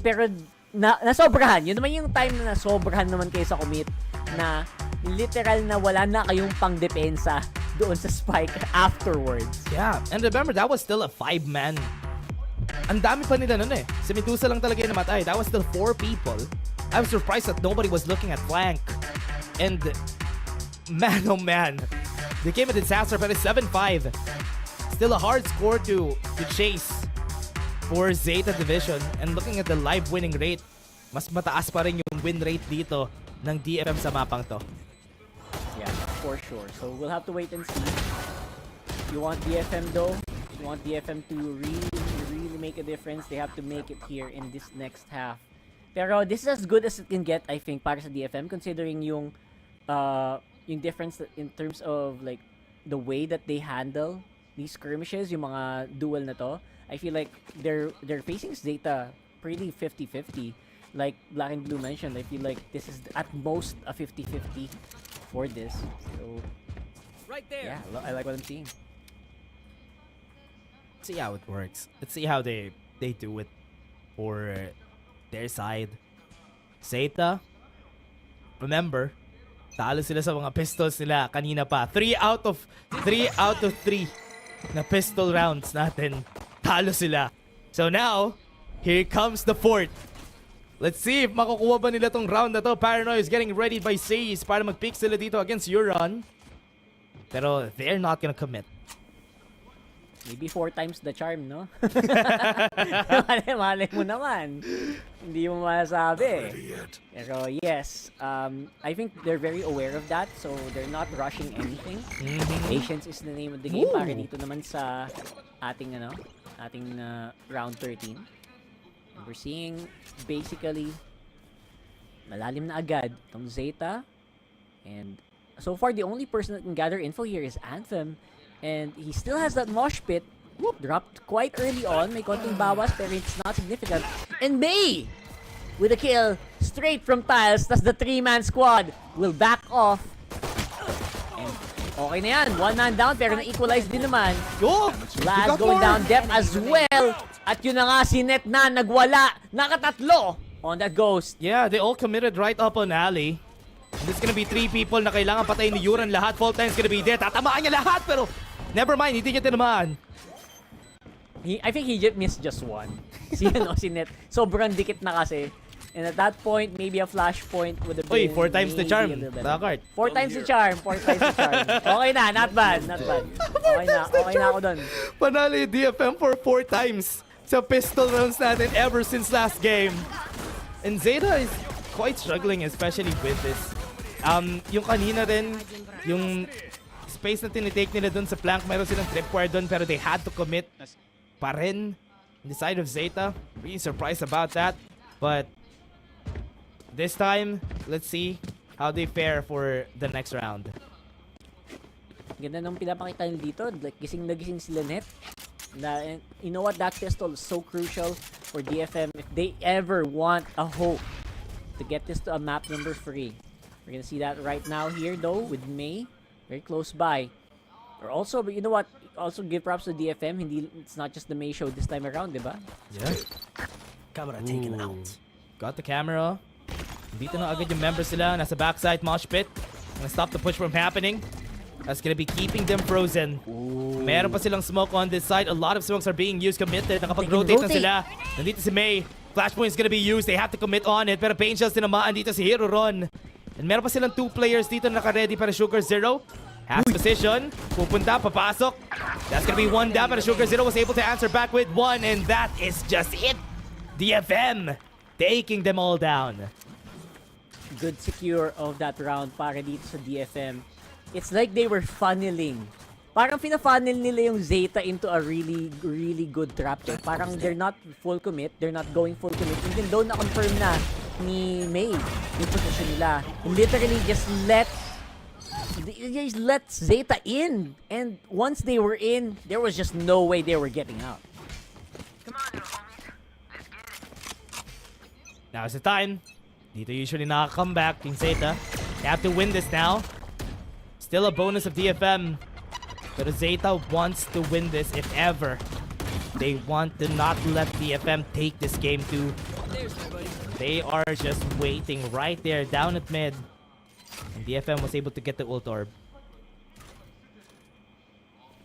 Pero nasobrahan. Yun naman yung time na nasobrahan naman kayo sa commit na literal na wala na kayong pang-depensa doon sa spike afterwards. Yeah, and remember, that was still a 5-man. Ang dami pa nila nun eh. Si Medusa lang talaga yung namatay. That was still 4 people. I'm surprised that nobody was looking at flank. And man, oh man. They came a disaster, but it's 7-5. Still a hard score to chase for Zeta Division. And looking at the live winning rate, mas mataas pa rin yung win rate dito ng DFM sa mapang to. Yeah, for sure. So we'll have to wait and see. You want DFM though? You want DFM to really make a difference? They have to make it here in this next half. Pero this is as good as it can get, I think, para sa DFM, considering yung difference in terms of like the way that they handle these skirmishes, yung mga duel na to. I feel like they're facing Zeta pretty 50-50. Like Black and Blue mentioned, I feel like this is at most a 50-50 for this. So right there. Yeah, I like what I'm seeing. See how it works. Let's see how they do it for their side. Zeta, remember, talo sila sa mga pistols nila kanina pa. 3 out of 3 na pistol rounds natin. Talo sila. So now, here comes the 4th. Let's see if makukuha ba nila tong round na to. Paranoid is getting ready by Saze para mag-pick sila dito against Euron. Pero they're not gonna commit. Maybe 4 times the charm, no? Malay mo naman. Hindi mo masabi. Pero yes, I think they're very aware of that. So they're not rushing anything. Patience is the name of the game. Para dito naman sa ating round 13. And we're seeing basically malalim na agad itong Zeta. And so far, the only person that can gather info here is Anthem. And he still has that mosh pit. Dropped quite early on. May konting bawas pero it's not significant. And May with a kill straight from Tiles. Tas the 3-man squad will back off. And okay na yan. 1 man down pero na-equalize din naman. Laz going down depth as well. At yun na nga si Net na nagwala. Nakatatlo on that ghost. Yeah, they all committed right up on alley. There's gonna be 3 people na kailangan patayin ni Euron. Lahat, Fault Time's gonna be there. Tatamaan niya lahat, pero never mind, hindi niya tinamaan. I think he missed just one. Si Net. Sobrang dikit na kasi. And at that point, maybe a flash point would have been 4 times the charm. 4 times the charm. 4 times the charm. Okay na, not bad. Okay na ako dun. Panalo yung DFM for 4 times sa pistol rounds natin ever since last game. And Zeta is quite struggling, especially with this. Yung kanina rin, yung space na tinitake nila dun sa flank, meron silang tripwire dun, pero they had to commit pa rin on the side of Zeta. Really surprised about that. But this time, let's see how they fare for the next round. Ganda nung pinapakita nila dito. Like, gising na gising sila Net. And you know what? That pistol is so crucial for DFM if they ever want a hope to get this to a map number 3. We're gonna see that right now here though with May very close by. Or also, but you know what? Also give props to DFM. It's not just the May show this time around, diba? Yeah. Camera taken out. Got the camera. Dito na agad yung members sila. Nasa backside mosh pit. Gonna stop the push from happening. That's gonna be keeping them frozen. Meron pa silang smoke on this side. A lot of smokes are being used. Committed. Nakapag-rotate na sila. Nandito si May. Flashpoint is gonna be used. They have to commit on it. Pero Pain Shells tinamaan dito si Hero Ron. And meron pa silang 2 players dito na naka-ready para Sugar Zero. Half position. Pupunta, papasok. That's gonna be 1 down. Pero Sugar Zero was able to answer back with 1. And that is just it. DFM taking them all down. Good secure of that round para dito sa DFM. It's like they were funneling. Parang pina-funnel nila yung Zeta into a really, really good trap. Parang they're not full commit. They're not going full commit. Even though na-confirm na ni May yung position nila. And literally just let Zeta in. And once they were in, there was just no way they were getting out. Now's the time. Dito usually nakaka-come back yung Zeta. They have to win this now. Still a bonus of DFM. But Zeta wants to win this if ever. They want to not let DFM take this game too. They are just waiting right there down at mid. And DFM was able to get the ult orb.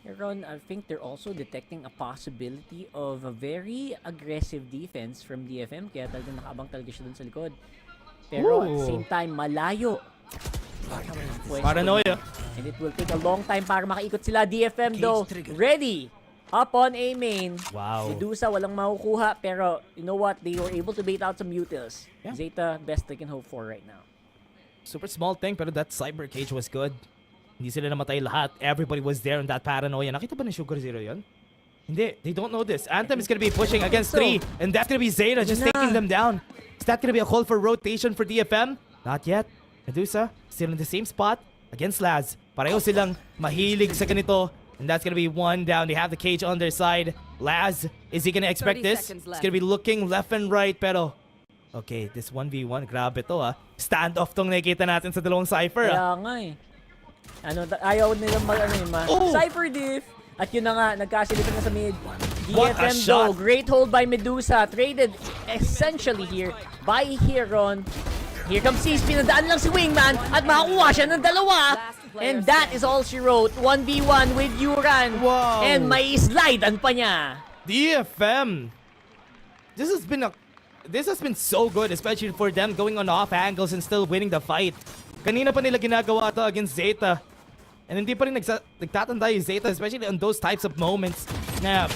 Ron, I think they're also detecting a possibility of a very aggressive defense from DFM. Kaya talagang nakaabang talaga siya dun sa likod. Pero at the same time, malayo. Paranoia. And it will take a long time para makaikot sila. DFM though, ready. Up on A main. Wow. Medusa, walang makukuha. Pero you know what? They were able to bait out some utils. Yeah. Zeta, best they can hope for right now. Super small thing, pero that cyber cage was good. Hindi sila namatay lahat. Everybody was there in that paranoia. Nakita ba ni Sugar Zero yun? Hindi. They don't know this. Anthem is gonna be pushing against 3. And that's gonna be Zeta just taking them down. Is that gonna be a call for rotation for DFM? Not yet. Medusa, still in the same spot against Laz. Pareho silang mahilig sa ganito. And that's gonna be 1 down. They have the cage on their side. Laz, is he gonna expect this? He's gonna be looking left and right, pero... Okay, this 1v1, grabe to Standoff tong nakikita natin sa dalawang Cypher Kaya nga eh. Ayaw nilang Cypher diff. At yun na nga, nagkasilipan na sa mid. DFM though, great hold by Medusa. Traded essentially here by Heron. Here comes C's, pinadaan lang si Wingman at makakuha siya ng dalawa. And that is all she wrote. 1v1 with Yuran. Wow. And may slide-an pa niya. DFM. This has been so good, especially for them going on off angles and still winning the fight. Kanina pa nila ginagawa to against Zeta. And hindi pa rin nagtatanda yung Zeta, especially on those types of moments na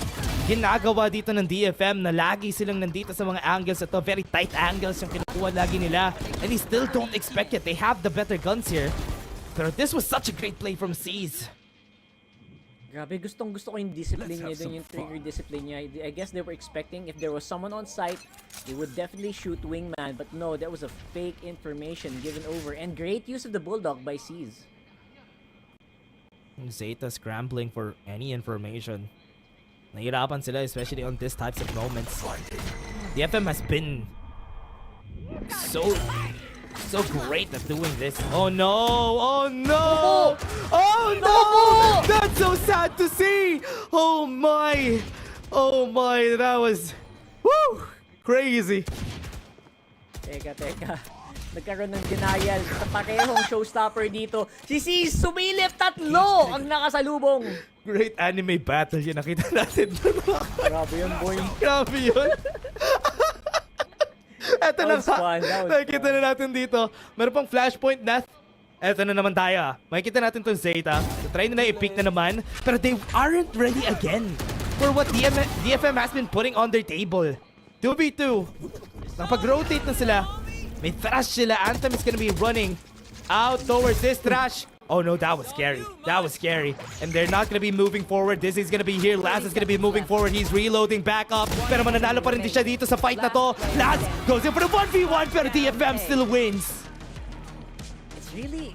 ginagawa dito ng DFM na lagi silang nandito sa mga angles at very tight angles yung kinukuha lagi nila. And they still don't expect it. They have the better guns here. Pero this was such a great play from C's. Grabe, gustong-gusto ko yung discipline niya dun, yung trigger discipline niya. I guess they were expecting if there was someone on site, they would definitely shoot Wingman. But no, that was a fake information given over. And great use of the Bulldog by C's. Zeta scrambling for any information. Nahirapan sila, especially on these types of moments. The FM has been so great at doing this. Oh no! Oh no! Oh no! That's so sad to see! Oh my! Oh my! That was... Woo! Crazy! Teka. Nagkaroon ng denial sa parehong showstopper dito. Si C's sumilip, 3 ang nakasalubong. Great anime battle yun. Nakita natin. Grabe yun, boy. Grabe yun. Eto na nga. Nakikita na natin dito. Meron pang flashpoint na. Eto na naman tayo. Makikita natin itong Zeta. So, try nila i-pick na naman. Pero they aren't ready again for what DFM has been putting on their table. 2v2. Nakapag-rotate na sila. May thrash sila. Anthem is gonna be running out towards this thrash. Oh no, that was scary. That was scary. And they're not gonna be moving forward. This is gonna be here. Laz is gonna be moving forward. He's reloading back up. Pero mananalo pa rin din siya dito sa fight na to. Laz goes in for the 1v1 pero DFM still wins. It's really...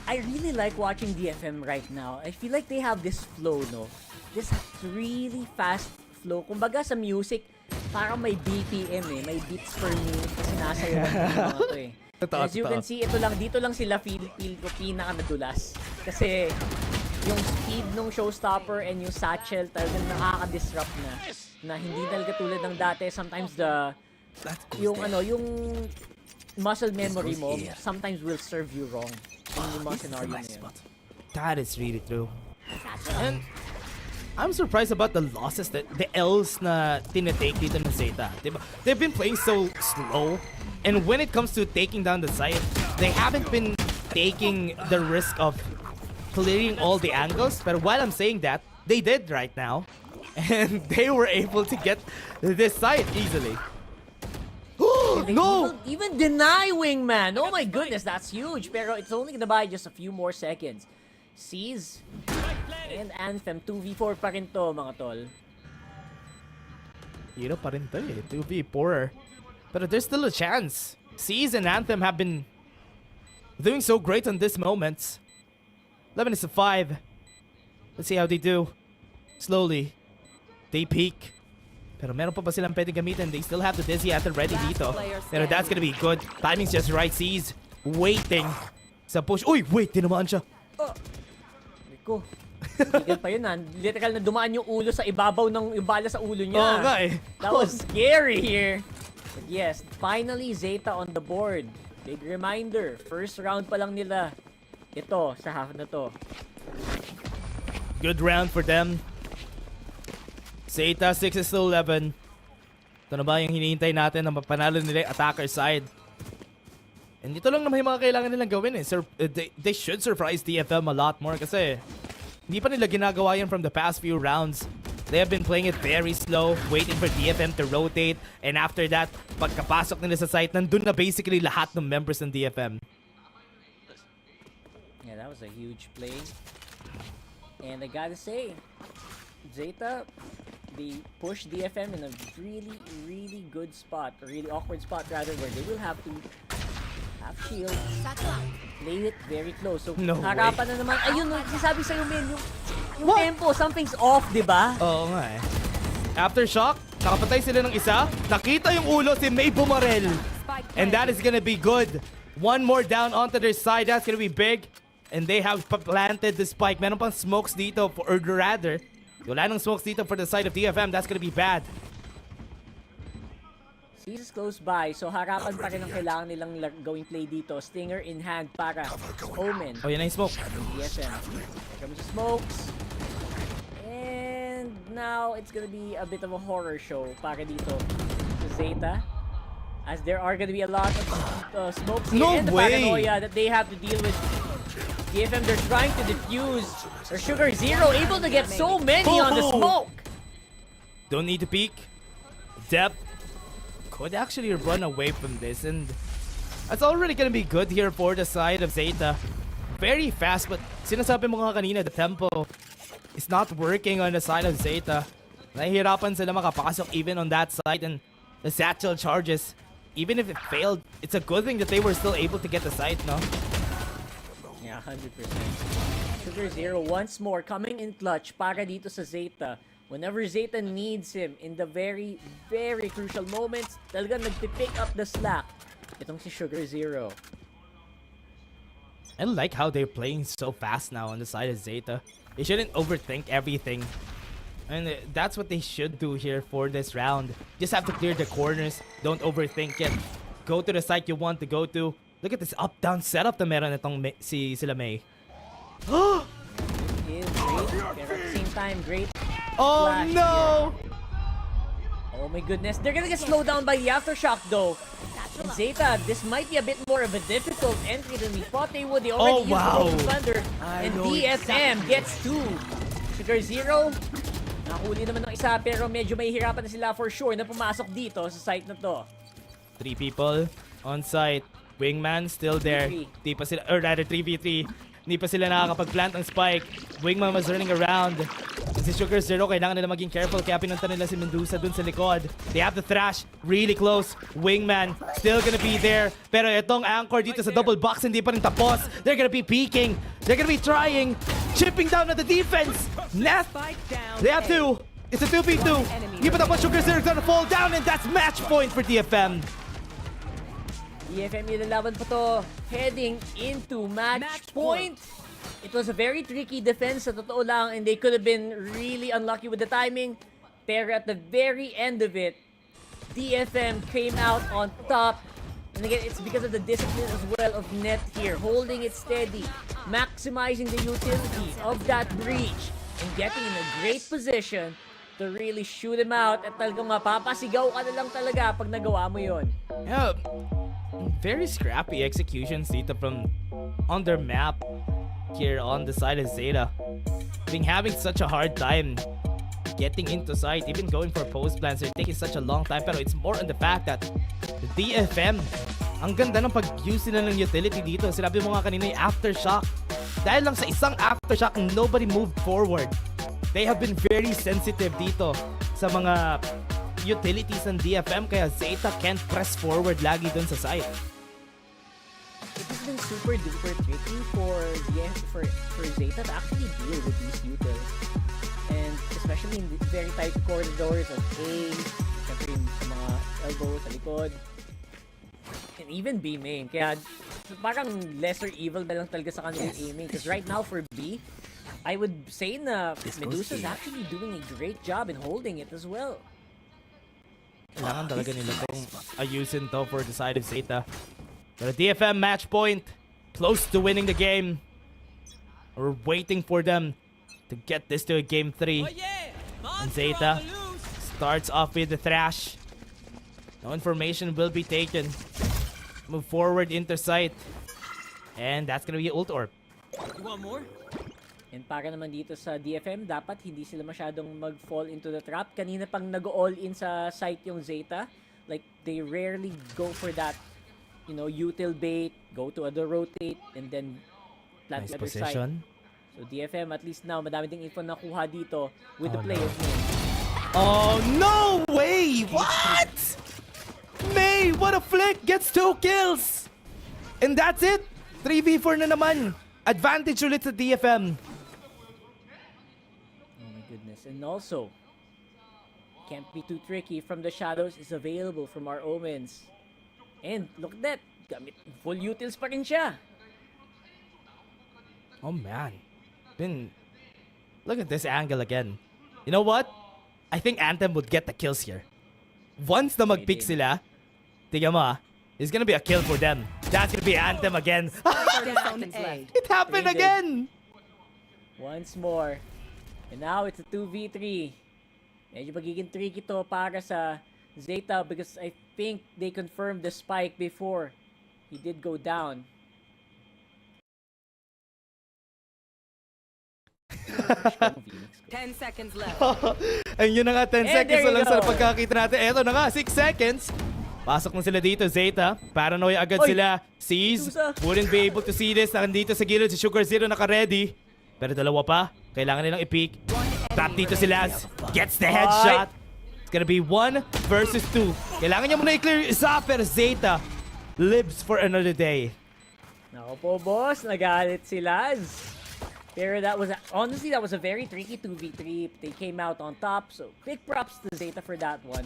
I really like watching DFM right now. I feel like they have this flow, no? This really fast flow. Kumbaga sa music, parang may BPM eh. May beats per minute kasi nasayawan yung mga to eh. As you can see, dito lang sila feel ko pinaka-nadulas. Kasi yung speed ng showstopper and yung satchel talagang nakaka-disrupt na hindi talaga tulad ng dati. Sometimes yung muscle memory mo sometimes will serve you wrong in yung mga scenario na yun. That is really true. And I'm surprised about the losses, that the L's na tinetake dito ng Zeta. They've been playing so slow, and when it comes to taking down the site, they haven't been taking the risk of clearing all the angles. But while I'm saying that, they did right now, and they were able to get this site easily. No! Even deny Wingman! Oh my goodness, that's huge! Pero it's only gonna buy just a few more seconds. Seas and Anthem, 2v4 pa rin to, mga tol. Hero pa rin to eh, 2v4. But there's still a chance. Seas and Anthem have been doing so great on this moment. 11-5. Let's see how they do. Slowly, they peak. Pero meron pa silang pwedeng gamitin. They still have the Dizzy at the ready dito. Pero that's gonna be good. Timing's just right. Seas waiting sa push. Uy, wait, tinamaan siya. Rico, tigil pa yun ha. Literal na dumaan yung ulo sa ibabaw ng yung bala sa ulo niya. Oo nga eh. That was scary here. But yes, finally Zeta on the board. Big reminder, first round pa lang nila ito sa half na to. Good round for them. Zeta 6-11. Ito na ba yung hinihintay natin na mapanalo nila yung attacker side? And dito lang naman yung mga kailangan nilang gawin eh. They should surprise DFM a lot more kasi hindi pa nila ginagawa yan from the past few rounds. They have been playing it very slow, waiting for DFM to rotate, and after that, pagkapasok nila sa site, nandun na basically lahat ng members ng DFM. Yeah, that was a huge play. And I gotta say, Zeta, they push DFM in a really good spot, a really awkward spot rather, where they will have to have shield, play it very close. So, harapan na naman. Ayun, sabi sa'yo, Mel, yung tempo, something's off, di ba? Oo nga eh. Aftershock, nakapatay sila ng isa. Nakita yung ulo si May bumarel. And that is gonna be good. One more down onto their side. That's gonna be big. And they have planted the spike. Meron pang smokes dito, or rather, wala nang smokes dito for the side of DFM. That's gonna be bad. Seas close by, so harapan pa rin ang kailangan nilang gawing play dito. Stinger in hand para Omen. Oh, yan na yung smoke. DFM. Here comes the smokes. And now, it's gonna be a bit of a horror show para dito to Zeta. As there are gonna be a lot of smokes here and the paranoia that they have to deal with. DFM, they're trying to defuse. Or Sugar Zero able to get so many on the smoke. Don't need to peek. Depth could actually run away from this, and that's already gonna be good here for the side of Zeta. Very fast, but sinasabi mo nga kanina, the tempo is not working on the side of Zeta. Nahihirapan sila makapasok even on that side, and the satchel charges, even if it failed, it's a good thing that they were still able to get the site, no? Yeah, 100%. Sugar Zero once more coming in clutch para dito sa Zeta. Whenever Zeta needs him in the very crucial moments, talagang nagpipick up the slack. Itong si Sugar Zero. I like how they're playing so fast now on the side of Zeta. They shouldn't overthink everything. And that's what they should do here for this round. Just have to clear the corners. Don't overthink it. Go to the site you want to go to. Look at this up-down setup na meron itong sila May. Is great, pero at the same time, great. Oh flash no! Here. Oh my goodness, they're gonna get slowed down by the aftershock though. And Zeta, this might be a bit more of a difficult entry than we thought they would. They already used the Golden Thunder, and DFM gets 2. Sugar Zero, nakahuli naman ng isa, pero medyo mahihirapan na sila for sure na pumasok dito sa site na to. 3 people on site. Wingman still there. Di pa sila, or rather 3v3. Hindi pa sila nakakapag-plant ng spike. Wingman was running around. Si Sugar Zero, kailangan nila maging careful, kaya pinunta nila si Mendoza dun sa likod. They have the thrash really close. Wingman still gonna be there. Pero itong anchor dito sa double box hindi pa rin tapos. They're gonna be peeking. They're gonna be trying. Chipping down at the defense. Left. They have 2. It's a 2v2. Hindi pa tapos. Sugar Zero gonna fall down, and that's match point for DFM. DFM nilalaban pa to, heading into match point. It was a very tricky defense sa totoo lang, and they could have been really unlucky with the timing. Pero at the very end of it, DFM came out on top. And again, it's because of the discipline as well of Net here, holding it steady, maximizing the utility of that breach, and getting in a great position to really shoot him out. At talagang mapapasigaw ka na lang talaga pag nagawa mo yun. Yeah, very scrappy executions dito from on their map here on the side of Zeta. Being having such a hard time getting into sight, even going for post plans, they're taking such a long time. Pero it's more on the fact that the DFM, ang ganda ng pag-use nila ng utility dito. Sinabi mo nga kanina yung aftershock. Dahil lang sa isang aftershock, nobody moved forward. They have been very sensitive dito sa mga utilities ng DFM, kaya Zeta can't press forward lagi dun sa side. It has been super duper tricky for Zeta to actually deal with these utils. And especially in the very tight corridors of A, syempre yung sa mga elbow sa likod, and even B main. Kaya parang lesser evil na lang talaga sa kanila yung aiming. Because right now for B, I would say na Medusa's actually doing a great job in holding it as well. Kailangan talaga nila itong ayusin to for the side of Zeta. But a DFM match point, close to winning the game. We're waiting for them to get this to a game 3. And Zeta starts off with the thrash. No information will be taken. Move forward into sight. And that's gonna be ult orb. You want more? And para naman dito sa DFM, dapat hindi sila masyadong mag-fall into the trap. Kanina pang nag-all-in sa site yung Zeta. Like, they rarely go for that, you know, util bait, go to other rotate, and then plant Nice the other position. side. So DFM, at least now, madami ding info nakuha dito with the players. Oh, no way! What? May, what a flick! Gets 2 kills! And that's it! 3v4 na naman! Advantage ulit sa DFM. Oh my goodness. And also, can't be too tricky from the shadows is available from our Omens. And look at that! Gamit, full utils pa rin siya. Oh man. Look at this angle again. You know what? I think Anthem would get the kills here. Once na mag-pick sila, tingnan mo it's gonna be a kill for them. That's gonna be Anthem again. It happened again! Once more. And now it's a 2v3. Medyo magiging tricky to para sa Zeta because I think they confirmed the spike before he did go down. 10 seconds left. And yun na nga, 10 And seconds there na lang you sa go. pagkakita natin. Eto na nga, 6 seconds. Pasok na sila dito, Zeta. Paranoia agad Oy! sila. Sees, Medusa. wouldn't be able to see this. Nandito sa gilid, si Sugar Zero naka-ready. Pero dalawa pa. Kailangan nilang i-peek. Trap dito si Laz. Gets the headshot. It's gonna be 1 versus 2. Kailangan niya muna i-clear yung isa, pero Zeta lives for another day. Nako po, boss. Nagalit si Laz. Pero honestly, that was a very tricky 2v3. They came out on top, so big props to Zeta for that one.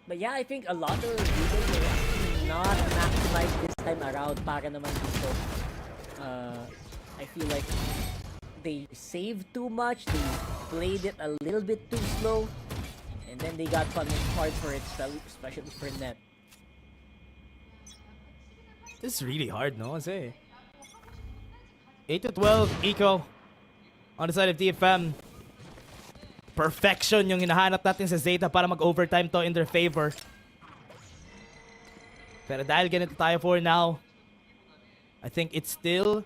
But yeah, I think a lot of people were actually not maximized this time around para naman dito. I feel like they saved too much, they played it a little bit too slow, and then they got punished hard for it, especially for Net. This is really hard, no? Kasi 8 to 12, Eco on the side of DFM. Perfection yung hinahanap natin sa Zeta para mag-overtime to in their favor. Pero dahil ganito tayo for now, I think it's still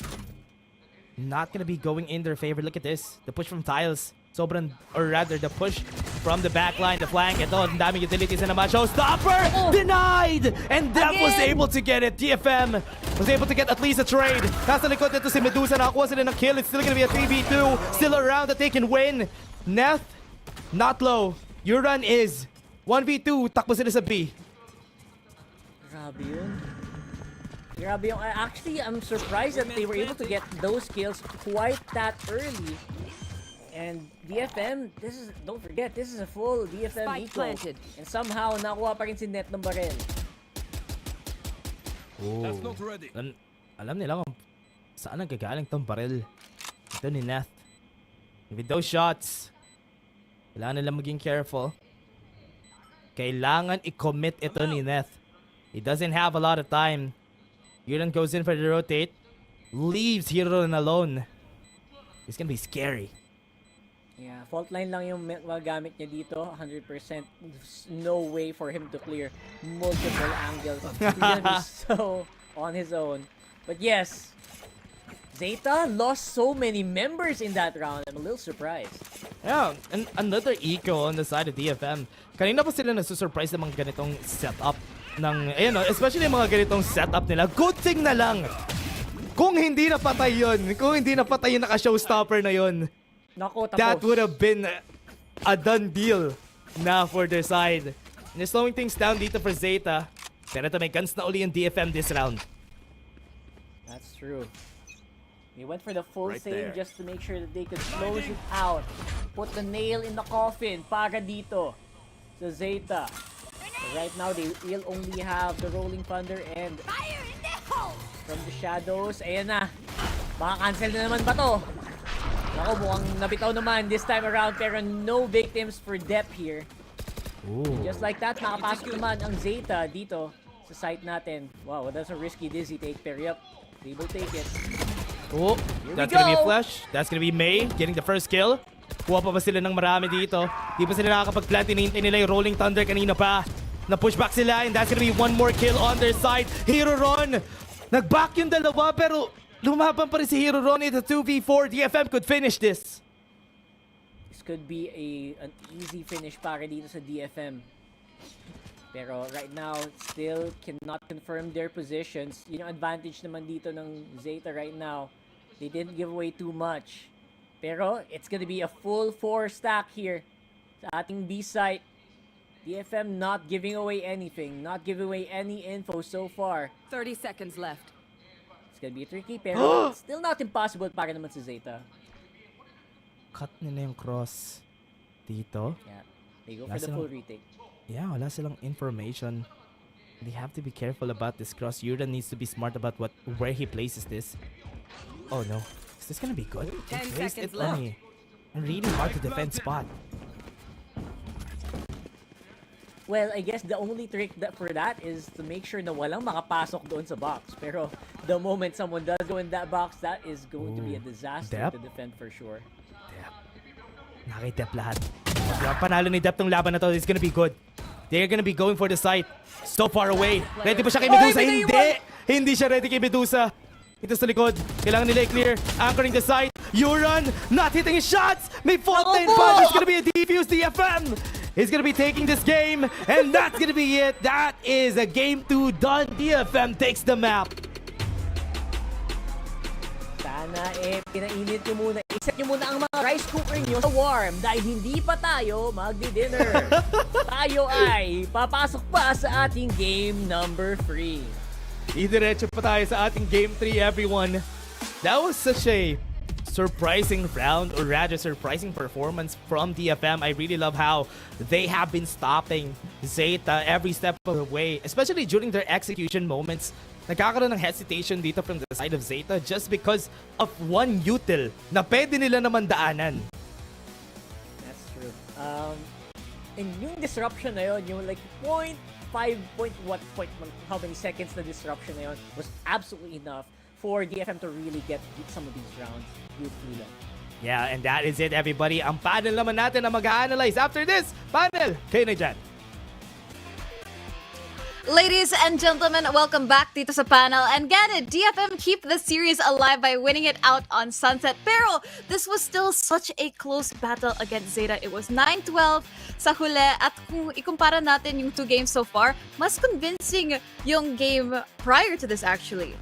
not gonna be going in their favor. Look at this. The push from Tiles. Sobrang, or rather, the push from the backline, the flank. Ito, ang daming utilities na naman. Showstopper! Denied! And Dev was able to get it. DFM was able to get at least a trade. Nasa likod nito si Medusa. Nakakuha sila ng kill. It's still gonna be a 3v2. Still around that they can win. Neth, not low. Your run is 1v2. Takbo sila sa B. Grabe yun. Grabe yung... Actually, I'm surprised that they were able to get those kills quite that early. And DFM, don't forget, this is a full DFM Spike eco. planted. And somehow, nakuha pa rin si Net ng barel. That's not ready. Alam nila kung saan nagagaling tong baril. Ito ni Neth. With those shots, kailangan nila maging careful. Kailangan i-commit ito ni Neth. He doesn't have a lot of time. Yuran goes in for the rotate. Leaves Hiruron alone. It's gonna be scary. Yeah, fault line lang yung magamit niya dito. 100%. There's no way for him to clear multiple angles. He's gonna be so on his own. But yes, Zeta lost so many members in that round. I'm a little surprised. Yeah, and another eco on the side of DFM. Kanina pa sila nasusurprise ng mga ganitong setup ng, especially yung mga ganitong setup nila. Good thing na lang kung hindi napatay yun. Kung hindi napatay yung naka-showstopper na yun. Naku, tapos. That would have been a done deal na for their side. And they're slowing things down dito for Zeta. Pero ito may guns na uli yung DFM this round. That's true. They went for the full Right save there. just to make sure that they could close it out. Put the nail in the coffin para dito sa Zeta. So right now, they will only have the Rolling Thunder and from the shadows. Ayan na. Maka-cancel na naman ba to? Ako, mukhang nabitaw naman this time around pero no victims for depth here. Ooh. Just like that, nakapasok naman ang Zeta dito sa site natin. Wow, that's a risky dizzy take pero yup, they will take it. Oh, that's gonna be a flash. That's gonna be May getting the first kill. Kuha pa ba sila ng marami dito? Di pa sila nakakapag-plant. Inihintay nila yung Rolling Thunder kanina pa. Na-pushback sila and that's gonna be one more kill on their side. Hiruron! Nag-back yung dalawa pero lumaban pa rin si Hiruron. It's a 2v4. DFM could finish this. This could be an easy finish para dito sa DFM. Pero right now, still cannot confirm their positions. Yun yung advantage naman dito ng Zeta right now. They didn't give away too much. Pero it's gonna be a full 4 stack here sa ating B site. DFM not giving away anything, not giving away any info so far. 30 seconds left. It's gonna be tricky pero still not impossible para naman sa Zeta. Cut nila yung cross dito. Yeah, they go for the full retake. Yeah, wala silang information. They have to be careful about this cross. Yuran needs to be smart about where he places this. Oh no. Is this gonna be good? 10 Placed seconds it on a really hard to defend spot. Well, I guess the only trick for that is to make sure na walang makapasok doon sa box. Pero the moment someone does go in that box, that is going to be a disaster to defend for sure. Nakitep lahat. Yung panalo ni Dep tong laban na to is gonna be good. They're gonna be going for the site. So far away. Ready ba siya kay Medusa? Hindi! Hindi siya ready kay Medusa. Ito sa likod. Kailangan nila i-clear. Anchoring the site. Yuran not hitting his shots! May fault lane punch! It's gonna be a defuse DFM! He's gonna be taking this game and that's gonna be it. That is a game 2 done. DFM takes the map. Sana pinainit nyo muna. Iset nyo muna ang mga rice cooker nyo sa warm dahil hindi pa tayo magdi-dinner. Tayo ay papasok pa sa ating game number 3. Idiretso pa tayo sa ating game 3, everyone. That was such a surprising round, or rather surprising performance from DFM. I really love how they have been stopping Zeta every step of the way, especially during their execution moments. Nagkakaroon ng hesitation dito from the side of Zeta just because of one util na pwede nila naman daanan. That's true. And yung disruption na yun, yung like how many seconds na disruption na yun was absolutely enough for DFM to really get some of these rounds beautifully long. Yeah, and that is it, everybody. Ang panel naman natin na mag-a-analyze after this panel. Kayo na dyan. Ladies and gentlemen, welcome back dito sa panel. And get it, DFM keep the series alive by winning it out on Sunset. Pero this was still such a close battle against Zeta. It was 9-12 sa huli. At kung ikumpara natin yung 2 games so far, mas convincing yung game prior to this actually.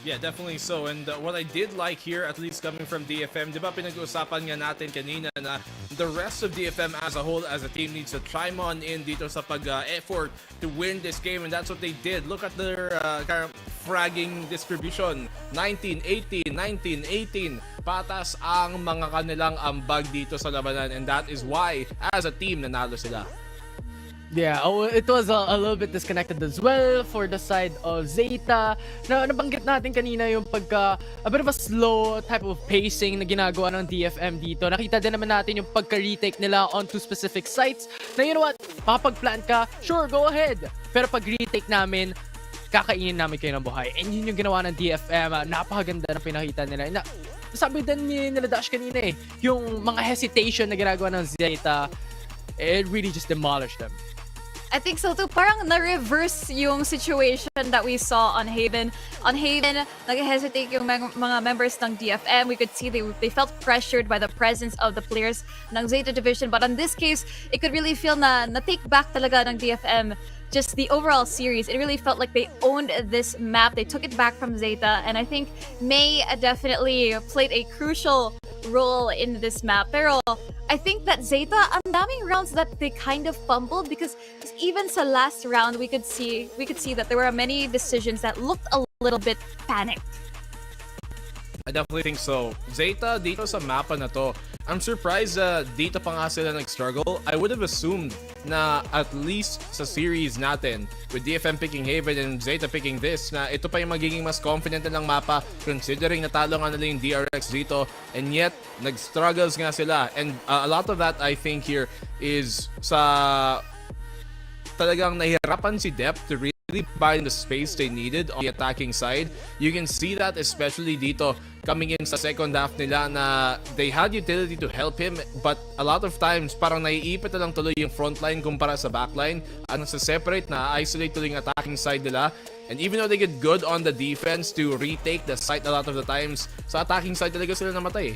Yeah, definitely so. And what I did like here, at least coming from DFM, di ba pinag-uusapan nga natin kanina na the rest of DFM as a whole, as a team, needs to chime on in dito sa pag-effort to win this game. And that's what they did. Look at their kind of fragging distribution. 19-18, 19-18. Patas ang mga kanilang ambag dito sa labanan. And that is why, as a team, nanalo sila. Yeah, it was a little bit disconnected as well for the side of Zeta. Na nabanggit natin kanina yung a bit of a slow type of pacing na ginagawa ng DFM dito. Nakita din naman natin yung pagka-retake nila onto specific sites. Na you know what, makapag-plan ka, sure, go ahead. Pero pag retake namin, kakainin namin kayo ng buhay. And yun yung ginawa ng DFM. Napakaganda ng pinakita nila. Sabi din nila Dash kanina yung mga hesitation na ginagawa ng Zeta, it really just demolished them. I think so too. Parang na-reverse yung situation that we saw on Haven. On Haven, nag-hesitate yung mga members ng DFM. We could see they felt pressured by the presence of the players ng Zeta Division. But in this case, it could really feel na take back talaga ng DFM just the overall series. It really felt like they owned this map. They took it back from Zeta. And I think May definitely played a crucial role in this map. Pero I think that Zeta, ang daming rounds that they kind of fumbled because even sa last round, we could see that there were many decisions that looked a little bit panicked. I definitely think so. Zeta, dito sa mapa na to, I'm surprised dito pa nga sila nag-struggle. I would have assumed na at least sa series natin, with DFM picking Haven and Zeta picking this, na ito pa yung magiging mas confident nilang mapa considering natalo nga nila yung DRX dito, and yet, nag-struggles nga sila. And a lot of that, I think here, is sa talagang nahihirapan si Dep to really buy the space they needed on the attacking side. You can see that especially dito coming in sa second half nila na they had utility to help him, but a lot of times parang naiipit na lang tuloy yung frontline kumpara sa backline at nasa-separate na isolate tuloy yung attacking side nila. And even though they get good on the defense to retake the site a lot of the times, sa attacking side talaga sila namatay.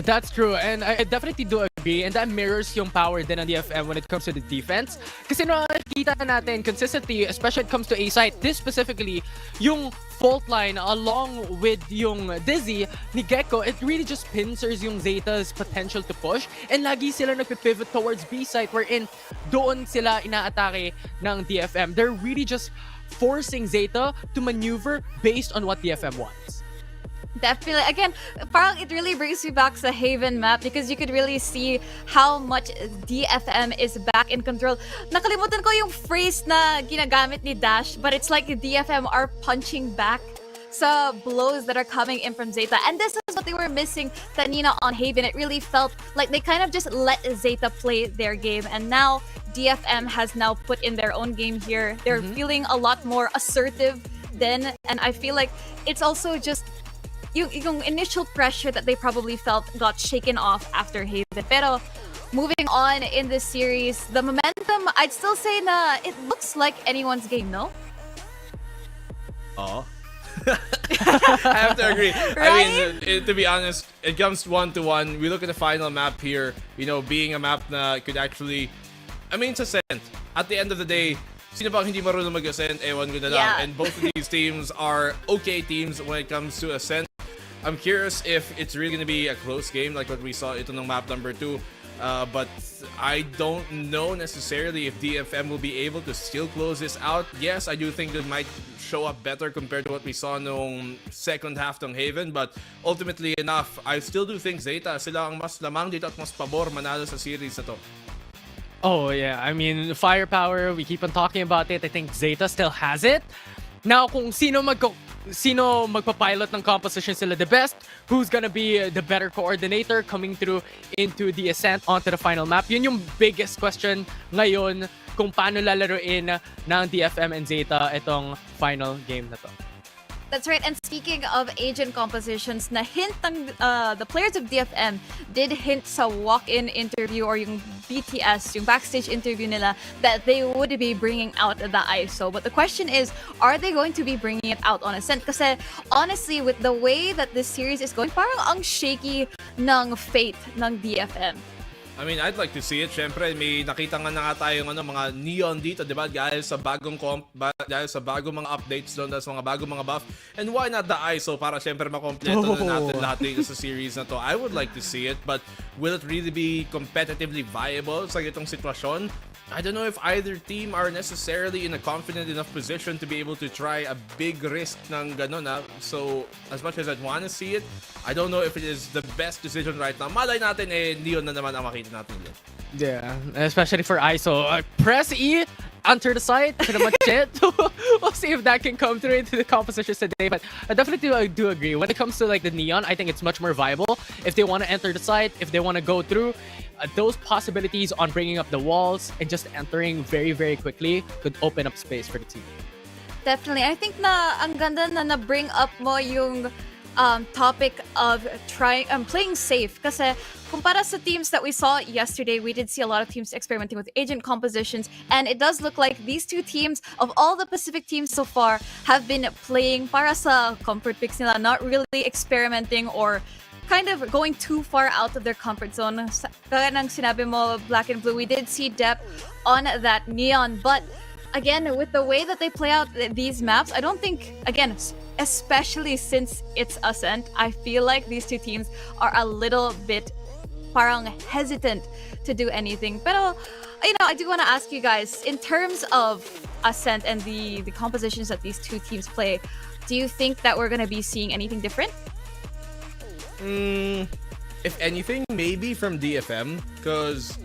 That's true, and I definitely do agree, and that mirrors yung power din ng DFM when it comes to the defense. Kasi nakikita natin consistently, especially when it comes to A site, this specifically, yung fault line along with yung Dizzy ni Gecko, it really just pincers yung Zeta's potential to push, and lagi sila nagpipivot towards B site wherein doon sila inaatake ng DFM. They're really just forcing Zeta to maneuver based on what DFM wants. Definitely. Again, parang it really brings me back sa Haven map because you could really see how much DFM is back in control. Nakalimutan ko yung phrase na ginagamit ni Dash, but it's like DFM are punching back sa blows that are coming in from Zeta. And this is what they were missing kanina on Haven. It really felt like they kind of just let Zeta play their game. And now, DFM has now put in their own game here. They're feeling a lot more assertive then. And I feel like it's also just yung initial pressure that they probably felt got shaken off after Haven. Pero moving on in this series, the momentum, I'd still say na it looks like anyone's game, no? Oh. I have to agree. Right? I mean, to be honest, it comes 1-1. We look at the final map here, you know, being a map na could actually, I mean, it's Ascent. At the end of the day, sino bang hindi marunong mag-Ascent? Ewan ko na lang. Yeah. And both of these teams are okay teams when it comes to Ascent. I'm curious if it's really going to be a close game like what we saw ito ng map number 2. But I don't know necessarily if DFM will be able to still close this out. Yes, I do think it might show up better compared to what we saw nung second half ng Haven. But ultimately enough, I still do think Zeta, sila ang mas lamang dito at mas pabor manalo sa series na to. Oh yeah, I mean, firepower, we keep on talking about it. I think Zeta still has it. Now, kung sino magpa-pilot ng composition sila the best, who's gonna be the better coordinator coming through into the ascent onto the final map, yun yung biggest question ngayon kung paano lalaruin ng DFM and Zeta itong final game na to. That's right. And speaking of agent compositions, na hint ng, the players of DFM did hint sa walk-in interview or yung BTS, yung backstage interview nila, that they would be bringing out the ISO. But the question is, are they going to be bringing it out on Ascent? Kasi honestly, with the way that this series is going, parang ang shaky ng fate ng DFM. I mean, I'd like to see it. Syempre, may nakita nga na nga tayong mga neon dito, di ba? Dahil sa bagong dahil sa bagong mga updates doon, dahil sa mga bagong mga buff. And why not the ISO para syempre makompleto na natin lahat dito sa series na to. I would like to see it, but will it really be competitively viable sa itong sitwasyon? I don't know if either team are necessarily in a confident enough position to be able to try a big risk ng ganon. So, as much as I'd want to see it, I don't know if it is the best decision right now. Malay natin, neon na naman ang makita natin dito. Yeah, especially for ISO. Press E, enter the site, pretty much it. We'll see if that can come through into the compositions today. But I definitely do agree. When it comes to like the Neon, I think it's much more viable. If they want to enter the site, if they want to go through, those possibilities on bringing up the walls and just entering very, very quickly could open up space for the team. Definitely. I think na ang ganda na bring up mo yung topic of playing safe. Kasi kumpara sa teams that we saw yesterday, we did see a lot of teams experimenting with agent compositions, and it does look like these two teams, of all the Pacific teams so far, have been playing para sa comfort picks nila, not really experimenting or kind of going too far out of their comfort zone. Kaya ng sinabi mo, Black and Blue, we did see depth on that Neon, but again, with the way that they play out these maps, I don't think, again, especially since it's Ascent, I feel like these two teams are a little bit parang hesitant to do anything. Pero, I do want to ask you guys, in terms of Ascent and the compositions that these two teams play, do you think that we're going to be seeing anything different? If anything, maybe from DFM, because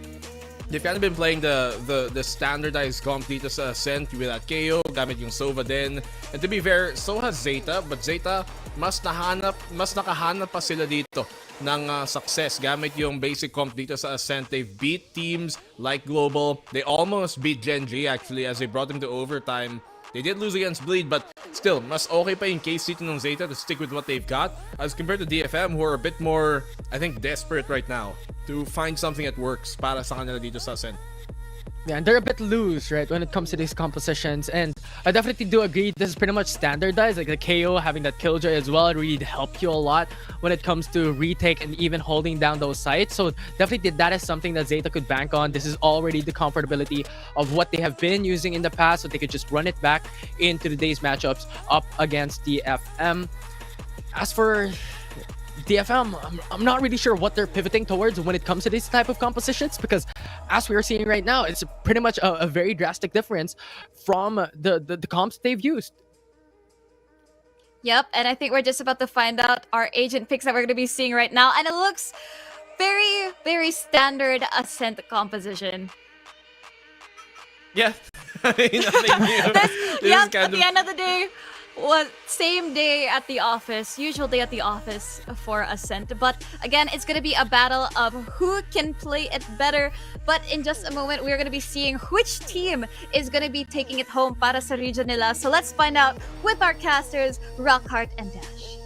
they've kind of been playing the standardized comp dito sa Ascent with that KO, gamit yung Sova din. And to be fair, so has Zeta, but Zeta, mas nakahanap pa sila dito ng success gamit yung basic comp dito sa Ascent. They've beat teams like Global. They almost beat Gen G actually as they brought them to overtime. They did lose against Bleed, but still, mas okay pa yung case dito ng Zeta to stick with what they've got as compared to DFM, who are a bit more, I think, desperate right now to find something that works para sa kanila dito sa Ascent. Yeah, and they're a bit loose, right, when it comes to these compositions. And I definitely do agree this is pretty much standardized. Like the KO, having that Killjoy as well, really help you a lot when it comes to retake and even holding down those sites. So definitely that is something that Zeta could bank on. This is already the comfortability of what they have been using in the past, so they could just run it back into today's matchups up against DFM. As for DFM, I'm not really sure what they're pivoting towards when it comes to these type of compositions, because as we are seeing right now, it's pretty much a very drastic difference from the comps they've used. Yep, and I think we're just about to find out our agent picks that we're going to be seeing right now, and it looks very, very standard Ascent composition. Yeah, nothing new. At the end of the day, was same day at the office, usual day at the office for Ascent. But again, it's going to be a battle of who can play it better. But in just a moment, we're going to be seeing which team is going to be taking it home para sa region nila. So let's find out with our casters, Rockhart and Dash.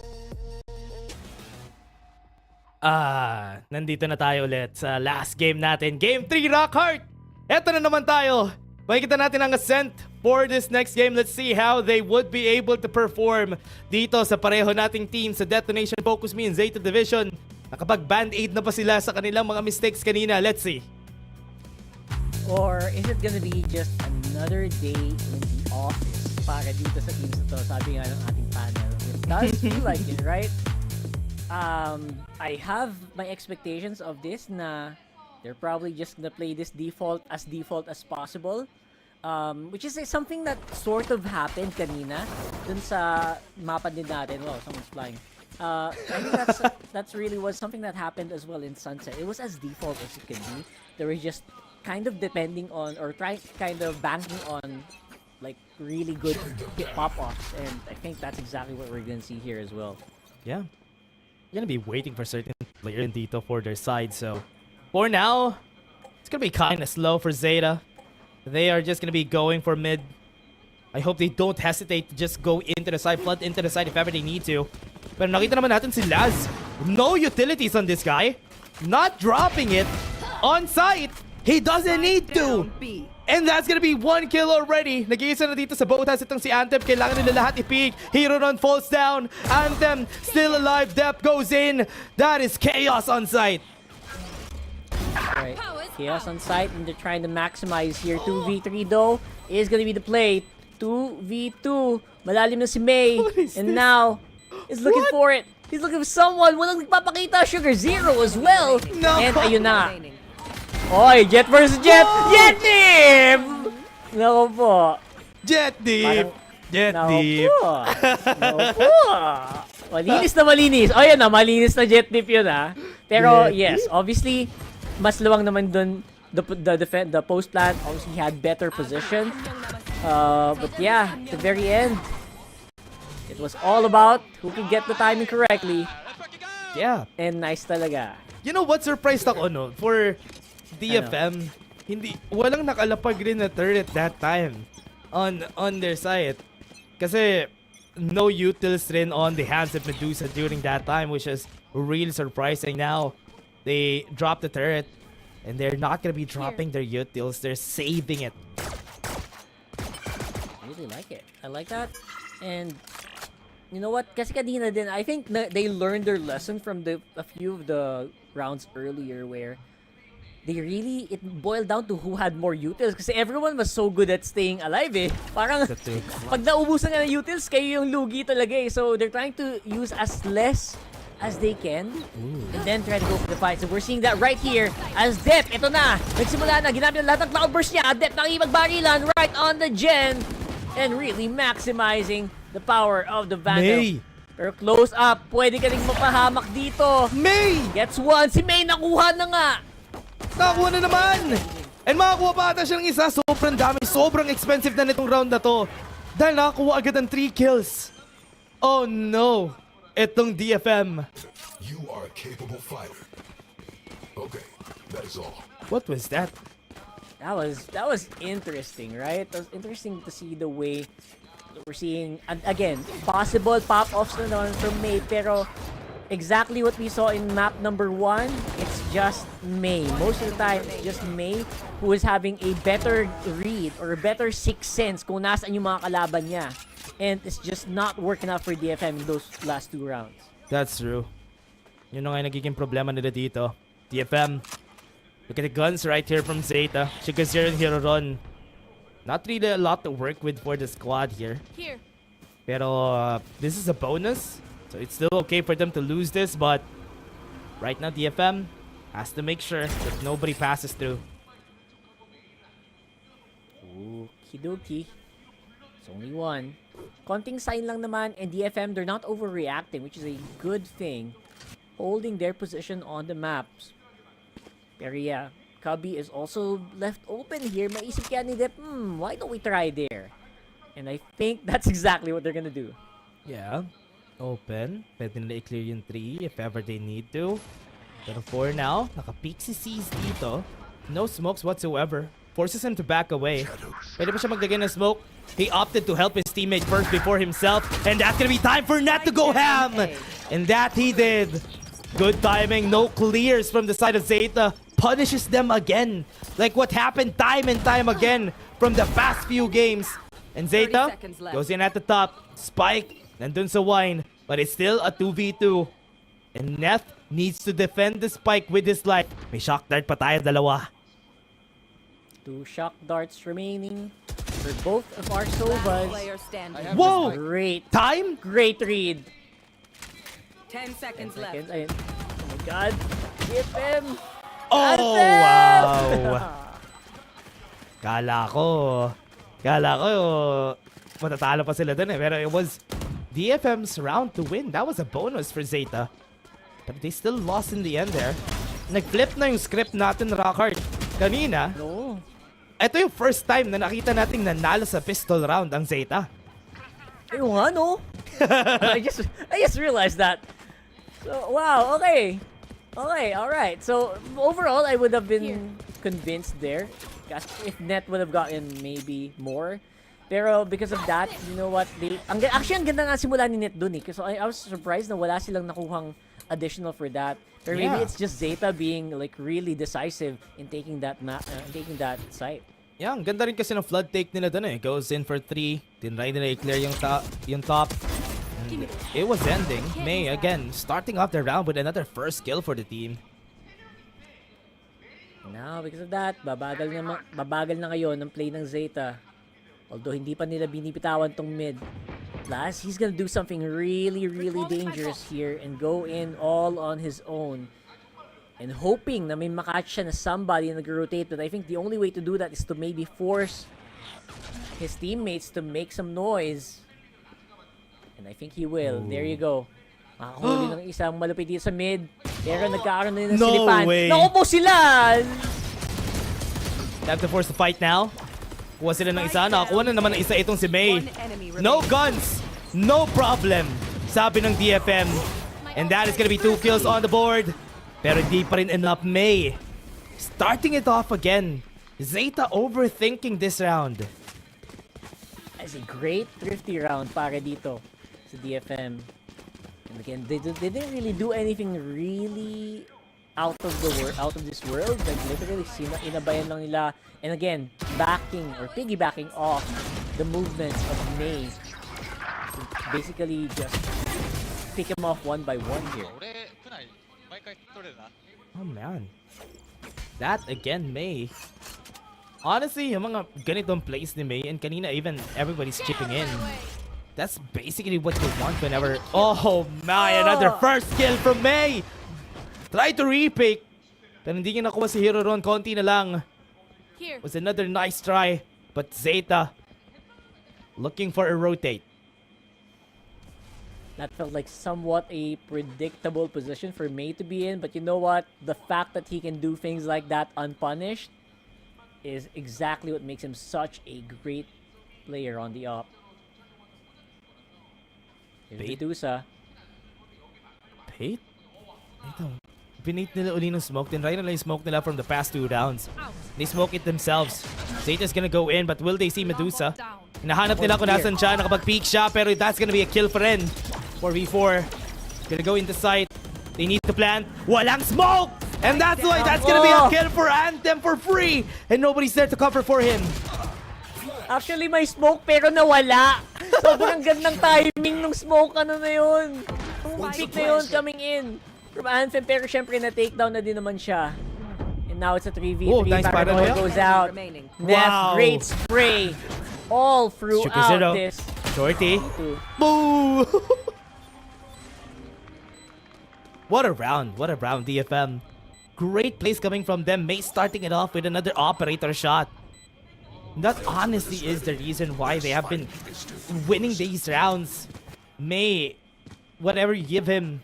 Nandito na tayo ulit sa last game natin. Game 3, Rockhart! Eto na naman tayo. Makikita natin ang Ascent for this next game. Let's see how they would be able to perform dito sa pareho nating team sa Detonation, Focus Me, and Zeta Division. Nakapag-band-aid na pa sila sa kanilang mga mistakes kanina. Let's see. Or is it gonna be just another day in the office para dito sa teams na to? Sabi nga ng ating panel. It does feel like it, right? I have my expectations of this na they're probably just gonna play this default as possible. Which is something that sort of happened kanina dun sa mapa din natin. Wow, someone's flying. I think that's really was something that happened as well in Sunset. It was as default as it can be. They were just kind of depending on or kind of banking on like really good pop-offs, and I think that's exactly what we're gonna see here as well. Yeah. You're gonna be waiting for certain players dito for their side, so for now, it's gonna be kind of slow for Zeta. They are just gonna be going for mid. I hope they don't hesitate to just go into the side, flood into the side if ever they need to. Pero nakita naman natin si Laz. No utilities on this guy. Not dropping it on site. He doesn't need to. And that's gonna be 1 kill already. Nag-iisa na dito sa boat house itong si Anthem. Kailangan nila lahat i-peek. Hero Run falls down. Anthem still alive. Dep goes in. That is chaos on site. Right. Chaos on site, and they're trying to maximize here. 2v3 though is gonna be the play. 2v2. Malalim na si May. And now is looking for it. He's looking for someone. Walang nagpapakita. Sugar Zero as well. No. And ayun na. Oy, Jet versus Jet. Jet Deep! Naku po. Jet Deep. Jet Deep. Naku po. Malinis na malinis. O yan na, malinis na Jet Deep yun ha. Pero yes, obviously, mas luwang naman dun the post plant. Obviously, he had better position. But yeah, at the very end, it was all about who can get the timing correctly. Yeah. And nice talaga. You know what, surprised ako, no? For DFM, walang nakalapag rin na turret that time on their side. Kasi no utils rin on the hands of Medusa during that time, which is really surprising. Now, they dropped the turret, and they're not gonna be dropping their utils. They're saving it. I really like it. I like that. And you know what? Kasi kanina din, I think they learned their lesson from a few of the rounds earlier where it boiled down to who had more utils kasi everyone was so good at staying alive eh. Parang pag naubusan nga ng utils, kayo yung lugi talaga eh. So they're trying to use as less as they can and then try to go for the fight. So we're seeing that right here as Dep, ito na, nagsimula na, ginamit ang lahat ng cloudburst niya. Dep nakikipagbarilan right on the gen and really maximizing the power of the Vandal. May! Pero close up, pwede ka rin mapahamak dito. May! Gets one, si May nakuha na nga. Nakakuha na naman! And makakuha pa ata siya ng isa. Sobrang dami, sobrang expensive na nitong round na to. Dahil nakakuha agad ng 3 kills. Oh no! Itong DFM. You are a capable fighter. Okay, that is all. What was that? That was interesting, right? It was interesting to see the way we're seeing, and again, possible pop-offs na naman from May, pero exactly what we saw in map number 1, it's just May. Most of the time, it's just May who is having a better read or a better sixth sense kung nasaan yung mga kalaban niya. And it's just not working out for DFM in those last 2 rounds. That's true. Yun na nga yung nagiging problema nila dito. DFM. Look at the guns right here from Zeta. Shikazir and Hiroron. Not really a lot to work with for the squad here. Pero this is a bonus. So it's still okay for them to lose this. But right now DFM has to make sure that nobody passes through. Okie dokie. It's only one. Konting sign lang naman, and DFM, they're not overreacting, which is a good thing. Holding their position on the maps. Pero yeah, Cubby is also left open here. Maisip kaya ni Dep, why don't we try there? And I think that's exactly what they're gonna do. Yeah. Open. Pwede nila i-clear yung 3 if ever they need to. Pero for now, naka-peek si C's dito. No smokes whatsoever. Forces him to back away. Pwede pa siya maglagay ng smoke. He opted to help his teammate first before himself. And that's gonna be time for Nat to go ham! And that he did. Good timing. No clears from the side of Zeta. Punishes them again. Like what happened time and time again from the past few games. And Zeta goes in at the top. Spike. Nandun sa wine. But it's still a 2v2. And Neth needs to defend the spike with his life. May shock dart pa tayo, dalawa. 2 shock darts remaining for both of our Sovas. Whoa! Great time. Great read. 10 seconds left. Ayun. Oh my God. Hit him. Oh, wow. Kala ko matatalo pa sila dun eh. Pero it was DFM's round to win. That was a bonus for Zeta. But they still lost in the end there. Nag-flip na yung script natin, Rockhart. Kanina. No. Ito yung first time na nakita nating nanalo sa pistol round ang Zeta. Ayun nga, no? I just realized that. So, wow, okay. Okay, alright. So, overall, I would have been convinced there. If Net would have gotten maybe more. Pero because of that, you know what? Actually, ang ganda nga simula ni Net dun eh. So, I was surprised na wala silang nakuhang additional for that. Or maybe it's just Zeta being like really decisive in taking that site. Yeah, ang ganda rin kasi ng flood take nila dun eh. Goes in for 3. Tinry nila i-clear yung top. And it was ending. May, again, starting off the round with another first kill for the team. Now, because of that, babagal na ngayon ang play ng Zeta. Although hindi pa nila binibitawan tong mid. Plus, he's gonna do something really, really dangerous here and go in all on his own. And hoping na may makatch siya na somebody na nag-rotate. But I think the only way to do that is to maybe force his teammates to make some noise. And I think he will. There you go. Makahuli ng isang malupit dito sa mid. Pero nagkakaroon na ng silipan. Way. Naku po sila! Time to force the fight now. Kuha sila ng isa. Nakakuha na naman ng isa itong si May. No guns. No problem. Sabi ng DFM. And that is gonna be 2 kills on the board. Pero di pa rin enough. May starting it off again. Zeta overthinking this round. It's a great thrifty round para dito sa DFM. And again, they didn't really do anything really out of this world. Like literally, inabayan lang nila. And again, backing or piggybacking off the movements of May. So basically, just pick him off one by one here. Oh man. That again, May. Honestly, yung mga ganitong plays ni May, and kanina even everybody's chipping in. That's basically what you want whenever... Oh my, another first kill from May! Try to repick. Pero hindi niya nakuha si Hero Ron, konti na lang. Was another nice try. But Zeta looking for a rotate. That felt like somewhat a predictable position for May to be in. But you know what? The fact that he can do things like that unpunished is exactly what makes him such a great player on the op. Medusa. Bait? Ito. Binate nila uli ng smoke. Tinry nila yung smoke nila from the past 2 rounds. They smoke it themselves. Zeta's gonna go in, but will they see Medusa? Hinahanap nila kung nasan siya. Nakapag-peek siya, pero that's gonna be a kill for rin. 4v4. Gonna go into sight. They need to plant. Walang smoke! And that's why that's gonna be a kill for Anthem for free! And nobody's there to cover for him. Actually, may smoke pero nawala. Sobrang gandang timing nung smoke. Ano na yun? Yung peak na yun coming in from Anthem. Pero syempre na-takedown na din naman siya. And now it's a 3v3. Oh, nice Paranoia goes out. Wow. Great spray. All throughout this. Shorty. Boo! What a round. What a round, DFM. Great plays coming from them. May starting it off with another operator shot. That honestly is the reason why they have been winning these rounds. May, whatever you give him,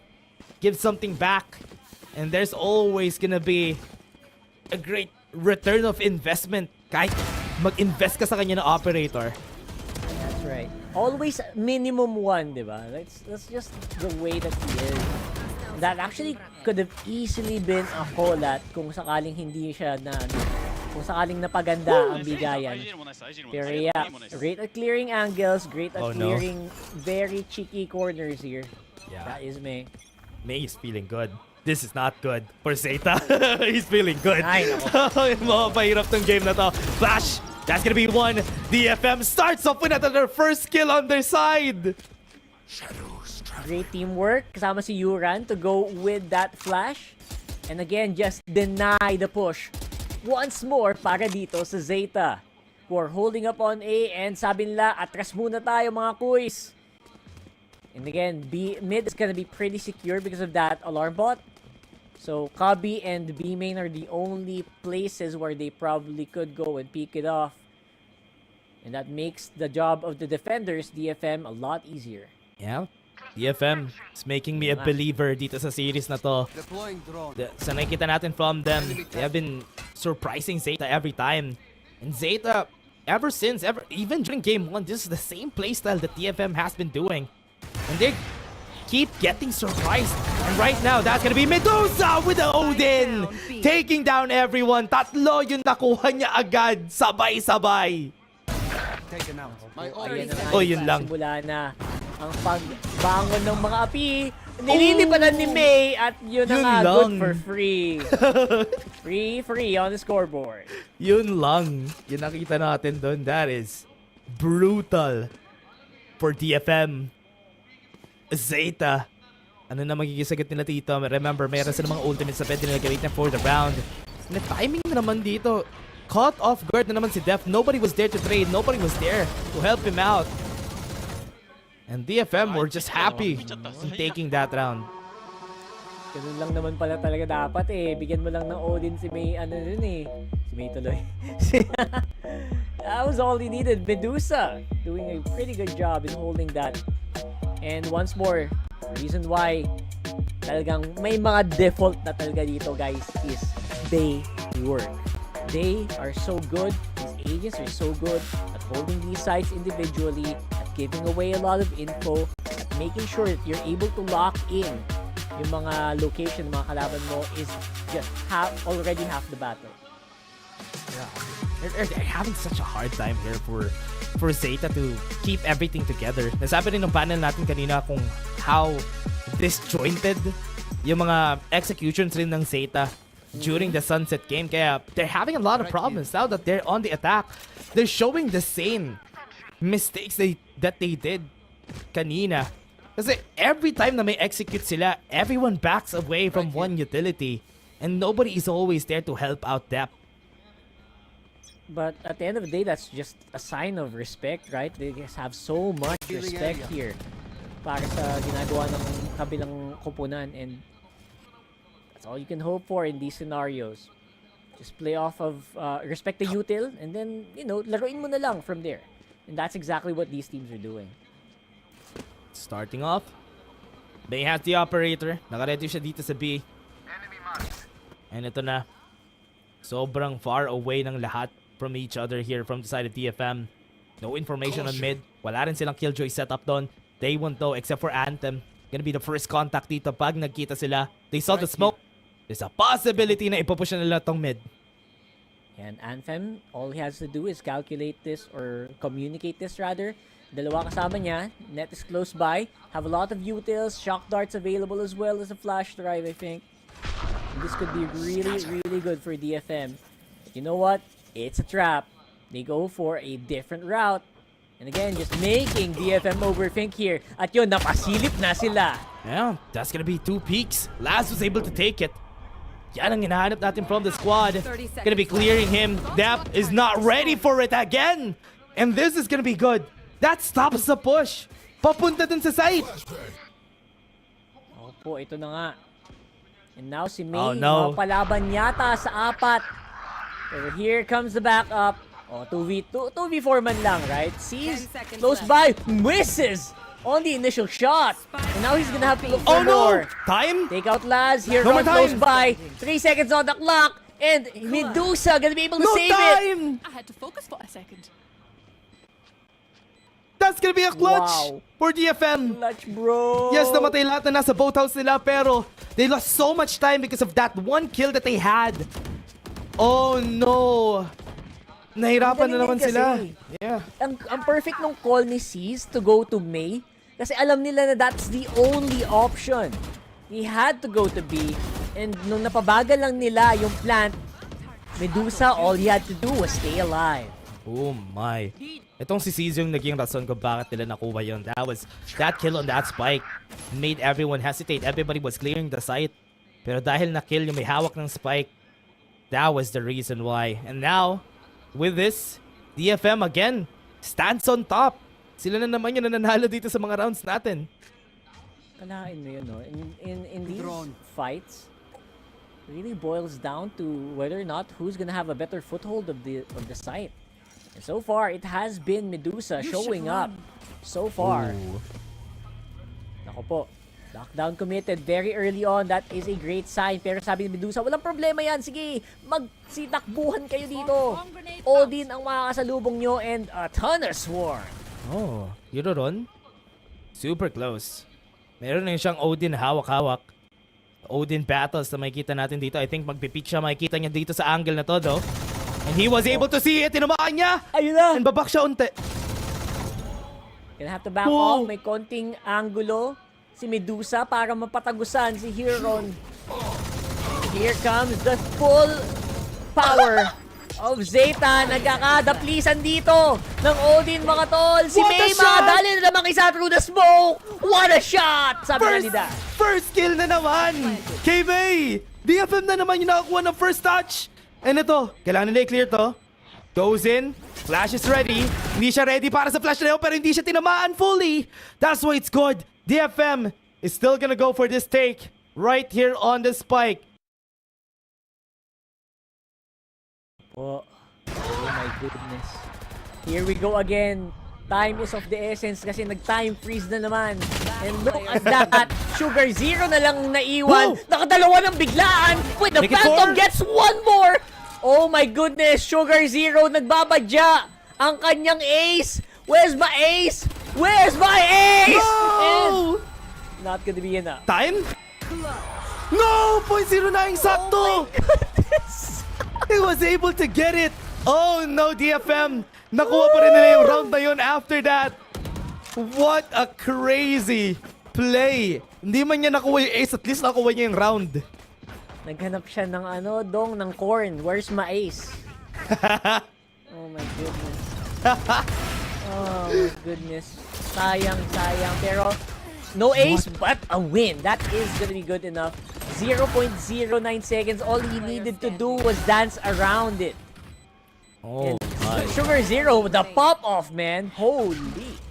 give something back. And there's always gonna be a great return of investment. Kahit mag-invest ka sa kanya na operator. That's right. Always minimum 1, di ba? That's just the way that he is. That actually could have easily been a Holat kung sakaling hindi siya na kung sakaling napaganda ang bigayan. Pero yeah, great at clearing angles, great at clearing very cheeky corners here. Yeah. That is May. May is feeling good. This is not good for Zeta. He's feeling good. Ay, nako. Mahirap tong game na to. Flash! That's gonna be 1. DFM starts off with another first kill on their side. Great teamwork kasama si Yuran to go with that flash. And again, just deny the push. Once more para dito sa Zeta. For holding up on A and sabi nila, atras muna tayo mga kuys. And again, mid is gonna be pretty secure because of that alarm bot. So Kabi and B main are the only places where they probably could go and peek it off. And that makes the job of the defenders, DFM, a lot easier. Yeah. DFM is making me a believer dito sa series na to. Sa nakikita natin from them, they have been surprising Zeta every time. And Zeta, ever since, even during game 1, this is the same playstyle that DFM has been doing. And they keep getting surprised. And right now, that's gonna be Medusa with the Odin! Taking down everyone. Tatlo yung nakuha niya agad. Sabay-sabay. Oh, yun lang. Simula na ang pagbangon ng mga api. Nililipanan ni May at yun na nga, good for free. Free on the scoreboard. Yun lang. Yun nakita natin doon. That is brutal for DFM. Zeta. Ano na magiging sagot nila dito? Remember, mayroon sila mga ultimates na pwede nila gamitin for the round. Na timing na naman dito. Caught off guard na naman si Def. Nobody was there to trade. Nobody was there to help him out. And DFM were just happy in taking that round. Ganun lang naman pala talaga dapat eh. Bigyan mo lang ng Odin si May, ano dun eh. Si May tuloy. That was all he needed. Medusa doing a pretty good job in holding that. And once more, the reason why talagang may mga default na talaga dito guys is they work. They are so good, these agents are so good at holding these sites individually, at giving away a lot of info, at making sure that you're able to lock in yung mga location ng mga kalaban mo is just already half the battle. Yeah. They're having such a hard time here for Zeta to keep everything together. Nasabi rin ng panel natin kanina kung how disjointed yung mga executions rin ng Zeta during the Sunset game. Kaya they're having a lot of problems now that they're on the attack. They're showing the same mistakes that they did kanina. Kasi every time na may execute sila, everyone backs away from one utility. And nobody is always there to help out Dep. But at the end of the day, that's just a sign of respect, right? They just have so much respect here para sa ginagawa ng kabilang koponan, and that's all you can hope for in these scenarios. Just play off of respect the util, and then, you know, laruin mo na lang from there. And that's exactly what these teams are doing. Starting off, Bay has the operator. Nakaready siya dito sa B. And ito na. Sobrang far away ng lahat from each other here from the side of DFM. No information on mid. Wala rin silang killjoy setup doon. They won't know except for Anthem. Gonna be the first contact dito pag nagkita sila. They saw the smoke. There's a possibility na ipupush na nila tong mid. And Anthem, all he has to do is calculate this or communicate this rather. Dalawa kasama niya. Net is close by. Have a lot of utils. Shock darts available as well as a flash drive, I think. And this could be really, really good for DFM. But you know what? It's a trap. They go for a different route. And again, just making DFM overthink here. At yun, napasilip na sila. Yeah, that's gonna be 2 peaks. Laz was able to take it. Yan ang hinahanap natin from the squad. Gonna be clearing him. Dap is not ready for it again. And this is gonna be good. That stops the push. Papunta dun sa site. Opo, ito na nga. And now si May, Oh, no. mapalaban yata sa 4. Pero here comes the backup. Oh, 2v4 man lang, right? Sees, close by, misses on the initial shot. And now he's gonna have to look for more. Time? Take out Laz, here No more comes close time. by. 3 seconds on the clock. And Medusa gonna be able to save it. I had to focus for a second. That's gonna be a clutch Wow. for DFM. Clutch, bro. Yes, namatay lahat na nasa boathouse nila, pero they lost so much time because of that one kill that they had. Oh no. Nahirapan na naman sila. Yeah. Ang perfect nung call ni Seas to go to May. Kasi alam nila na that's the only option. He had to go to B. And nung napabagal lang nila yung plant, Medusa, all he had to do was stay alive. Oh my. Itong si Cez yung naging rason kung bakit nila nakuha yun. That kill on that spike made everyone hesitate. Everybody was clearing the site. Pero dahil na-kill yung may hawak ng spike, that was the reason why. And now, with this, DFM again stands on top. Sila na naman yung nananalo dito sa mga rounds natin. Kalain mo yun, no? In these fights, really boils down to whether or not who's gonna have a better foothold of the site. And so far, it has been Medusa showing up. So far. Ooh. Nako po. Lockdown committed very early on. That is a great sign. Pero sabi ni Medusa, walang problema yan. Sige, magsitakbuhan kayo dito. Odin ang makakasalubong nyo and a ton of swarm. Oh, yun ron? Super close. Meron na siyang Odin hawak-hawak. Odin battles na makikita natin dito. I think magpipit siya. Makikita niya dito sa angle na to, though. And he was able to see it. Tinamaan niya. Ayun na. And babak siya unti. Gonna have to back off. May konting angulo si Medusa para mapatagusan si Huron. Here comes the full power of Zeta. Nagkakadaplisan dito ng Odin, mga tol. Si May makadali na naman isa through the smoke. What a shot! Sabi na nila. First kill na naman. KB! DFM na naman yung nakakuha ng first touch. And ito, kailangan nila i-clear to. Goes in. Flash is ready. Hindi siya ready para sa flash na yun, pero hindi siya tinamaan fully. That's why it's good. DFM is still gonna go for this take right here on the spike. Oh my goodness. Here we go again. Time is of the essence kasi nag-time freeze na naman. And look at that. Sugar Zero na lang naiwan. Nakadalawa ng biglaan. Wait, the Phantom gets one more. Oh my goodness, Sugar Zero nagbabadya ang kanyang ace. Where's my ace? Where's my ace? No! And not gonna be enough. Time? No! 0.09 sakto! Oh my goodness! He was able to get it. Oh no, DFM. Nakuha pa rin nila yung round na yun after that. What a crazy play. Hindi man niya nakuha yung ace, at least nakuha niya yung round. Naghanap siya ng ng corn. Where's my ace? Oh my goodness. Oh my goodness. Sayang. Pero no ace, but a win. That is gonna be good enough. 0.09 seconds. All he needed to do was dance around it. Oh my. Sugar Zero with the pop-off, man. Holy.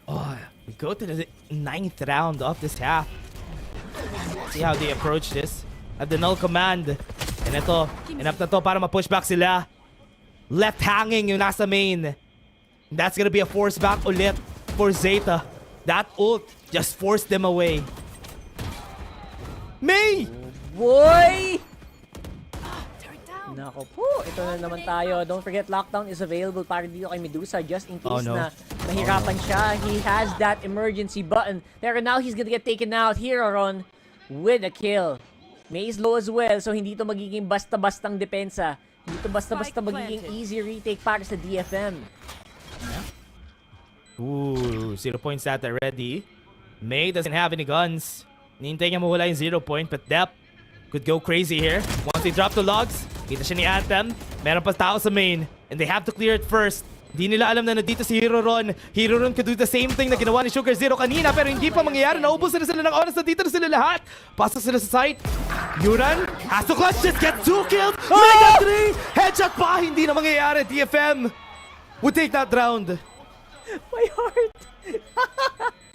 Oh, we go to the 9th round of this half. See how they approach this. At the null command. And ito, enough na to para ma-push back sila. Left hanging yung nasa main. That's gonna be a force back ulit for Zeta. That ult just forced them away. May! Boy! Nako po, ito na naman tayo. Don't forget, lockdown is available para dito kay Medusa just in case na mahirapan siya. He has that emergency button. Pero now he's gonna get taken out here, Ron, with a kill. May is low as well, so hindi to magiging basta-bastang depensa. Hindi to basta-basta magiging easy retake para sa DFM. Ooh, 0 points at ready. May doesn't have any guns. Nintay niya mawala yung 0 point, but Dep could go crazy here. Once they drop the logs, kita siya ni Anthem. Meron pa tao sa main, and they have to clear it first. Di nila alam na nandito si Hero Ron. Hero Ron could do the same thing na ginawa ni Sugar Zero kanina, pero hindi pa mangyayari. Naubos na sila ng oras, nandito na sila lahat. Pasok sila sa site. Yuran has to clutch, just get 2 kills. Mega 3! Headshot pa, hindi na mangyayari. DFM would take that round. My heart!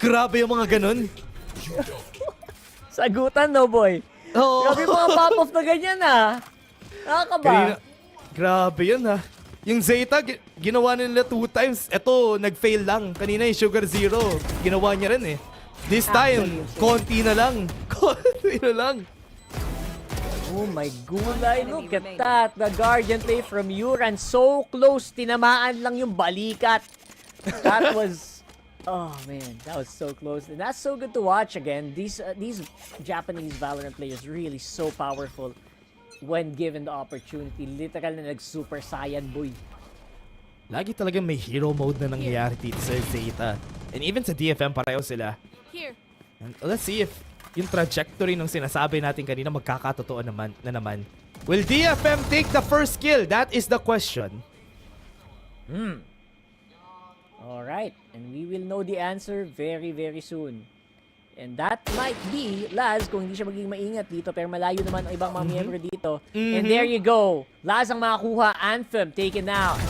Grabe yung mga ganun. Sagutan, no boy? Oo. Grabe mga pop-off na ganyan, Nakakaba. Grabe yun, Yung Zeta, ginawa nila 2 times. Ito, nag-fail lang. Kanina yung Sugar Zero, ginawa niya rin This time, konti na lang. Konti na lang. Oh my gulay, look at that. The Guardian play from Yuran. So close, tinamaan lang yung balikat. That was... Oh man, that was so close. And that's so good to watch again. These Japanese Valorant players really so powerful when given the opportunity. Literal na nag-super saiyan, boy. Lagi talagang may hero mode na nangyayari dito sa Zeta. And even sa DFM, pareho sila. Here. And let's see if yung trajectory ng sinasabi natin kanina magkakatotoo naman. Will DFM take the first kill? That is the question. Alright, and we will know the answer very, very soon. And that might be Laz kung hindi siya magiging maingat dito, pero malayo naman ang ibang mga miyembro dito. And there you go. Laz ang makakuha. Anthem taken out.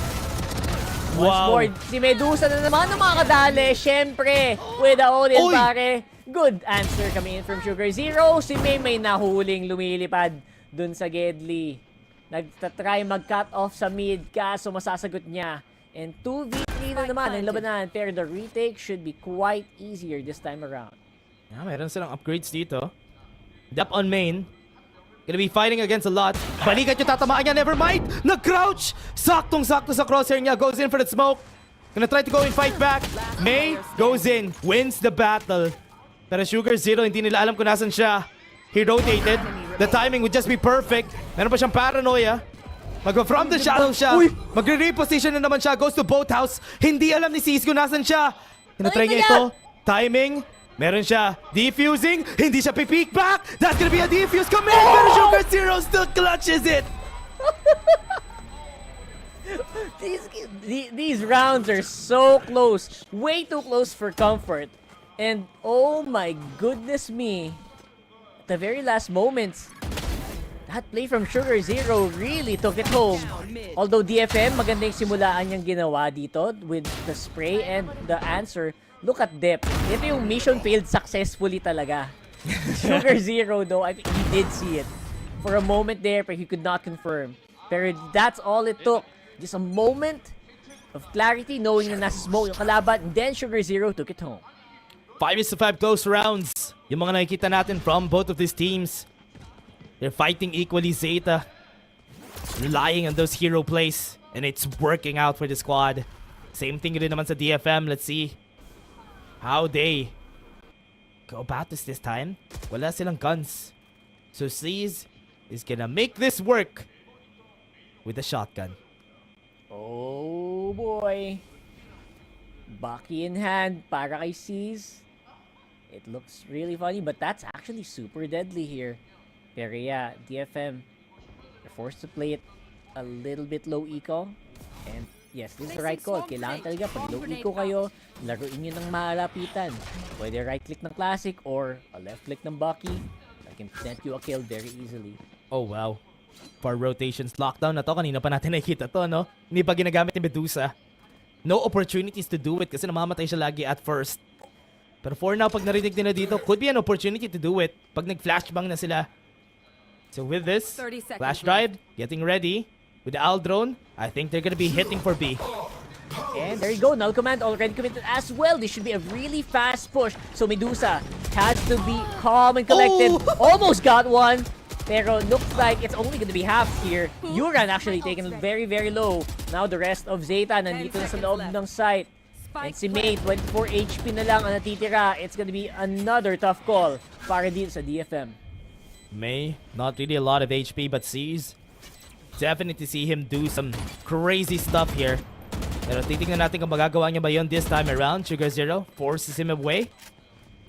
Once more, si Medusa na naman ang mga kadali. Siyempre, with the Odin pare. Good answer coming in from Sugar Zero. Si May nahuling lumilipad dun sa Gedli. Nagtatry mag-cut off sa mid, kaso masasagot niya. And 2v3 na naman ang labanan, pero the retake should be quite easier this time around. Meron silang upgrades dito. Dep on main. Gonna be fighting against a lot. Balikat yung tatamaan niya, never mind! Nag-crouch! Saktong-sakto sa crosshair niya, goes in for the smoke. Gonna try to go and fight back. May goes in, wins the battle. Pero Sugar Zero, hindi nila alam kung nasan siya. He rotated. The timing would just be perfect. Meron pa siyang paranoia. From the shadow siya. Magre-reposition na naman siya. Goes to boathouse. Hindi alam ni Cisco nasan siya. Tinatry niya ito. Timing. Meron siya. Defusing. Hindi siya pipeek back. That's gonna be a defuse. Come in. Pero Sugar Zero still clutches it. These rounds are so close. Way too close for comfort. And oh my goodness me. At the very last moments, that play from Sugar Zero really took it home. Although DFM, maganda yung simulaan niyang ginawa dito with the spray and the answer. Look at Dep. Ito yung mission failed successfully talaga. Sugar Zero though, I think he did see it. For a moment there, but he could not confirm. Pero that's all it took. Just a moment of clarity, knowing na nasa smoke yung kalaban, and then Sugar Zero took it home. 5-5 close rounds. Yung mga nakikita natin from both of these teams. They're fighting equally. Zeta relying on those hero plays, and it's working out for the squad. Same thing rin naman sa DFM. Let's see how they go about this time. Wala silang guns. So C's is gonna make this work with a shotgun. Oh boy. Baki in hand para kay C's. It looks really funny, but that's actually super deadly here. Pero yeah, DFM, they're forced to play it a little bit low eco. And yes, this is the right call. Kailangan talaga pag low eco kayo, laruin nyo ng malapitan. Pwede right click ng classic or a left click ng Baki. That can net you a kill very easily. Oh wow. For rotations lockdown na to, kanina pa natin nakikita to, no? Hindi pa ginagamit ni Medusa. No opportunities to do it kasi namamatay siya lagi at first. Pero for now, pag narinig nila dito, could be an opportunity to do it pag nag-flashbang na sila. So with this, flash drive, getting ready. With the Owl drone, I think they're gonna be hitting for B. And there you go, Null Command already committed as well. This should be a really fast push. So Medusa has to be calm and collected. Almost got one. Pero looks like it's only gonna be half here. Yuran actually taken very, very low. Now the rest of Zeta nandito na sa loob ng site. And si May, 24 HP na lang ang natitira. It's gonna be another tough call para dito sa DFM. May, not really a lot of HP, but sees. Definitely see him do some crazy stuff here. Pero titingnan natin kung magagawa niya ba yun this time around. Sugar Zero forces him away.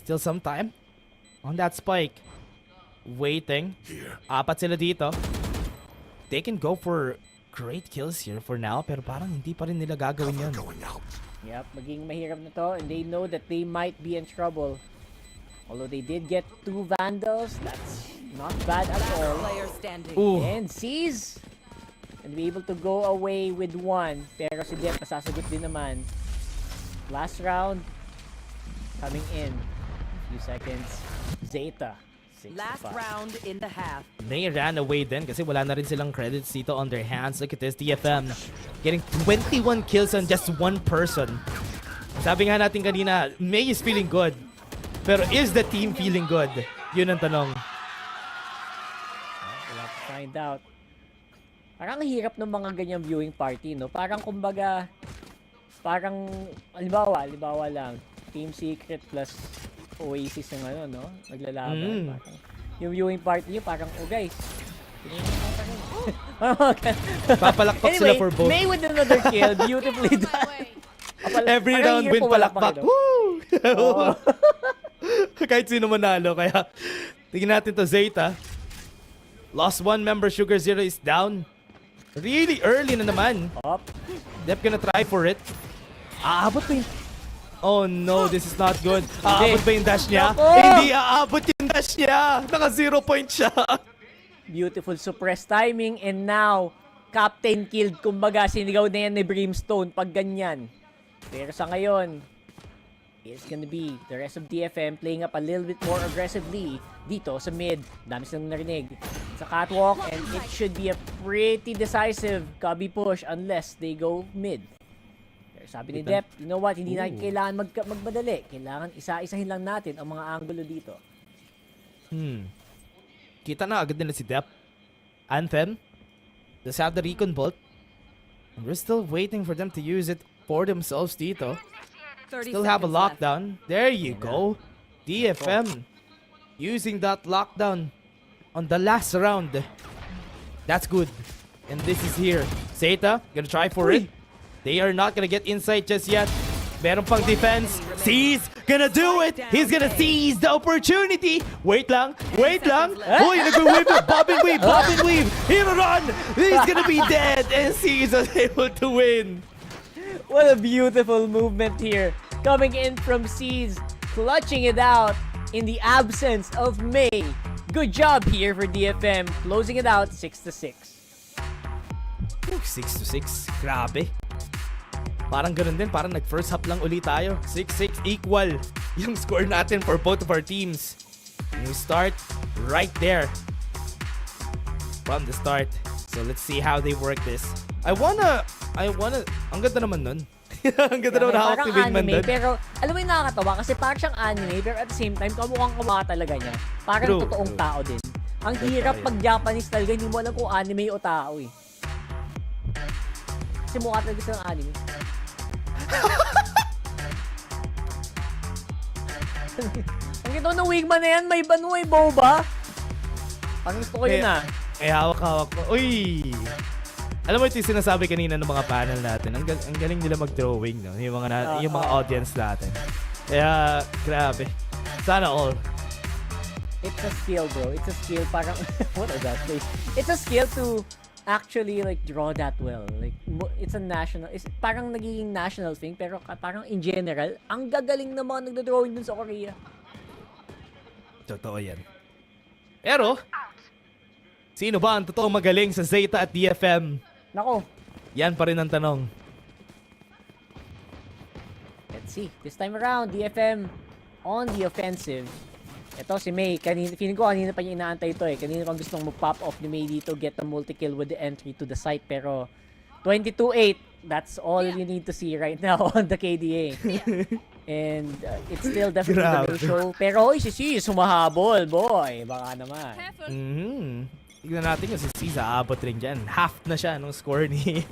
Still some time on that spike. Waiting. Apat sila dito. They can go for great kills here for now, pero parang hindi pa rin nila gagawin yun. Yep, maging mahirap na to, and they know that they might be in trouble. Although they did get 2 Vandals, that's not bad at all. Ooh. And sees and be able to go away with 1. Pero si Dep masasagot din naman. Last round coming in. Few seconds. Zeta. 65. Last round in the half. They ran away din kasi wala na rin silang credits dito on their hands. Look at this, DFM getting 21 kills on just 1 person. Sabi nga natin kanina, May is feeling good. Pero is the team feeling good? Yun ang tanong. We'll have to find out. Parang hirap ng mga ganyang viewing party, no? Parang kumbaga, parang, halimbawa lang, Team Secret plus Oasis yung ano, no? Naglalaban. Parang, yung viewing party nyo, parang, oh guys. Papalakpak anyway, sila for both. May with another kill, beautifully done. Every round win palakpak. Woo! Oh. Kahit sino manalo. Kaya, tingnan natin to Zeta. Lost 1 member, Sugar Zero is down. Really early na naman. Dep gonna try for it. Aabot pa yung... Oh no, this is not good. Aabot ba yung dash niya? Hindi aabot yung dash niya. Naka 0 point siya. Beautiful suppressed timing, and now Captain killed. Kumbaga, sinigaw na yan ni Brimstone pag ganyan. Pero sa ngayon, it's gonna be the rest of DFM playing up a little bit more aggressively dito sa mid. Dami silang narinig sa catwalk, and it should be a pretty decisive cubby push unless they go mid. Pero sabi ni Dep, you know what, hindi na kailangan magmadali. Kailangan isa-isahin lang natin ang mga angulo dito. Kita na agad nila si Dep. Anthem does have the recon bolt. And we're still waiting for them to use it for themselves dito. Still have a lockdown. There you go. DFM using that lockdown on the last round. That's good. And this is here. Zeta gonna try for it. They are not gonna get inside just yet. Meron pang defense. Sees gonna do it. He's gonna seize the opportunity. Wait lang. Wait lang. Uy, nag-weave. Bob and weave. Bob and weave. Hero run. He's gonna be dead. And Sees is able to win. What a beautiful movement here. Coming in from Seas, clutching it out in the absence of May. Good job here for DFM, closing it out 6-6. 6-6. Grabe. Parang ganun din. Parang nag-first half lang ulit tayo. 6-6 equal yung score natin for both of our teams. And we start right there from the start. So let's see how they work this. I wanna, ang ganda naman nun. Ang ganda naman hawak ni Wingman dun. Pero alam mo yung nakakatawa kasi parang siyang anime, pero at the same time, kamukhang talaga niya. Parang totoong tao din. Ang hirap pag Japanese talaga, hindi mo alam kung anime o tao eh. Kasi mukha talaga silang anime. Ang ito ng wingman na yan, may boba. Parang gusto ko yun ah. Hawak-hawak mo. Uy! Alam mo ito yung sinasabi kanina ng mga panel natin. Ang galing nila mag-drawing, no? Yung mga audience natin. Kaya, grabe. Sana all. It's a skill, bro. It's a skill. Parang, what is that place? It's a skill to actually like draw that well. Like, it's a national, it's parang nagiging national thing, pero parang in general, ang gagaling na mga nagdodrawing dun sa Korea. Totoo yan. Pero, sino ba ang totoong magaling sa Zeta at DFM? Nako. Yan pa rin ang tanong. Let's see. This time around, DFM on the offensive. Ito si May, feeling ko kanina pa niya inaantay ito eh. Kanina pang gustong mag-pop off ni May dito, get a multi-kill with the entry to the site. Pero 22-8, that's all you need to see right now on the KDA. And it's still definitely the May show. Pero si C, sumahabol, boy. Baka naman. Tignan natin kung si C aabot rin dyan. Half na siya nung score ni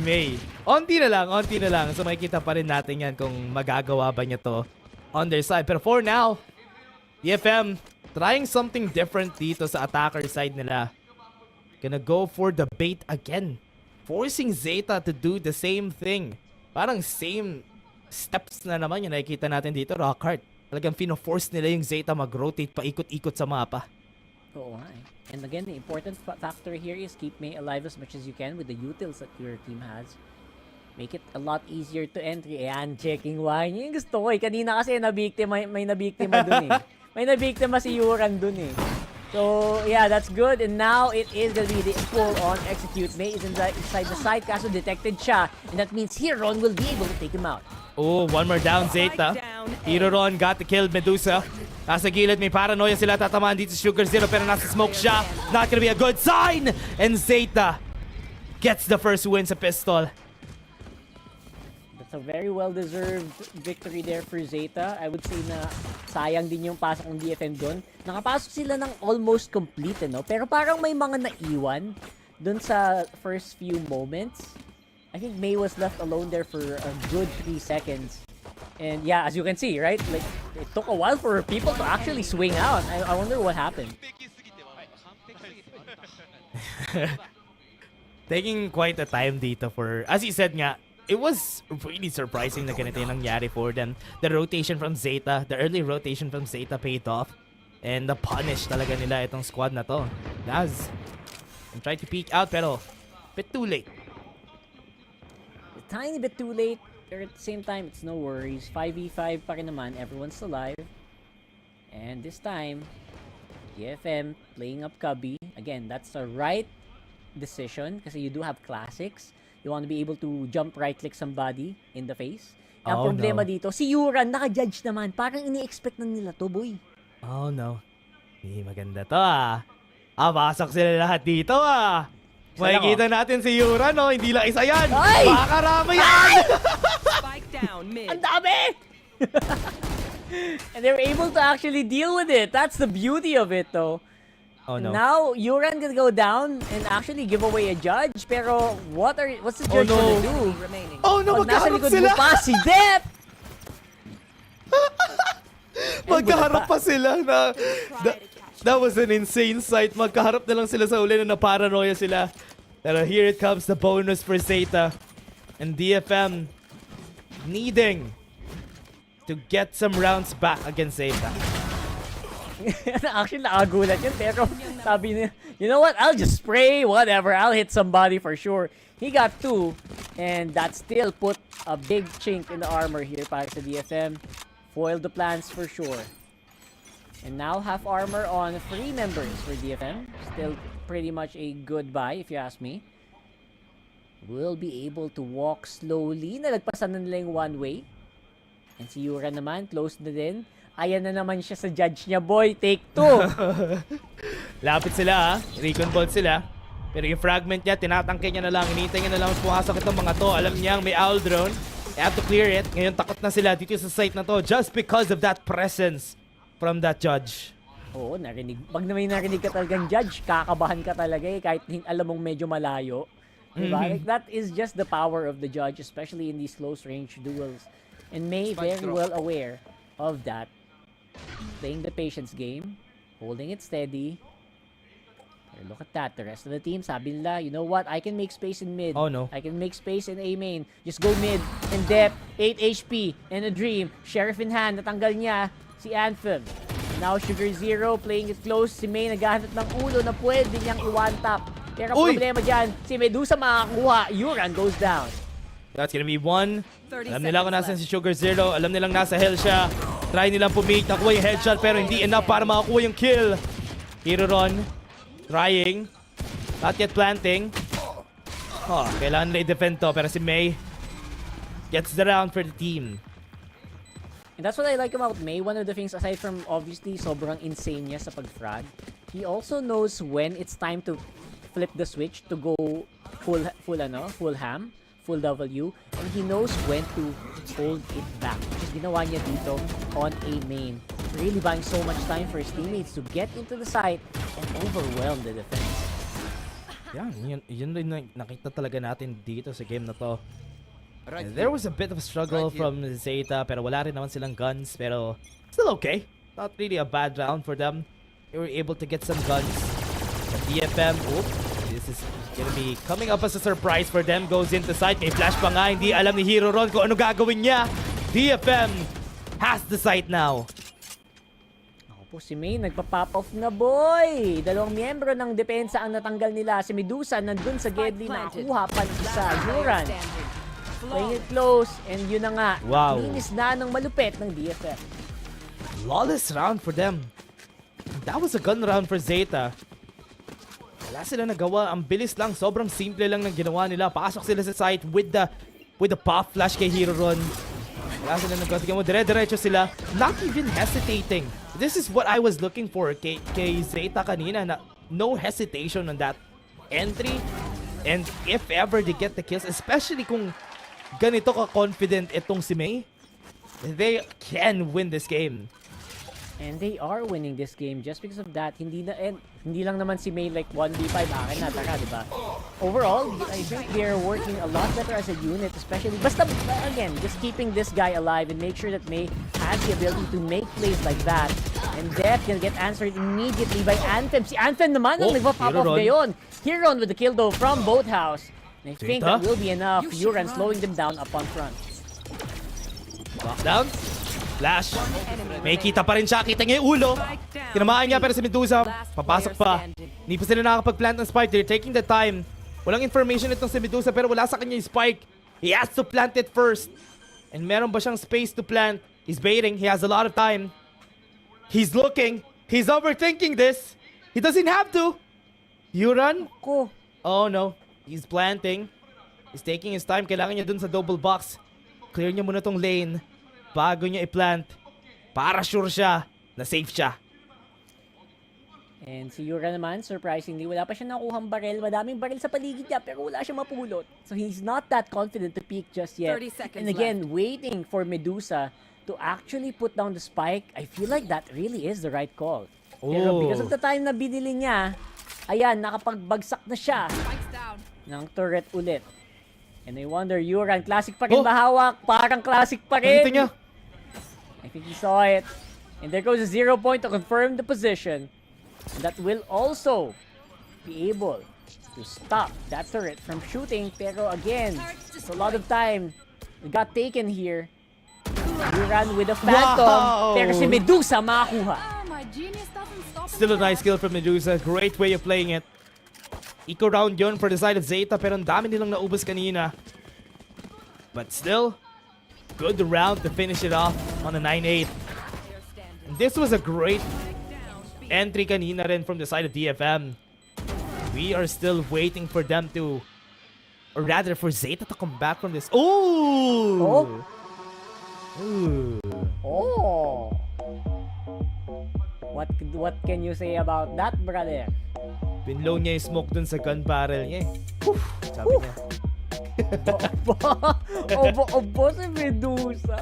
May. Onti na lang. So makikita pa rin natin yan kung magagawa ba niya to on their side. Pero for now, DFM trying something different dito sa attacker side nila. Gonna go for the bait again. Forcing Zeta to do the same thing. Parang same steps na naman yung nakikita natin dito, Rockhart. Talagang fino-force nila yung Zeta mag-rotate paikot-ikot sa mapa. Oo nga eh. And again, the important factor here is keep May alive as much as you can with the utils that your team has. Make it a lot easier to entry. Ayan, checking wine. Yung gusto ko eh. Kanina kasi may nabiktima dun eh. May nabiktima si Yuran dun eh. So, yeah, that's good. And now, it is gonna be the full-on execute. May is inside the side, kaso detected siya. And that means Hiron will be able to take him out. Oh, one more down, Zeta. Hiron got the kill, Medusa. Nasa gilid, may paranoia sila. Tatamaan dito Sugar Zero, pero nasa smoke siya. Not gonna be a good sign! And Zeta gets the first win sa pistol. That's a very well-deserved victory there for Zeta. I would say na sayang din yung pasok ng DFM doon. Nakapasok sila ng almost complete, no? Pero parang may mga naiwan doon sa first few moments. I think May was left alone there for a good 3 seconds. And yeah, as you can see, right? Like, it took a while for people to actually swing out. I wonder what happened. Taking quite a time dito for, as you said nga, it was really surprising na ganito yung nangyari for them. The rotation from Zeta, the early rotation from Zeta paid off. And the punish talaga nila itong squad na to. Naz, I'm trying to peek out pero bit too late. A tiny bit too late. But at the same time, it's no worries. 5v5 pa rin naman. Everyone's alive. And this time, DFM playing up Cubby. Again, that's the right decision kasi you do have classics. You want to be able to jump right-click somebody in the face. Ang problema dito, si Yuran naka-judge naman. Parang ini-expect na nila to, boy. Oh no. Hindi maganda to ah. Pasok sila lahat dito ah. Makikita natin si Yuran, no? Hindi lang isa yan. Ay! Makarami yan! Spike down mid. Ang dami! And they were able to actually deal with it. That's the beauty of it, though. Oh no. Now, Yuran can go down and actually give away a judge. Pero what's the judge gonna do? Oh no, Pag nasa magkaharap likod sila! mo pa, si Death! Magkaharap pa sila na... That was an insane sight. Magkaharap na lang sila sa uli na naparanoia sila. Pero here it comes, the bonus for Zeta. And DFM needing to get some rounds back against Zeta. Actually, nakagulat yun. Pero sabi niya, you know what? I'll just spray. Whatever. I'll hit somebody for sure. He got 2. And that still put a big chink in the armor here para sa DFM. Foiled the plans for sure. And now half armor on 3 members for DFM. Still pretty much a good buy if you ask me. Will be able to walk slowly. Nalagpasan na nila yung one way. And si Yura naman, close na din. Ayan na naman siya sa judge niya, boy. Take 2. Lapit sila ha. Recon bolt sila. Pero yung fragment niya, tinatangke niya na lang. Hinihintay niya na lang pumasok itong mga to. Alam niyang may owl drone. They have to clear it. Ngayon takot na sila dito sa site na to just because of that presence from that judge. Oo, narinig. Pag may narinig ka talagang judge, kakabahan ka talaga eh, kahit alam mong medyo malayo. Diba? Like, that is just the power of the judge, especially in these close range duels. And May very well aware of that. Playing the patience game, holding it steady. Pero look at that, the rest of the team, sabi nila, you know what, I can make space in mid. Oh no. I can make space in A main. Just go mid, in depth, 8 HP, and a dream. Sheriff in hand, natanggal niya si Anthem. Now Sugar Zero playing it close. Si May naghahanap ng ulo na pwede niyang i-one tap. Pero problema dyan, si Medusa makakuha. Yuran goes down. That's gonna be one. Alam nila kung nasan si Sugar Zero. Alam nilang nasa hell siya. Try nilang pumake, nakuha yung headshot pero hindi enough para makakuha yung kill. Hero Ron. Trying. Not yet planting. Oh, kailangan nila i-defend to. Pero si May gets the round for the team. And that's what I like about May. One of the things, aside from obviously sobrang insane niya sa pag-frag, he also knows when it's time to flip the switch to go full ham, full W, and he knows when to hold it back. Which is ginawa niya dito on A main. Really buying so much time for his teammates to get into the site and overwhelm the defense. Yun rin nakita talaga natin dito sa game na to. There was a bit of a struggle from Zeta, pero wala rin naman silang guns, pero still okay. Not really a bad round for them. They were able to get some guns. The DFM, this is gonna be coming up as a surprise for them. Goes into site, may flash pa nga, hindi alam ni Hero Ron kung ano gagawin niya. DFM has the site now. Po, si May nagpa-pop off na, boy! Dalawang miyembro ng depensa ang natanggal nila. Si Medusa nandun sa Gedli, nakakuha pa isa. Yuran playing it close, and yun na nga. Wow. Linis na ng malupit ng DFM. Flawless round for them. That was a gun round for Zeta. Wala sila nagawa. Ang bilis lang. Sobrang simple lang ng ginawa nila. Pasok sila sa site with the pop flash kay Hero Ron. Wala sila nagawa. Tignan mo, dire-diretso sila. Not even hesitating. This is what I was looking for kay Zeta kanina. Na no hesitation on that entry. And if ever they get the kills, especially kung ganito ka-confident itong si May, they can win this game. And they are winning this game just because of that. Hindi lang naman si May like 1v5 akin na, tara, diba? Overall, I think they're working a lot better as a unit, especially, basta, again, just keeping this guy alive and make sure that May has the ability to make plays like that. And that can get answered immediately by Anthem. Si Anthem naman ang nagpa-pop off ngayon. Heron with the kill though from Boathouse. And I think that will be enough. Yuran slowing them down up on front. Lockdown. Flash. May kita pa rin siya. Kita niya yung ulo. Tinamaan niya pero si Medusa papasok pa. Hindi pa sila nakakapag-plant ng spike. They're taking the time. Walang information itong si Medusa pero wala sa kanya yung spike. He has to plant it first. And meron ba siyang space to plant? He's baiting. He has a lot of time. He's looking. He's overthinking this. He doesn't have to. Yuran? Oh no. He's planting. He's taking his time. Kailangan niya dun sa double box. Clear niya muna tong lane bago niya i-plant para sure siya na safe siya. And si Yura naman, surprisingly, wala pa siya nakuhang baril. Madaming baril sa paligid niya pero wala siya mapulot. So he's not that confident to peek just yet. 30 seconds and again, left. waiting for Medusa to actually put down the spike. I feel like that really is the right call. Pero because of the time na binili niya, ayan, nakapagbagsak na siya ng turret ulit. And I wonder, Yuran, classic pa rin ba hawak? Parang classic pa rin. Nakita niya. I think he saw it. And there goes a 0 point to confirm the position. And that will also be able to stop that turret from shooting. Pero again, it's a lot of time. We got taken here. Yuran with a phantom. Wow! Pero si Medusa makakuha. Still a nice kill from Medusa. Great way of playing it. Eco round yun for the side of Zeta pero ang dami nilang naubos kanina. But still, good round to finish it off on a 9-8. And this was a great entry kanina rin from the side of DFM. We are still waiting for them to, or rather for Zeta to come back from this. Ooh! Ooh. Oh! What can you say about that, brother? Pinlow niya yung smoke dun sa gun barrel niya eh. Sabi niya. Obo si Medusa.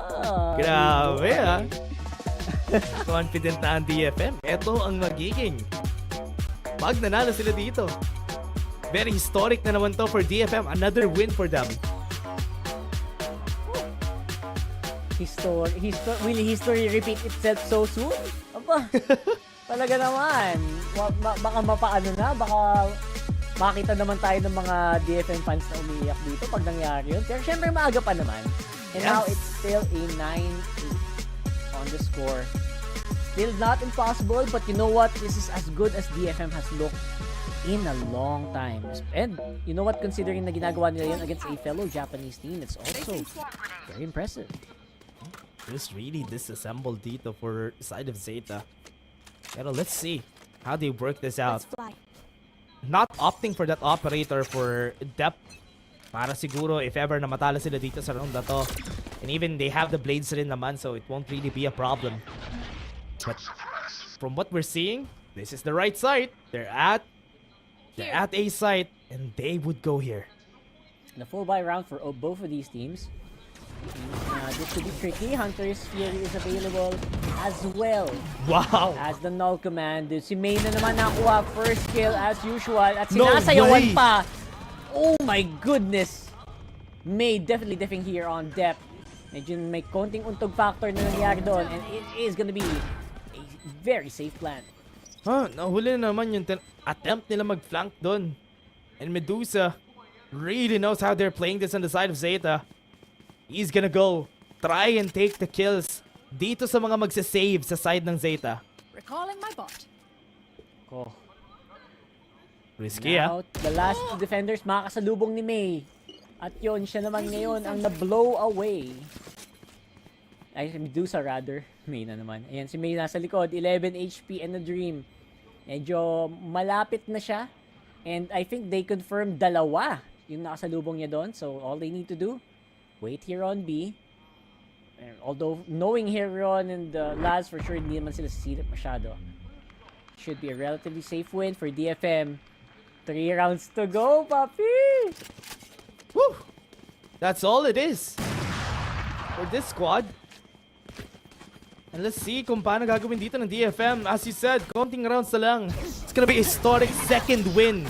Grabe ah. Confident na ang DFM. Ito ang magiging pag nanalo sila dito. Very historic na naman to for DFM. Another win for them. Will history repeat itself so soon? Aba, talaga naman. Baka mapaano na, baka makita naman tayo ng mga DFM fans na umiiyak dito pag nangyari yun. Pero syempre maaga pa naman. And now it's still a 9-8 on the score. Still not impossible, but you know what? This is as good as DFM has looked in a long time. And you know what? Considering na ginagawa nila yun against a fellow Japanese team, it's also very impressive. Just really disassembled dito for side of Zeta. Pero let's see how they work this out. Not opting for that operator for depth. Para siguro if ever na matalo sila dito sa round na to. And even they have the blades rin naman, so it won't really be a problem. But from what we're seeing, this is the right side. They're at A site, and they would go here. The full buy round for both of these teams. This could be tricky. Hunter's Fury is available as well. Wow! As the null command. Si May na naman nakuha first kill as usual. At sinasayawan pa. Oh my goodness! May definitely diffing here on depth. Medyo may konting untog factor na nangyari doon. And it is gonna be a very safe plan. Nahuli na naman yung attempt nila mag-flank doon. And Medusa really knows how they're playing this on the side of Zeta. He's gonna go try and take the kills dito sa mga magsa-save sa side ng Zeta. Recalling my bot. Oh. Risky, Now, the last two defenders makakasalubong ni May. At yun, siya naman ngayon ang na-blow away. Ay, Medusa rather. May na naman. Ayan, si May nasa likod. 11 HP and a dream. Medyo malapit na siya. And I think they confirmed dalawa yung nakasalubong niya doon. So, all they need to do, wait here on B. And although, knowing Heron and Laz, for sure, hindi naman sila sisilip masyado. Should be a relatively safe win for DFM. 3 rounds to go, papi! Woo! That's all it is for this squad. And let's see kung paano gagawin dito ng DFM. As you said, konting rounds na lang. It's gonna be a historic second win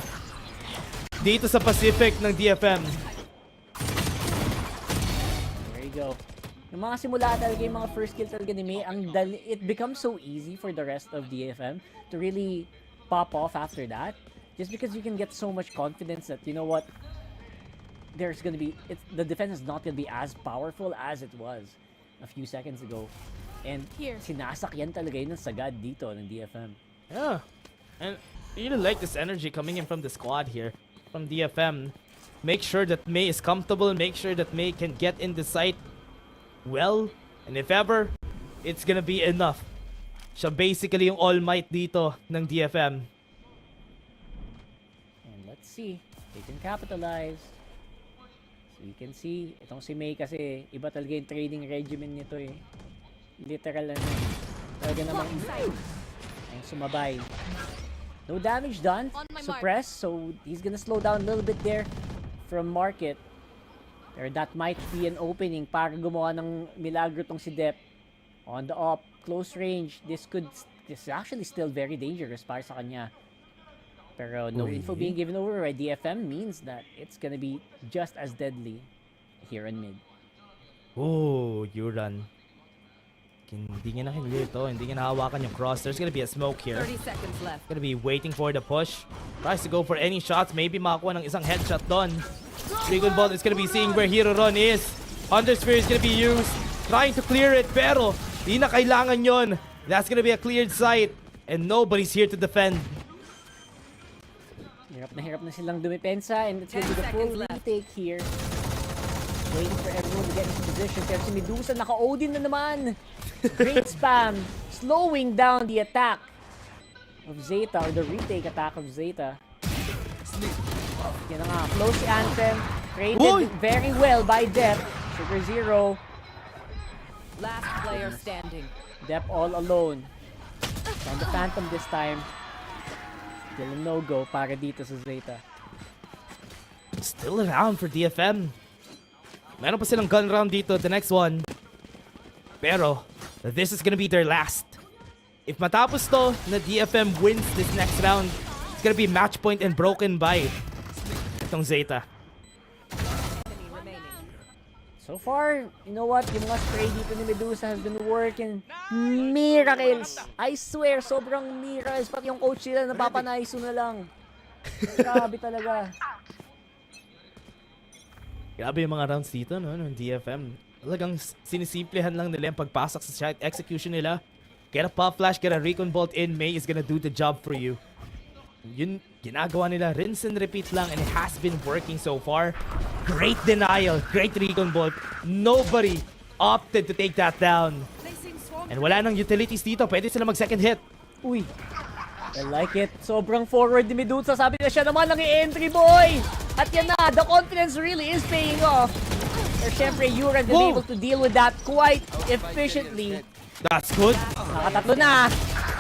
dito sa Pacific ng DFM. There you go. Yung mga simula talaga, yung mga first kill talaga ni May, it becomes so easy for the rest of DFM to really pop off after that. Just because you can get so much confidence that, you know what, there's gonna be, the defense is not gonna be as powerful as it was a few seconds ago. And sinasakyan talaga yun ng sagad dito ng DFM. Yeah. And I really like this energy coming in from the squad here, from DFM. Make sure that May is comfortable, make sure that May can get in the site well, and if ever, it's gonna be enough. Siya basically yung all might dito ng DFM. And let's see, they can capitalize. So you can see, itong si May kasi iba talaga yung trading regimen nito eh. Literal ano, talaga namang ang sumabay. No damage done, suppress, so he's gonna slow down a little bit there from market. Or that might be an opening para gumawa ng milagro tong si Dep. On the up, close range, this is actually still very dangerous para sa kanya. Pero no info being given over by DFM means that it's gonna be just as deadly here in mid. Oh, Yuran. Hindi niya nakilig ito. Hindi niya nahawakan yung cross. There's gonna be a smoke here. 30 seconds left. Gonna be waiting for the push. Tries to go for any shots. Maybe makakuha ng isang headshot doon. Dragon Ball is gonna be seeing where Hero Run is. Hunter Sphere is gonna be used. Trying to clear it. Pero, di na kailangan yon. That's gonna be a cleared site. And nobody's here to defend. Hirap na silang dumipensa. And it's gonna be the full retake here. Waiting for everyone to get into position. Pero si Medusa naka-Odin na naman. Great spam. Slowing down the attack of Zeta, or the retake attack of Zeta. Yan na nga. Close si Anthem. Traded very well by Dep. Sugar Zero. Last player standing. Dep all alone. On the Phantom this time. Still a no-go para dito sa Zeta. Still around for DFM. Meron pa silang gun round dito, the next one. Pero, this is gonna be their last. if matapos to na DFM wins this next round, it's gonna be match point and broken by itong Zeta. So far, you know what? Yung mga spray dito ni Medusa has been working miracles. I swear, sobrang miracles. Pati yung coach nila napapanaiso na lang. Grabe talaga. Grabe yung mga rounds dito, no? Ng DFM. Talagang sinisimplehan lang nila yung pagpasok sa shot execution nila. Get a pop flash, get a recon bolt in, May is gonna do the job for you. Yun, ginagawa nila, rinse and repeat lang, and it has been working so far. Great denial, great recon bolt. Nobody opted to take that down. And wala nang utilities dito, pwede sila mag-second hit. Uy, I like it. Sobrang forward ni Medusa. Sabi na siya naman lang i-entry, boy! At yan na, the confidence really is paying off. Pero syempre, Yuran been able to deal with that quite efficiently. That's good. Nakatatlo na.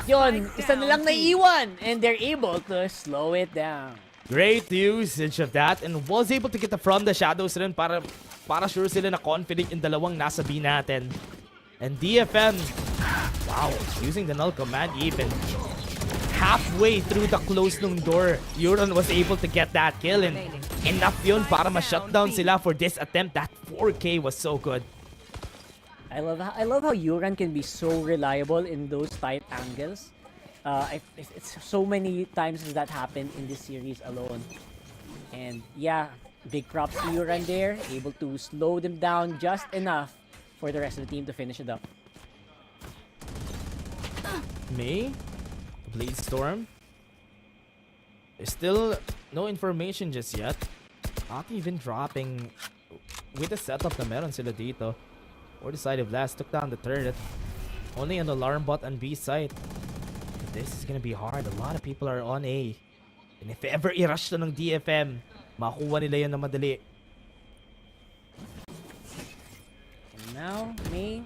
Yun, isa na lang naiiwan. And they're able to slow it down. Great usage of that and was able to get from the shadows rin para sure sila na confident in dalawang nasa B natin. And DFM, wow, using the null command even halfway through the close nung door, Euron was able to get that kill and enough yun para ma-shutdown sila for this attempt. That 4K was so good. I love how Yuran can be so reliable in those tight angles. It's so many times that happened in this series alone. And yeah, big props to Yuran there, able to slow them down just enough for the rest of the team to finish it up. May? Blade Storm? There's still no information just yet. Not even dropping with the setup na meron sila dito. Or the side of last took down the turret. Only an alarm bot on B side. This is gonna be hard. A lot of people are on A. And if ever i-rush to ng DFM, makuha nila yan na madali. And now, May,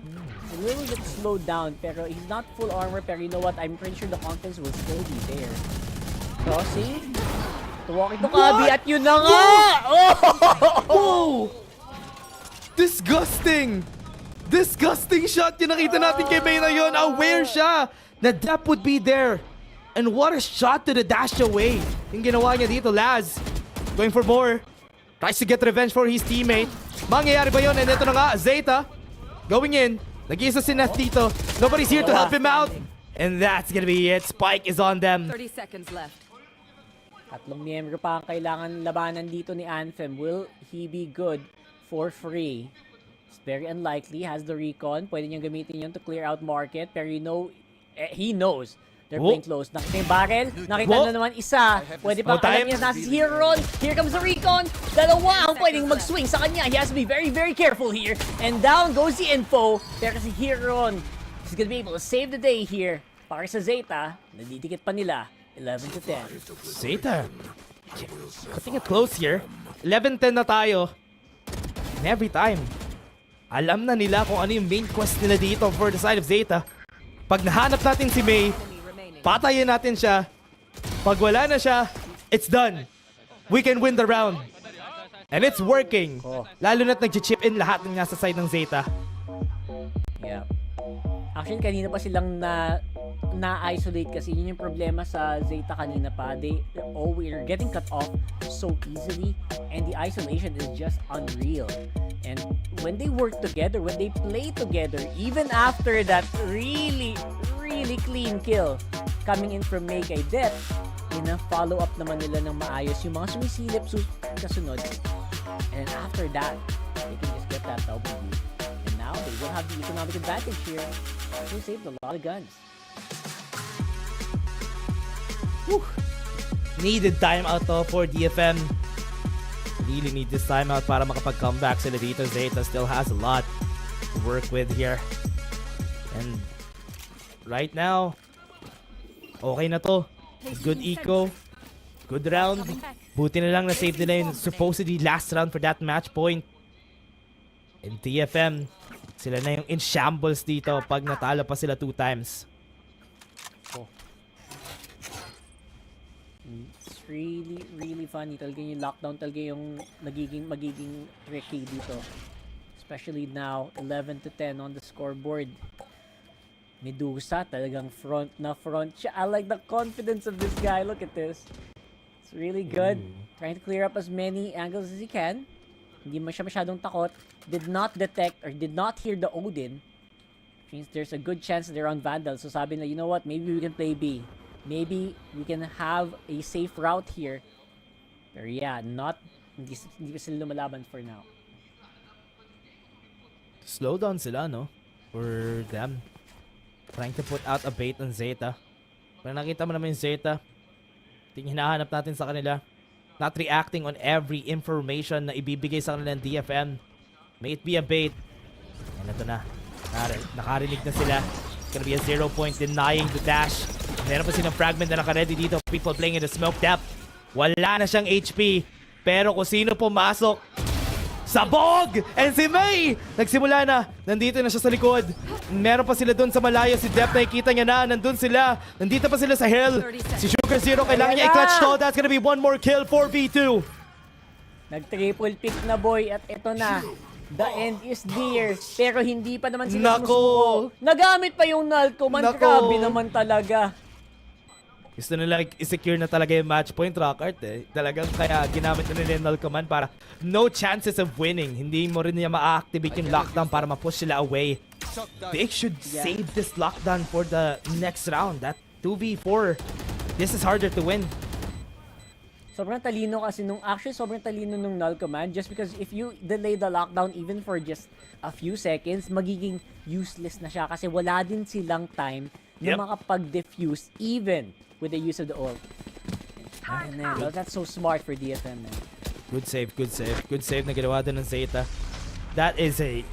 a little bit slowed down, pero he's not full armor, pero you know what? I'm pretty sure the confidence will still be there. Crossing. Tuwak ito Kabi at yun na nga! Oh! Disgusting! Disgusting shot yung nakita natin kay May na yun. Aware siya na Dep would be there. And what a shot to the dash away. Yung ginawa niya dito, Laz. Going for more. Tries to get revenge for his teammate. Mangyayari ba yun? And ito na nga, Zeta. Going in. Nag-iisa si Neth dito. Nobody's here to help him out. And that's gonna be it. Spike is on them. 30 seconds left. Tatlong miyembro pa ang kailangan labanan dito ni Anthem. Will he be good for free? It's very unlikely. Has the recon. Pwede niyang gamitin yun to clear out market. Pero you know, he knows they're playing close. Nakita yung barrel. Nakita na naman isa. Pwede pa alam niya nasa si Heron. Here comes the recon. Dalawa ang pwedeng mag-swing sa kanya. He has to be very, very careful here. And down goes the info. Pero si Heron, he's gonna be able to save the day here. Para sa Zeta, nadidikit pa nila. 11 to 10. Zeta. Cutting it close here. 11-10 na tayo. And every time, alam na nila kung ano yung main quest nila dito for the side of Zeta. Pag nahanap natin si May, patayin natin siya. Pag wala na siya, it's done. We can win the round. And it's working. Lalo na't nag-chip in lahat ng nasa side ng Zeta. Yeah. Actually, kanina pa silang na-isolate kasi yun yung problema sa Zeta kanina pa. We're getting cut off so easily and the isolation is just unreal. And when they work together, when they play together, even after that really, really clean kill coming in from May kay Dep, follow up naman nila ng maayos yung mga sumisilip kasunod. And after that, they can just get that W. And now they will have the economic advantage here. They saved a lot of guns. Whew. Needed timeout to for DFM. Really need this timeout para makapag-comeback sila dito. Zeta still has a lot to work with here. And right now, okay na to. Good eco. Good round. Buti na lang na-save nila yung supposedly last round for that match point. And DFM, sila na yung in shambles dito pag natalo pa sila 2 times. It's really, really funny. Talaga yung lockdown talaga yung magiging tricky dito. Especially now, 11 to 10 on the scoreboard. Medusa, talagang front na front siya. I like the confidence of this guy. Look at this. It's really good. Trying to clear up as many angles as he can. Hindi mo siya masyadong takot. Did not detect or did not hear the Odin. Means there's a good chance they're on Vandal. So sabi na, you know what? Maybe we can play B. Maybe we can have a safe route here. Pero yeah, hindi pa sila lumalaban for now. Slow down sila, no? For them. Trying to put out a bait on Zeta. Pero nakita mo naman yung Zeta. Yung hinahanap natin sa kanila. Not reacting on every information na ibibigay sa kanila ng DFM. May it be a bait. And ito na. Nakarinig na sila. It's gonna be a 0 point denying the dash. Meron pa silang fragment na naka-ready dito. People playing in the smoke depth. Wala na siyang HP. Pero kung sino pumasok, sabog! And si May! Nagsimula na. Nandito na siya sa likod. Meron pa sila dun sa malayo. Si Dep nakikita niya na. Nandun sila. Nandito pa sila sa hill. Si Sugar Zero kailangan niya i-clutch to. That's gonna be one more kill for V2. Nag-triple pick na boy at ito na. The end is near. Pero hindi pa naman sila sumusuko. Nagamit pa yung null command. Grabe naman talaga. Gusto nila i-secure na talaga yung match point, Rockart eh. Talagang kaya ginamit na nila yung null command para no chances of winning. Hindi mo rin niya ma-activate yung lockdown para ma-push sila away. They should save this lockdown for the next round. That 2v4. This is harder to win. Sobrang talino kasi sobrang talino nung null command just because if you delay the lockdown even for just a few seconds, magiging useless na siya kasi wala din silang time na makapag-defuse even with the use of the ult. And then, that's so smart for DFM, man. Good save, good save. Good save na ginawa din ng Zeta. That is a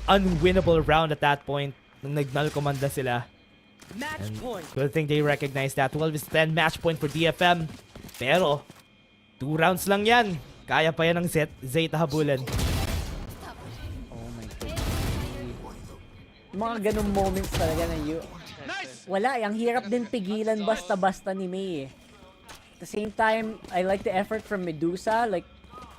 unwinnable round at that point nung nag-null command na sila. And good thing they recognize that. 12 is 10 match point for DFM. Pero 2 rounds lang yan. Kaya pa yan ng Zeta habulin. Oh my God. Mga ganung moments talaga na wala, ang hirap din pigilan basta-basta ni May eh. At the same time, I like the effort from Medusa. Like,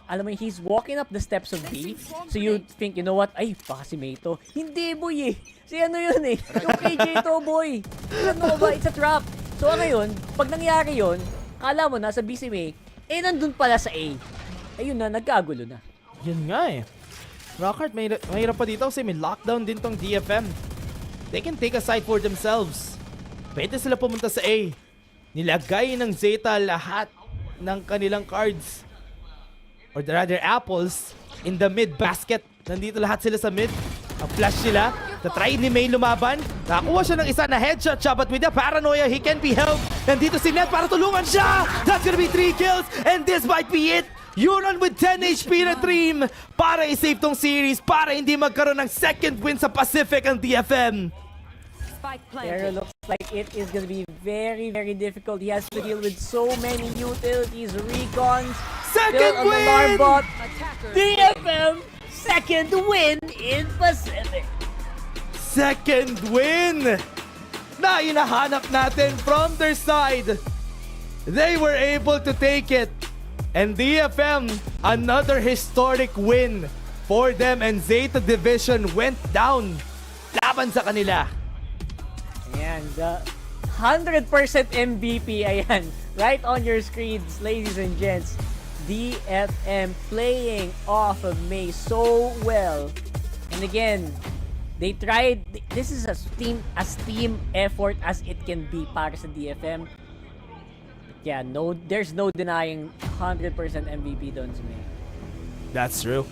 alam mo, he's walking up the steps of B. So you think, you know what? Ay, baka si May to. Hindi, boy eh. Si ano yun eh. Yung KJ to, boy. Ano ba? It's a trap. So ngayon, pag nangyari yun, kala mo nasa B si May, eh nandun pala sa A. Ayun na, nagkagulo na. Yun nga eh. Rockart, mahirap pa dito kasi may lockdown din tong DFM. They can take a side for themselves. Pwede sila pumunta sa A. Nilagay ng Zeta lahat ng kanilang cards. Or rather, apples in the mid basket. Nandito lahat sila sa mid. Flash sila. Na-try ni May lumaban. Nakakuha siya ng isa na headshot siya. But with the paranoia, he can be helped. Nandito si Net para tulungan siya. That's gonna be 3 kills. And this might be it. Euron with 10 HP na Dream. Para i-save tong series. Para hindi magkaroon ng second win sa Pacific ang DFM. Pero looks like it is gonna be very, very difficult. He has to deal with so many utilities, recons. Second win! Alarm bot. DFM, second win in Pacific. Second win! Na hinahanap natin from their side. They were able to take it. And DFM, another historic win for them. And Zeta Division went down laban sa kanila. Ayan, the 100% MVP, ayan, right on your screens, ladies and gents. DFM playing off of May so well. And again, they tried, this is as team effort as it can be para sa DFM. But yeah, there's no denying 100% MVP doon sa May. That's true.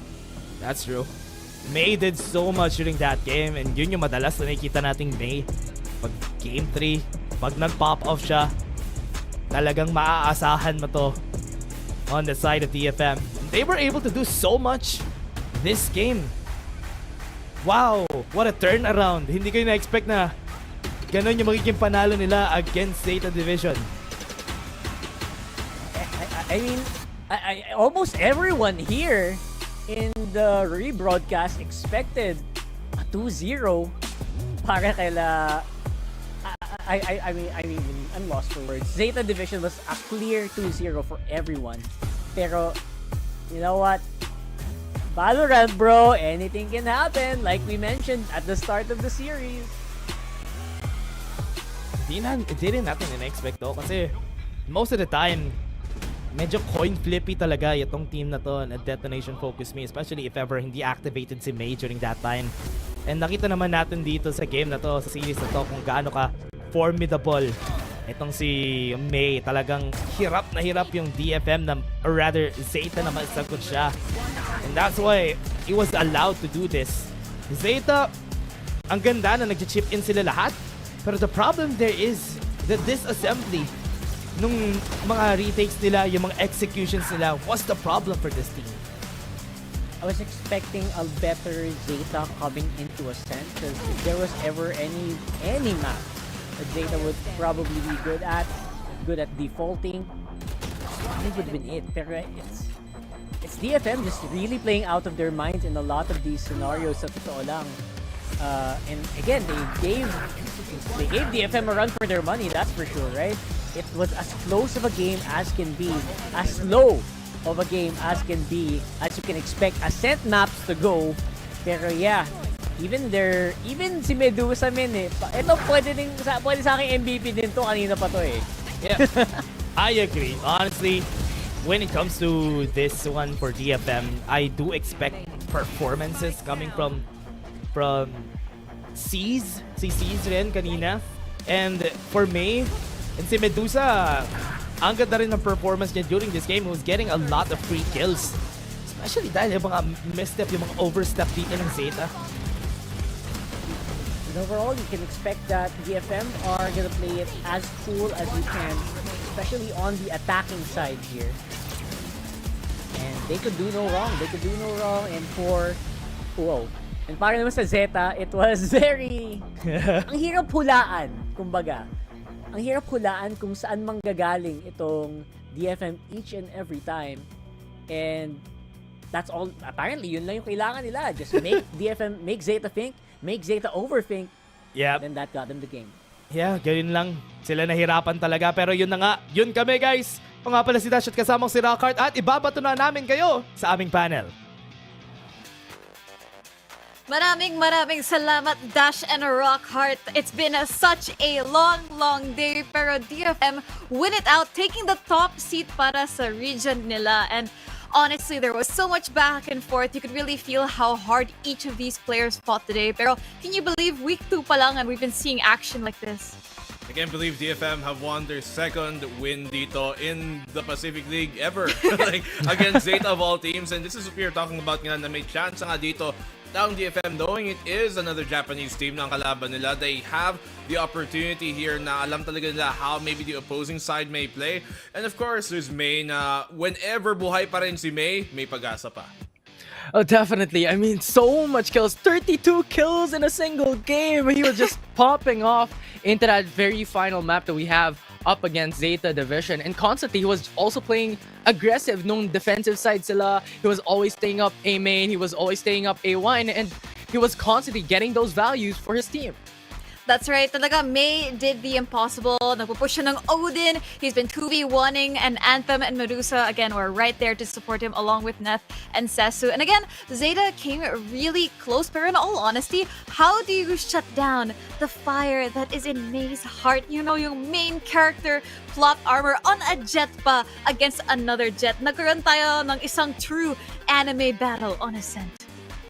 That's true. May did so much during that game and yun yung madalas na nakikita nating May. Pag game 3, pag nag-pop off siya, talagang maaasahan mo to on the side of DFM. They were able to do so much this game. Wow, what a turnaround. Hindi ko na-expect na ganun yung magiging panalo nila against Zeta Division. I mean, almost everyone here in the rebroadcast expected a 2-0 para kaila I mean, I'm lost for words. Zeta Division was a clear 2-0 for everyone. Pero, you know what? Valorant, bro. Anything can happen. Like we mentioned at the start of the series. Di rin natin in-expect to kasi most of the time, medyo coin flippy talaga itong team na to na Detonation Focus Me, especially if ever hindi activated si May during that time. And nakita naman natin dito sa game na to, sa series na to, kung gaano ka formidable itong si May. Talagang hirap na hirap yung DFM na, or rather Zeta na masagot siya. And that's why he was allowed to do this. Zeta, ang ganda na nag-chip in sila lahat. Pero the problem there is the disassembly nung mga retakes nila, yung mga executions nila, what's the problem for this team? I was expecting a better Zeta coming into Ascent, because if there was ever any map that Zeta would probably be good at defaulting, it would have been it. Pero it's DFM just really playing out of their minds in a lot of these scenarios, sa totoo lang. And again, they gave DFM a run for their money, that's for sure, right? It was as close of a game as can be, as low of a game as can be, as you can expect Ascent maps to go. Pero yeah, even si Medusa ito pwede sa akin MVP din to, kanina pa to eh. Yeah, I agree. Honestly, when it comes to this one for DFM, I do expect performances coming from C's. Si C's rin kanina. And for May, and si Medusa, ang ganda rin ng performance niya during this game. He was getting a lot of free kills. Especially dahil yung mga misstep, yung mga overstep dito ng Zeta. And overall, you can expect that DFM are gonna play it as cool as you can, especially on the attacking side here. And they could do no wrong. And and para naman sa Zeta, it was very... ang hirap hulaan, kumbaga. Ang hirap hulaan kung saan manggagaling itong DFM each and every time. And that's all, apparently, yun lang yung kailangan nila. Just make DFM, make Zeta think, make Zeta overthink. Yeah. Then that got them the game. Yeah, ganyan lang. Sila nahirapan talaga. Pero yun na nga, yun kami guys. O nga pala si Dash at kasamang si Rockhart at ibabato na namin kayo sa aming panel. Maraming salamat, Dash and Rockhart. It's been such a long day, pero DFM win it out, taking the top seat para sa region nila. And honestly, there was so much back and forth. You could really feel how hard each of these players fought today. Pero can you believe week 2 pa lang and we've been seeing action like this? I can't believe DFM have won their second win dito in the Pacific League ever. Like, against Zeta of all teams. And this is what we were talking about nga, na may chance nga dito down DFM, knowing it is another Japanese team na ang kalaban nila. They have the opportunity here na alam talaga nila how maybe the opposing side may play. And of course, there's May na whenever buhay pa rin si May pag-asa pa. Oh, definitely. I mean, so much kills. 32 kills in a single game. He was just popping off into that very final map that we have up against Zeta Division. And constantly, he was also playing aggressive nung defensive side sila. He was always staying up A main. He was always staying up A1. And he was constantly getting those values for his team. That's right. Talaga, May did the impossible. Nagpupush siya ng Odin. He's been 2v1ing, and Anthem and Medusa, again, were right there to support him along with Neth and Sesu. And again, Zeta came really close, but in all honesty, how do you shut down the fire that is in May's heart? You know, yung main character, plot armor on a jet pa against another jet. Nagkaroon tayo ng isang true anime battle on Ascent.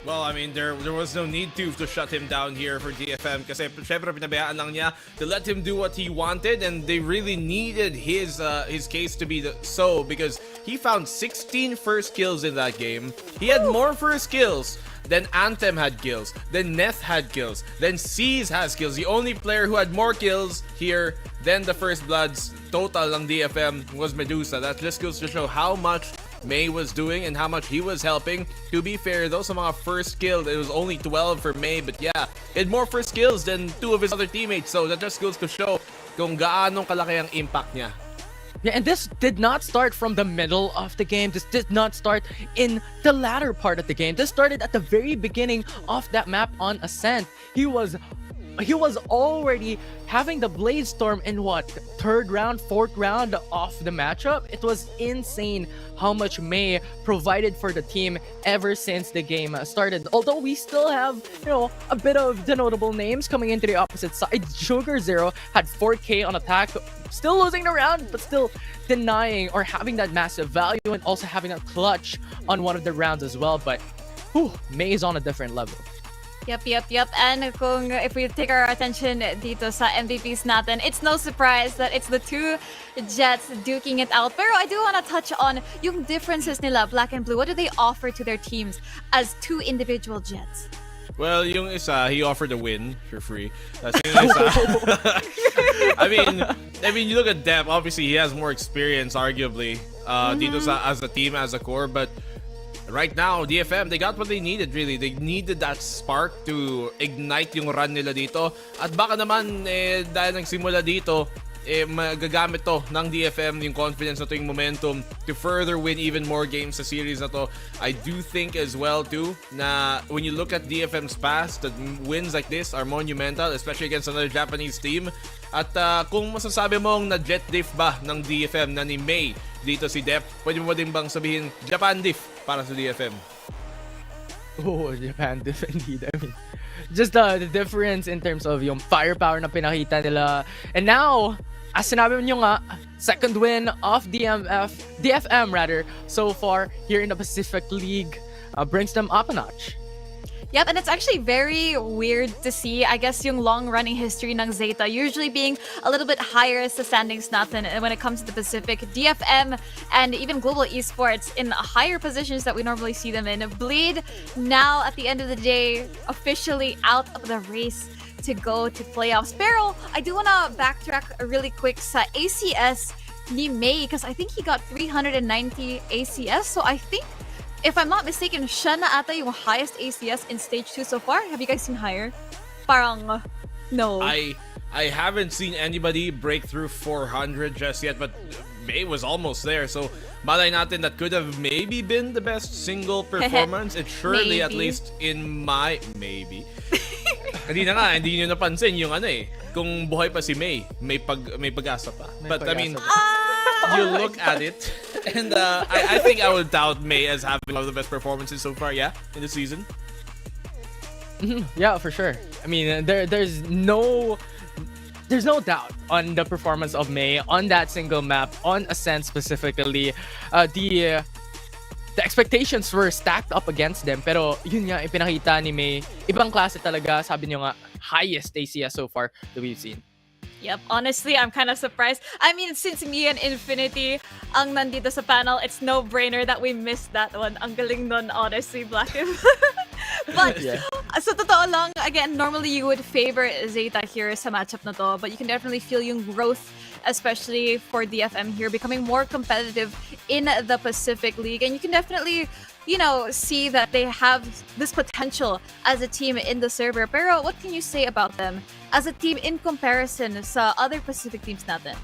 Well, I mean, there was no need to shut him down here for DFM kasi syempre pinabayaan lang niya to let him do what he wanted, and they really needed his case to be so because he found 16 first kills in that game. He had more first kills than Anthem had kills, then Neth had kills, then C's has kills. The only player who had more kills here than the First Bloods total ng DFM was Medusa. That just goes to show how much May was doing and how much he was helping. To be fair though, sa mga first kill, it was only 12 for May, but yeah, he had more first kills than 2 of his other teammates, so that just goes to show kung gaanong kalaki ang impact niya. Yeah, and this did not start from the middle of the game. This did not start in the latter part of the game. This started at the very beginning of that map on Ascent. He was he was already having the Blade Storm in what, third round, fourth round of the matchup. It was insane how much May provided for the team ever since the game started. Although we still have, a bit of the notable names coming into the opposite side. Joker Zero had 4K on attack, still losing the round, but still denying or having that massive value and also having a clutch on one of the rounds as well. But May is on a different level. Yep. And if we take our attention dito sa MVPs natin, it's no surprise that it's the two Jets duking it out. Pero I do want to touch on yung differences nila, Black and Blue. What do they offer to their teams as two individual Jets? Well, yung isa, he offered a win for free. That's yung isa. I mean, you look at Depp. Obviously, he has more experience, arguably, dito sa as a team, as a core. But right now, DFM, they got what they needed, really. They needed that spark to ignite yung run nila dito. At baka naman, dahil nagsimula dito, magagamit to ng DFM, yung confidence na to, yung momentum to further win even more games sa series na to. I do think as well, too, na when you look at DFM's past, that wins like this are monumental, especially against another Japanese team. At kung masasabi mong na-jet diff ba ng DFM na ni May dito si Depp, pwede mo din bang sabihin Japan diff para sa DFM? Japan diff indeed. I mean, just the difference in terms of yung firepower na pinakita nila. And now, as sinabi nyo nga, second win of DFM rather, so far here in the Pacific League, brings them up a notch. Yep, and it's actually very weird to see, I guess, yung long-running history ng Zeta usually being a little bit higher sa standings natin when it comes to the Pacific. DFM and even Global Esports in higher positions that we normally see them in. Bleed, now at the end of the day, officially out of the race to go to playoffs. Pero I do want to backtrack really quick sa ACS ni May because I think he got 390 ACS. So I think, if I'm not mistaken, siya na ata yung highest ACS in Stage 2 so far. Have you guys seen higher? Parang, no. I haven't seen anybody break through 400 just yet, but May was almost there. So, malay natin, that could have maybe been the best single performance. It surely, at least in my... Maybe. Hindi na nga, hindi nyo napansin yung kung buhay pa si May, may pag-asa pa. But I mean, you look at it, and I think I would doubt May as having one of the best performances so far, in the season. Yeah, for sure. I mean, there's no doubt on the performance of May on that single map, on Ascent specifically. The expectations were stacked up against them, pero yun nga, ipinakita ni May, ibang klase talaga, sabi niyo nga, highest ACS so far that we've seen. Yep, honestly, I'm kind of surprised. I mean, since me and Infinity ang nandito sa panel, it's no-brainer that we missed that one. Ang galing nun, honestly, Black. But, sa totoo lang, again, normally you would favor Zeta here sa matchup na to, but you can definitely feel yung growth, especially for DFM here, becoming more competitive in the Pacific League. And you can definitely, see that they have this potential as a team in the server. Pero what can you say about them as a team in comparison sa other Pacific teams natin?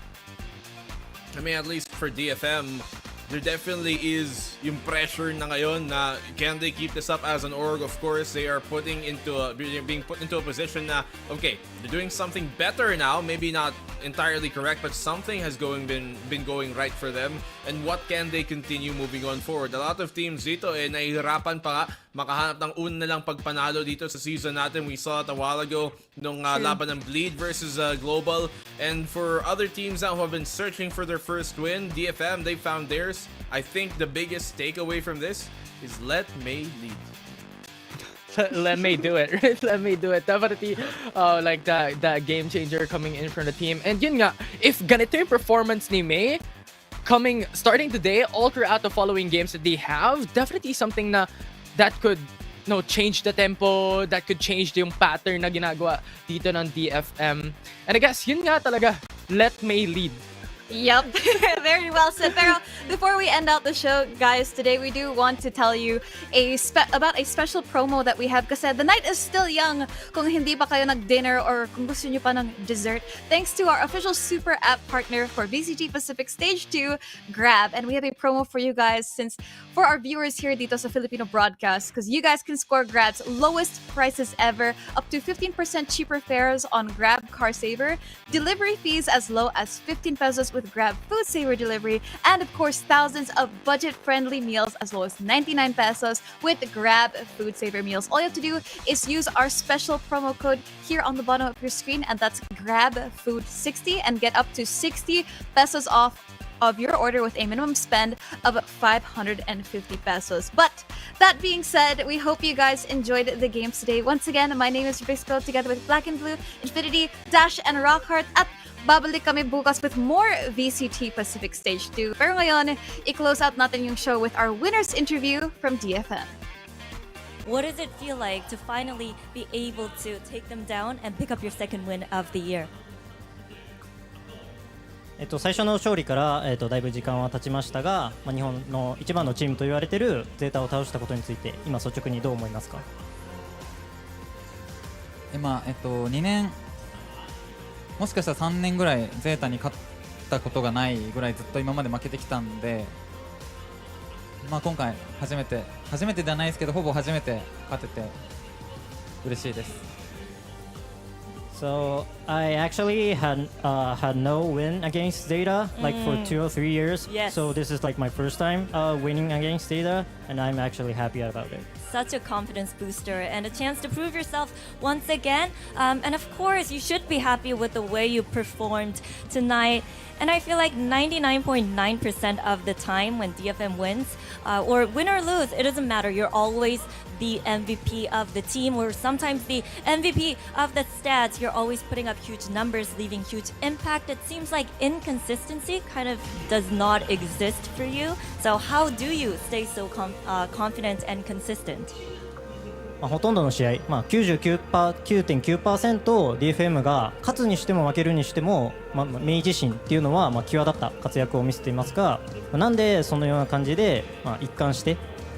I mean, at least for DFM, there definitely is yung pressure na ngayon na can they keep this up as an org? Of course, they are being put into a position na, okay, they're doing something better now, maybe not entirely correct, but something has been going right for them. And what can they continue moving on forward? A lot of teams dito nahihirapan pa nga makahanap ng una na lang pagpanalo dito sa season natin. We saw it a while ago nung laban ng Bleed versus Global. And for other teams now who have been searching for their first win, DFM, they found theirs. I think the biggest takeaway from this is let May lead. Let May do it. Let May do it. Definitely like that game changer coming in from the team. And yun nga, if ganito yung performance ni May starting today all throughout the following games that they have, definitely something that could change the tempo, that could change yung pattern na ginagawa dito ng DFM. And I guess yun nga talaga, let May lead. Yep, very well said. Pero before we end out the show, guys, today we do want to tell you about a special promo that we have kasi the night is still young kung hindi pa kayo nag-dinner or kung gusto nyo pa ng dessert. Thanks to our official super app partner for VCT Pacific Stage 2, Grab. And we have a promo for you guys since for our viewers here dito sa Filipino broadcast because you guys can score Grab's lowest prices ever, up to 15% cheaper fares on Grab Car Saver, delivery fees as low as 15 pesos with Grab Food Saver delivery, and of course thousands of budget-friendly meals as low as 99 pesos with Grab Food Saver meals. All you have to do is use our special promo code here on the bottom of your screen, and that's GrabFood60, and get up to 60 pesos off of your order with a minimum spend of 550 pesos. But that being said, we hope you guys enjoyed the games today. Once again, my name is Rubisco together with Black and Blue, Infinity, Dash, and Rockheart. At babalik kami bukas with more VCT Pacific Stage 2. Pero ngayon, i-close out natin yung show with our winner's interview from DFM. What does it feel like to finally be able to take them down and pick up your second win of the year? 最初の勝利から、だいぶ時間は経ちましたが、日本の一番のチームと言われているゼータを倒したことについて今率直にどう思いますか？今、2年もしかしたら3年ぐらいゼータに勝ったことがないぐらいずっと今まで負けてきたんで、今回初めてではないですけどほぼ初めて勝てて嬉しいです。So I actually had no win against Zeta like for 2 or 3 years. Yes. So this is like my first time winning against Zeta, and I'm actually happy about it. Such a confidence booster and a chance to prove yourself once again. And of course, you should be happy with the way you performed tonight. And I feel like 99.9% of the time when DFM wins, or win or lose, it doesn't matter. You're always the MVP of the team, or sometimes the MVP of the stats. You're always putting up huge numbers, leaving huge impact. It seems like inconsistency kind of does not exist for you. So how do you stay so confident and consistent? ほとんどの試合、9.9% DFM が勝つにしても負けるにしても、明治神っていうのは際立った活躍を見せていますが、なんでそのような感じで、一貫して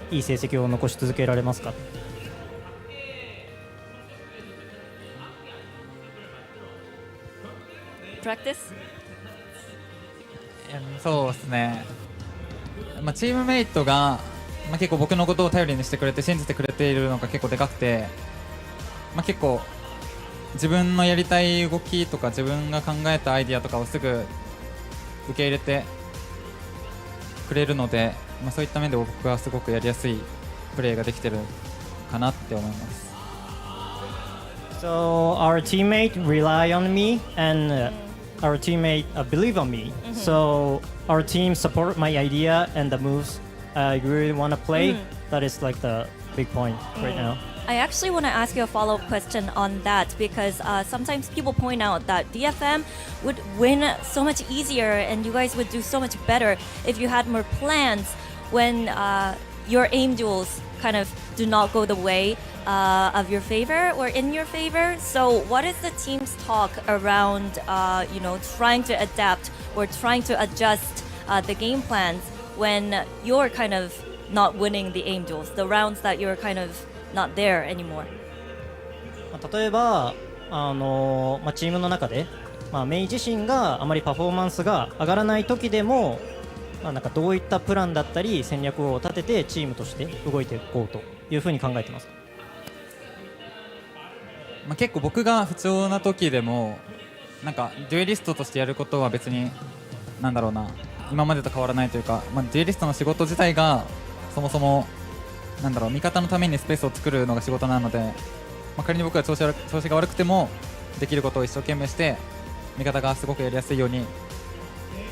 いい成績を残し続けられますか？Practice? そうですね、チームメイトが結構僕のことを頼りにしてくれて信じてくれているのが結構でかくて、結構自分のやりたい動きとか自分が考えたアイディアとかをすぐ受け入れてくれるので、そういった面で僕はすごくやりやすいプレーができてるかなって思います。So our teammate rely on me and our teammate believe on me. So our team support my idea and the moves I really want to play. That is like the big point right now. I actually want to ask you a follow-up question on that because sometimes people point out that DFM would win so much easier and you guys would do so much better if you had more plans when your aim duels kind of do not go the way of your favor or in your favor. So what is the team's talk around trying to adapt or trying to adjust the game plans when you're kind of not winning the aim duels, the rounds that you're kind of not there anymore? 例えばチームの中で、メイ自身があまりパフォーマンスが上がらない時でも、なんかどういったプランだったり戦略を立ててチームとして動いていこうというふうに考えてますか？結構僕が不調な時でもなんかデュエリストとしてやることは別に今までと変わらないというか、デュエリストの仕事自体がそもそも味方のためにスペースを作るのが仕事なので、仮に僕が調子が悪くてもできることを一生懸命して味方がすごくやりやすいように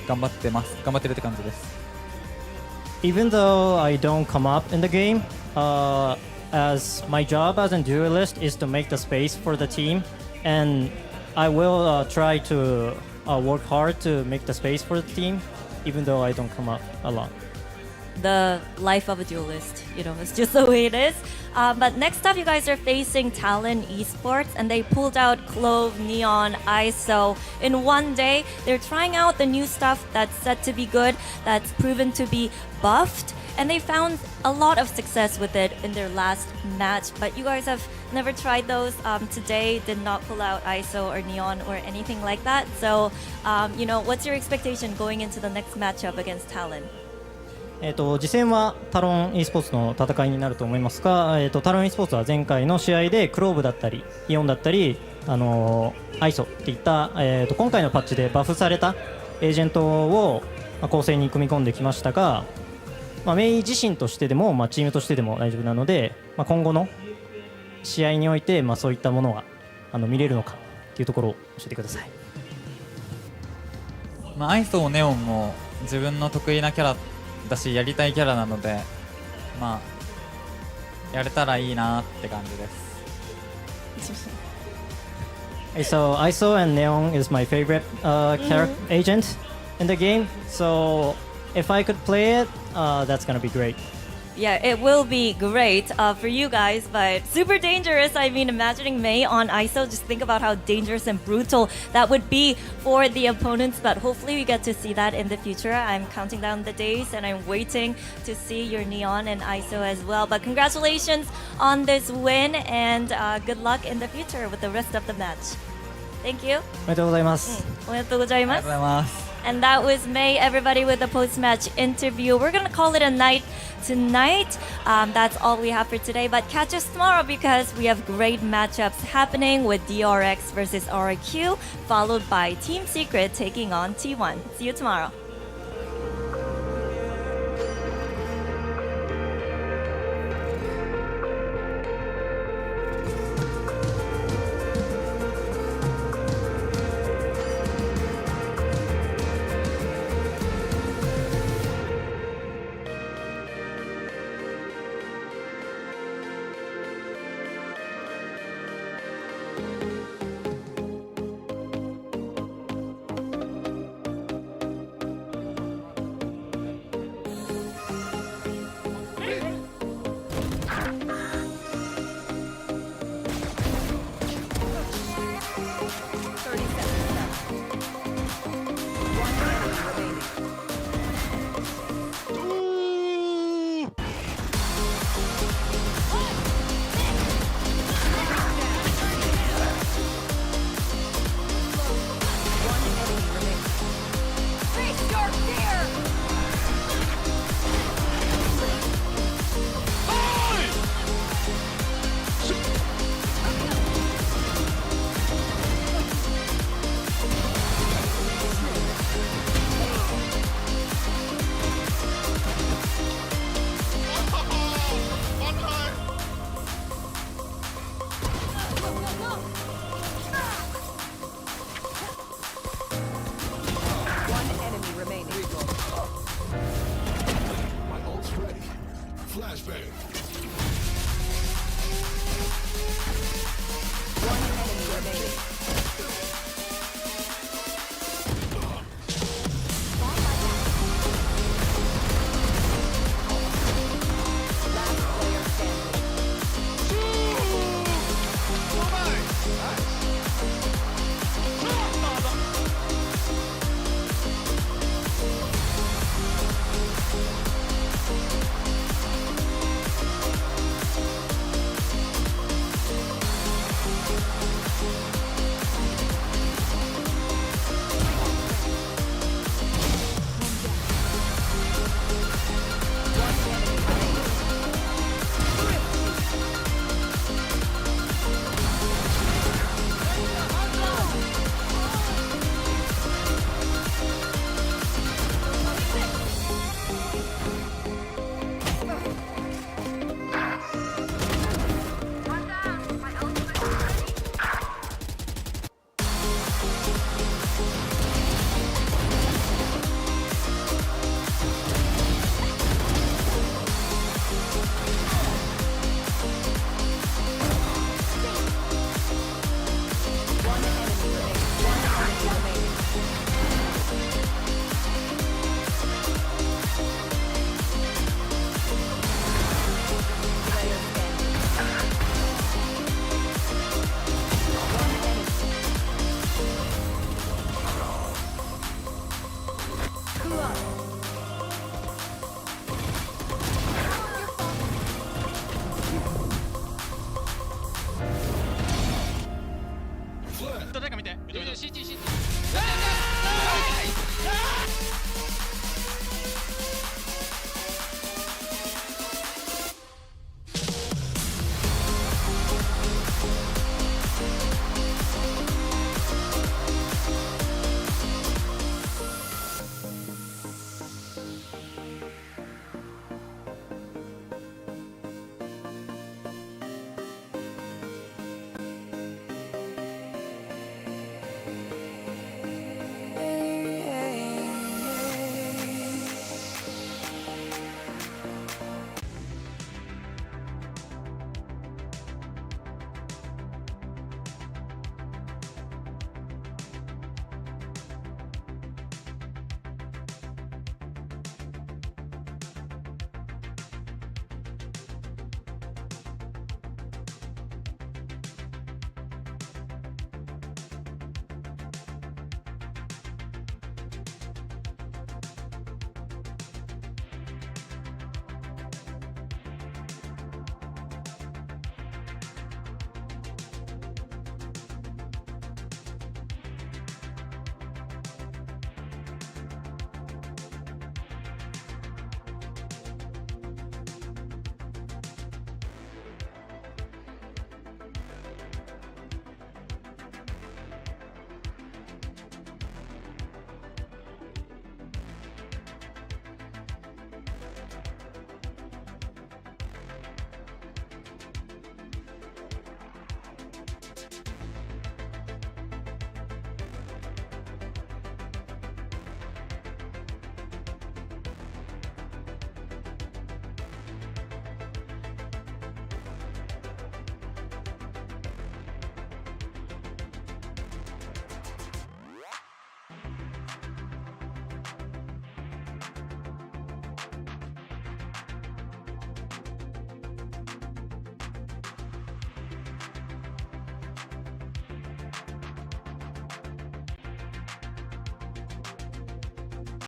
頑張ってるって感じです。 Even though I don't come up in the game, as my job as a duelist is to make the space for the team, and I will try to work hard to make the space for the team, even though I don't come up a lot. the life of a duelist. You know, it's just the way it is. But next up, you guys are facing Talon Esports, and they pulled out Clove, Neon, ISO in one day. They're trying out the new stuff that's set to be good, that's proven to be buffed, and they found a lot of success with it in their last match. But you guys have never tried those. Today did not pull out ISO or Neon or anything like that. So, you know, what's your expectation going into the next matchup against Talon? 次戦はタロン e スポーツの戦いになると思いますが、タロン e スポーツは前回の試合でクローブだったりイオンだったり、アイソっていった、今回のパッチでバフされたエージェントを、構成に組み込んできましたが、メイ自身としてでも、チームとしてでも大丈夫なので、今後の試合において、そういったものが見れるのかっていうところを教えてください。アイソもネオンも自分の得意なキャラだしやりたいキャラなので、やれたらいいなって感じです。So ISO and Neon is my favorite character agent in the game. So if I could play it, that's gonna be great. Yeah, it will be great for you guys, but super dangerous. I mean, imagining Mei on ISO, just think about how dangerous and brutal that would be for the opponents, but hopefully we get to see that in the future. I'm counting down the days and I'm waiting to see your Neon and ISO as well. But congratulations on this win and good luck in the future with the rest of the match. Thank you. おめでとうございます。おめでとうございます。ありがとうございます。And that was Mei, everybody, with the post-match interview. We're going to call it a night tonight. That's all we have for today. But catch us tomorrow because we have great matchups happening with DRX versus RIQ, followed by Team Secret taking on T1. See you tomorrow. Flashbang.